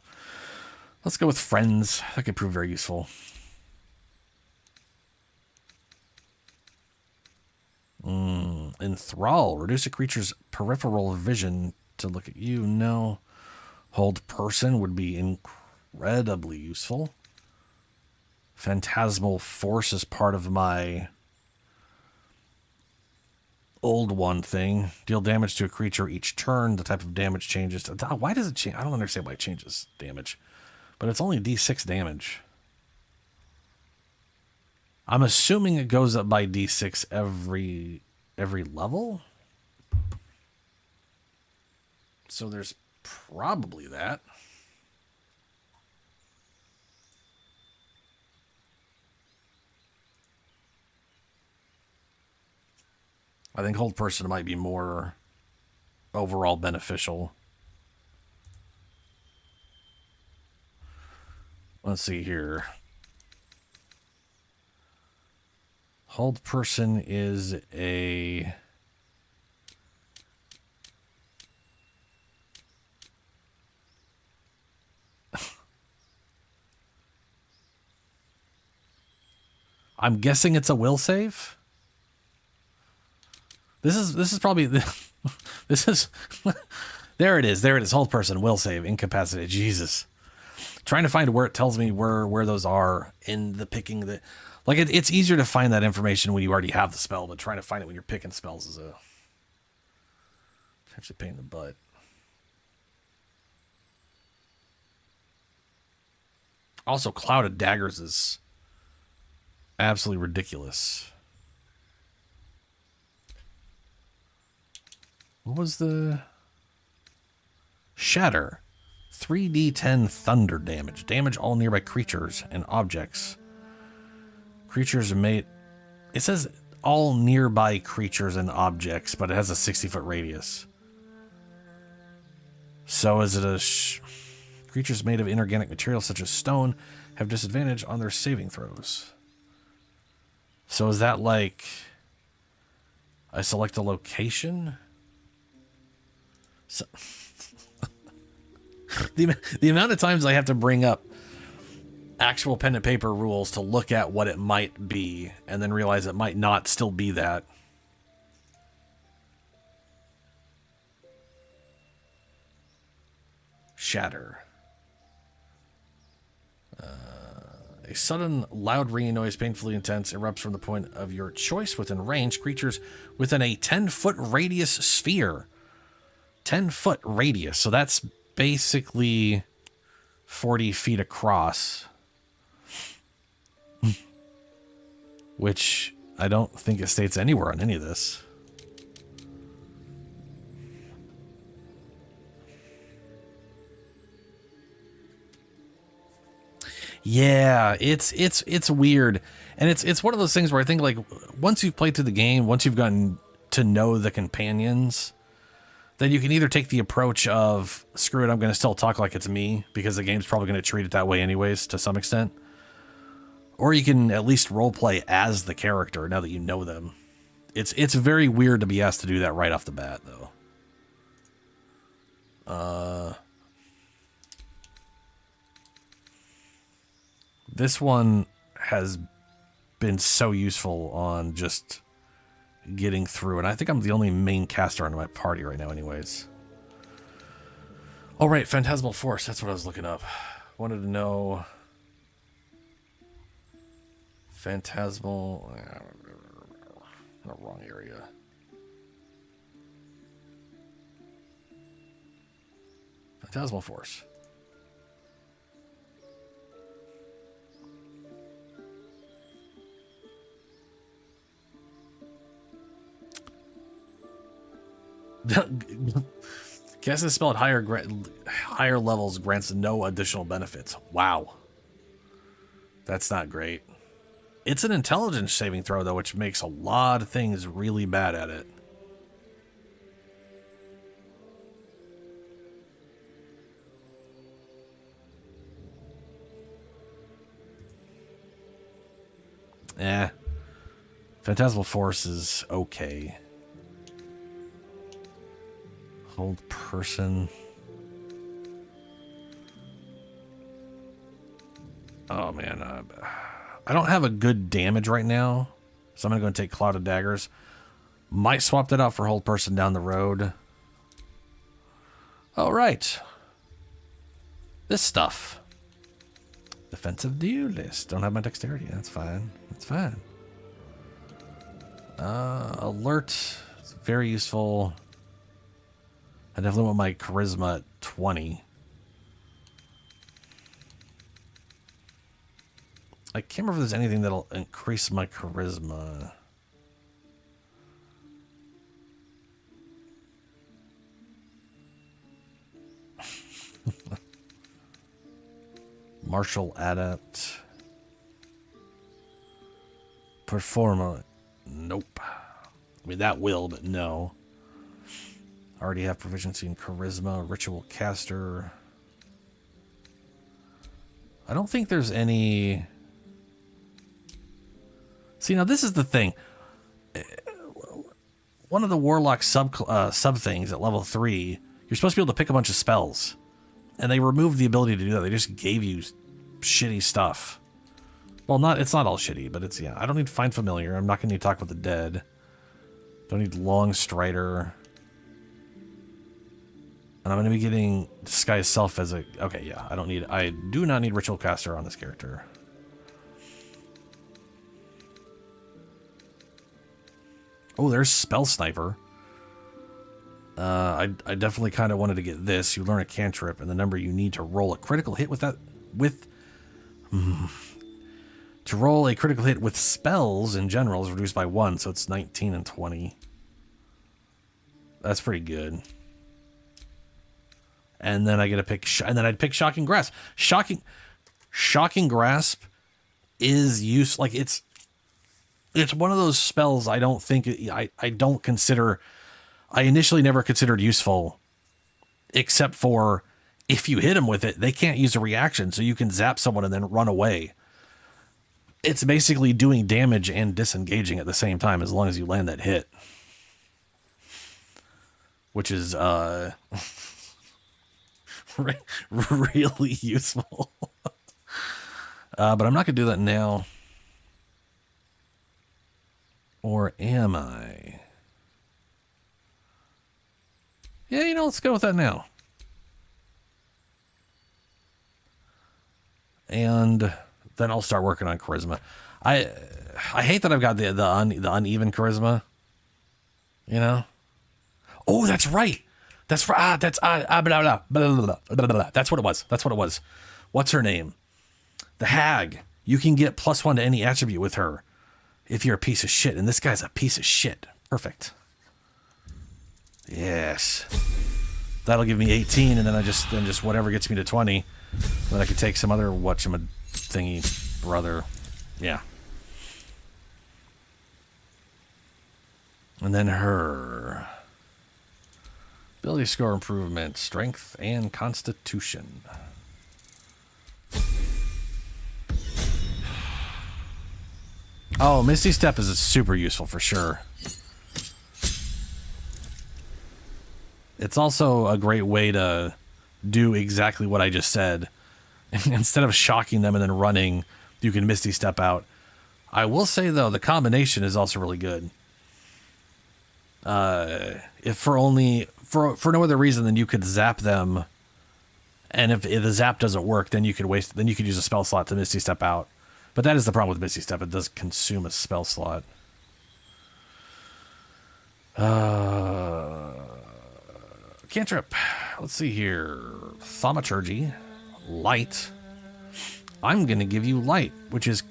let's go with friends. That could prove very useful. Enthrall. Reduce a creature's peripheral vision to look at you. No. Hold person would be incredibly useful. Phantasmal Force is part of my old one thing. Deal damage to a creature each turn. The type of damage changes. Why does it change? I don't understand why it changes damage. But it's only D6 damage. I'm assuming it goes up by D6 every level. So there's probably that. I think Hold Person might be more overall beneficial. Let's see here. Hold Person is a... I'm guessing it's a will save. This is probably this is there it is. Hold Person, will save, incapacitated. Jesus. Trying to find where it tells me where those are in the picking the like it's easier to find that information when you already have the spell, but trying to find it when you're picking spells is a actually pain in the butt. Also, Cloud of Daggers is absolutely ridiculous. What was the... Shatter. 3d10 thunder damage. Damage all nearby creatures and objects. Creatures made... It says all nearby creatures and objects, but it has a 60-foot radius. So is it a... Creatures made of inorganic materials such as stone have disadvantage on their saving throws. So is that like... I select a location... So, the amount of times I have to bring up actual pen and paper rules to look at what it might be and then realize it might not still be that. Shatter. A sudden loud ringing noise, painfully intense, erupts from the point of your choice within range. Creatures within a 10-foot radius sphere. 10-foot radius, so that's basically 40 feet across. Which I don't think it states anywhere on any of this. Yeah, it's weird. And it's one of those things where I think like once you've played through the game, once you've gotten to know the companions, then you can either take the approach of, screw it, I'm going to still talk like it's me, because the game's probably going to treat it that way anyways, to some extent. Or you can at least roleplay as the character, now that you know them. It's very weird to be asked to do that right off the bat, though. This one has been so useful on just... getting through, and I think I'm the only main caster on my party right now anyways. Oh right, Phantasmal Force, that's what I was looking up. Wanted to know... Phantasmal... in the wrong area. Phantasmal Force. Casting the spell at higher levels grants no additional benefits. Wow. That's not great. It's an intelligence saving throw, though, which makes a lot of things really bad at it. Phantasmal Force is okay. Hold person. Oh, man. I don't have a good damage right now, so I'm going to go and take Cloud of Daggers. Might swap that out for hold person down the road. All right. This stuff. Defensive duelist. Don't have my dexterity. That's fine. That's fine. Alert. It's very useful. I definitely want my charisma at 20. I can't remember if there's anything that'll increase my charisma. Martial Adept. Performer. Nope. I mean, that will, but no. I already have proficiency in Charisma. Ritual Caster. I don't think there's any... See, now this is the thing. One of the Warlock sub things at level 3, you're supposed to be able to pick a bunch of spells. And they removed the ability to do that. They just gave you shitty stuff. Well, it's not all shitty, but it's, yeah. I don't need Find Familiar. I'm not going to need Talk with the Dead. Don't need Long Strider. And I'm going to be getting Disguise Self as a... Okay, yeah. I do not need Ritual Caster on this character. Oh, there's Spell Sniper. I definitely kind of wanted to get this. You learn a cantrip, and the number you need to roll a critical hit with that... To roll a critical hit with spells in general is reduced by 1, so it's 19 and 20. That's pretty good. And then I get to pick... And then I'd pick Shocking Grasp. Shocking Grasp is use... Like, it's one of those spells I don't think... I don't consider... I initially never considered useful, except for if you hit them with it, they can't use a reaction, so you can zap someone and then run away. It's basically doing damage and disengaging at the same time as long as you land that hit. Which is really useful. But I'm not going to do that now. Or am I? Yeah, let's go with that now. And then I'll start working on charisma. I hate that I've got the uneven charisma. Oh, that's right. That's blah, blah, blah, blah, blah. That's what it was. What's her name? The hag. You can get +1 to any attribute with her if you're a piece of shit, and this guy's a piece of shit. Perfect. Yes. That'll give me 18, and then just whatever gets me to 20. Then I could take some other thingy brother. Yeah. And then her. Ability score improvement, strength, and constitution. Oh, Misty Step is super useful for sure. It's also a great way to do exactly what I just said. Instead of shocking them and then running, you can Misty Step out. I will say, though, the combination is also really good. If for no other reason than you could zap them, and if the zap doesn't work, then you could use a spell slot to Misty Step out. But that is the problem with Misty Step. It does consume a spell slot. Cantrip. Let's see here. Thaumaturgy. Light. I'm going to give you light, which is...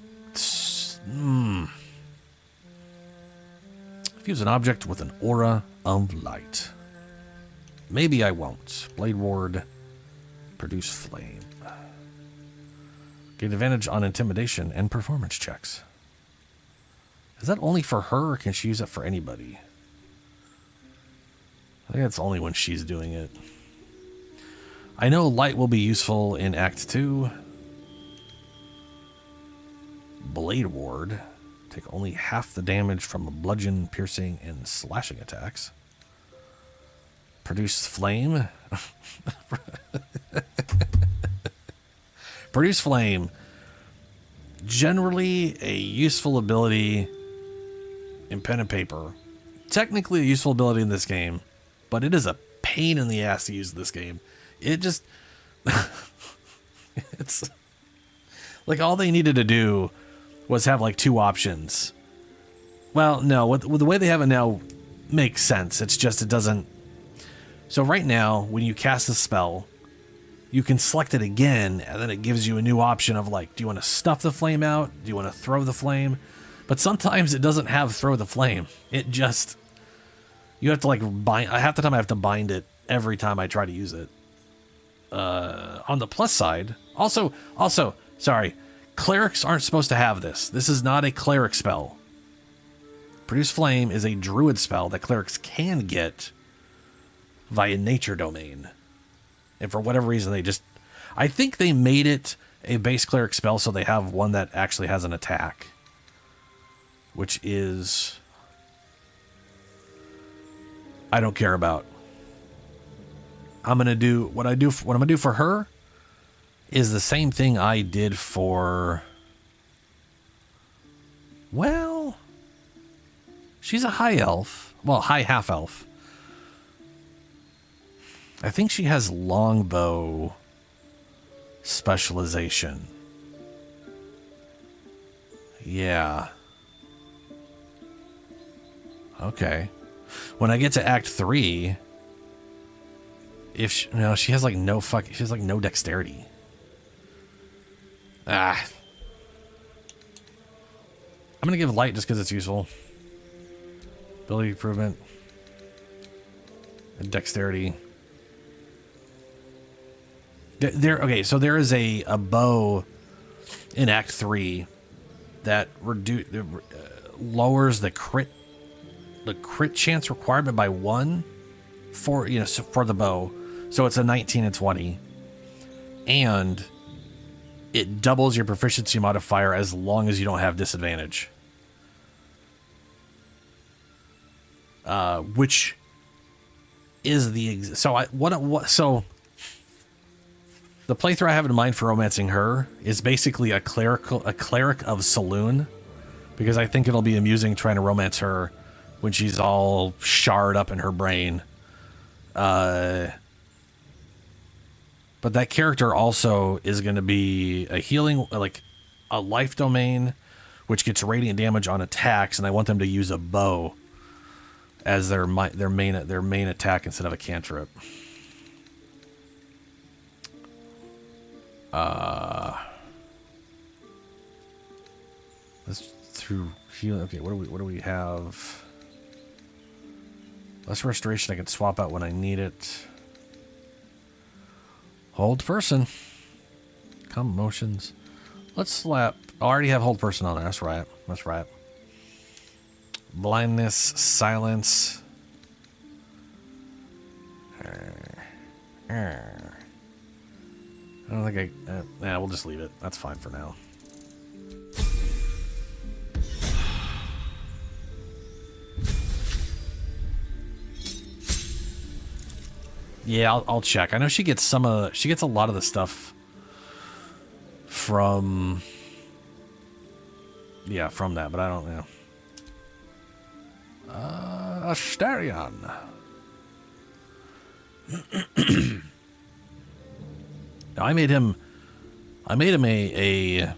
Fuse an object with an aura of light. Maybe I won't. Blade Ward. Produce flame. Gain advantage on intimidation and performance checks. Is that only for her, or can she use it for anybody? I think that's only when she's doing it. I know light will be useful in Act 2. Blade Ward. Take only half the damage from bludgeon, piercing, and slashing attacks. Produce flame. Produce flame. Generally a useful ability in pen and paper. Technically a useful ability in this game, but it is a pain in the ass to use this game. It just... it's... like, all they needed to do was have, like, 2 options. Well, no, with the way they have it now makes sense. It's just it doesn't... So right now, when you cast a spell, you can select it again, and then it gives you a new option of, like, do you want to stuff the flame out? Do you want to throw the flame? But sometimes it doesn't have throw the flame. It just... You have to, like, bind... Half the time I have to bind it every time I try to use it. On the plus side... Also, sorry. Clerics aren't supposed to have this. This is not a cleric spell. Produce Flame is a druid spell that clerics can get via nature domain. And for whatever reason, they just... I think they made it a base cleric spell so they have one that actually has an attack. Which is... I don't care about. I'm gonna do... What I'm gonna do for her is the same thing I did for... Well... She's a high elf. Well, high half elf. I think she has longbow specialization. Yeah. Okay. When I get to Act 3, if she, no, she has like no she has like no dexterity. I'm gonna give light just because it's useful. Ability improvement. And dexterity. Okay, so there is a bow in Act 3 that lowers the crit chance requirement by 1 for for the bow. So it's a 19 and 20. And it doubles your proficiency modifier as long as you don't have disadvantage. Which is so the playthrough I have in mind for romancing her is basically a cleric of Saloon, because I think it'll be amusing trying to romance her when she's all shard up in her brain. But that character also is going to be a healing, like a life domain, which gets radiant damage on attacks, and I want them to use a bow as their main attack instead of a cantrip. Let's through healing. Okay, what do we have? Less restoration. I can swap out when I need it. Hold person. Calm motions. Let's slap. I already have hold person on there. That's right. That's right. Blindness, silence. I don't think we'll just leave it. That's fine for now. Yeah, I'll check. I know she gets a lot of the stuff from that, but I don't know. Asterion. I made him a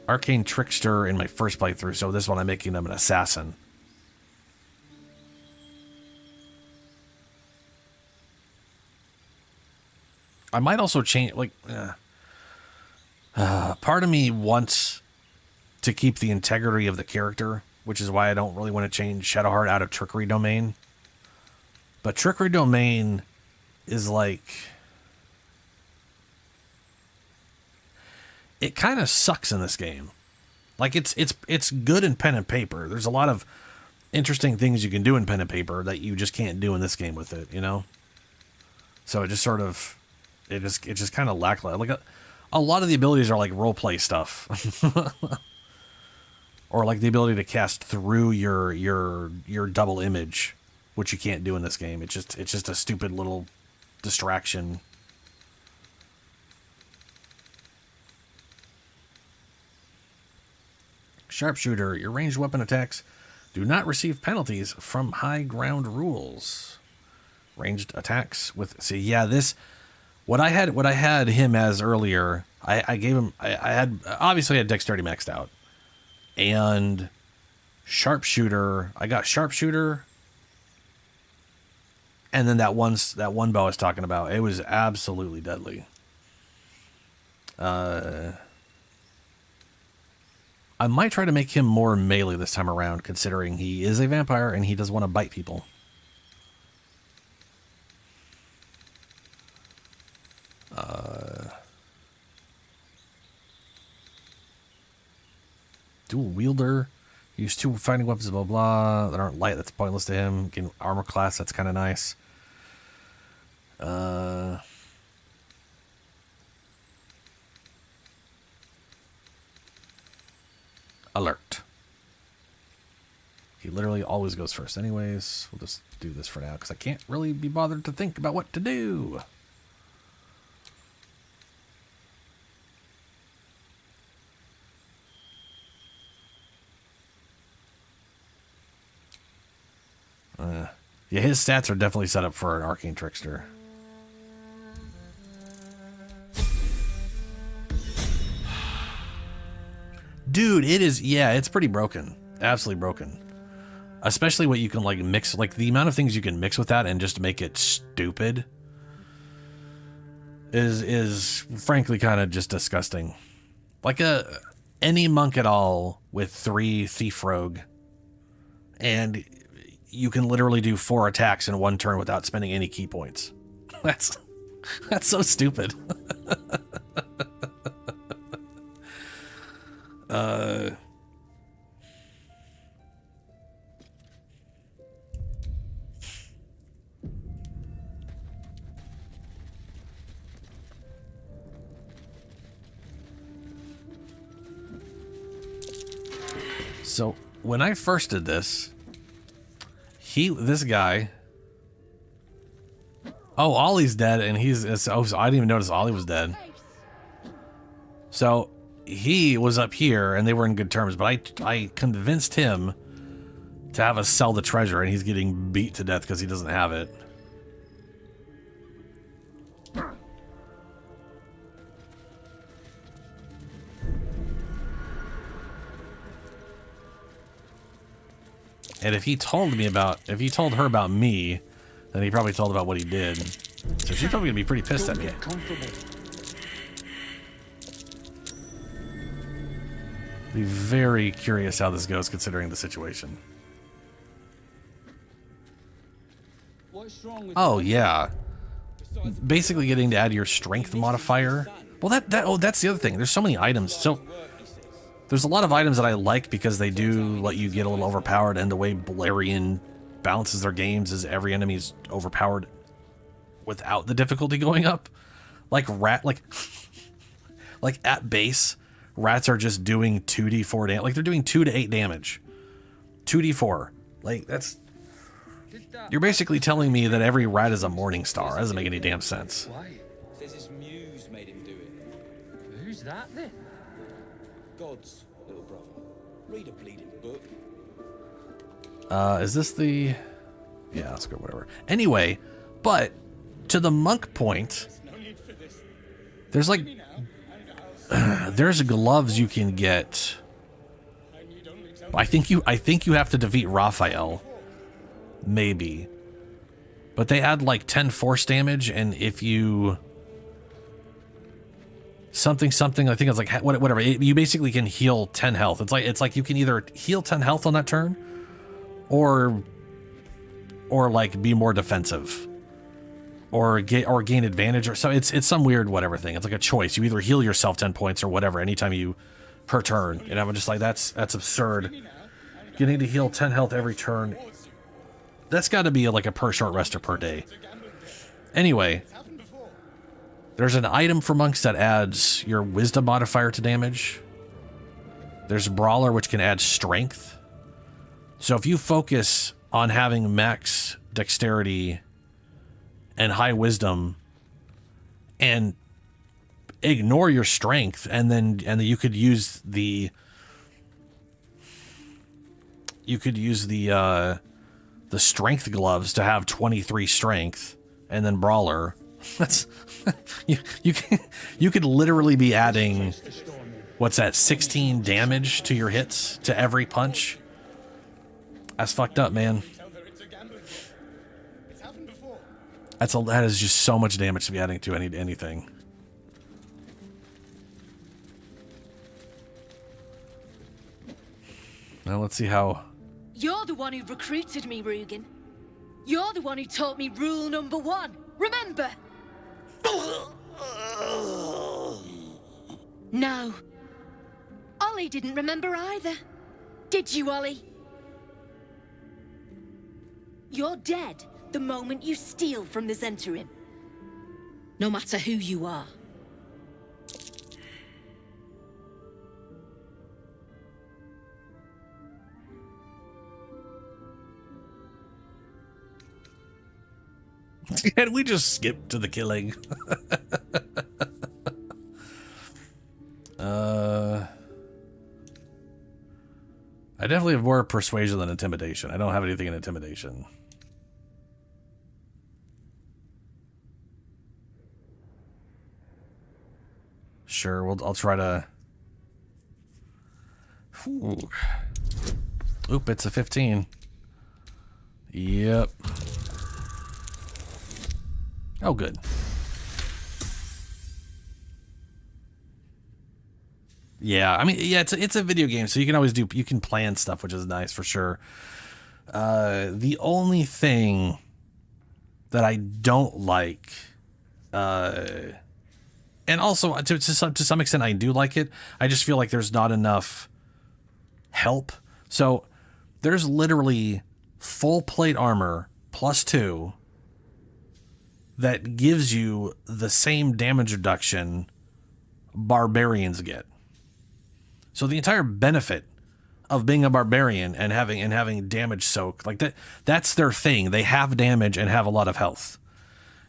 arcane trickster in my first playthrough, so this one I'm making him an assassin. I might also change, part of me wants to keep the integrity of the character, which is why I don't really want to change Shadowheart out of Trickery Domain. But Trickery Domain is like... It kind of sucks in this game. Like it's good in pen and paper. There's a lot of interesting things you can do in pen and paper that you just can't do in this game with it, you know? So it just sort of it just kind of lackluster. Like a lot of the abilities are like role play stuff. Or like the ability to cast through your double image, which you can't do in this game. It's just a stupid little distraction. Sharpshooter, your ranged weapon attacks do not receive penalties from high ground rules. Ranged attacks with this what I had him as earlier, I gave him I had obviously had dexterity maxed out. And sharpshooter, I got sharpshooter, and then that one bow I was talking about, it was absolutely deadly. I might try to make him more melee this time around, considering he is a vampire and he does want to bite people. Dual wielder. Use 2 fighting weapons, blah, blah, that aren't light. That's pointless to him. Getting armor class, that's kind of nice. Alert. He literally always goes first anyways. We'll just do this for now because I can't really be bothered to think about what to do. Yeah, his stats are definitely set up for an arcane trickster. Dude, it is, yeah, it's pretty broken. Absolutely broken. Especially what you can like mix, like the amount of things you can mix with that and just make it stupid is frankly kind of just disgusting. Like any monk at all with 3 thief rogue, and you can literally do 4 attacks in 1 turn without spending any key points. That's so stupid. So when I first did this, this guy, oh, Ollie's dead, and so I didn't even notice Ollie was dead. So he was up here, and they were in good terms, but I convinced him to have us sell the treasure, and he's getting beat to death because he doesn't have it. And if he told her about me, then he probably told about what he did. So she's probably gonna be pretty pissed at me. Be very curious how this goes, considering the situation. Oh yeah, basically getting to add your strength modifier. Well, that's the other thing. There's so many items. So there's a lot of items that I like because they do let you get a little overpowered, and the way Balerion balances their games is every enemy is overpowered without the difficulty going up. Like like at base, rats are just doing 2d4 damage. Like they're doing 2 to 8 damage. 2d4. Like that's... You're basically telling me that every rat is a morning star. That doesn't make any damn sense. Why? Says his muse made him do it. Who's that then? God's little brother. Read a bleeding book. Is this the... Yeah, let's go, whatever. Anyway, but to the monk point, there's like... there's gloves you can get. I think you have to defeat Raphael. Maybe. But they add like 10 force damage, and if you... something, I think it's like whatever. You basically can heal 10 health. It's like you can either heal 10 health on that turn, or like be more defensive, or gain advantage, or so. It's some weird whatever thing. It's like a choice. You either heal yourself 10 points or whatever anytime you per turn. And I'm just like, that's absurd. You need to heal 10 health every turn. That's got to be like a per short rester per day. Anyway, there's an item for monks that adds your wisdom modifier to damage. There's Brawler, which can add strength. So if you focus on having max dexterity and high wisdom and ignore your strength, and then you could use the strength gloves to have 23 strength, and then Brawler. That's you could literally be adding, what's that, 16 damage to your hits to every punch. That's fucked up, man. That is just so much damage to be adding to anything. Now let's see how. You're the one who recruited me, Rugen. You're the one who taught me rule number 1. Remember? No. Ollie didn't remember either. Did you, Ollie? You're dead the moment you steal from the Zentarim. No matter who you are. Can we just skip to the killing? I definitely have more persuasion than intimidation. I don't have anything in intimidation. Sure, I'll try to. Ooh. Oop, it's a 15. Yep. Oh, good. Yeah, I mean, yeah, it's a video game, so you can always you can plan stuff, which is nice for sure. The only thing that I don't like, and also to some extent I do like it, I just feel like there's not enough help. So there's literally full plate armor +2 that gives you the same damage reduction barbarians get. So the entire benefit of being a barbarian and having damage soak, like that's their thing. They have damage and have a lot of health.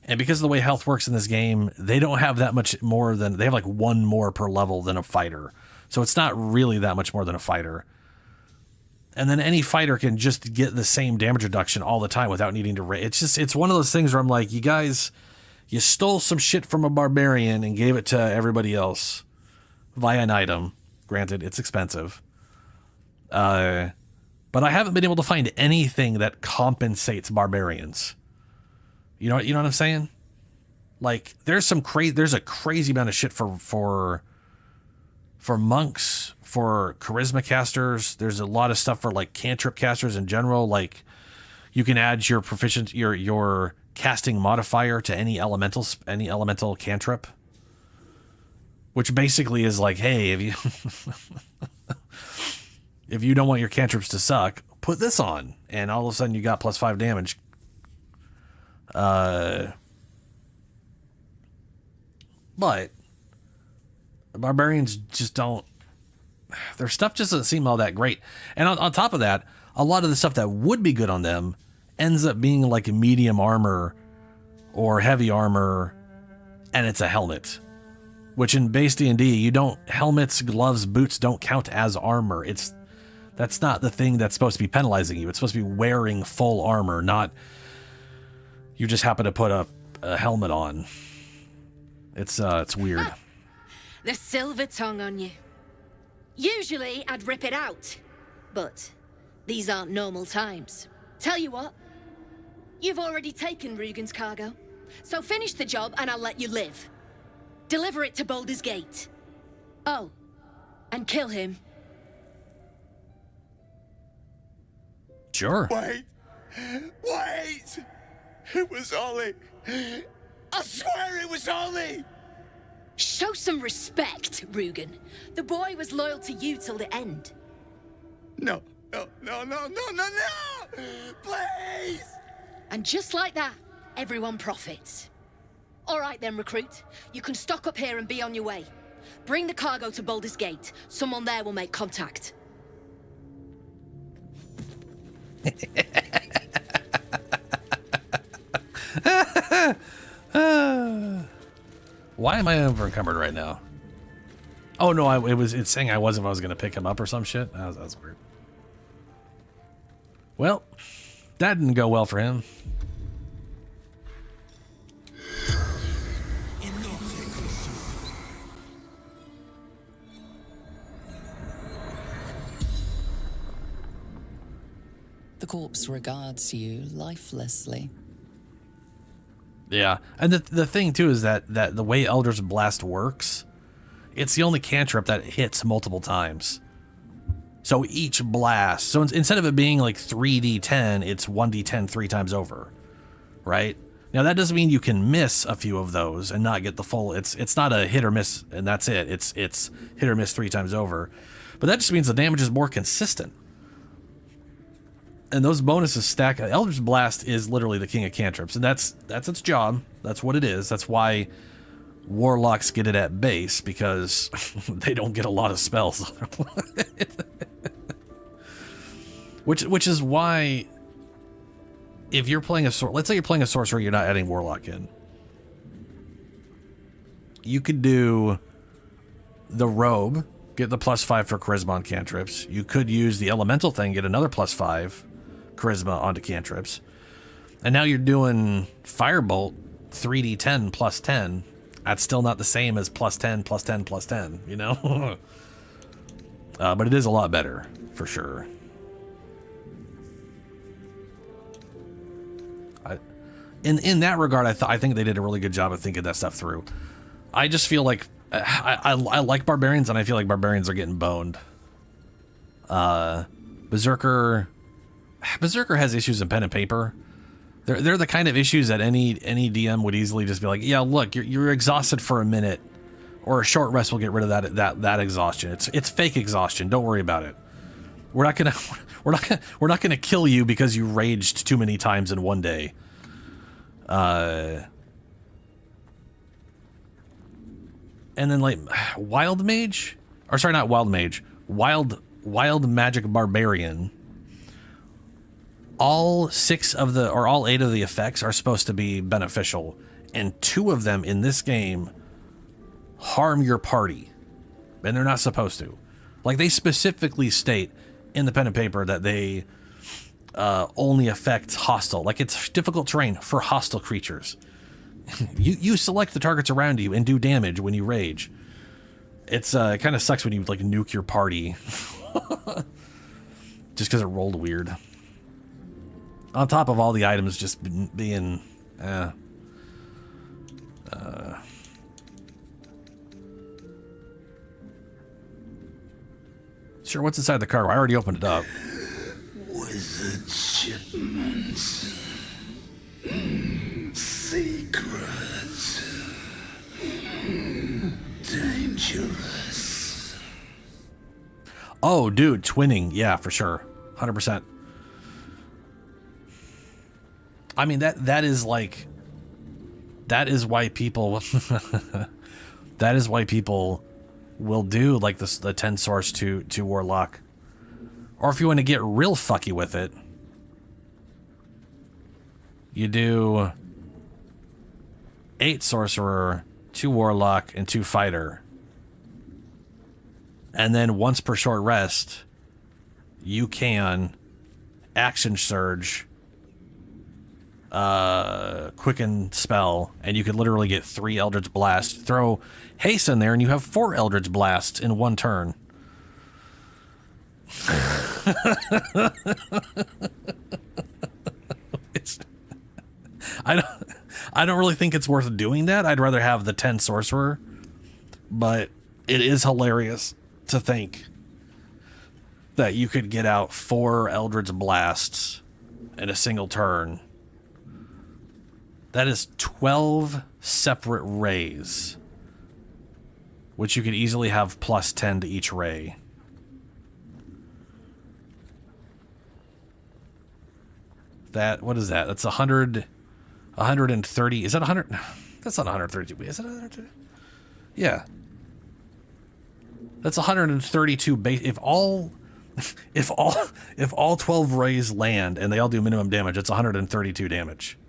And because of the way health works in this game, they don't have that much more than, they have like 1 more per level than a fighter. So it's not really that much more than a fighter. And then any fighter can just get the same damage reduction all the time without needing to it's one of those things where I'm like, you guys, you stole some shit from a barbarian and gave it to everybody else via an item. Granted, it's expensive. But I haven't been able to find anything that compensates barbarians. You know what I'm saying? Like, there's a crazy amount of shit for monks, for charisma casters. There's a lot of stuff for like cantrip casters in general. Like, you can add your your casting modifier to any elemental cantrip, which basically is like, hey, if you don't want your cantrips to suck, put this on, and all of a sudden you got +5 damage. But barbarians just don't. Their stuff just doesn't seem all that great. And on top of that, a lot of the stuff that would be good on them ends up being like a medium armor or heavy armor, and it's a helmet. Which in base D&D, helmets, gloves, boots don't count as armor. That's not the thing that's supposed to be penalizing you. It's supposed to be wearing full armor, not you just happen to put a helmet on. It's weird. The silver tongue on you. Usually I'd rip it out, but these aren't normal times. Tell you what, you've already taken Rugen's cargo, so finish the job and I'll let you live. Deliver it to Baldur's Gate. Oh, and kill him. Sure. Wait! It was Ollie! I swear it was Ollie! Show some respect, Rugen. The boy was loyal to you till the end. No, no, no, no, no, no, no! Please! And just like that, everyone profits. All right then, recruit. You can stock up here and be on your way. Bring the cargo to Baldur's Gate. Someone there will make contact. Why am I over encumbered right now? Oh no, it's saying I wasn't if I was gonna pick him up or some shit. That was weird. Well, that didn't go well for him. The corpse regards you lifelessly. Yeah, and the thing too is that the way Eldritch Blast works, it's the only cantrip that hits multiple times. So each blast, so instead of it being like 3d10, it's 1d10 3 times over, right? Now that doesn't mean you can miss a few of those and not get the full. It's not a hit or miss and that's it. It's hit or miss 3 times over, but that just means the damage is more consistent. And those bonuses stack. Eldritch Blast is literally the king of cantrips, and that's its job. That's what it is. That's why Warlocks get it at base, because they don't get a lot of spells. Which is why, if you're playing let's say you're playing a sorcerer, you're not adding Warlock in. You could do the robe, get the +5 for charisma on cantrips. You could use the elemental thing, get another +5 charisma onto cantrips. And now you're doing Firebolt 3d10 +10. That's still not the same as +10, +10, +10, you know? But it is a lot better, for sure. In that regard, I think they did a really good job of thinking that stuff through. I just feel like I like barbarians, and I feel like barbarians are getting boned. Berserker has issues in pen and paper. They're the kind of issues that any DM would easily just be like, yeah, look, you're exhausted for a minute, or a short rest will get rid of that exhaustion. It's fake exhaustion. Don't worry about it. We're not gonna kill you because you raged too many times in one day. And then like Wild Mage, or sorry, not Wild Mage, Wild Magic Barbarian. All 8 of the effects are supposed to be beneficial, and 2 of them in this game harm your party, and they're not supposed to. Like, they specifically state in the pen and paper that they only affect hostile. Like, it's difficult terrain for hostile creatures. You select the targets around you and do damage when you rage. It's it kind of sucks when you like nuke your party just because it rolled weird. On top of all the items just being sure, what's inside the cargo? I already opened it up. Wizard shipments. Secrets. Dangerous. Oh, dude, twinning. Yeah, for sure. 100%. I mean, that is why people that is why people will do like this, the 10 source to Warlock. Or if you want to get real fucky with it, you do 8 sorcerer, 2 warlock, and 2 fighter. And then once per short rest, you can action surge, quicken spell, and you could literally get 3 Eldritch Blasts. Throw haste in there, and you have 4 Eldritch Blasts in one turn. I don't really think it's worth doing that. I'd rather have the 10 sorcerer, but it is hilarious to think that you could get out 4 Eldritch Blasts in a single turn. That is 12 separate rays which you could easily have plus 10 to each ray. What is that? That's 130. Is that 100? That's not 132. Is it 132? Yeah. That's 132 base. If all 12 rays land and they all do minimum damage, it's 132 damage.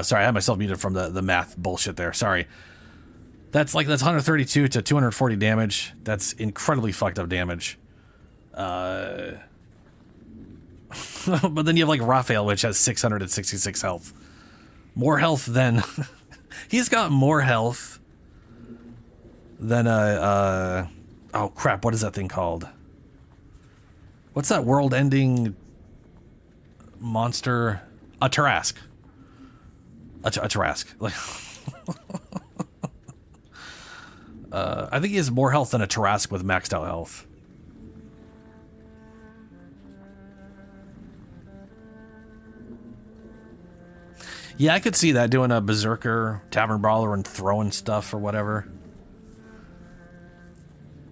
Sorry, I had myself muted from the math bullshit there. Sorry. That's 132 to 240 damage. That's incredibly fucked up damage. But then you have like Raphael, which has 666 health. More health than... He's got more health than oh crap, what is that thing called? What's that world-ending monster? A Tarrasque. A Tarrasque. Like, I think he has more health than a Tarrasque with maxed out health. Yeah, I could see that, doing a Berserker, Tavern Brawler, and throwing stuff or whatever.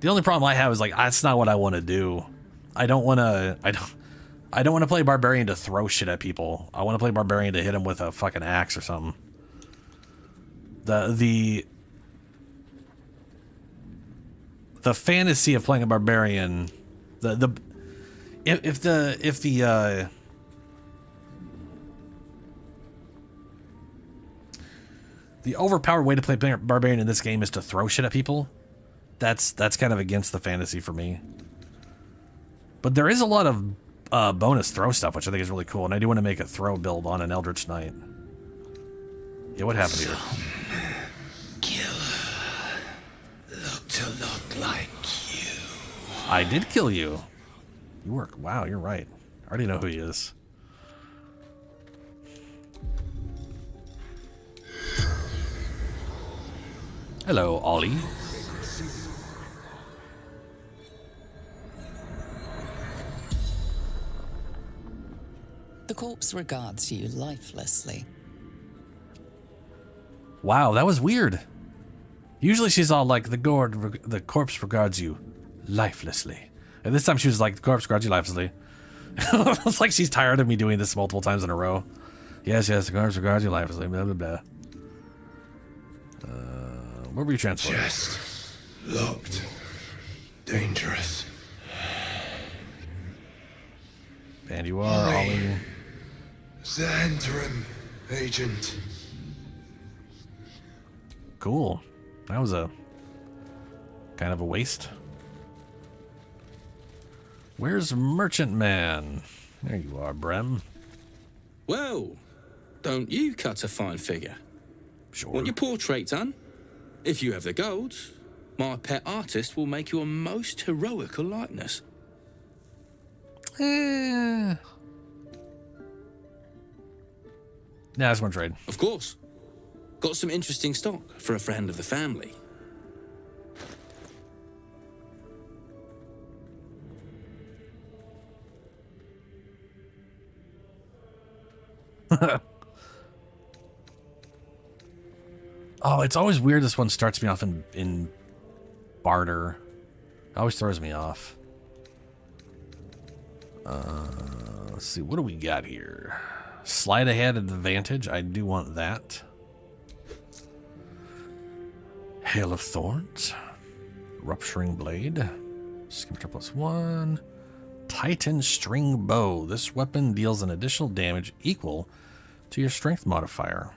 The only problem I have is, like, that's not what I want to do. I don't want to play Barbarian to throw shit at people. I want to play Barbarian to hit them with a fucking axe or something. The fantasy of playing a Barbarian, if the overpowered way to play Barbarian in this game is to throw shit at people, that's kind of against the fantasy for me. But there is a lot of bonus throw stuff, which I think is really cool, and I do want to make a throw build on an Eldritch Knight. Yeah, what happened here? Killer looked a lot like you. I did kill you. You work. Wow, you're right. I already know who he is. Hello, Ollie. The corpse regards you lifelessly. Wow, that was weird. Usually she's all like, the corpse regards you lifelessly. And this time she was like, the corpse regards you lifelessly. It's like she's tired of me doing this multiple times in a row. Yes, the corpse regards you lifelessly, blah, blah, blah. Where were you transferred? Just looked dangerous. And you are, Ollie. Xantrim agent. Cool. That was a kind of a waste. Where's Merchant Man? There you are, Brem. Well, don't you cut a fine figure? Sure. Want your portrait done? If you have the gold, my pet artist will make you a most heroical likeness. Nah, I just want to trade. Of course. Got some interesting stock for a friend of the family. Oh, it's always weird this one starts me off in barter. It always throws me off. Let's see, what do we got here? Slide ahead advantage. I do want that. Hail of Thorns. Rupturing Blade. Skipper +1. Titan String Bow. This weapon deals an additional damage equal to your strength modifier.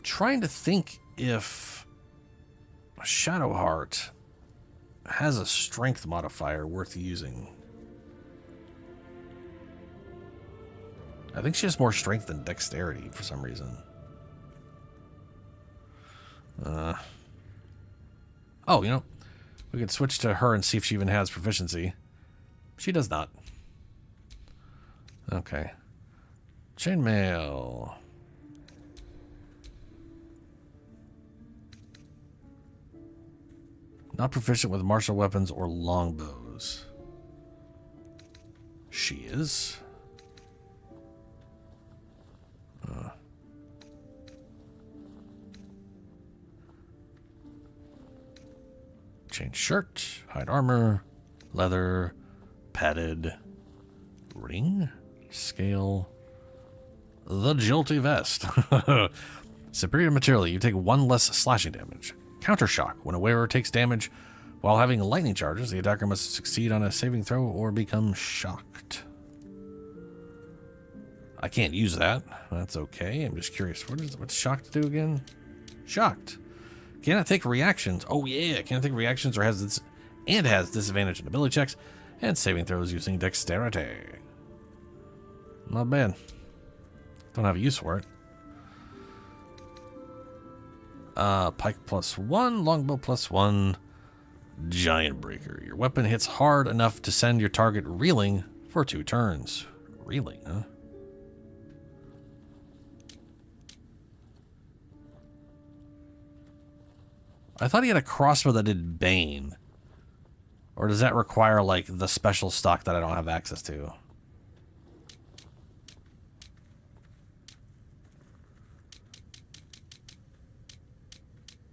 Trying to think if Shadowheart has a strength modifier worth using. I think she has more strength than dexterity for some reason. Oh, you know, we could switch to her and see if she even has proficiency. She does not. Okay. Chainmail. Not proficient with martial weapons or longbows. She is. Chain shirt, hide armor, leather, padded ring, scale, the jolty vest. Superior material, you take 1 less slashing damage. Counter shock, when a wearer takes damage while having lightning charges, the attacker must succeed on a saving throw or become shocked. I can't use that. That's okay. I'm just curious. What's shocked do again? Shocked. Cannot take reactions. Oh yeah, cannot take reactions or has disadvantage in ability checks and saving throws using dexterity. Not bad. Don't have a use for it. Pike +1, longbow +1, giant breaker. Your weapon hits hard enough to send your target reeling for 2 turns. Reeling, huh? I thought he had a crossbow that did Bane. Or does that require, like, the special stock that I don't have access to?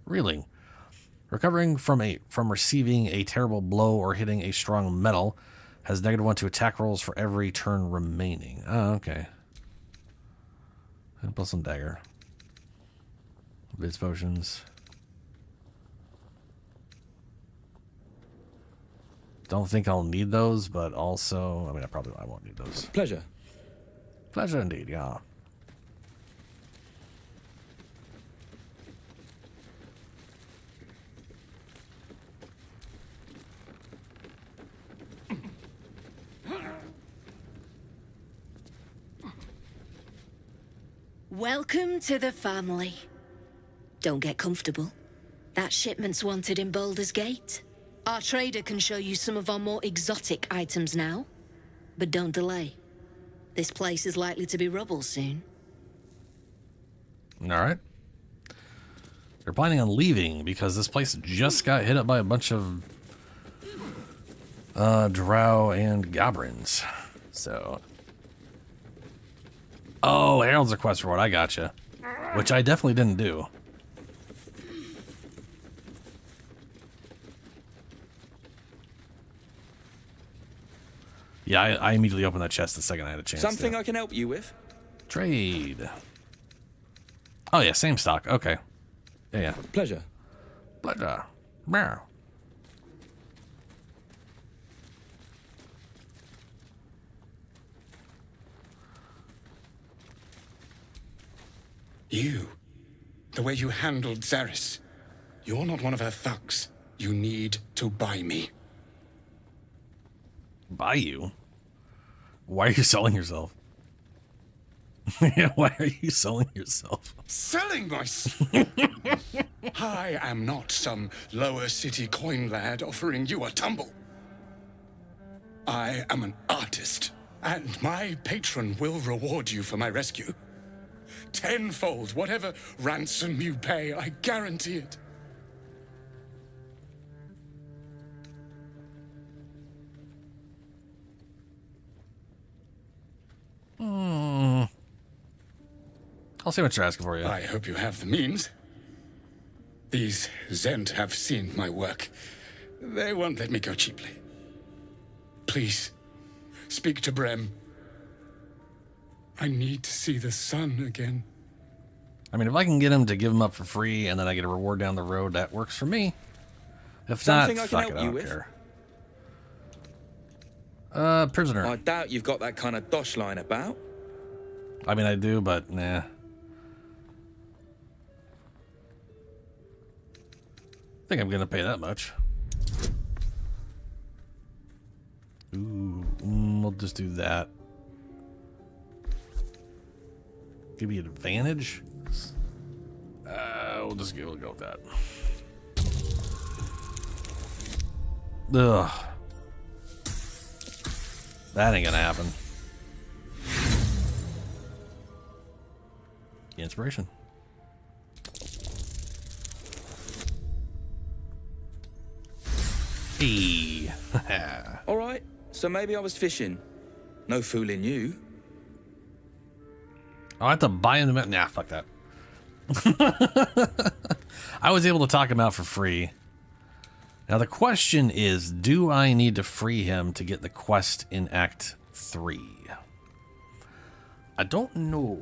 Reeling. Recovering from receiving a terrible blow or hitting a strong metal has -1 to attack rolls for every turn remaining. Oh, okay. And plus some dagger. Biz potions. Don't think I'll need those, but also, I mean, I won't need those. Pleasure. Pleasure indeed, yeah. Welcome to the family. Don't get comfortable. That shipment's wanted in Baldur's Gate. Our trader can show you some of our more exotic items now. But don't delay. This place is likely to be rubble soon. Alright. They're planning on leaving because this place just got hit up by a bunch of drow and goblins. So... Oh, Herald's a quest reward. I gotcha. Which I definitely didn't do. Yeah, I immediately opened that chest the second I had a chance. Something I can help you with? Trade. Oh, yeah, same stock. Okay. Yeah. Pleasure. Pleasure. Meow. You. The way you handled Zaris. You're not one of her thugs. You need to buy me. Buy you? Why are you selling yourself? Why are you selling yourself? Selling myself? I am not some lower city coin lad offering you a tumble. I am an artist, and my patron will reward you for my rescue. Tenfold, whatever ransom you pay, I guarantee it. I'll see what you're asking for you. I hope you have the means. These Zend have seen my work. They won't let me go cheaply. Please, speak to Brem. I need to see the sun again. I mean, if I can get him to give him up for free and then I get a reward down the road, that works for me. If not, fuck it, I don't care. Prisoner. I doubt you've got that kind of dosh line about. I mean, I do, but nah. I think I'm gonna pay that much. Ooh, we'll just do that. Give me advantage. We'll go with that. Ugh. That ain't gonna happen. Inspiration. Hey. All right, so maybe I was fishing. No fooling you. I have to buy him the... Nah, fuck that. I was able to talk him out for free. Now the question is, do I need to free him to get the quest in Act 3? I don't know.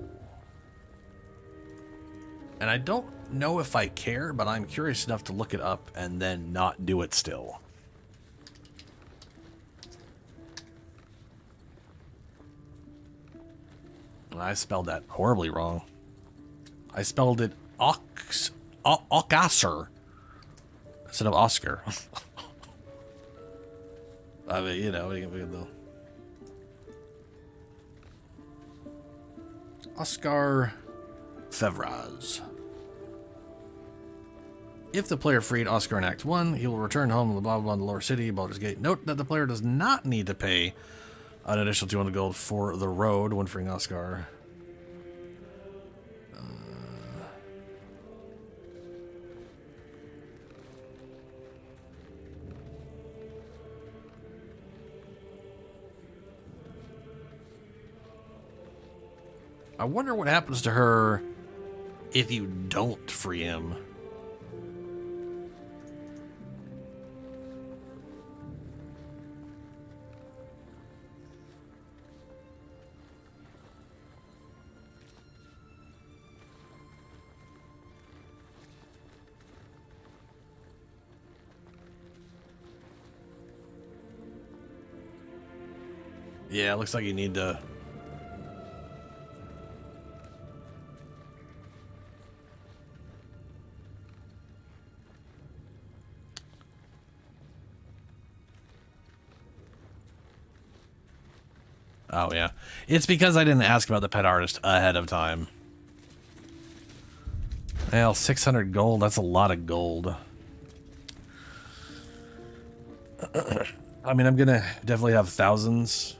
And I don't know if I care, but I'm curious enough to look it up and then not do it still. I spelled that horribly wrong. I spelled it Ockasser instead of Oscar. I mean, you know, we can Oscar Fevraz. If the player freed Oscar in Act 1, he will return home to the blah blah blah in the lower city, Baldur's Gate. Note that the player does not need to pay an additional 200 gold for the road when freeing Oscar. I wonder what happens to her if you don't free him. Yeah, it looks like you need to... Oh, yeah. It's because I didn't ask about the pet artist ahead of time. Well, 600 gold, that's a lot of gold. I mean, I'm going to definitely have thousands,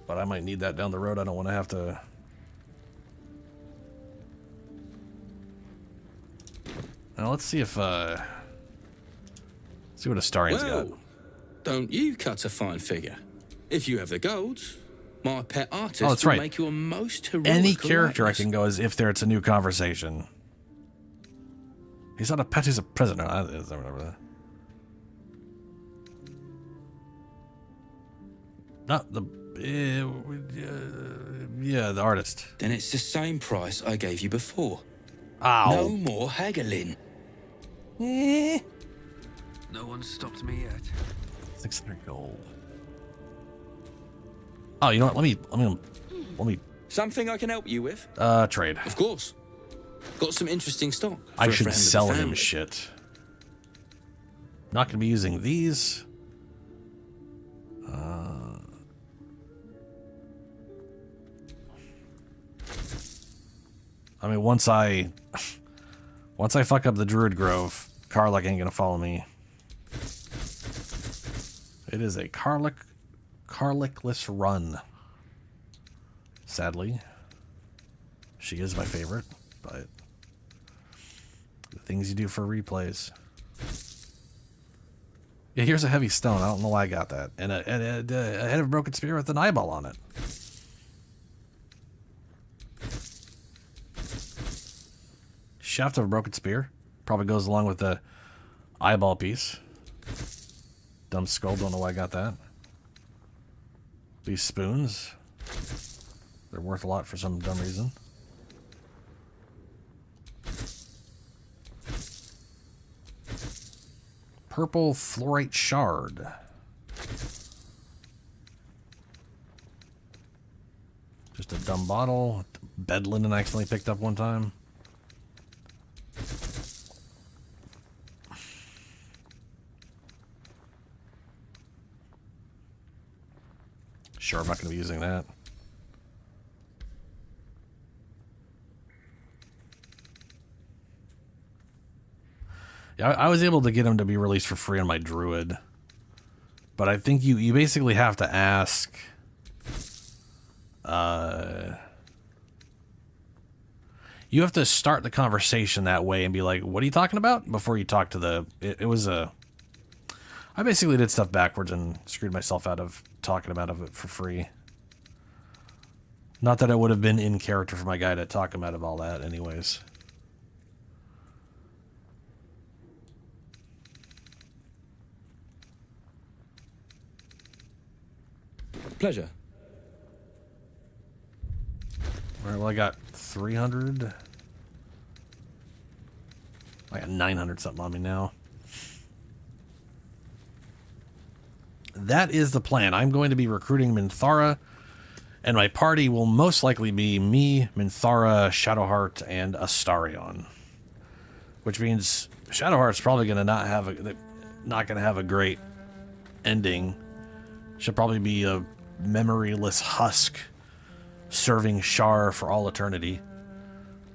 but I might need that down the road. I don't want to have to... Now, let's see if, see what Astarian's got. Don't you cut a fine figure. If you have the gold, my pet artist that's will right. make your most heroic Any character likeness. I can go as if it's a new conversation. He's not a pet, he's a prisoner. I don't remember that. Not the... yeah, the artist. Then it's the same price I gave you before. Ow. No more haggling. No one's stopped me yet. 600 gold. Oh, you know what? Let me... Something I can help you with? Trade. Of course. Got some interesting stock. I for a should friend of the sell him family. shit. Not gonna be using these. I mean, once I fuck up the Druid Grove, Karlach ain't gonna follow me. It is a Karlachless run. Sadly. She is my favorite, but the things you do for replays. Yeah, here's a heavy stone. I don't know why I got that. And a head of a broken spear with an eyeball on it. Shaft of a broken spear. Probably goes along with the eyeball piece. Dumb skull, don't know why I got that. These spoons. They're worth a lot for some dumb reason. Purple fluorite shard. Just a dumb bottle. Bed linen I accidentally picked up one time. Sure, I'm not going to be using that. Yeah, I was able to get him to be released for free on my druid. But I think you basically have to ask... You have to start the conversation that way and be like, what are you talking about? Before you talk to the... It was a... I basically did stuff backwards and screwed myself out of talking about it for free. Not that it would have been in character for my guy to talk him out of all that anyways. Pleasure. All right, well, I got 300. I got 900 something on me now. That is the plan. I'm going to be recruiting Minthara, and my party will most likely be me, Minthara, Shadowheart, and Astarion. Which means Shadowheart's probably going to not have a great ending. Should probably be a memoryless husk serving Shar for all eternity.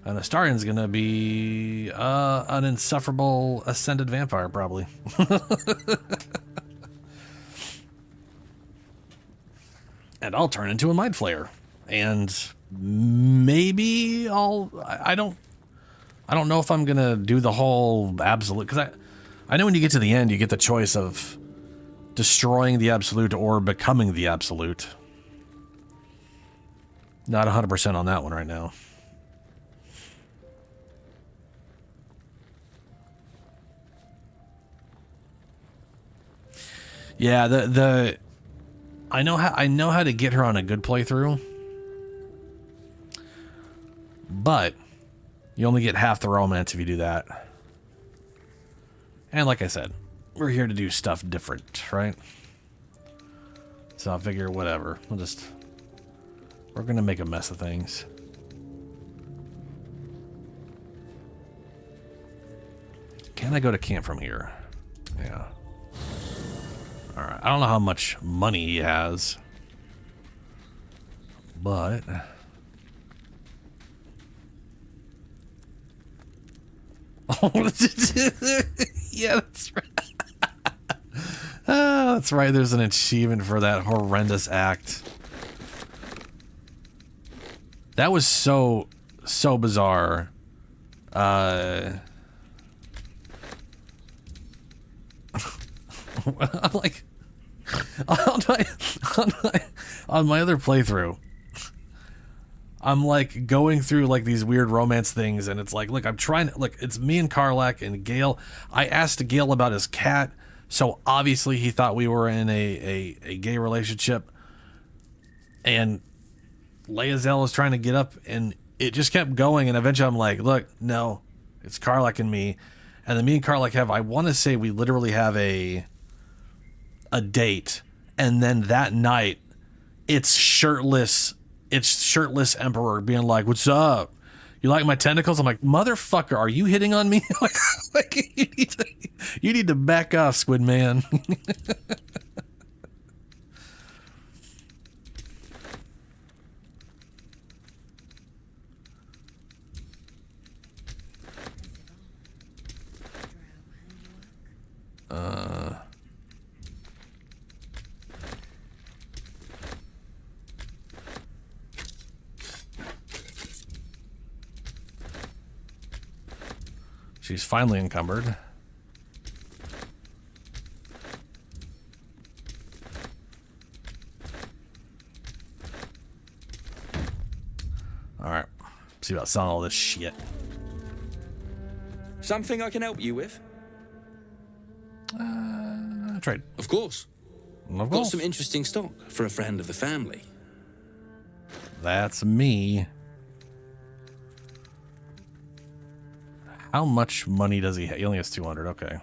And Astarion's going to be an insufferable ascended vampire, probably. And I'll turn into a Mind Flayer. And maybe I don't know if I'm going to do the whole absolute, because I know when you get to the end, you get the choice of destroying the absolute or becoming the absolute. Not 100% on that one right now. Yeah, I know how to get her on a good playthrough, but you only get half the romance if you do that. And like I said, we're here to do stuff different, right? So I figure whatever, we're gonna make a mess of things. Can I go to camp from here? Yeah. Alright, I don't know how much money he has, but yeah, that's right. That's right, there's an achievement for that horrendous act. That was so bizarre. I'm like, on my other playthrough, I'm like going through like these weird romance things, and it's like, look, I'm trying to, look, it's me and Karlak and Gale. I asked Gale about his cat, so obviously he thought we were in a gay relationship, and Lae'zel is trying to get up, and it just kept going, and eventually I'm like, look, no, it's Karlak and me. And then me and Karlak have, I want to say we literally have a date, and then that night it's shirtless Emperor being like, what's up, you like my tentacles? I'm like, motherfucker, are you hitting on me? like you need to back off, Squid Man. She's finally encumbered. Alright. See about selling all this shit. Something I can help you with? Trade. Of course. Of Got course. some interesting stock for a friend of the family. That's me. How much money does he have? He only has 200. Okay.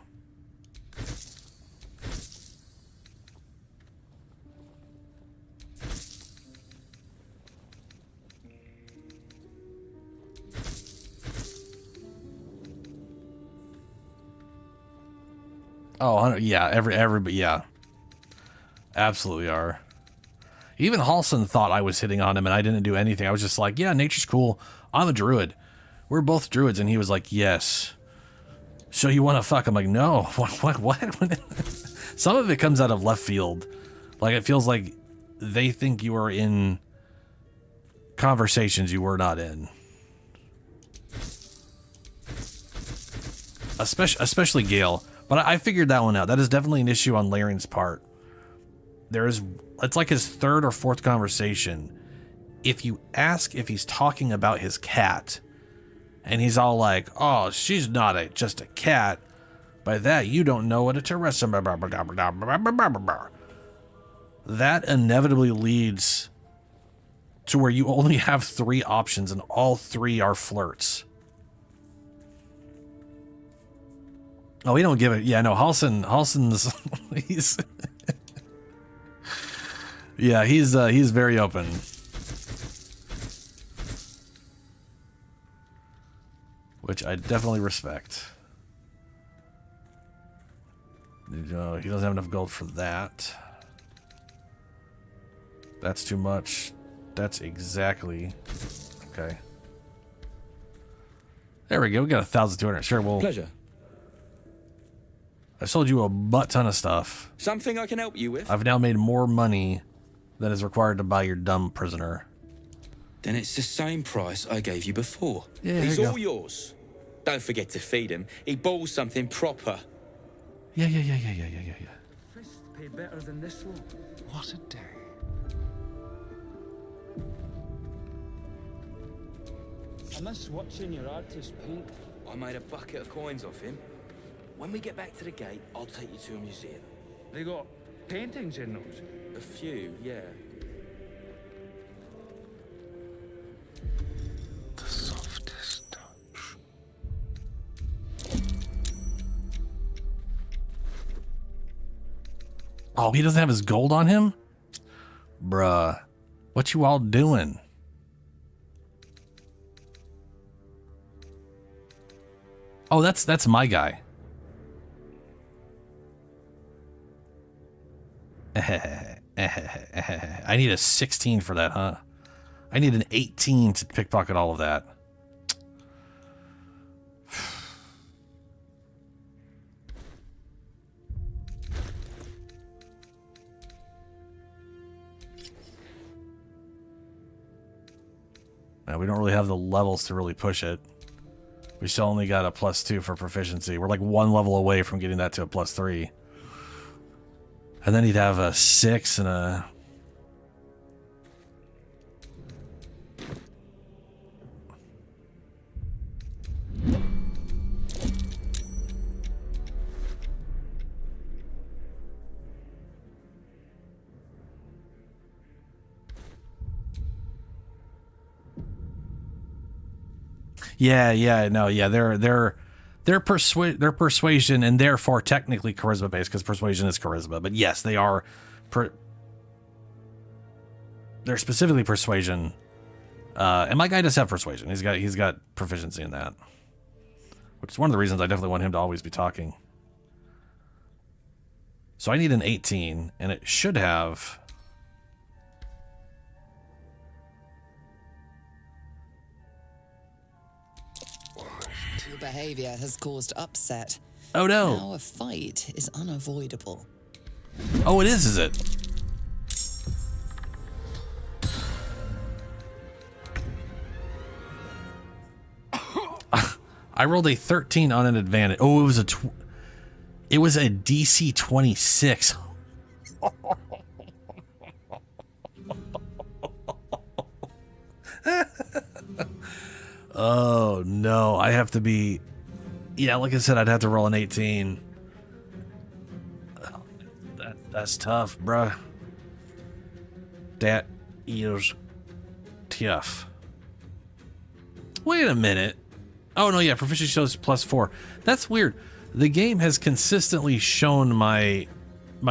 Oh, 100, yeah, everybody, yeah. Absolutely are. Even Halson thought I was hitting on him and I didn't do anything. I was just like, yeah, nature's cool. I'm a druid. We're both druids. And he was like, yes. So you want to fuck? I'm like, no. What? Some of it comes out of left field. Like, it feels like they think you are in conversations you were not in. especially Gale. But I figured that one out. That is definitely an issue on Larian's part. It's like his third or fourth conversation. If you ask if he's talking about his cat, and he's all like, "Oh, she's not just a cat. By that, you don't know what a terrestrial." That inevitably leads to where you only have 3 options, and all 3 are flirts. Oh, we don't give it. Yeah, no, Halson's he's yeah, he's very open. Which I definitely respect. He doesn't have enough gold for that. That's too much. That's exactly okay. There we go. We got 1,200. Sure, well. Pleasure. I sold you a butt ton of stuff. Something I can help you with? I've now made more money than is required to buy your dumb prisoner. Then it's the same price I gave you before. Yeah, He's there you all yours. Don't forget to feed him. He balls something proper. Yeah. Fists pay better than this one. What a day. I miss watching your artist paint. I made a bucket of coins off him. When we get back to the gate, I'll take you to a museum. They got paintings in those? A few, yeah. The softest touch. Oh, he doesn't have his gold on him? Bruh. What you all doing? Oh, that's my guy. I need a 16 for that, huh? I need an 18 to pickpocket all of that. Now, we don't really have the levels to really push it. We still only got a +2 for proficiency. We're like 1 level away from getting that to a +3. And then he'd have a 6 and a... They're persuasion and therefore technically charisma based because persuasion is charisma. But yes, they are. They're specifically persuasion. And my guy does have persuasion. He's got proficiency in that, which is one of the reasons I definitely want him to always be talking. So I need an 18, and it should have. Your behavior has caused upset. Oh no. Now a fight is unavoidable. Oh, it is it? I rolled a 13 on an advantage. Oh, it was a DC 26. Oh no, I have to be. Yeah, like I said, I'd have to roll an 18. That's tough, bruh. That is tough. Wait a minute. Oh no, yeah, proficiency shows +4. That's weird. The game has consistently shown my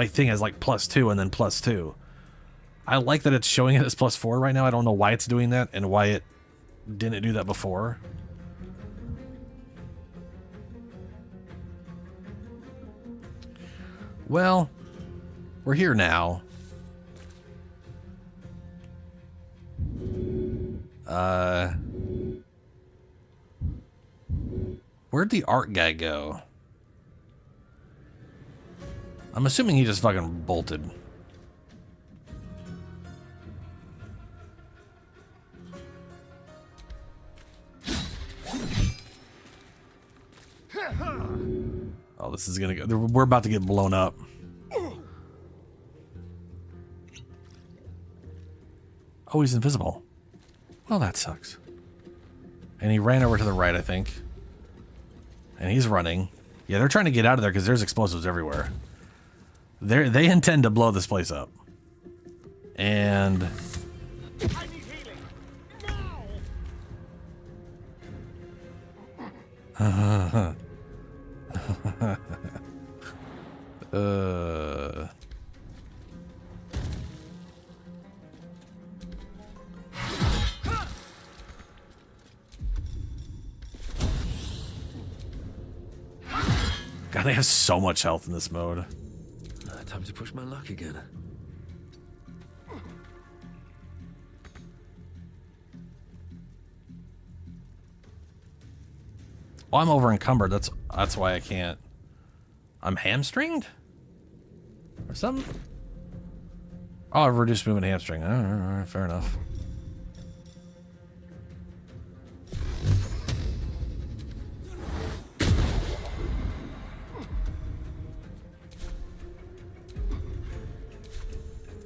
thing as like +2 and then +2. I like that it's showing it as +4 right now. I don't know why it's doing that and why it didn't do that before. Well, we're here now. Where'd the art guy go? I'm assuming he just fucking bolted. Oh, this is gonna go. We're about to get blown up. Oh, he's invisible. Well, that sucks. And he ran over to the right, I think. And he's running. Yeah, they're trying to get out of there because there's explosives everywhere. They intend to blow this place up. And... God, they have so much health in this mode. Time to push my luck again. Oh, I'm over encumbered. That's why I can't. I'm hamstringed? Or something? Oh, I've reduced movement hamstring. All right, fair enough.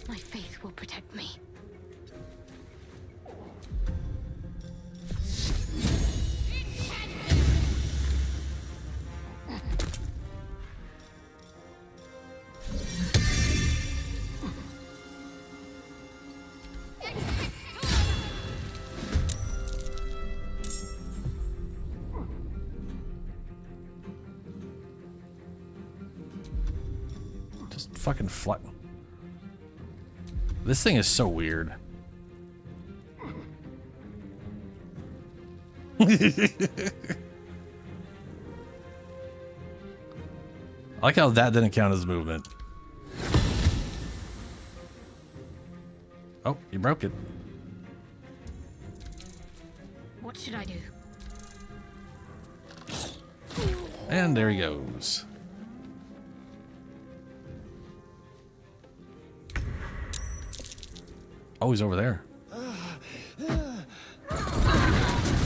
My faith will protect me. Just fucking flat. This thing is so weird. I like how that didn't count as movement. Oh, you broke it. What should I do? And there he goes. Oh, he's over there.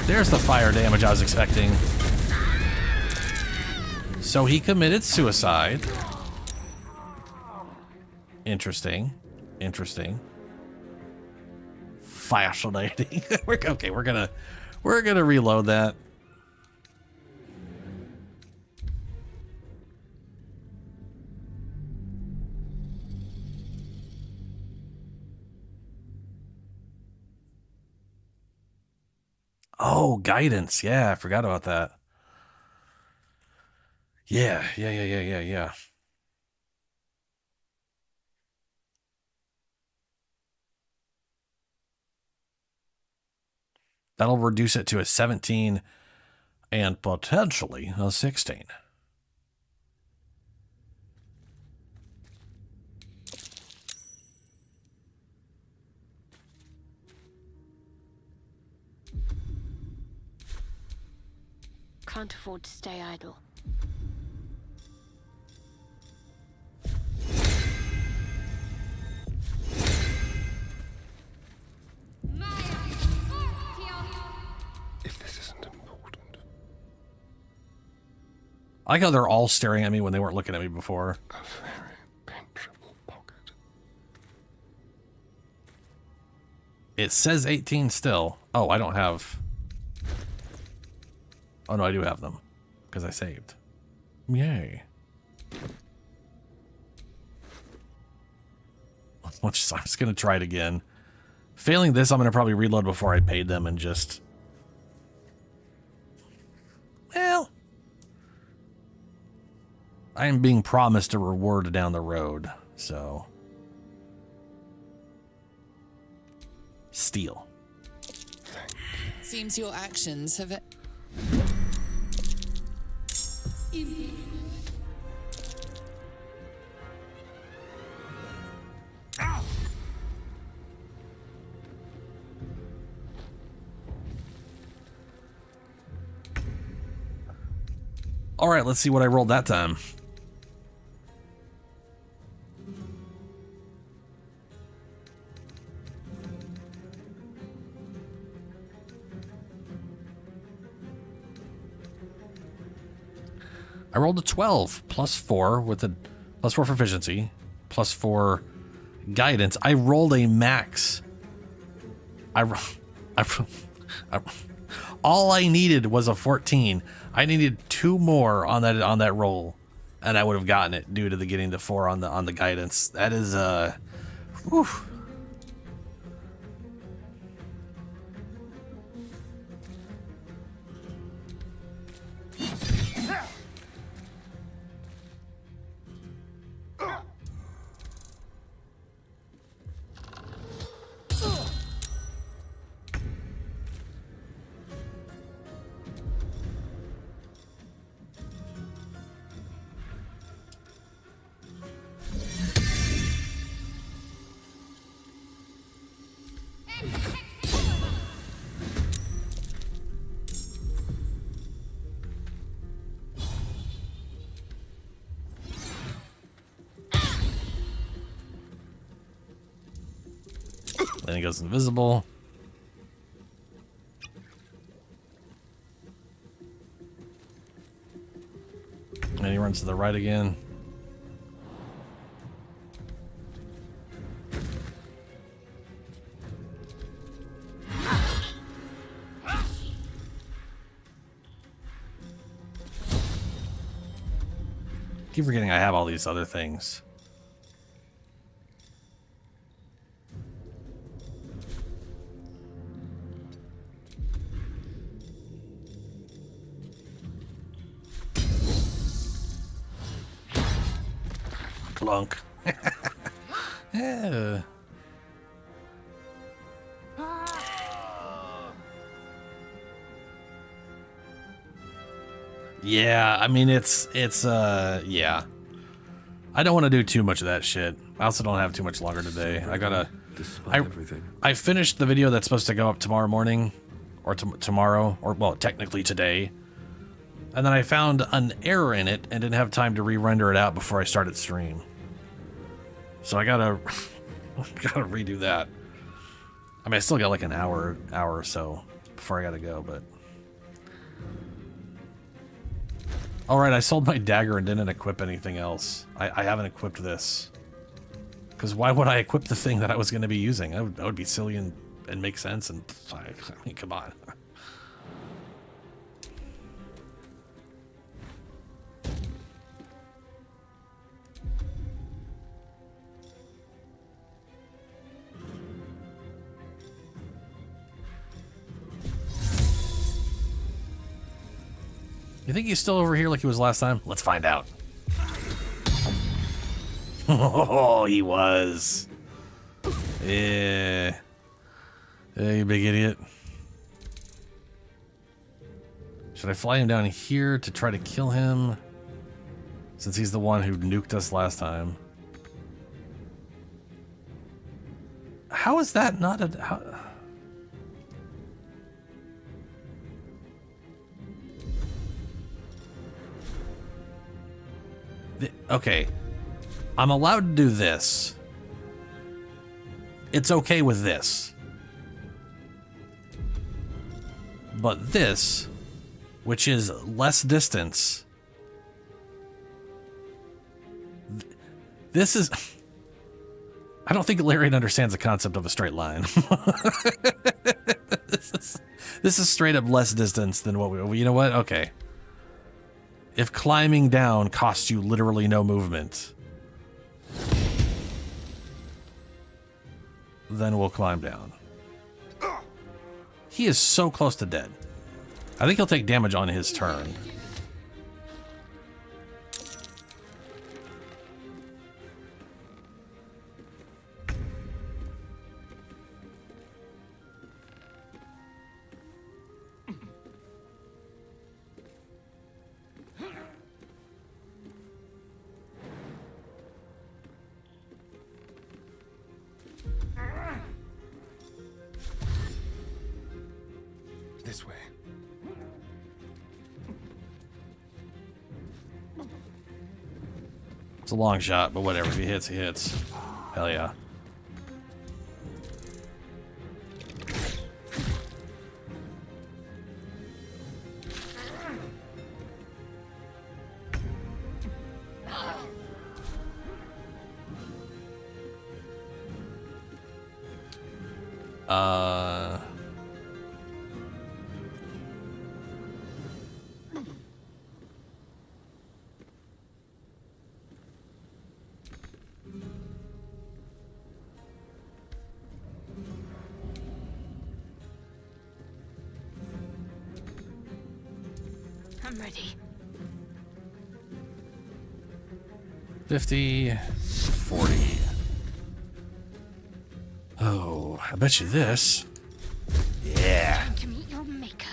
There's the fire damage I was expecting. So he committed suicide. Interesting. Interesting. Fascinating. Okay, we're gonna reload that. Oh, guidance. Yeah, I forgot about that. Yeah. That'll reduce it to a 17 and potentially a 16. Can't afford to stay idle. If this isn't important. I like how they're all staring at me when they weren't looking at me before. A very pinchable pocket. It says 18 still. Oh, I don't have... Oh, no, I do have them. Because I saved. Yay. I'm just going to try it again. Failing this, I'm going to probably reload before I paid them and just... Well... I am being promised a reward down the road, so... Steal. Seems your actions have... All right, let's see what I rolled that time. I rolled a 12 plus 4 with a plus 4 proficiency, plus 4 guidance. I rolled a max. All I needed was a 14. I needed 2 more on that roll, and I would have gotten it due to the getting the 4 on the guidance. That is whew. Then he goes invisible. And he runs to the right again. Keep forgetting I have all these other things. Clunk. Yeah. Yeah, I mean it's yeah. I don't want to do too much of that shit. I also don't have too much longer today. I finished the video that's supposed to go up tomorrow morning, or tomorrow, or well, technically today. And then I found an error in it and didn't have time to re-render it out before I started stream. So I gotta redo that. I mean, I still got like an hour or so before I gotta go, but. Alright, I sold my dagger and didn't equip anything else. I haven't equipped this. Because why would I equip the thing that I was going to be using? That would be silly and make sense, and I mean, come on. You think he's still over here like he was last time? Let's find out. Oh, he was. Yeah. Hey, you big idiot. Should I fly him down here to try to kill him? Since he's the one who nuked us last time. How is that not a... How... Okay, I'm allowed to do this. It's okay with this. But this, which is less distance, this is... I don't think Larian understands the concept of a straight line. This is straight up less distance than what we... You know what? Okay. If climbing down costs you literally no movement, then we'll climb down. He is so close to dead. I think he'll take damage on his turn. This way. It's a long shot, but whatever. If he hits, he hits. Hell yeah. I'm ready. 50, 40. Oh, I bet you this. Yeah. Time to meet your maker.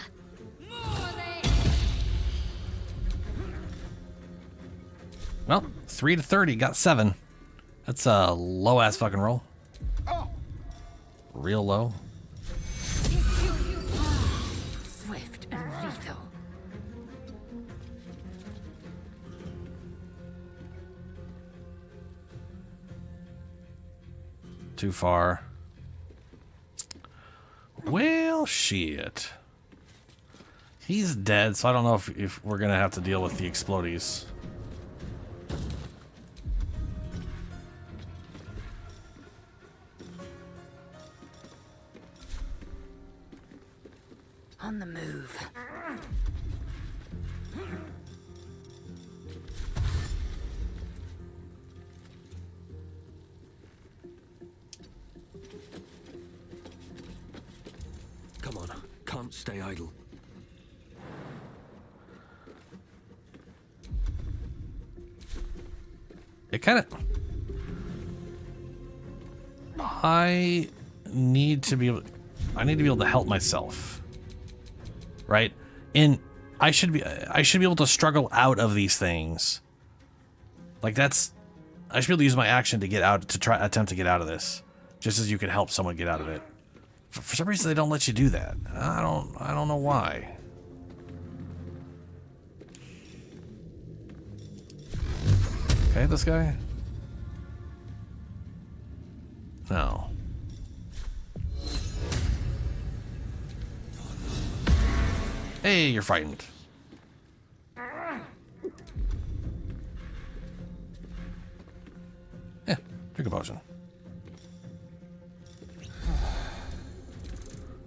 Well, 3 to 30, got 7. That's a low ass fucking roll. Real low. Swift and lethal. Too far. Well, shit. He's dead, so I don't know if we're gonna have to deal with the explodies. On the move. Come on, can't stay idle. It kind of... I need to be able to help myself. Right? And I should be able to struggle out of these things. Like that's... I should be able to use my action to get out, to attempt to get out of this. Just as you can help someone get out of it. For some reason they don't let you do that. I don't know why. Okay, this guy? No. Hey, you're frightened. Yeah, drink a potion.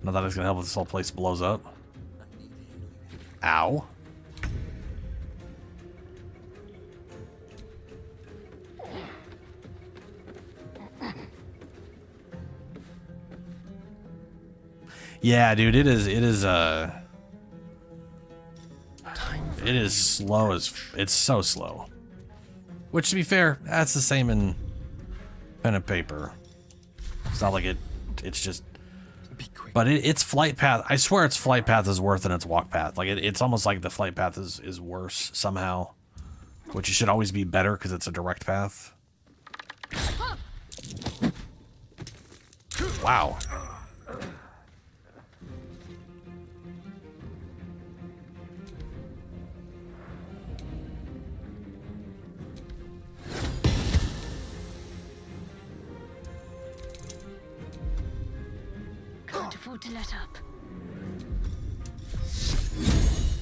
Not that it's gonna help if this whole place blows up. Ow. Yeah, dude, it is slow as, it's so slow. Which, to be fair, that's the same in pen and paper. It's not like it's just, but its flight path, I swear its flight path is worse than its walk path. Like it's almost like the flight path is worse somehow, which it should always be better because it's a direct path. Wow. Can't afford to let up.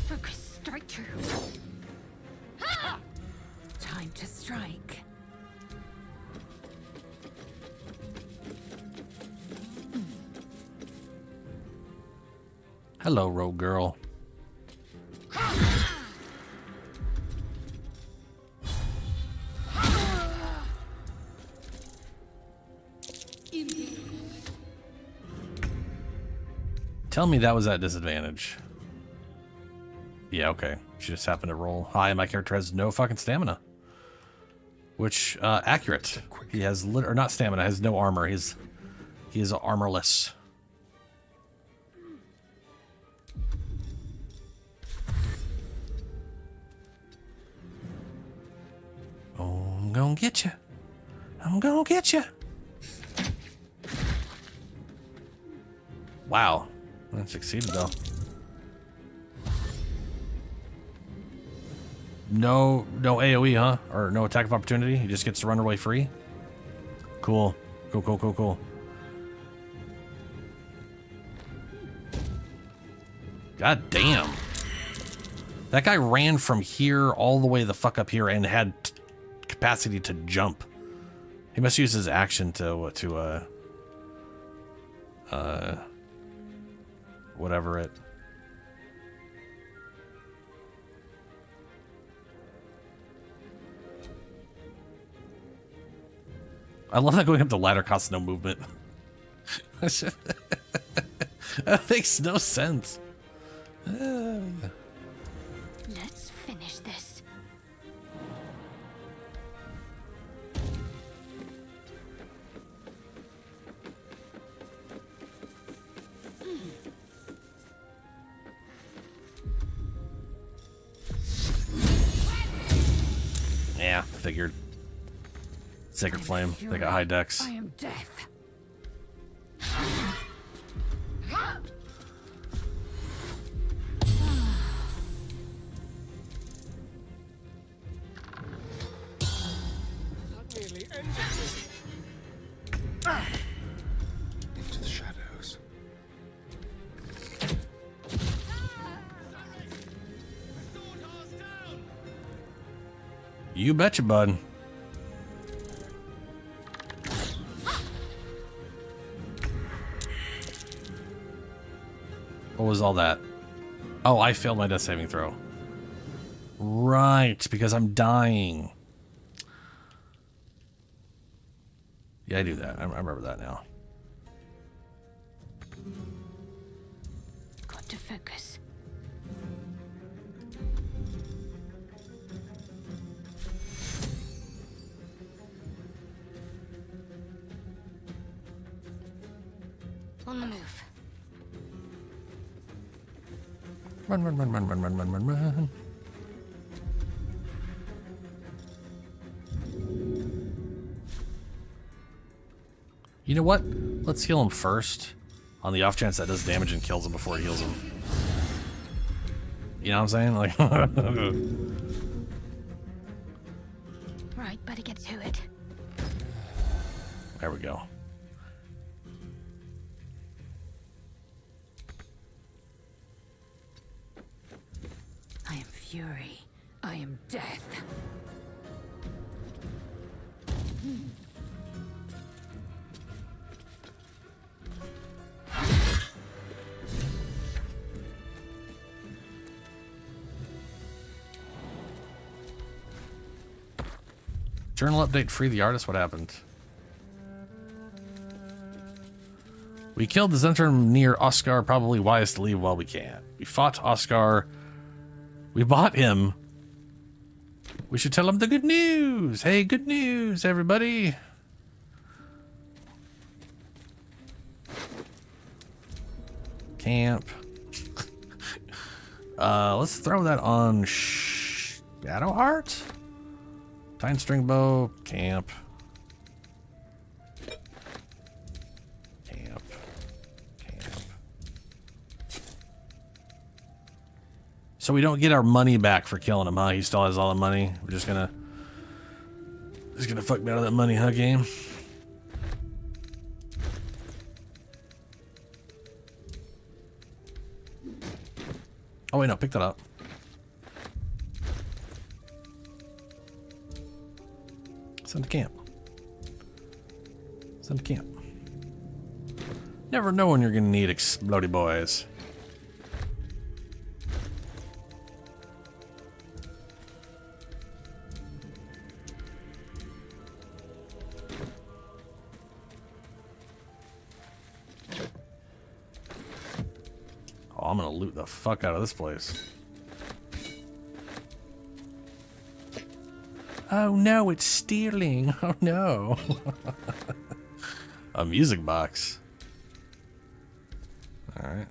Focus, strike true. Time to strike. Hello, rogue girl. Tell me that was at disadvantage. Yeah, okay. She just happened to roll high. My character has no fucking stamina. Which, accurate. He has, or not stamina, has no armor. He is armorless. Oh, I'm gonna get you. I'm gonna get you. Wow. That succeeded, though. No AoE, huh? Or no attack of opportunity? He just gets to run away free? Cool. Cool. God damn. That guy ran from here all the way the fuck up here and had capacity to jump. He must use his action to whatever it. I love that going up the ladder costs no movement. That makes no sense. Let's finish this. Yeah, figured. Sacred Flame. They got high decks. I am death. Into the shadows. You betcha, bud. What was all that? Oh, I failed my death saving throw. Right, because I'm dying. Yeah, I do that. I remember that now. Got to focus. On the move. Run, run, run, run, run, run, run, run, run. You know what? Let's heal him first. On the off chance that does damage and kills him before he heals him. You know what I'm saying? Like, Right, better get to it. there we go. I am fury. I am death. Journal update, free the artist. What happened? We killed the Zentrum near Oscar. Probably wise to leave while we can. We fought Oscar. We bought him. We should tell him the good news. Hey, good news, everybody. Camp. Let's throw that on Shadowheart. Tine string bow. Camp. Camp. Camp. So we don't get our money back for killing him, huh? He still has all the money. We're just gonna fuck me out of that money, huh, game? Oh wait, no, pick that up. Send to camp. Send to camp. Never know when you're gonna need explodey boys. Oh, I'm gonna loot the fuck out of this place. Oh no, it's stealing. Oh no. A music box. Alright.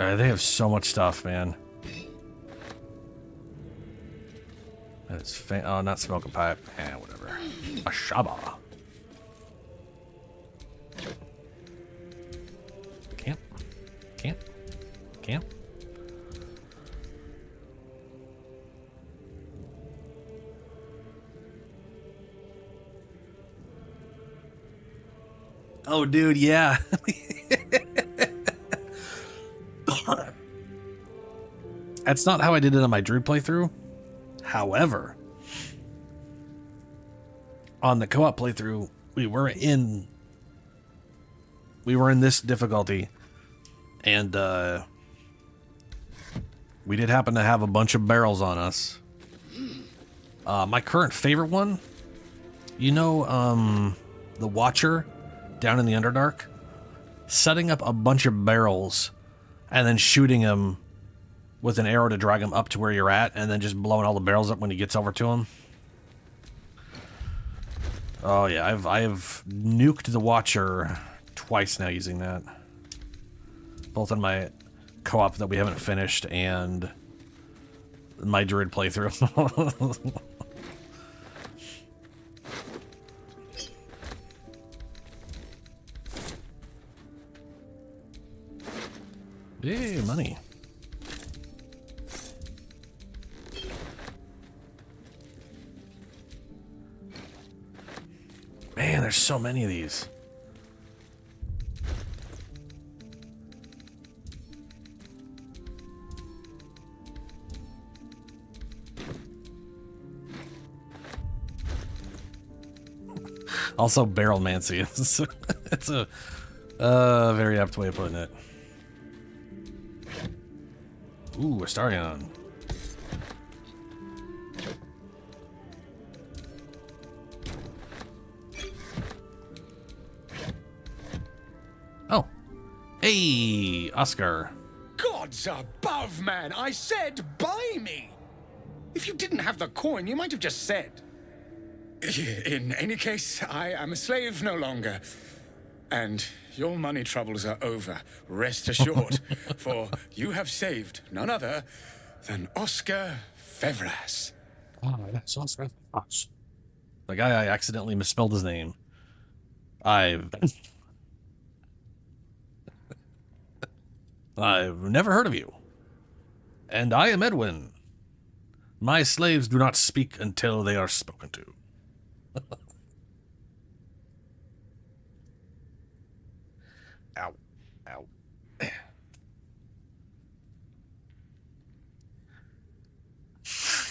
They have so much stuff, man. It's oh, not smoke a pipe. Whatever. A shaba. Camp. Camp. Camp. Oh, dude, yeah. That's not how I did it on my Druid playthrough. However, on the co-op playthrough, we were in this difficulty, and we did happen to have a bunch of barrels on us. My current favorite one, you know, the Watcher down in the Underdark, setting up a bunch of barrels and then shooting him with an arrow to drag him up to where you're at, and then just blowing all the barrels up when he gets over to him. Oh yeah, I've nuked the Watcher twice now using that. Both in my co-op that we haven't finished and my Druid playthrough. Yay, money. Man, there's so many of these. Also, barrelmancy. It's a very apt way of putting it. Ooh, a Starion. Oh. Hey, Oscar. Gods above, man! I said buy me! If you didn't have the coin, you might have just said. In any case, I am a slave no longer. And your money troubles are over, rest assured. For you have saved none other than Oscar Fevras. Oh, that's Oscar Fevras. The guy I accidentally misspelled his name. I've never heard of you. And I am Edwin. My slaves do not speak until they are spoken to. Ow. Ow.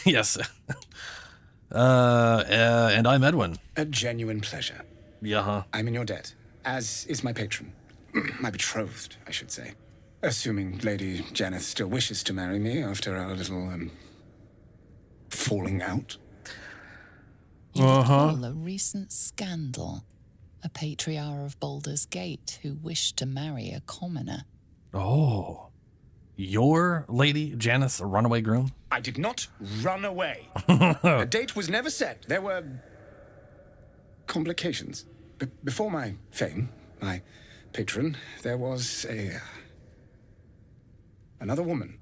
Yes. And I'm Edwin. A genuine pleasure. Yeah. I'm in your debt, as is my patron. My betrothed, I should say. Assuming Lady Janeth still wishes to marry me after our little, falling out. You recall a recent scandal. A patriarch of Baldur's Gate who wished to marry a commoner. Oh. Your Lady Janeth's runaway groom? I did not run away. A date was never set. There were complications. Before my fame, my patron, there was another woman.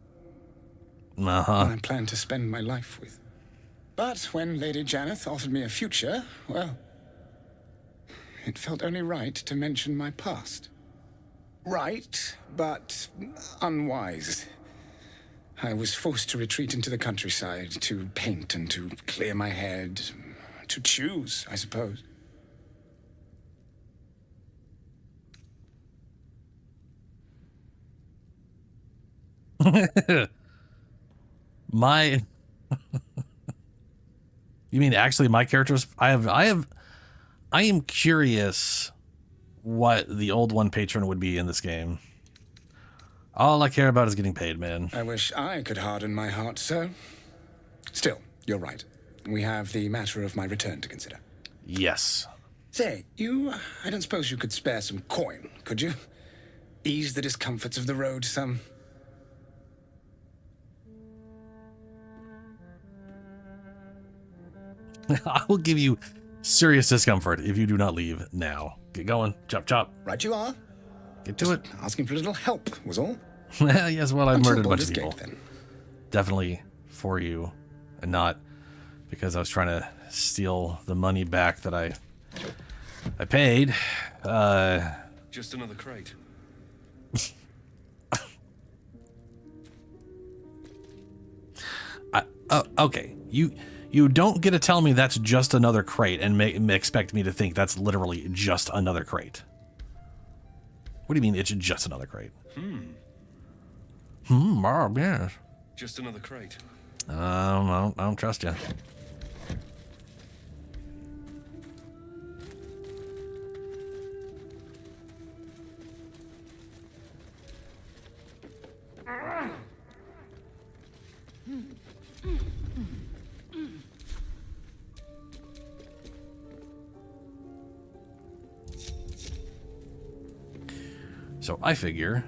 I planned to spend my life with. But when Lady Janeth offered me a future, well, it felt only right to mention my past. Right, but unwise. I was forced to retreat into the countryside, to paint and to clear my head, to choose, I suppose. My... You mean actually my characters? I am curious what the old one patron would be in this game. All I care about is getting paid, man. I wish I could harden my heart, sir. Still, you're right. We have the matter of my return to consider. Yes. Say, I don't suppose you could spare some coin, could you? Ease the discomforts of the road some. I will give you serious discomfort if you do not leave now. Get going. Chop, chop. Right you are. Get to it. Asking for a little help, was all. Yes, well, I've murdered a bunch of Baldur's people. Gate, then. Definitely for you, and not because I was trying to steal the money back that I paid. Just another crate. Okay, you don't get to tell me that's just another crate and expect me to think that's literally just another crate. What do you mean it's just another crate? Yes. Just another crate. I don't trust you. So I figure...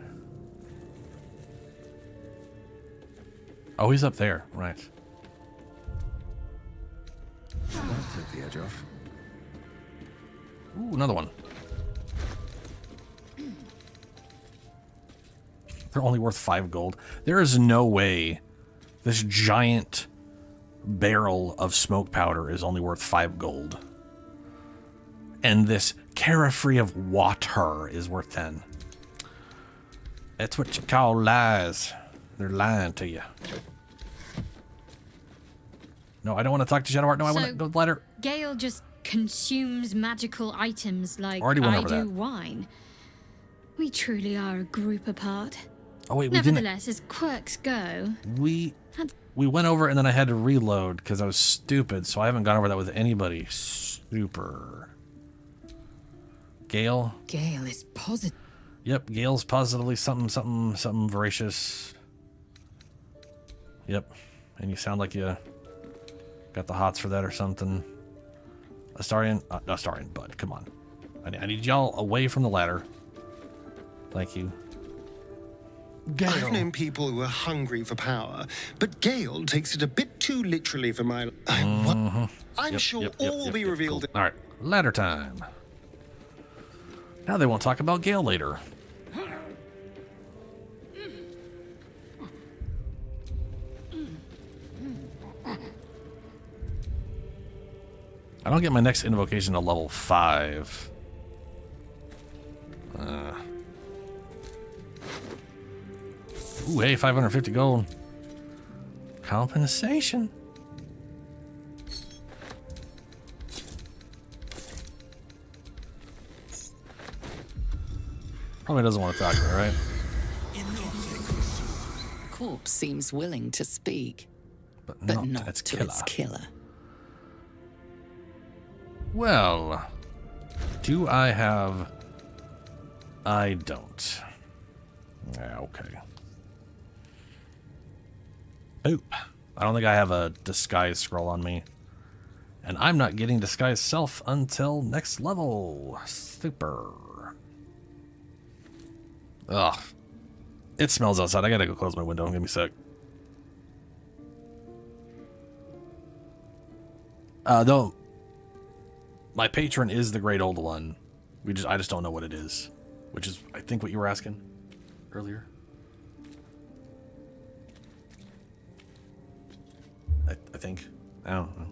Oh, he's up there. Right. That took the edge off. Ooh, another one. They're only worth 5 gold. There is no way this giant barrel of smoke powder is only worth 5 gold. And this carefree of water is worth 10. That's what you call lies. They're lying to you. No, I don't want to talk to Shadowheart. No, I want to let her. Gale just consumes magical items like Already went I over do that. wine. We truly are a group apart. Oh wait, we didn't. Nevertheless, as quirks go, We went over and then I had to reload because I was stupid, so I haven't gone over that with anybody. Super. Gale. Gale is positive. Yep, Gale's positively something voracious. Yep, and you sound like you got the hots for that or something. Astarian, bud, come on. I need y'all away from the ladder. Thank you. Gale. I've known people who are hungry for power, but Gale takes it a bit too literally for my... I'm sure all will be revealed... Cool. All right, ladder time. Now they won't talk about Gale later. I don't get my next invocation to level 5. Ooh, hey, 550 gold. Compensation. Probably doesn't want to talk to me, right? Corpse seems willing to speak, but not its to killer. its killer. Well, do I have... I don't. Yeah, okay. Oop. I don't think I have a disguise scroll on me. And I'm not getting disguise self until next level. Super. Ugh. It smells outside. I gotta go close my window. Give me a sec. Though, my patron is the Great Old One. I just don't know what it is. Which is, I think, what you were asking earlier. I think. I don't know.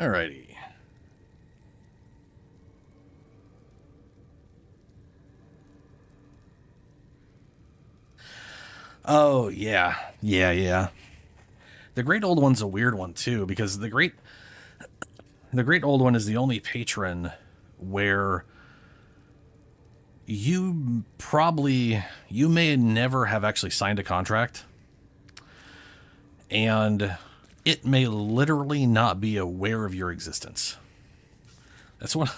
Alrighty. Oh, yeah. Yeah. The Great Old One's a weird one, too, because the Great Old One is the only patron where you may never have actually signed a contract, and it may literally not be aware of your existence. That's one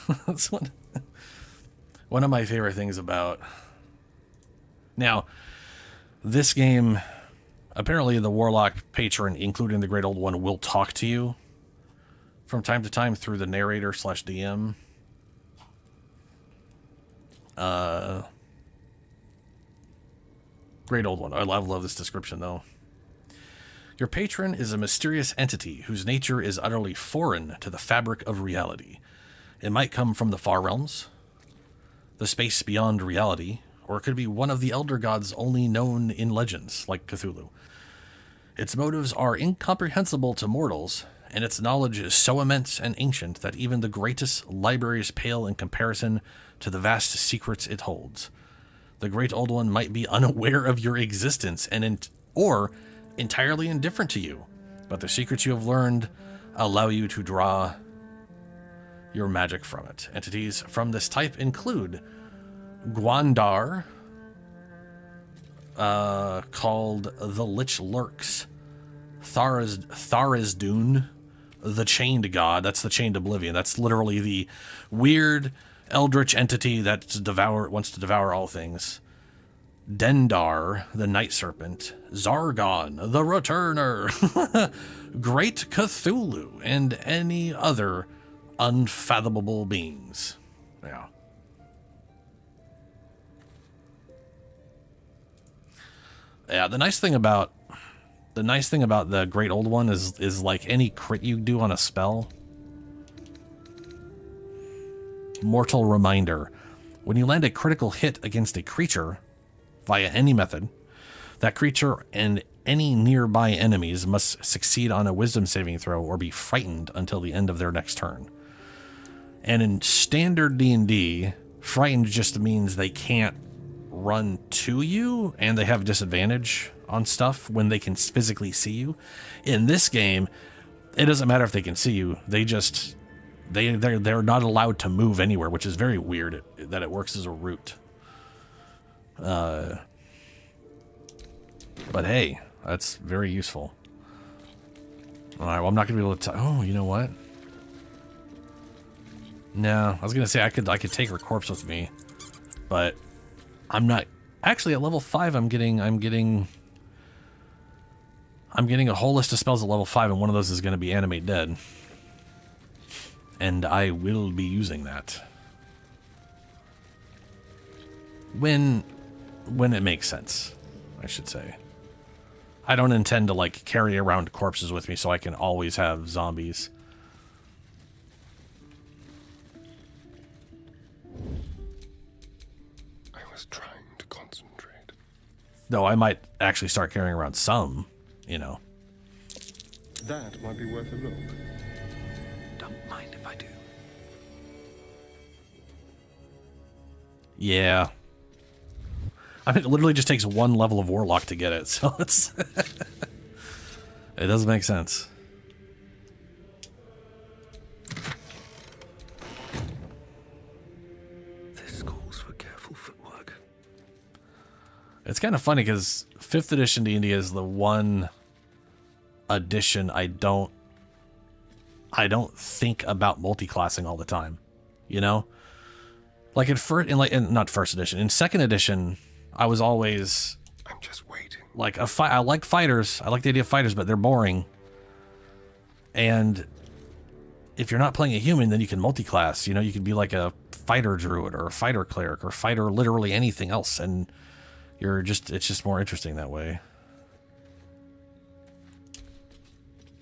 of my favorite things about. Now, this game, apparently the Warlock patron, including the Great Old One, will talk to you from time to time through the narrator / DM. Great Old One. I love this description, though. Your patron is a mysterious entity whose nature is utterly foreign to the fabric of reality. It might come from the far realms, the space beyond reality, or it could be one of the elder gods only known in legends, like Cthulhu. Its motives are incomprehensible to mortals, and its knowledge is so immense and ancient that even the greatest libraries pale in comparison to the vast secrets it holds. The Great Old One might be unaware of your existence or entirely indifferent to you, but the secrets you have learned allow you to draw your magic from it. Entities from this type include Gwandar, called the Lich Lurks, Tharizdun, the Chained God. That's the Chained Oblivion. That's literally the weird eldritch entity that wants to devour all things. Dendar, the Night Serpent, Zargon, the Returner, Great Cthulhu, and any other unfathomable beings. Yeah. Yeah, the nice thing about the Great Old One is like any crit you do on a spell. Mortal Reminder. When you land a critical hit against a creature via any method, that creature and any nearby enemies must succeed on a wisdom saving throw or be frightened until the end of their next turn. And in standard D&D, frightened just means they can't run to you and they have disadvantage on stuff when they can physically see you. In this game, it doesn't matter if they can see you. They're not allowed to move anywhere, which is very weird that it works as a route. But hey, that's very useful. All right, well, I'm not gonna be able to. Oh, you know what? No, I was gonna say I could take her corpse with me, but I'm not. Actually, at level 5, I'm getting a whole list of spells at level 5, and one of those is going to be Animate Dead. And I will be using that when it makes sense, I should say. I don't intend to like carry around corpses with me so I can always have zombies. I was trying to concentrate. Though I might actually start carrying around some, you know. That might be worth a look. Don't mind if I do. Yeah. I mean, it literally just takes one level of Warlock to get it, so it's... It doesn't make sense. This calls for careful footwork. It's kind of funny because 5th edition D&D is the one edition I don't think about multi-classing all the time, you know? Like not 1st edition, in 2nd edition, I was always... I'm just waiting. Like I like fighters. I like the idea of fighters, but they're boring. And if you're not playing a human, then you can multi-class. You know, you could be like a fighter druid or a fighter cleric or fighter literally anything else, and it's just more interesting that way.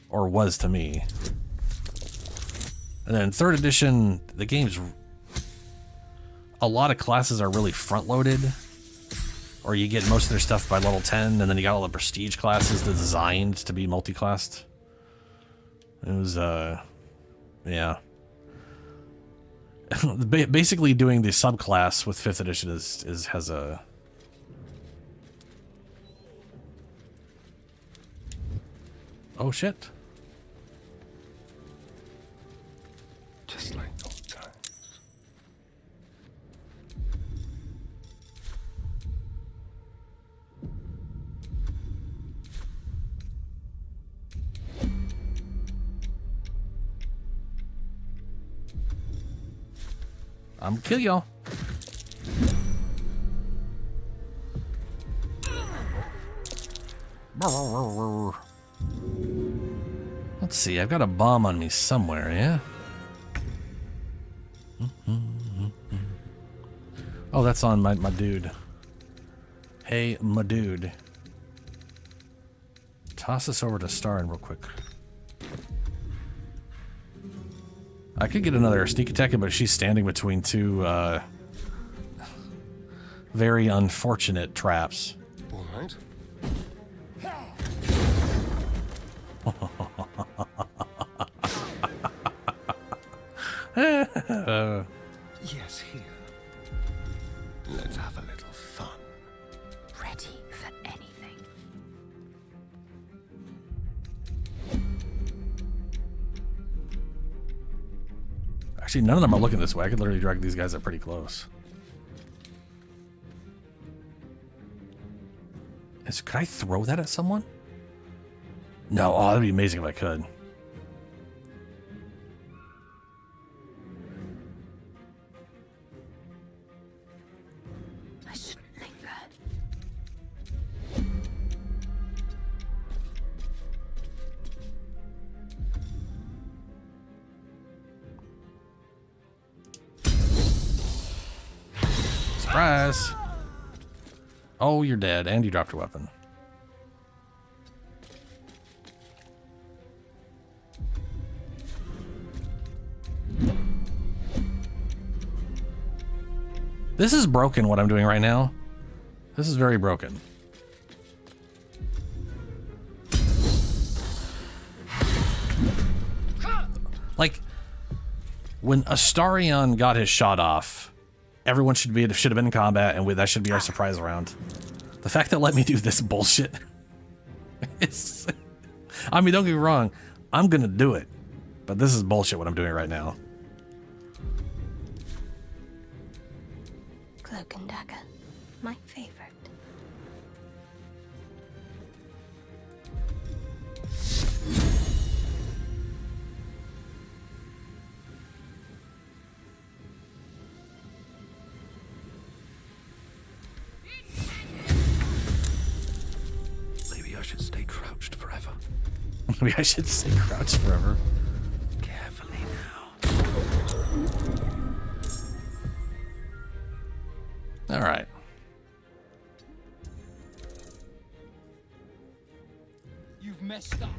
Or was to me. And then 3rd edition, the game's... A lot of classes are really front-loaded. Or you get most of their stuff by level 10, and then you got all the prestige classes designed to be multi-classed. It was, Yeah. Basically, doing the subclass with 5th edition has a. Oh shit. Just like old times. I'm gonna kill y'all. Let's see, I've got a bomb on me somewhere, yeah? Oh, that's on my dude. Hey, my dude. Toss this over to Starin real quick. I could get another sneak attack, but she's standing between two very unfortunate traps. All right. Yes, here. Let's have a little fun. Ready for anything. Actually, none of them are looking this way. I could literally drag these guys up pretty close. Could I throw that at someone? No. Oh, that'd be amazing if I could. I shouldn't linger. Surprise! Oh, you're dead, and you dropped your weapon. This is broken, what I'm doing right now. This is very broken. Like, when Astarion got his shot off, everyone should have been in combat, and that should be our surprise round. The fact that let me do this bullshit is... I mean, don't get me wrong. I'm gonna do it. But this is bullshit what I'm doing right now. Cloak and dagger. My favorite. Maybe I should stay crouched forever. Maybe I should stay crouched forever. Carefully now. All right. You've messed up.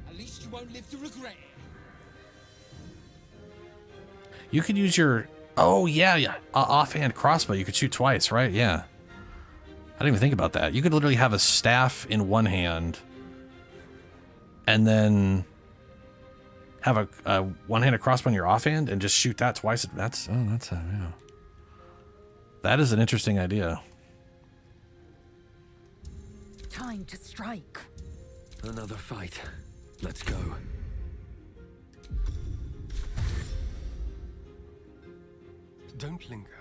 At least you won't live to regret it. You could use your... Oh, yeah. Offhand crossbow. You could shoot twice, right? Yeah. I didn't even think about that. You could literally have a staff in one hand and then have a one-handed crossbow in your offhand and just shoot that twice. Yeah. That is an interesting idea. Time to strike. Another fight. Let's go. Don't linger.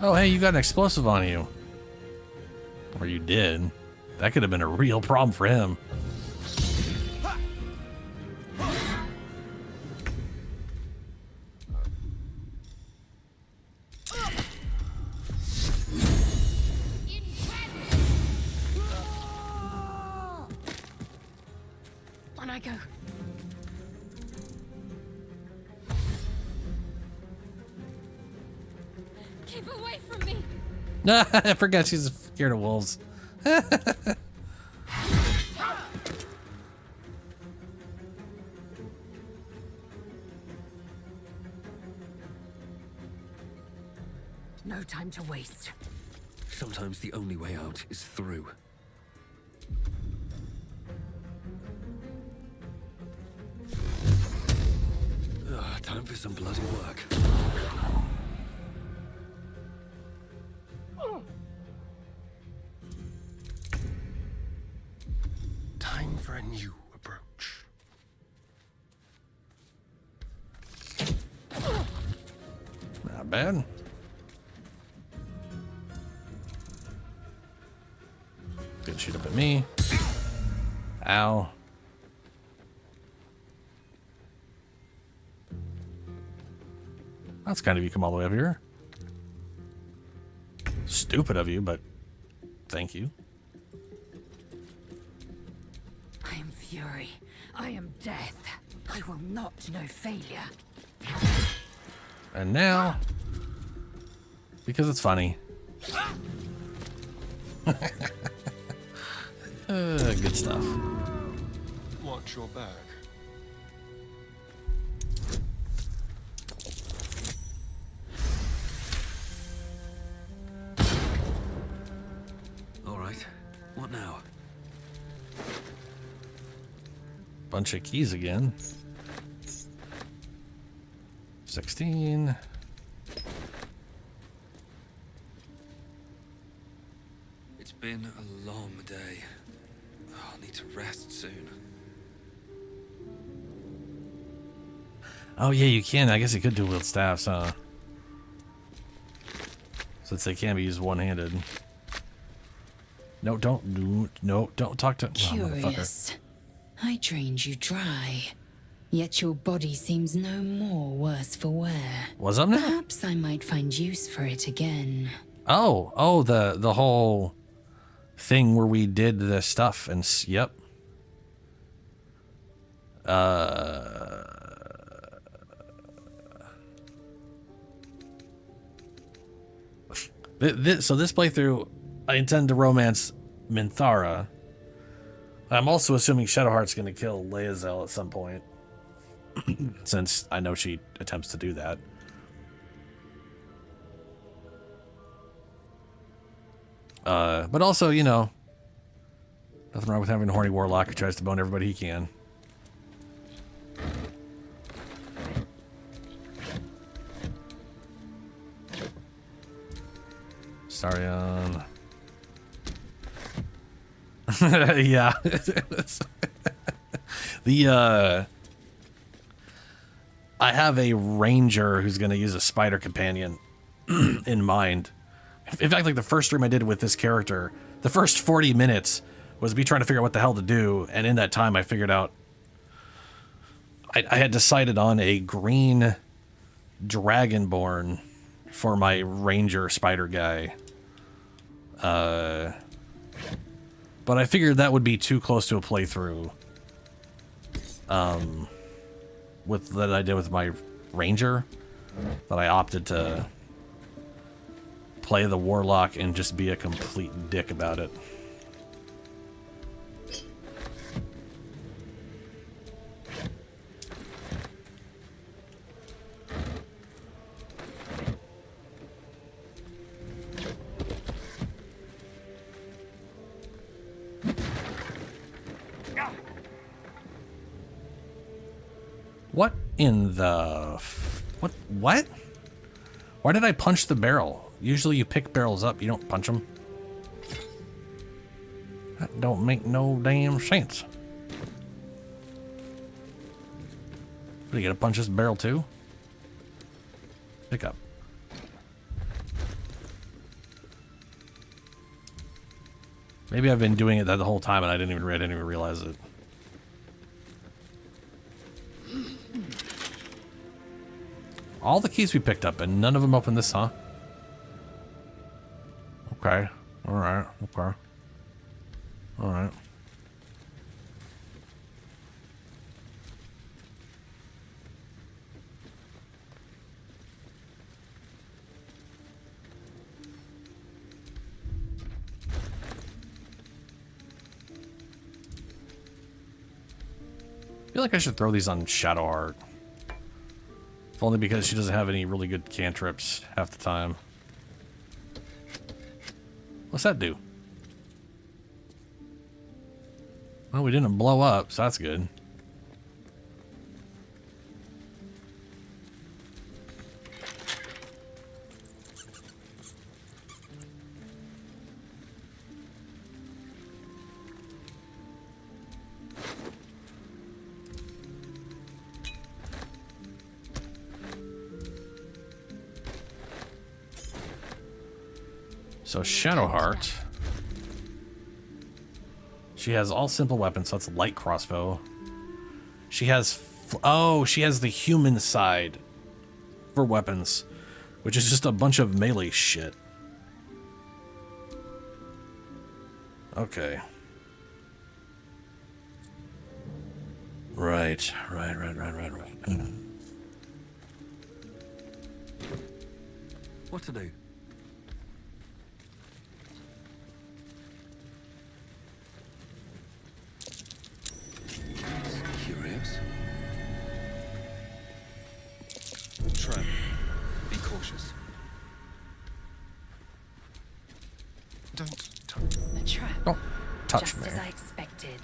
Oh, hey, you got an explosive on you. Or you did. That could have been a real problem for him. On I go. Keep away from me. I forgot she's scared of wolves. No time to waste. Sometimes the only way out is through. Time for some bloody work. Time for a new approach. Not bad. Didn't shoot up at me. Ow. That's kind of you come all the way up here. Stupid of you, but thank you. I am fury. I am death. I will not know failure. And now, because it's funny. Good stuff. Watch your back. All right. What now? Bunch of keys again. 16. It's been a long day. I'll need to rest soon. Oh yeah, you can. I guess you could do wield staffs, huh? Since they can be used one-handed. No, don't talk to. Curious. I drained you dry, yet your body seems no more worse for wear. What's up now? Perhaps I might find use for it again. Oh, the whole thing where we did the stuff and yep. So this playthrough, I intend to romance Minthara. I'm also assuming Shadowheart's going to kill Lae'zel at some point, since I know she attempts to do that. But also, you know, nothing wrong with having a horny warlock who tries to bone everybody he can. Starion. Yeah. I have a ranger who's going to use a spider companion in mind. In fact, like the first stream I did with this character, the first 40 minutes was me trying to figure out what the hell to do, and in that time I figured out I had decided on a green dragonborn for my ranger spider guy. But I figured that would be too close to a playthrough. With that I did with my ranger, that I opted to play the warlock and just be a complete dick about it. What in the... What? Why did I punch the barrel? Usually you pick barrels up, you don't punch them. That don't make no damn sense. What, you gotta punch this barrel too? Pick up. Maybe I've been doing it that the whole time and I didn't even realize it. All the keys we picked up, and none of them open this, huh? Okay. Alright. Okay. Alright. I feel like I should throw these on Shadowheart. If only because she doesn't have any really good cantrips half the time. What's that do? Well, we didn't blow up, so that's good. So Shadowheart. She has all simple weapons, so that's light crossbow. She has... oh, she has the human side for weapons, which is just a bunch of melee shit. Okay. Right. What to do? Curious. Trap. Be cautious. Don't touch. A trap. Don't touch Just me. as I expected.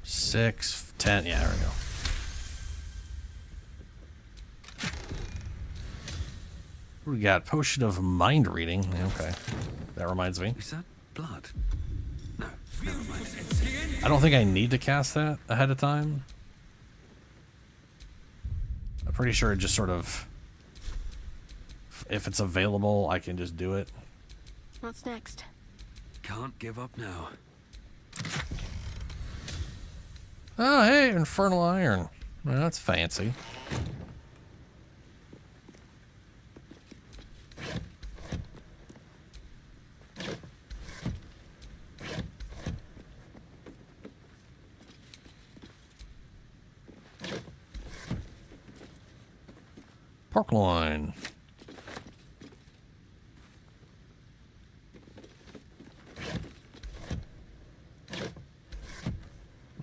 Six, 10. Yeah, there we go. What do we got? Potion of mind reading. Okay. That reminds me. Is that blood? No. I don't think I need to cast that ahead of time. I'm pretty sure it just sort of... if it's available, I can just do it. What's next? Can't give up now. Oh, hey, Infernal Iron. Well, that's fancy. Pork loin.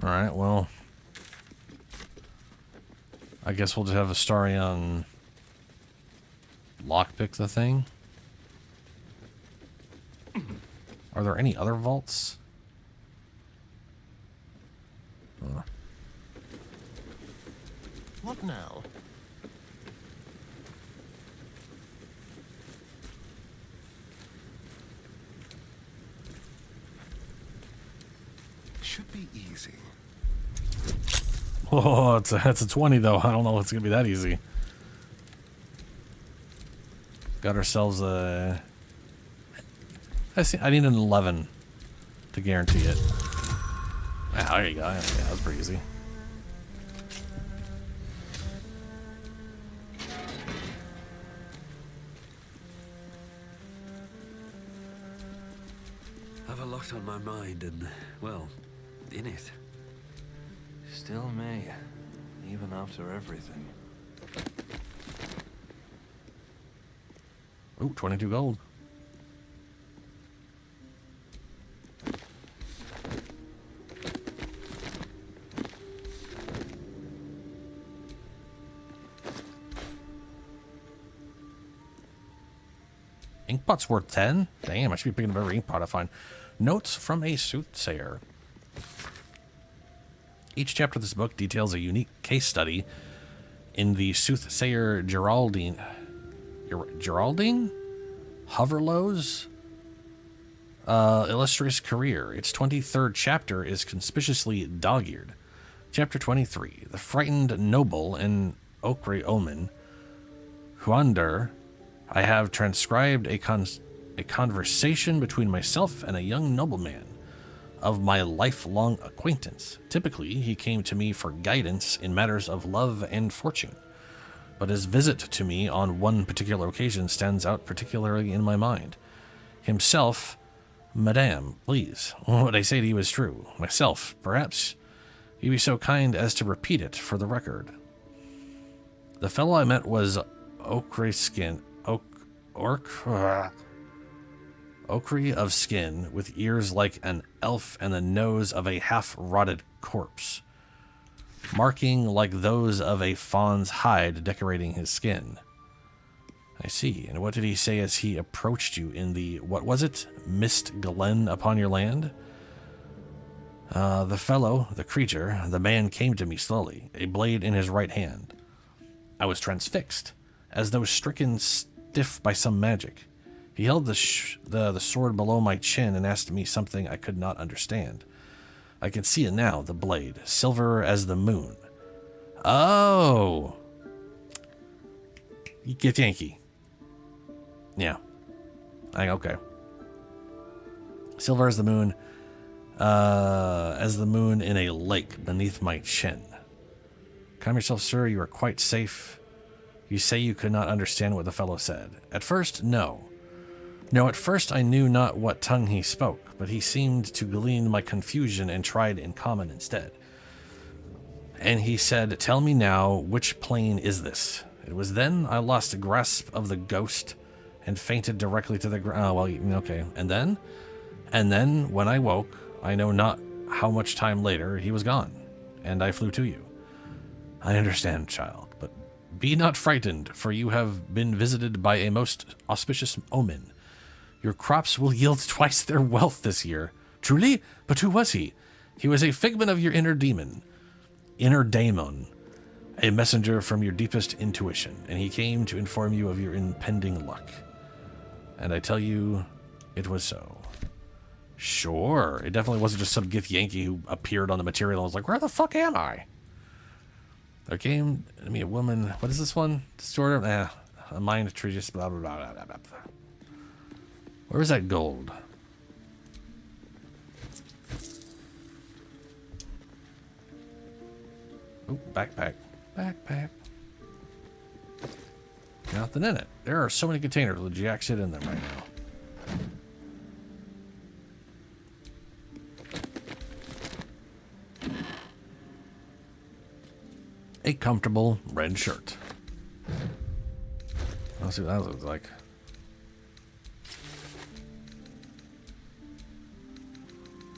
Alright, well, I guess we'll just have Astarion lockpick the thing. Are there any other vaults? What now? Should be easy. Oh, it's a 20 though. I don't know if it's gonna be that easy. Got ourselves a... I need an 11 to guarantee it. Ah, there you go. Yeah, that's pretty easy. I've a lot on my mind and, well, in it. Still me, even after everything. Ooh, 22 gold. Inkpot's worth 10? Damn, I should be picking up every inkpot I find. Notes from a soothsayer. Each chapter of this book details a unique case study in the soothsayer Geraldine Hoverlow's illustrious career. Its 23rd chapter is conspicuously dog-eared. Chapter 23, The Frightened Noble in Okre Omen. Huander, I have transcribed a conversation between myself and a young nobleman of my lifelong acquaintance. Typically, he came to me for guidance in matters of love and fortune, but his visit to me on one particular occasion stands out particularly in my mind. Himself, Madame, please, what I say to you is true. Myself, perhaps you be so kind as to repeat it for the record. The fellow I met was ochre of skin, with ears like an elf and the nose of a half-rotted corpse, marking like those of a fawn's hide decorating his skin. I see. And what did he say as he approached you in the, what was it, Mist Glen upon your land? The fellow, the creature, the man came to me slowly, a blade in his right hand. I was transfixed, as though stricken stiff by some magic. He held the sword below my chin and asked me something I could not understand. I can see it now, the blade, silver as the moon. Oh! Get Yankee. Yeah. Okay. Silver as the moon in a lake beneath my chin. Calm yourself, sir. You are quite safe. You say you could not understand what the fellow said. At first, no. No, at first I knew not what tongue he spoke, but he seemed to glean my confusion and tried in common instead. And he said, "Tell me now, which plane is this?" It was then I lost a grasp of the ghost and fainted directly to the ground. Oh, well, okay. And then, when I woke, I know not how much time later, he was gone, and I flew to you. I understand, child, but be not frightened, for you have been visited by a most auspicious omen. Your crops will yield twice their wealth this year. Truly? But who was he? He was a figment of your inner daemon, a messenger from your deepest intuition, and he came to inform you of your impending luck. And I tell you, it was so. Sure, it definitely wasn't just some Gith Yankee who appeared on the material and was like, "Where the fuck am I?" There came to me a woman. What is this one? Sort of, a mind tree, just blah, blah, blah, blah, blah. Where is that gold? Oh, backpack. Backpack. Nothing in it. There are so many containers with jack shit in them right now. A comfortable red shirt. Let's see what that looks like.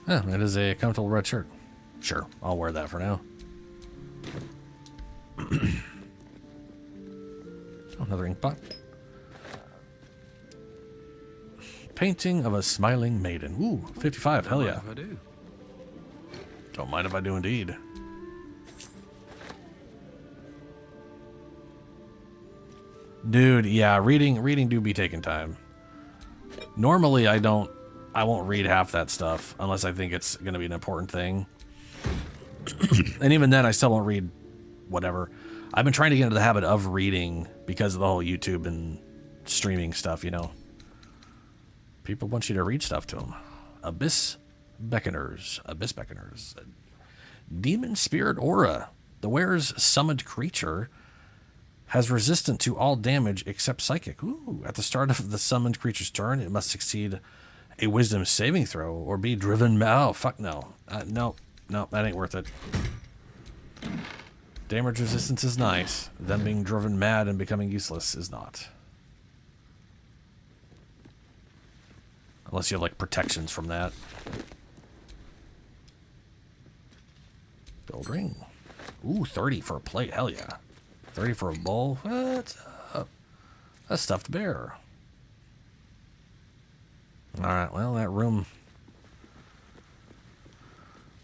Yeah, it is a comfortable red shirt. Sure, I'll wear that for now. Another ink pot. Painting of a smiling maiden. Ooh, 55. Hell yeah. I do. Don't mind if I do indeed. Dude, yeah, reading do be taking time. Normally I won't read half that stuff unless I think it's going to be an important thing. And even then I still won't read whatever. I've been trying to get into the habit of reading because of the whole YouTube and streaming stuff, you know. People want you to read stuff to them. Abyss Beckoners. Demon Spirit Aura. The wearer's summoned creature has resistance to all damage except psychic. Ooh, at the start of the summoned creature's turn, it must succeed a wisdom saving throw or be driven. Oh, fuck no. No, that ain't worth it. Damage resistance is nice. Them being driven mad and becoming useless is not. Unless you have, like, protections from that. Gold ring. Ooh, 30 for a plate. Hell yeah. 30 for a bowl. What's up? A stuffed bear. Alright, well, that room.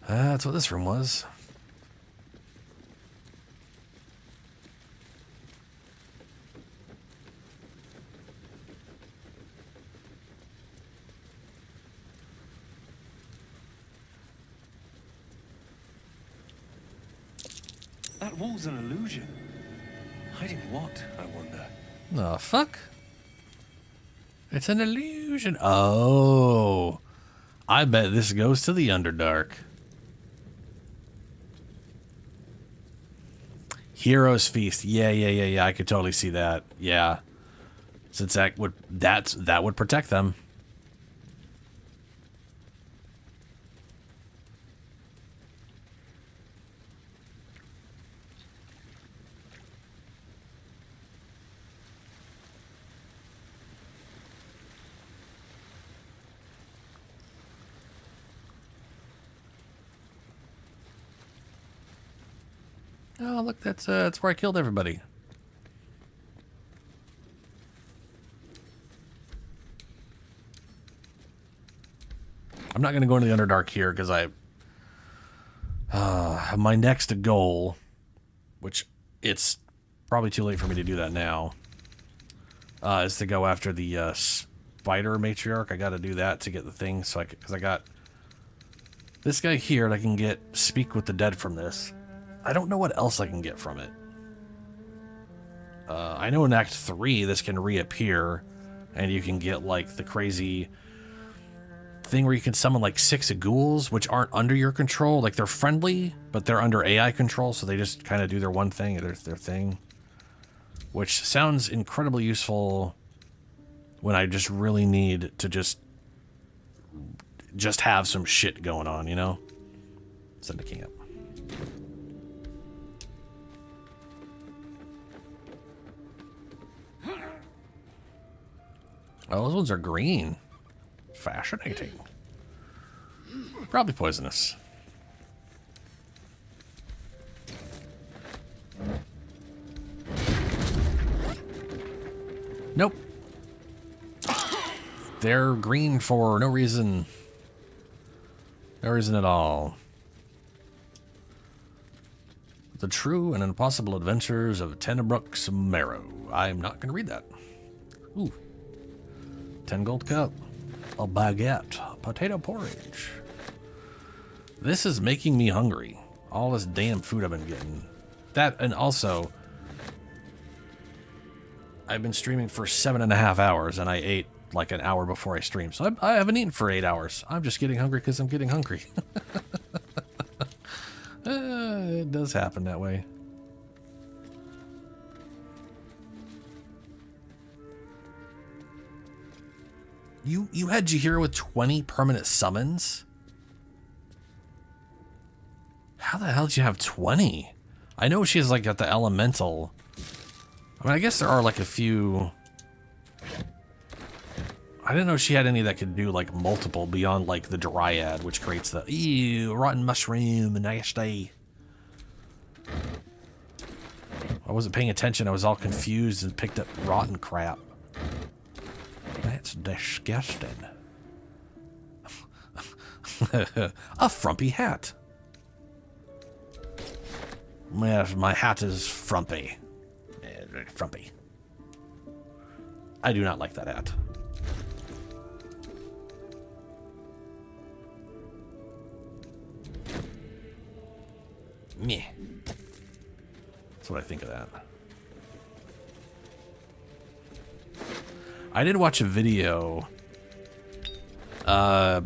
That's what this room was. That wall's an illusion. Hiding what, I wonder? The fuck? It's an illusion. Oh. I bet this goes to the Underdark. Heroes Feast. Yeah. I could totally see that. Yeah. Since that would protect them. Oh, look, that's where I killed everybody. I'm not going to go into the Underdark here because my next goal, which it's probably too late for me to do that now, is to go after the Spider Matriarch. I got to do that to get the thing, so because I got this guy here, and I can get Speak with the Dead from this. I don't know what else I can get from it. I know in Act 3 this can reappear, and you can get like the crazy thing where you can summon like 6 ghouls, which aren't under your control. Like they're friendly, but they're under AI control, so they just kind of do their one thing, their thing. Which sounds incredibly useful when I just really need to just have some shit going on, you know? Send the king up. Oh, those ones are green. Fascinating. Probably poisonous. Nope. They're green for no reason. No reason at all. The True and Impossible Adventures of Tenebrook's Marrow. I'm not going to read that. Ooh. 10 gold cup. A baguette. Potato porridge. This is making me hungry. All this damn food I've been getting. That, and also, I've been streaming for 7.5 hours, and I ate like an hour before I streamed. So I haven't eaten for 8 hours. I'm just getting hungry because I'm getting hungry. It does happen that way. You had Jaheira with 20 permanent summons? How the hell did you have 20? I know she's like got the elemental. I mean, I guess there are like a few. I didn't know she had any that could do like multiple beyond like the Dryad, which creates the ew, rotten mushroom, nasty. I wasn't paying attention. I was all confused and picked up rotten crap. That's disgusting. A frumpy hat. Yes, my hat is frumpy. Frumpy. I do not like that hat. Meh. That's what I think of that. I did watch a video.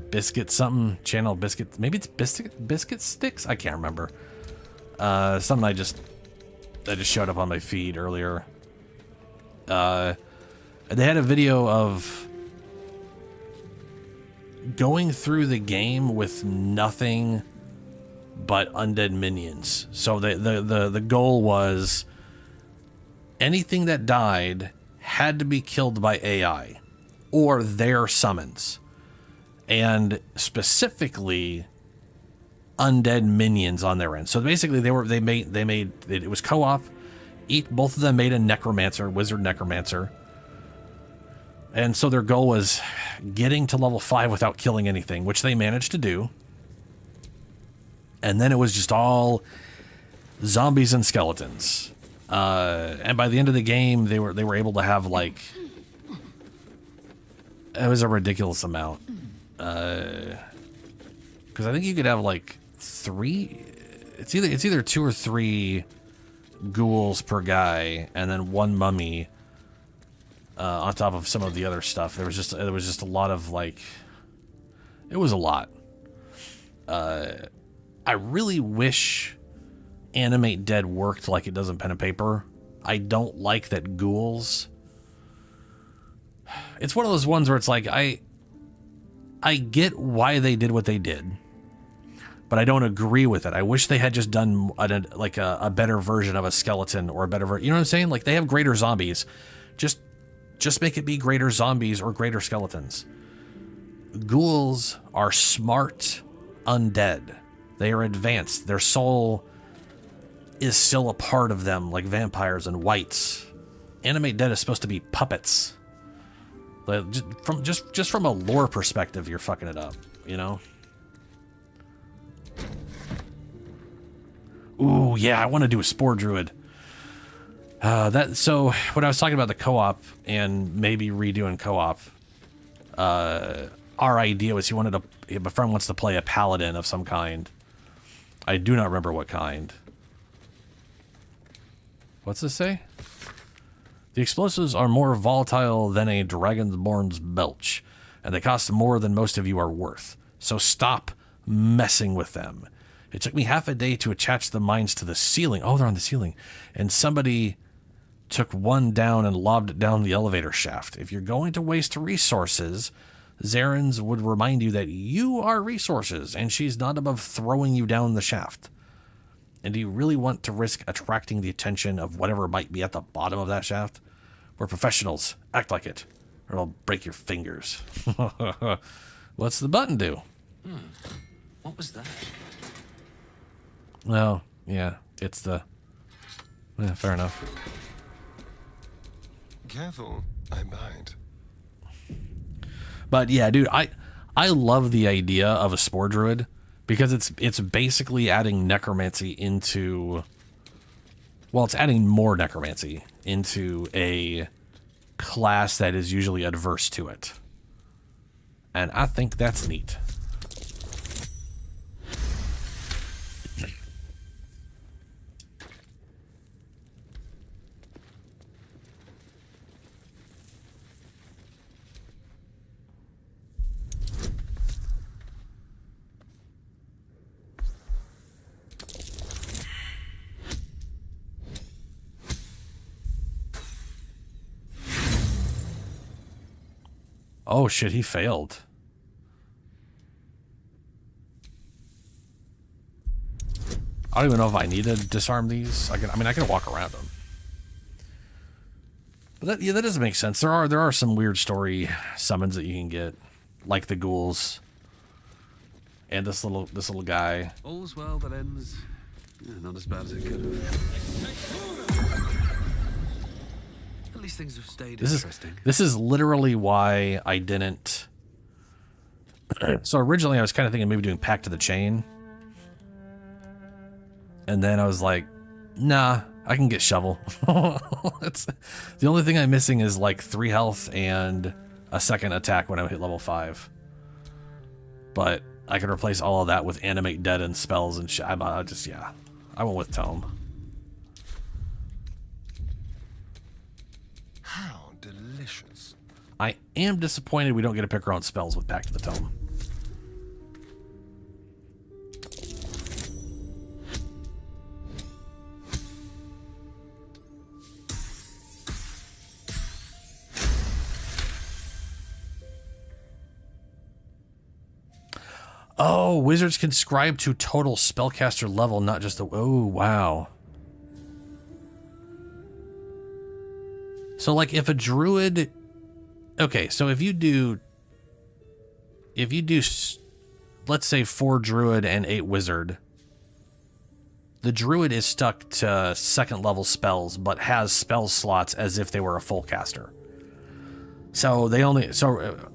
Biscuit something. Channel Biscuit. Maybe it's Biscuit Sticks? I can't remember. Something that just showed up on my feed earlier. They had a video of going through the game with nothing but undead minions. So the goal was anything that died had to be killed by AI or their summons, and specifically undead minions on their end. So basically they made it was co-op. Both of them made a necromancer, wizard necromancer. And so their goal was getting to level 5 without killing anything, which they managed to do. And then it was just all zombies and skeletons. And by the end of the game, they were able to have like, it was a ridiculous amount. Because I think you could have like 3. It's either 2 or 3 ghouls per guy, and then 1 mummy. On top of some of the other stuff, there was just a lot of like, it was a lot. I really wish Animate Dead worked like it does in pen and paper. I don't like that ghouls. It's one of those ones where it's like I get why they did what they did, but I don't agree with it. I wish they had just done a better version of a skeleton or a better version. You know what I'm saying? Like they have greater zombies. Just make it be greater zombies or greater skeletons. Ghouls are smart undead. They are advanced. Their soul is still a part of them, like vampires and wights. Animate dead is supposed to be puppets. Like, just from a lore perspective, you're fucking it up, you know? Ooh, yeah, I want to do a Spore Druid. So when I was talking about the co-op and maybe redoing co-op, our idea was my friend wants to play a paladin of some kind. I do not remember what kind. What's this say? The explosives are more volatile than a dragonborn's belch, and they cost more than most of you are worth. So stop messing with them. It took me half a day to attach the mines to the ceiling. Oh, they're on the ceiling. And somebody took one down and lobbed it down the elevator shaft. If you're going to waste resources, Zaren's would remind you that you are resources, and she's not above throwing you down the shaft. And do you really want to risk attracting the attention of whatever might be at the bottom of that shaft? We're professionals. Act like it, or I'll break your fingers. What's the button do? What was that? Well, yeah, it's the... Yeah, fair enough. Careful, I bite. But yeah, dude, I love the idea of a Spore Druid because it's basically adding necromancy into... Well, it's adding more necromancy into a class that is usually adverse to it. And I think that's neat. Oh shit, he failed. I don't even know if I need to disarm these. I can walk around them. But that doesn't make sense. There are some weird story summons that you can get, like the ghouls and this little guy. All's well that ends not as bad as it could have. At least things have stayed interesting. This is literally why I didn't. So originally I was kind of thinking maybe doing Pact of the Chain. And then I was like, nah, I can get Shovel. The only thing I'm missing is like 3 health and a second attack when I hit level 5. But I can replace all of that with Animate Dead and spells and shit. I went with Tome. How delicious. I am disappointed we don't get to pick our own spells with Pact of the Tome. Oh, wizards can scribe to total spellcaster level, not just the... Oh, wow. So, like, if a druid... Okay, so if you do, let's say 4 druid and 8 wizard, the druid is stuck to second level spells, but has spell slots as if they were a full caster. So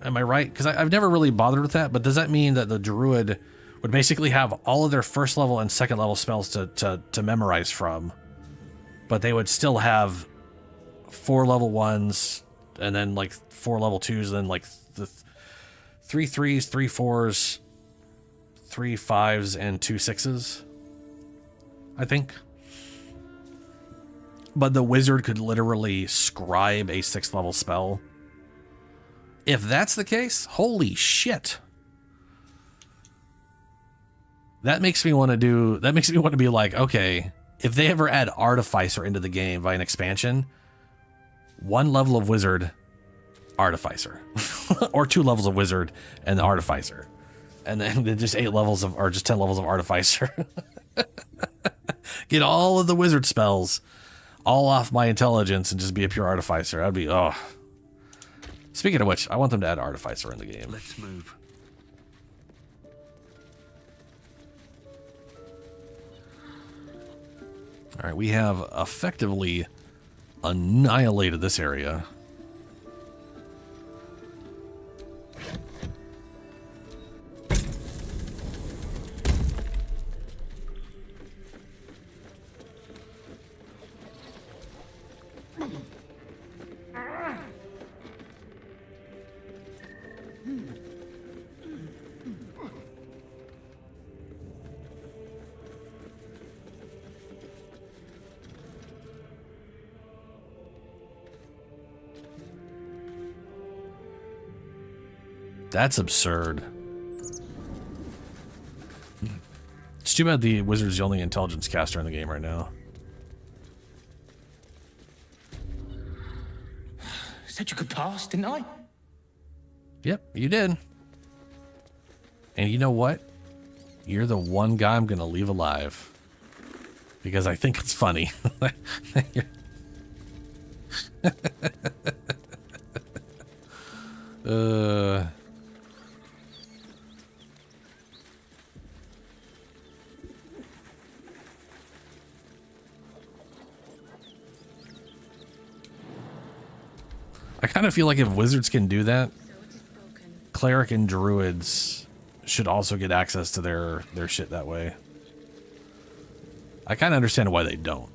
am I right? Because I've never really bothered with that, but does that mean that the druid would basically have all of their first level and second level spells to memorize from, but they would still have 4 level 1s and then like 4 level 2s, and then like the 3 3s, 3 4s, 3 5s, and 2 6s, I think. But the wizard could literally scribe a 6th level spell. If that's the case, holy shit. That makes me want to be like, okay, if they ever add Artificer into the game by an expansion, 1 level of wizard, Artificer. Or 2 levels of wizard and the Artificer. And then just 8 levels of, or just 10 levels of Artificer. Get all of the wizard spells all off my intelligence and just be a pure Artificer. That'd be, oh. Speaking of which, I want them to add Artificer in the game. Let's move. All right, we have effectively annihilated this area. That's absurd. It's too bad the wizard's the only intelligence caster in the game right now. Said you could pass, didn't I? Yep, you did. And you know what? You're the one guy I'm gonna leave alive. Because I think it's funny. I kind of feel like if wizards can do that, cleric and druids should also get access to their shit that way. I kind of understand why they don't.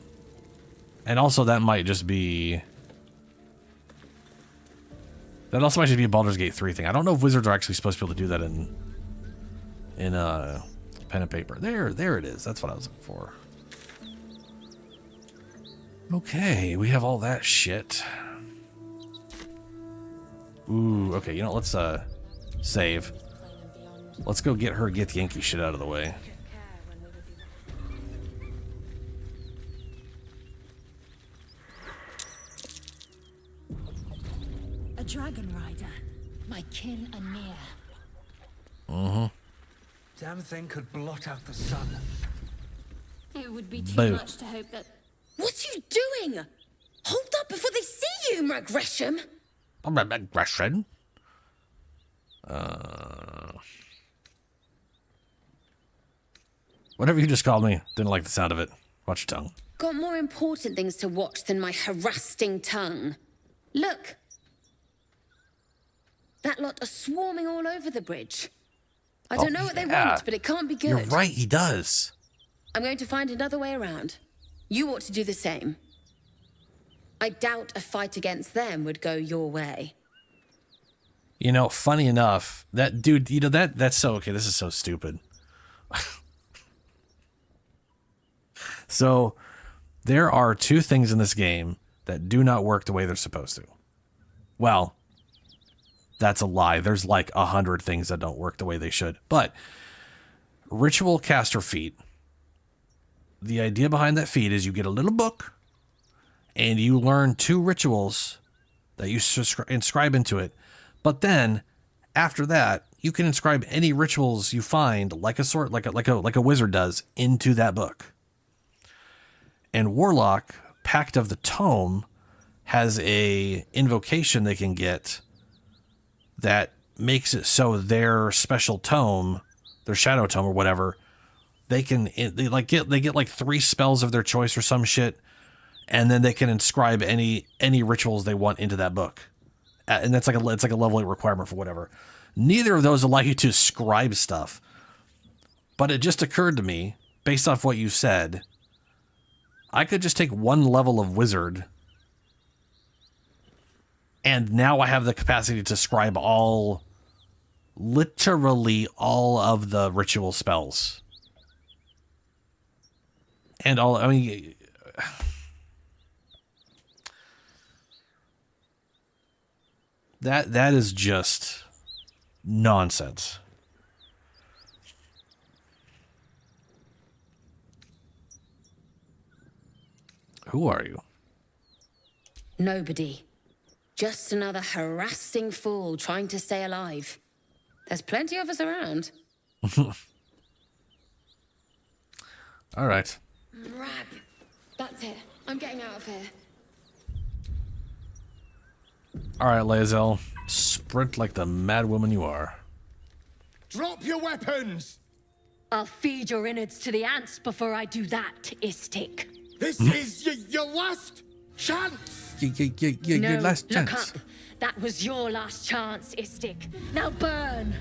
And also that might just be... That also might just be a Baldur's Gate 3 thing. I don't know if wizards are actually supposed to be able to do that in pen and paper. There it is. That's what I was looking for. Okay, we have all that shit. Ooh, okay, you know, let's save. Let's go get the Yankee shit out of the way. A dragon rider, my kin and near. Mm-hmm. Damn thing could blot out the sun. It would be too Boo. much to hope that... What are you doing? Hold up before they see you, Gresham. Gresham. Whatever you just called me. Didn't like the sound of it. Watch your tongue. Got more important things to watch than my harassing tongue. Look. That lot are swarming all over the bridge. I don't know what they want, but it can't be good. You're right, he does. I'm going to find another way around. You ought to do the same. I doubt a fight against them would go your way. You know, funny enough, that dude, you know, that's so, okay, this is so stupid. So, there are two things in this game that do not work the way they're supposed to. Well, that's a lie. There's like 100 things that don't work the way they should. But, ritual caster feat. The idea behind that feat is you get a little book, and you learn 2 rituals that you inscribe into it. But then, after that, you can inscribe any rituals you find, like a wizard does, into that book. And Warlock, Pact of the Tome, has a invocation they can get that makes it so their special tome, their shadow tome or whatever, they get like 3 spells of their choice or some shit, and then they can inscribe any rituals they want into that book. And it's like a level 8 requirement for whatever. Neither of those allow you to scribe stuff. But it just occurred to me, based off what you said, I could just take 1 level of wizard, and now I have the capacity to scribe literally all of the ritual spells. And all, I mean... That is just nonsense. Who are you? Nobody. Just another harassing fool trying to stay alive. There's plenty of us around. All right. Rab. That's it. I'm getting out of here. All right, Lae'zel. Sprint like the mad woman you are. Drop your weapons! I'll feed your innards to the ants before I do that, Istik. This is your last chance. Your last chance. Look up. That was your last chance, Istik. Now burn.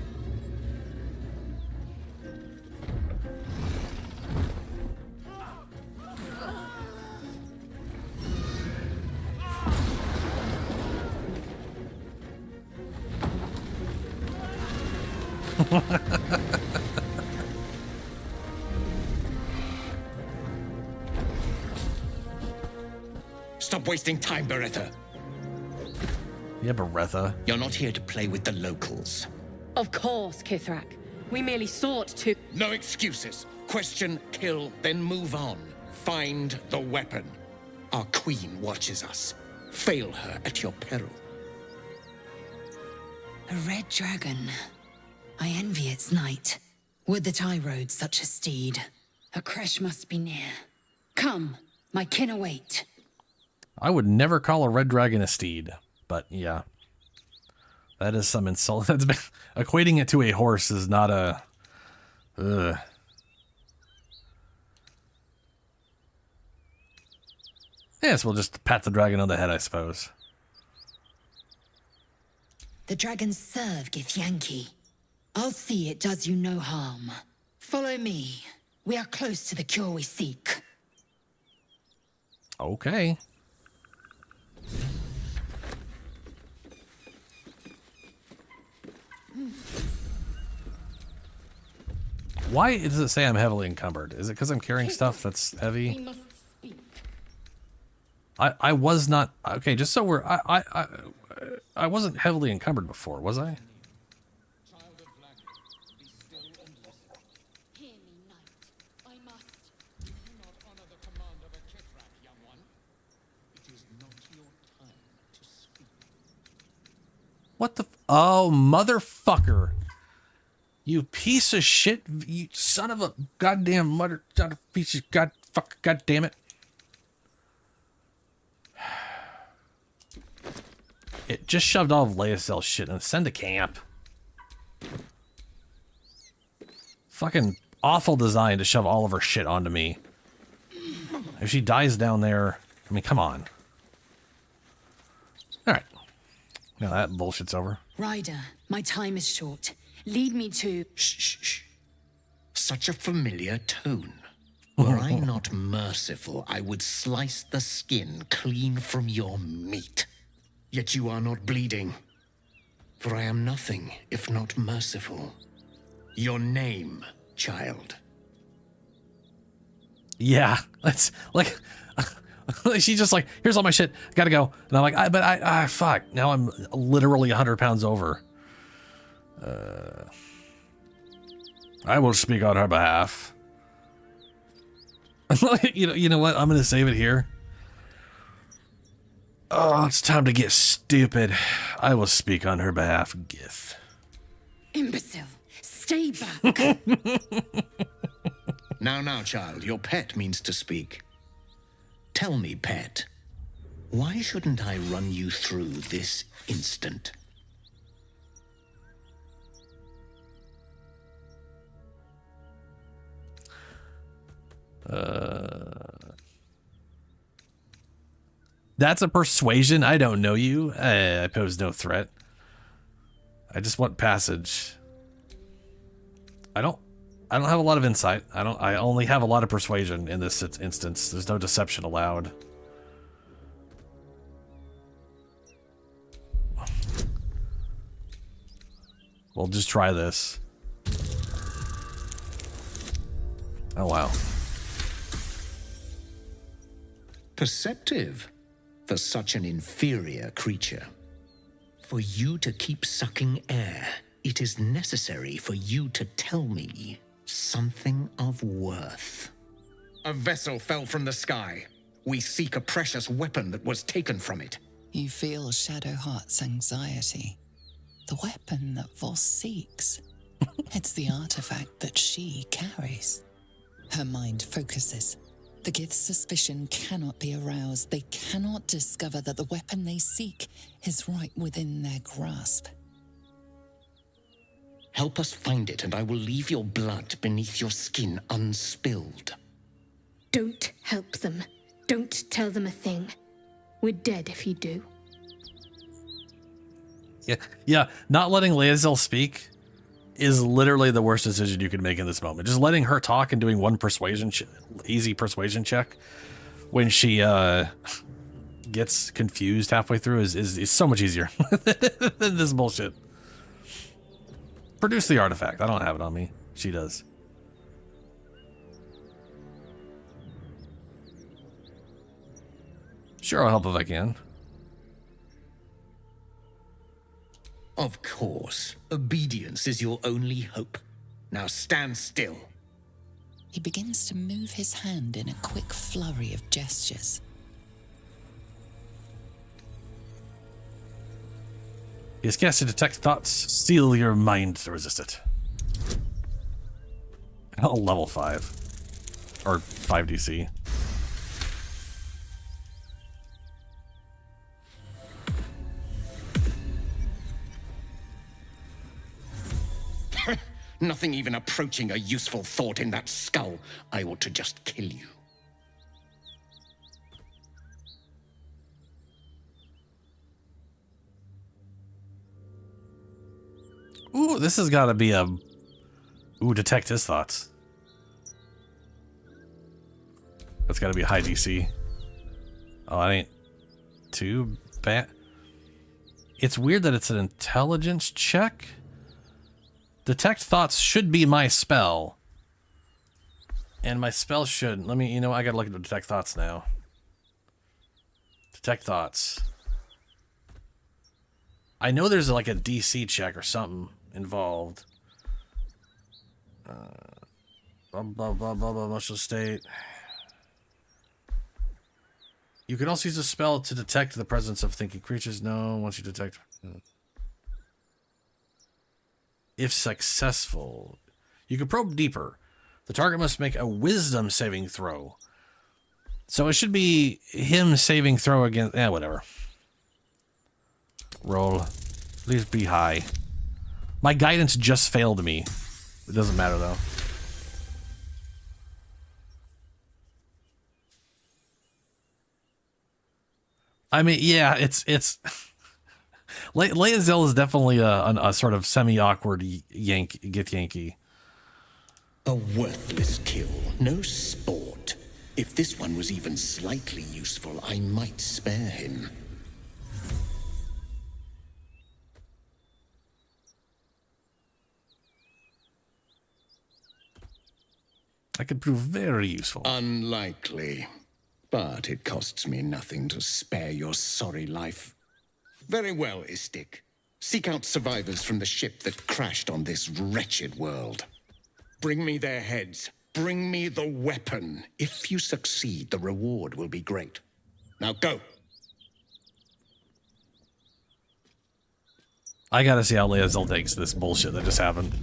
Stop wasting time, Beretta. Yeah, Beretta. You're not here to play with the locals. Of course, Kithrak. We merely sought to... No excuses. Question, kill, then move on. Find the weapon. Our queen watches us. Fail her at your peril. A red dragon. I envy its knight. Would that I rode such a steed. A crash must be near. Come, my kin await. I would never call a red dragon a steed, but yeah. That is some insult. That's been, equating it to a horse is not a... Ugh. Yes, we'll just pat the dragon on the head, I suppose. The dragons serve Githyanki. I'll see it does you no harm. Follow me. We are close to the cure we seek. Okay. Why does it say I'm heavily encumbered? Is it because I'm carrying stuff that's heavy? I was not... Okay, just so we're... I wasn't heavily encumbered before, was I? What the... Oh, motherfucker. You piece of shit. You son of a goddamn mother... Piece of god... Fuck... God damn it. It just shoved all of Laecel's shit and send to camp. Fucking awful design to shove all of her shit onto me. If she dies down there... I mean, come on. Alright. Now that bullshit's over. Ryder, my time is short. Lead me to... Shh. Such a familiar tone. Were I not merciful, I would slice the skin clean from your meat. Yet you are not bleeding. For I am nothing if not merciful. Your name, child. Yeah, that's like... She's just like, here's all my shit, gotta go. And I'm like, fuck. Now I'm literally 100 pounds over. I will speak on her behalf. you know what? I'm gonna save it here. Oh, it's time to get stupid. I will speak on her behalf, Gith. Imbecile, stay back. Now, child, your pet means to speak. Tell me, pet, why shouldn't I run you through this instant? That's a persuasion. I don't know you. I pose no threat. I just want passage. I don't have a lot of insight. I only have a lot of persuasion in this instance. There's no deception allowed. We'll just try this. Oh wow. Perceptive for such an inferior creature. For you to keep sucking air, it is necessary for you to tell me something of worth. A vessel fell from the sky. We seek a precious weapon that was taken from it. You feel Shadowheart's anxiety. The weapon that Voss seeks. It's the artifact that she carries. Her mind focuses. The Gith's suspicion cannot be aroused. They cannot discover that the weapon they seek is right within their grasp. Help us find it, and I will leave your blood beneath your skin unspilled. Don't help them. Don't tell them a thing. We're dead if you do. Yeah. Not letting Lae'zel speak is literally the worst decision you could make in this moment. Just letting her talk and doing one easy persuasion check when she gets confused halfway through is so much easier than this bullshit. Produce the artifact. I don't have it on me. She does. Sure, I'll help if I can. Of course. Obedience is your only hope. Now stand still. He begins to move his hand in a quick flurry of gestures. He has cast to detect thoughts. Steel your mind to resist it. Oh, level 5. Or 5 DC. Nothing even approaching a useful thought in that skull. I ought to just kill you. Ooh, this has got to be a... Ooh, detect his thoughts. That's got to be a high DC. Oh, that ain't too bad. It's weird that it's an intelligence check. Detect thoughts should be my spell. And my spell should... Let me... You know, I gotta look at the detect thoughts now. Detect thoughts. I know there's like a DC check or something involved. Emotional state. You can also use a spell to detect the presence of thinking creatures. No, once you detect... If successful, you can probe deeper. The target must make a wisdom saving throw. So it should be him saving throw against... whatever. Roll. Please be high. My guidance just failed me. It doesn't matter, though. I mean, yeah, it's... Lae'zel is definitely a sort of semi-awkward Yankee. A worthless kill, no sport. If this one was even slightly useful, I might spare him. I could prove very useful. Unlikely. But it costs me nothing to spare your sorry life. Very well, Istik. Seek out survivors from the ship that crashed on this wretched world. Bring me their heads. Bring me the weapon. If you succeed, the reward will be great. Now go. I gotta see how Lae'zel takes this bullshit that just happened.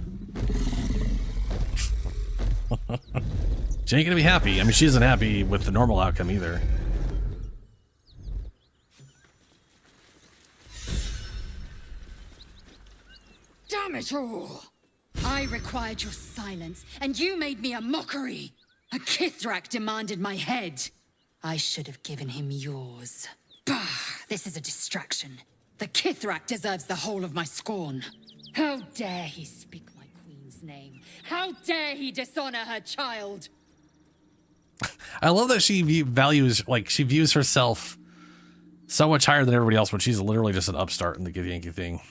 She ain't gonna be happy. I mean, she isn't happy with the normal outcome either. Damn it all! I required your silence, and you made me a mockery. A Kithrak demanded my head. I should have given him yours. Bah! This is a distraction. The Kithrak deserves the whole of my scorn. How dare he speak my queen's name? How dare he dishonor her child? I love that she she views herself so much higher than everybody else when she's literally just an upstart in the Githyanki thing.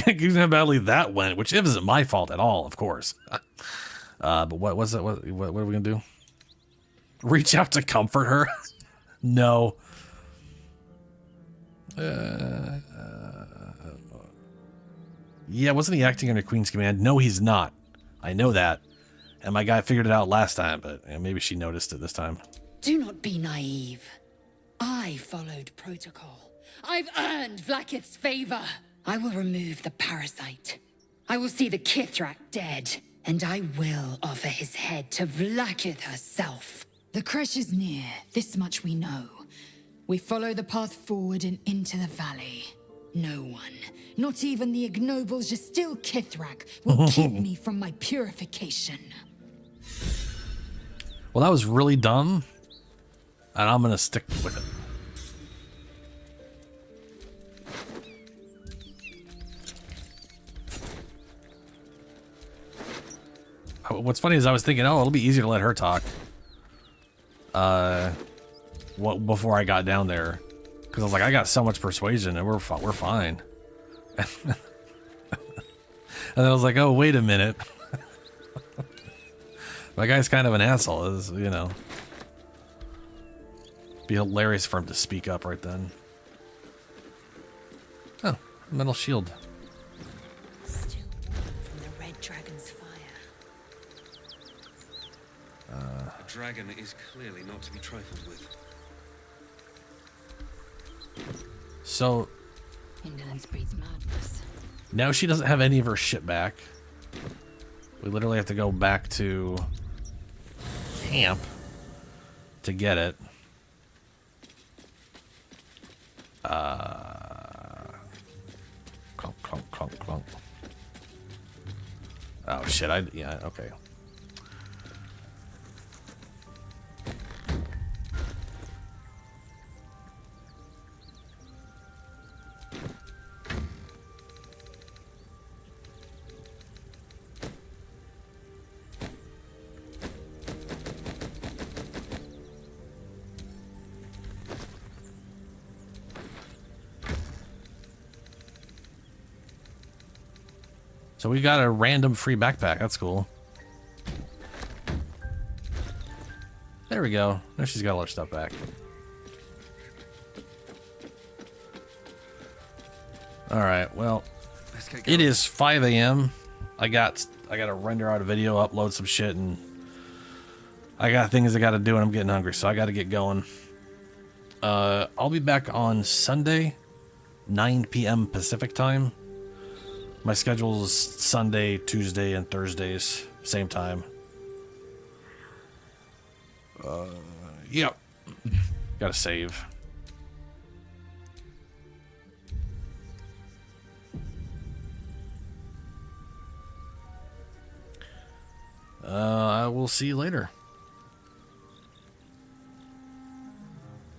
Given how badly that went, which isn't my fault at all, of course. But what was it? What are we gonna do? Reach out to comfort her? No. Yeah, wasn't he acting under Queen's command? No, he's not. I know that. And my guy figured it out last time, but maybe she noticed it this time. Do not be naive. I followed protocol. I've earned Vlaakith's favor. I will remove the parasite. I will see the Kithrak dead, and I will offer his head to Vlaakith herself. The crash is near, this much we know. We follow the path forward and into the valley. No one, not even the ignoble Jastil Kithrak, will keep me from my purification. Well, that was really dumb, and I'm gonna stick with it. What's funny is I was thinking, oh, it'll be easier to let her talk. Before I got down there, because I was like, I got so much persuasion, and we're fine. And then I was like, oh, wait a minute. My guy's kind of an asshole, is, you know. Be hilarious for him to speak up right then. Oh, metal shield. Still warm from the red dragon's fire. A dragon is clearly not to be trifled with. So Indolence breeds madness. now she doesn't have any of her shit back. We literally have to go back to camp to get it. Clunk, clunk, clunk, clunk. Oh shit, yeah, okay. So we got a random free backpack. That's cool. There we go. Now she's got all her stuff back. All right. Well, it is 5 a.m. I got to render out a video, upload some shit, and I got things I got to do, and I'm getting hungry, so I got to get going. I'll be back on Sunday, 9 p.m. Pacific time. My schedule is Sunday, Tuesday, and Thursdays, same time. Yep. Gotta save. I will see you later.